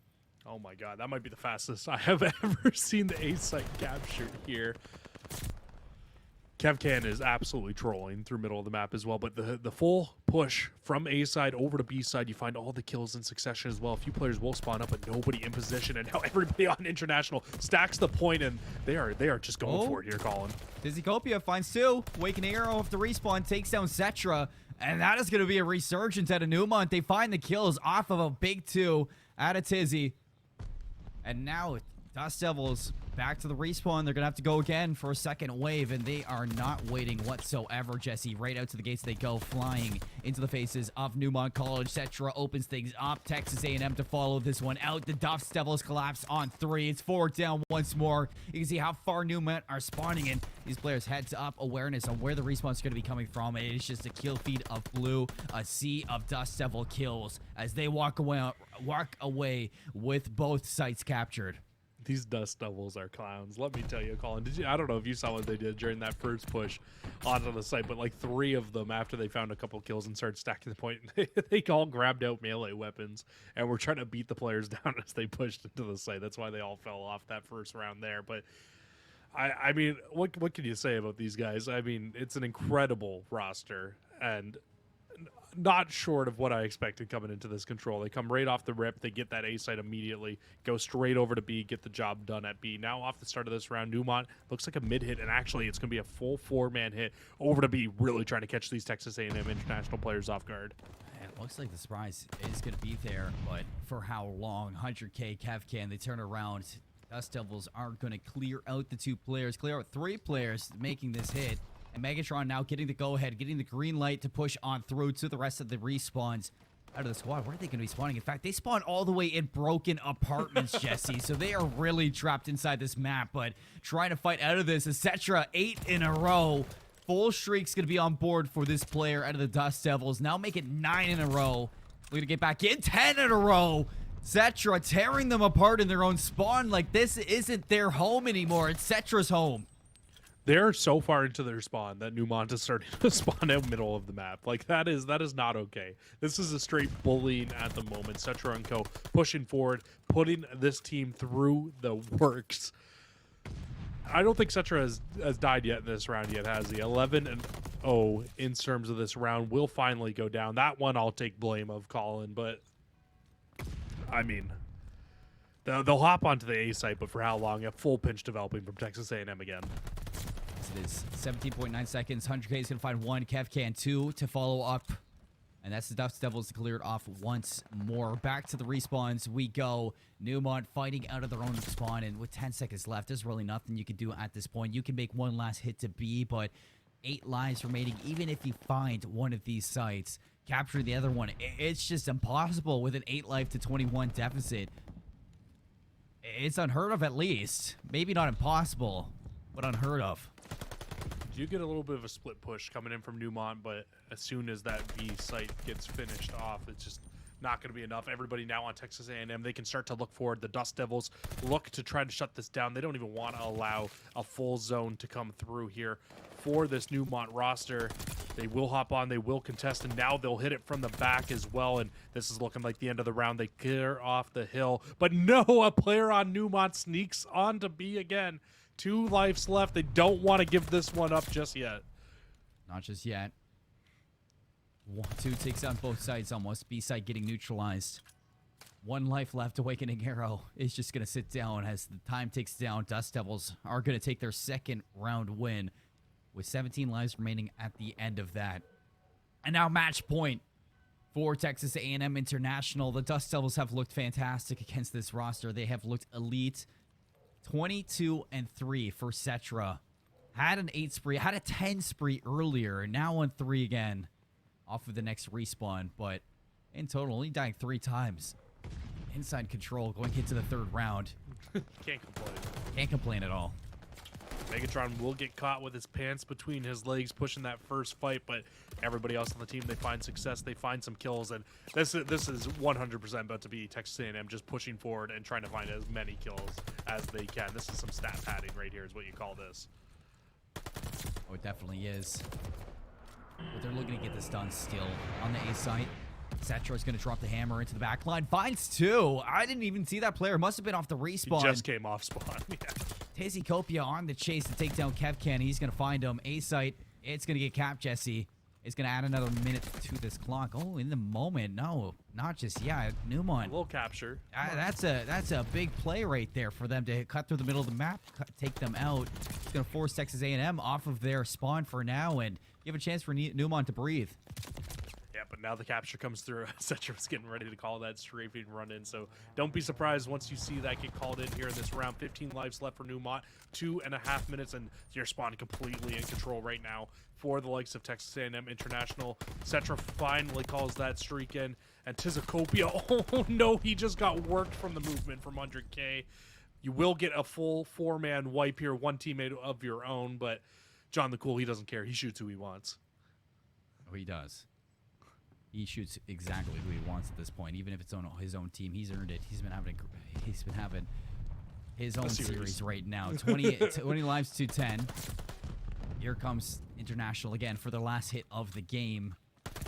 Oh my god, that might be the fastest I have ever seen the A site captured here. Kevcan is absolutely trolling through middle of the map as well, but the full push from A side over to B side, you find all the kills in succession as well. A few players will spawn up, but nobody in position, and now everybody on International stacks the point, and they are just going for it here, Colin. Dizzycopia finds 2. Awakening Arrow off the respawn, takes down Cetra, and that is going to be a resurgence out of Newmont. They find the kills off of a big 2 out of Tizzy. And now Dust Devils back to the respawn. They're going to have to go again for a second wave, and they are not waiting whatsoever, Jesse. Right out to the gates they go, flying into the faces of Newmont College. Cetra opens things up. Texas A&M to follow this one out. The Duffs Devils collapse on 3. It's 4 down once more. You can see how far Newmont are spawning in. These players heads up awareness on where the respawn is going to be coming from. It is just a kill feed of blue, a sea of Dust Devil kills as they walk away with both sites captured. These Dust Devils are clowns. Let me tell you, Colin. I don't know if you saw what they did during that first push onto the site, but like 3 of them, after they found a couple kills and started stacking the point, they all grabbed out melee weapons and were trying to beat the players down as they pushed into the site. That's why they all fell off that first round there. But I mean, what can you say about these guys? I mean, it's an incredible roster and not short of what I expected coming into this control. They come right off the rip. They get that A site immediately, go straight over to B, get the job done at B. Now off the start of this round, Newmont looks like a mid hit, and actually it's going to be a full 4-man hit over to B, really trying to catch these Texas A&M international players off guard. It looks like the surprise is going to be there, but for how long? 100K Kevcan, they turn around. Dust Devils are going to clear out the 2 players, clear out 3 players making this hit. And Megatron now getting the go-ahead, getting the green light to push on through to the rest of the respawns out of the squad. Where are they going to be spawning? In fact, they spawn all the way in broken apartments, Jesse. So they are really trapped inside this map, but trying to fight out of this. Etc. 8 in a row. Full streak's going to be on board for this player out of the Dust Devils. Now make it 9 in a row. We're going to get back in 10 in a row. Cetra tearing them apart in their own spawn. Like, this isn't their home anymore. It's Cetra's home. They're so far into their spawn that Newmont is starting to spawn out middle of the map. Like, that is not okay. This is a straight bullying at the moment. Cetra and Co. pushing forward, putting this team through the works. I don't think Cetra has died yet in this round yet, has he? 11-0 in terms of this round will finally go down. That one I'll take blame of, Colin, but I mean, they'll hop onto the A site, but for how long? A full pinch developing from Texas A&M again. It is 17.9 seconds. 100K is going to find 1. Kevcan 2 to follow up. And that's the Dust Devils cleared off once more. Back to the respawns we go. Newmont fighting out of their own spawn. And with 10 seconds left, there's really nothing you can do at this point. You can make one last hit to B, but 8 lives remaining. Even if you find one of these sites, capturing the other one, it's just impossible with an 8 life to 21 deficit. It's unheard of, at least. Maybe not impossible, but unheard of. You get a little bit of a split push coming in from Newmont, but as soon as that B site gets finished off, it's just not going to be enough. Everybody now on Texas A&M, they can start to look forward. The Dust Devils look to try to shut this down. They don't even want to allow a full zone to come through here for this Newmont roster. They will hop on, they will contest, and now they'll hit it from the back as well, and this is looking like the end of the round. They clear off the hill, but no, a player on Newmont sneaks on to B again. 2 lives left. They don't want to give this one up just yet. Not just yet. 1-2 takes on both sides almost. B side getting neutralized. 1 life left. Awakening Arrow is just going to sit down as the time ticks down. Dust Devils are going to take their 2nd round win with 17 lives remaining at the end of that. And now match point for Texas A&M International. The Dust Devils have looked fantastic against this roster. They have looked elite. 22-3 for Cetra. Had an 8 spree, had a 10 spree earlier, now on 3 again off of the next respawn, but in total only dying 3 times. Inside control going into the 3rd round. Can't complain. Can't complain at all. Megatron will get caught with his pants between his legs pushing that first fight, but everybody else on the team, they find success, they find some kills, and this is 100% about to be Texas A&M just pushing forward and trying to find as many kills as they can. This is some stat padding right here is what you call this. Oh, it definitely is. But they're looking to get this done still on the A site. Cetra's going to drop the hammer into the back line. Finds 2. I didn't even see that player. Must have been off the respawn. He just came off spawn. Yeah. Tizzy Copia on the chase to take down Kevcan. He's going to find him. A site. It's going to get capped, Jesse. It's going to add another minute to this clock. Oh, in the moment. No, not just yet. Newmont. A little capture. That's a big play right there for them to cut through the middle of the map, take them out. It's going to force Texas A&M off of their spawn for now and give a chance for Newmont to breathe. Yeah, but now the capture comes through. Cetra's getting ready to call that strafing run in, so don't be surprised once you see that get called in here in this round. 15 lives left for Newmont, 2.5 minutes, and you're spawn completely in control right now for the likes of Texas A&M International. Cetra finally calls that streak in, and Tizakopia, oh no, he just got worked from the movement from 100K. You will get a full 4-man wipe here, one teammate of your own, but John the Cool, he doesn't care. He shoots who he wants. Oh, he does. He shoots exactly who he wants at this point, even if it's on his own team. He's earned it. He's been having his own series right now. 20 lives to 10. Here comes International again for their last hit of the game.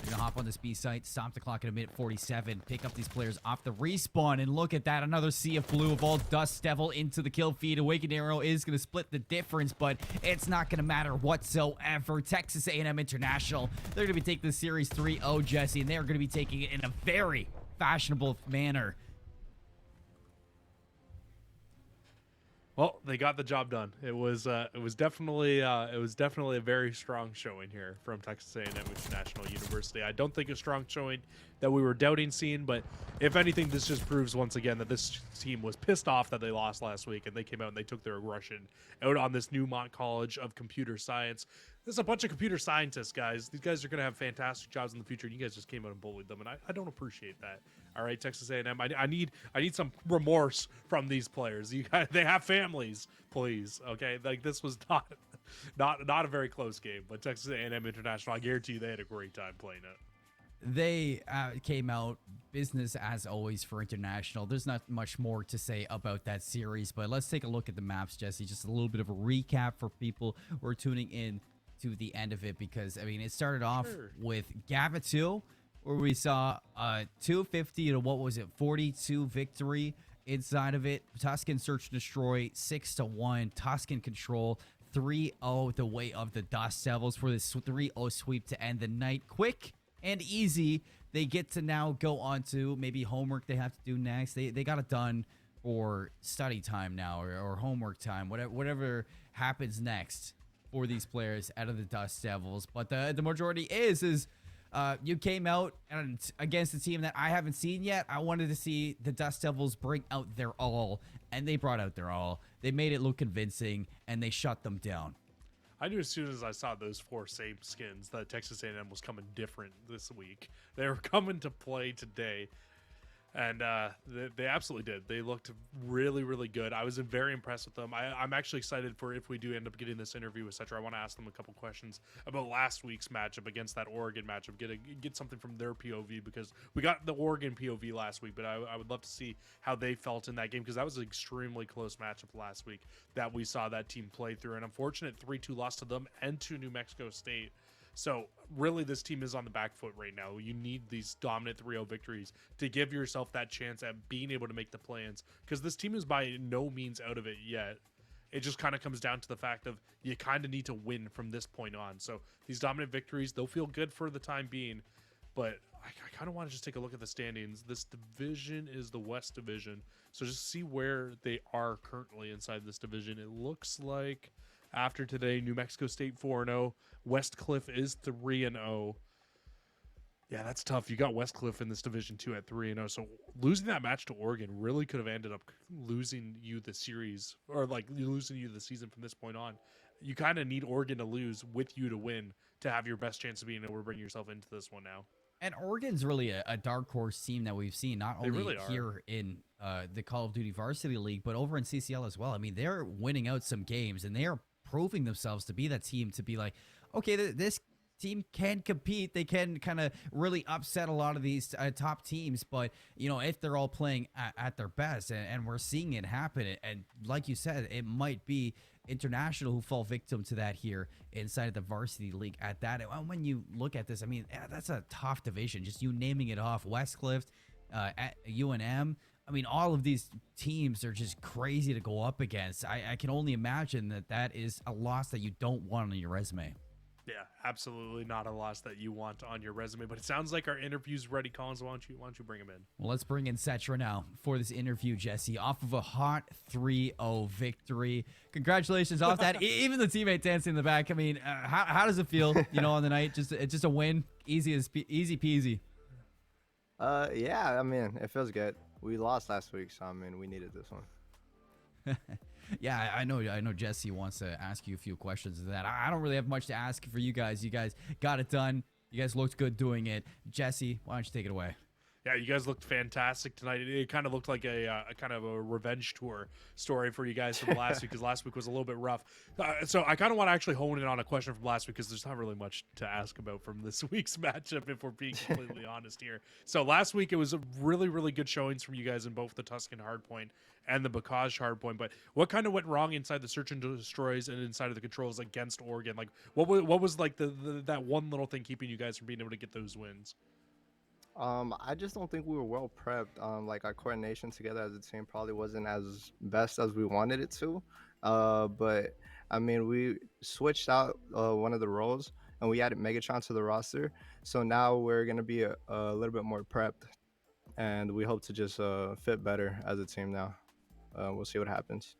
They're gonna hop on this B site, stop the clock at a minute 47, pick up these players off the respawn, and look at that, another sea of blue of all Dust Devil into the kill feed. Awakened Arrow is gonna split the difference, but it's not gonna matter whatsoever. Texas A&M International, they're gonna be taking the series 3-0, Jesse, and they're gonna be taking it in a very fashionable manner. Well, they got the job done. It was definitely a very strong showing here from Texas A&M International University. I don't think a strong showing that we were doubting seeing, but if anything, this just proves once again that this team was pissed off that they lost last week, and they came out and they took their aggression out on this Newmont College of Computer Science. There's a bunch of computer scientists, guys. These guys are going to have fantastic jobs in the future, and you guys just came out and bullied them, and I don't appreciate that. All right, Texas A&M, I need some remorse from these players. You guys, they have families, please. Okay, like this was not a very close game, but Texas A&M International, I guarantee you, they had a great time playing it. They came out business as always for International. There's not much more to say about that series, but let's take a look at the maps, Jesse. Just a little bit of a recap for people who are tuning in to the end of it, because I mean it started off with Gavitu, where we saw 250 to what was it, 42 victory inside of it. Tuscan Search and Destroy 6-1. Tuscan Control 3-0 the way of the Dust Devils for this 3-0 sweep to end the night. Quick and easy. They get to now go on to maybe homework they have to do next. They got it done for study time now, or homework time, whatever happens next for these players out of the Dust Devils. But the majority is you came out and against a team that I haven't seen yet. I wanted to see the Dust Devils bring out their all, and they brought out their all. They made it look convincing, and they shut them down. I knew as soon as I saw those 4 same skins that Texas A&M was coming different this week. They were coming to play today, and they absolutely did. They looked really, really good. I was very impressed with them. I'm actually excited for if we do end up getting this interview with Cetra. I want to ask them a couple questions about last week's matchup against that Oregon matchup. Get something from their POV, because we got the Oregon POV last week, but I would love to see how they felt in that game, because that was an extremely close matchup last week that we saw that team play through. An unfortunate 3-2 loss to them and to New Mexico State. So really, this team is on the back foot right now. You need these dominant 3-0 victories to give yourself that chance at being able to make the play-ins, because this team is by no means out of it yet. It just kind of comes down to the fact of you kind of need to win from this point on. So these dominant victories, they'll feel good for the time being, but I kind of want to just take a look at the standings. This division is the West Division, so just see where they are currently inside this division. It looks like after today, New Mexico State 4-0. Westcliff is 3-0. Yeah, that's tough. You got Westcliff in this division too at 3-0. So losing that match to Oregon really could have ended up losing you the series, or like losing you the season from this point on. You kind of need Oregon to lose with you to win to have your best chance of being able to bring yourself into this one now. And Oregon's really a dark horse team that we've seen, not only really here in the Call of Duty Varsity League, but over in CCL as well. I mean, they're winning out some games, and they are proving themselves to be that team, to be like, okay, this team can compete. They can kind of really upset a lot of these top teams, but you know, if they're all playing at their best, and we're seeing it happen, and like you said, it might be International who fall victim to that here inside of the Varsity League at that. And when you look at this, I mean, that's a tough division, just you naming it off. Westcliff, at UNM, I mean, all of these teams are just crazy to go up against. I can only imagine that is a loss that you don't want on your resume. Yeah, absolutely not a loss that you want on your resume. But it sounds like our interview's ready, Collins. Why don't you bring him in? Well, let's bring in Cetra now for this interview, Jesse, off of a hot 3-0 victory. Congratulations off that. Even the teammate dancing in the back. I mean, how does it feel, on the night? Just a win, easy peasy. Yeah, I mean, it feels good. We lost last week, so I mean, we needed this one. Yeah, I know Jesse wants to ask you a few questions of that. I don't really have much to ask for you guys. You guys got it done. You guys looked good doing it. Jesse, why don't you take it away? Yeah, you guys looked fantastic tonight. It kind of looked like a kind of a revenge tour story for you guys from last week, because last week was a little bit rough. So I kind of want to actually hone in on a question from last week, because there's not really much to ask about from this week's matchup, if we're being completely honest here. So last week it was a really, really good showings from you guys in both the Tuscan hardpoint and the Bacage hardpoint. But what kind of went wrong inside the search and destroys and inside of the controls against Oregon? Like, what was like that one little thing keeping you guys from being able to get those wins? I just don't think we were well prepped. Like our coordination together as a team probably wasn't as best as we wanted it to. But I mean, we switched out one of the roles and we added Megatron to the roster. So now we're gonna be a little bit more prepped, and we hope to just fit better as a team now. We'll see what happens.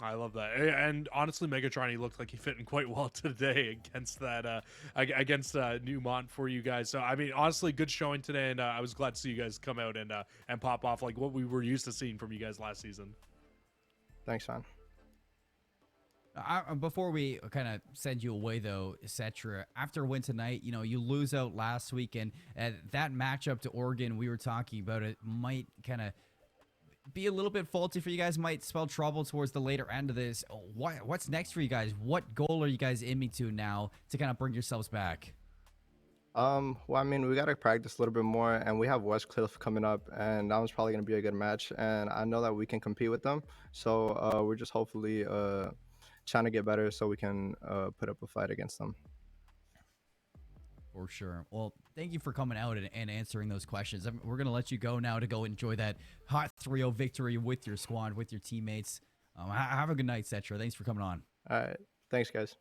I love that, and honestly, Megatron, he looked like he fit in quite well today against that against Newmont for you guys. So I mean, honestly, good showing today, and I was glad to see you guys come out and pop off like what we were used to seeing from you guys last season. Thanks, Sean. Before we kind of send you away, though, Cetra, after a win tonight, you lose out last weekend. That matchup to Oregon, we were talking about it, might kind of be a little bit faulty for you guys, might spell trouble towards the later end of this. What's next for you guys? What goal are you guys aiming to now to kind of bring yourselves back? Well, I mean, we got to practice a little bit more, and we have Westcliff coming up, and that one's probably going to be a good match, and I know that we can compete with them. So we're just hopefully trying to get better so we can put up a fight against them. For sure. Well, thank you for coming out and answering those questions. We're going to let you go now to go enjoy that hot 3-0 victory with your squad, with your teammates. Have a good night, Cetra. Thanks for coming on. All right. Thanks, guys.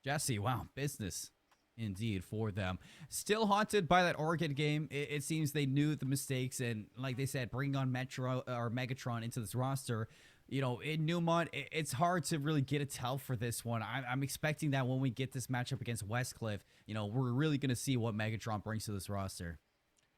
Jesse, wow, business indeed for them. Still haunted by that Oregon game. It seems they knew the mistakes, and like they said, bringing on Megatron into this roster, in Newmont, it's hard to really get a tell for this one. I'm expecting that when we get this matchup against Westcliff, we're really going to see what Megatron brings to this roster.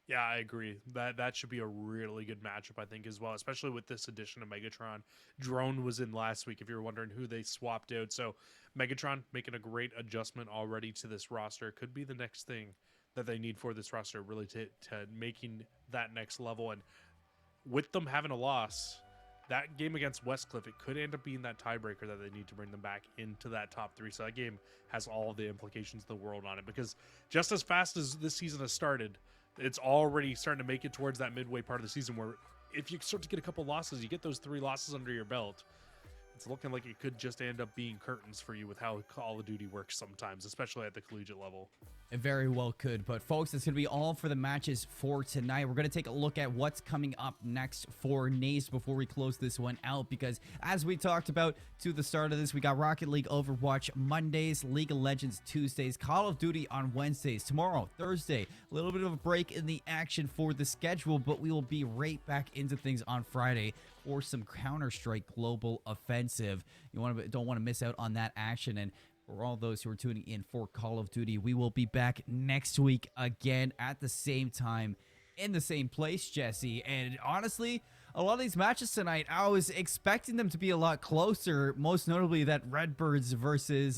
Yeah, I agree. That should be a really good matchup, I think, as well, especially with this addition of Megatron. Drone was in last week, if you're wondering who they swapped out. So Megatron making a great adjustment already to this roster. Could be the next thing that they need for this roster, really to making that next level. And with them having a loss, that game against Westcliff, it could end up being that tiebreaker that they need to bring them back into that top three. So that game has all the implications of the world on it, because just as fast as this season has started, it's already starting to make it towards that midway part of the season where if you start to get a couple losses, you get those 3 losses under your belt, it's looking like it could just end up being curtains for you with how Call of Duty works sometimes, especially at the collegiate level. It very well could. But folks, that's going to be all for the matches for tonight. We're going to take a look at what's coming up next for NACE before we close this one out, because as we talked about to the start of this, we got Rocket League Overwatch Mondays, League of Legends Tuesdays, Call of Duty on Wednesdays, tomorrow, Thursday, a little bit of a break in the action for the schedule, but we will be right back into things on Friday for some Counter-Strike Global Offensive. Don't want to miss out on that action. And for all those who are tuning in for Call of Duty, we will be back next week again at the same time in the same place, Jesse. And honestly, a lot of these matches tonight, I was expecting them to be a lot closer, most notably that Redbirds versus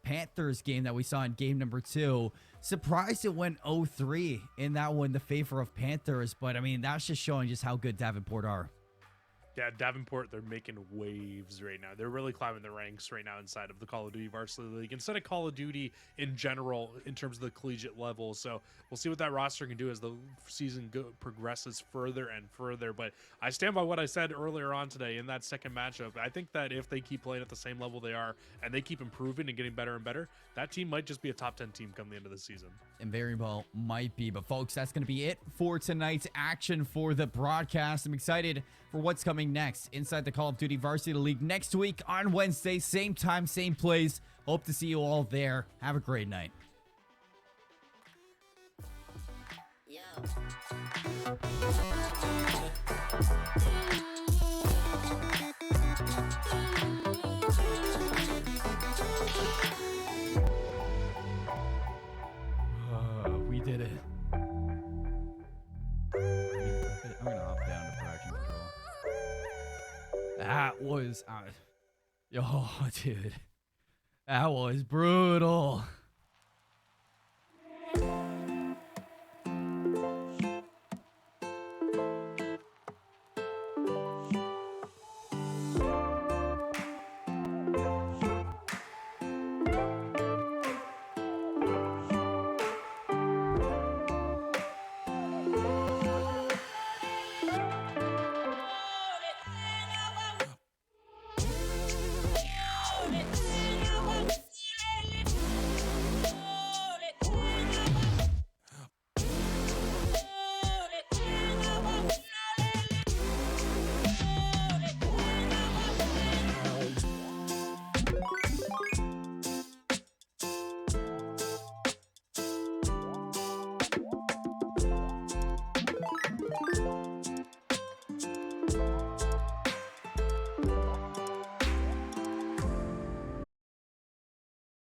Panthers game that we saw in game number 2. Surprised it went 0-3 in that one, the favor of Panthers, but I mean, that's just showing just how good Davenport are. Yeah, Davenport, they're making waves right now. They're really climbing the ranks right now inside of the Call of Duty Varsity League, instead of Call of Duty in general in terms of the collegiate level. So we'll see what that roster can do as the season progresses further and further. But I stand by what I said earlier on today in that second matchup. I think that if they keep playing at the same level they are and they keep improving and getting better and better, that team might just be a top 10 team come the end of the season. And very well might be. But folks, that's going to be it for tonight's action for the broadcast. I'm excited for what's coming coming next inside the Call of Duty Varsity League next week on Wednesday. Same time, same place. Hope to see you all there. Have a great night. We did it. I'm gonna hop down to production control. That was, dude, that was brutal.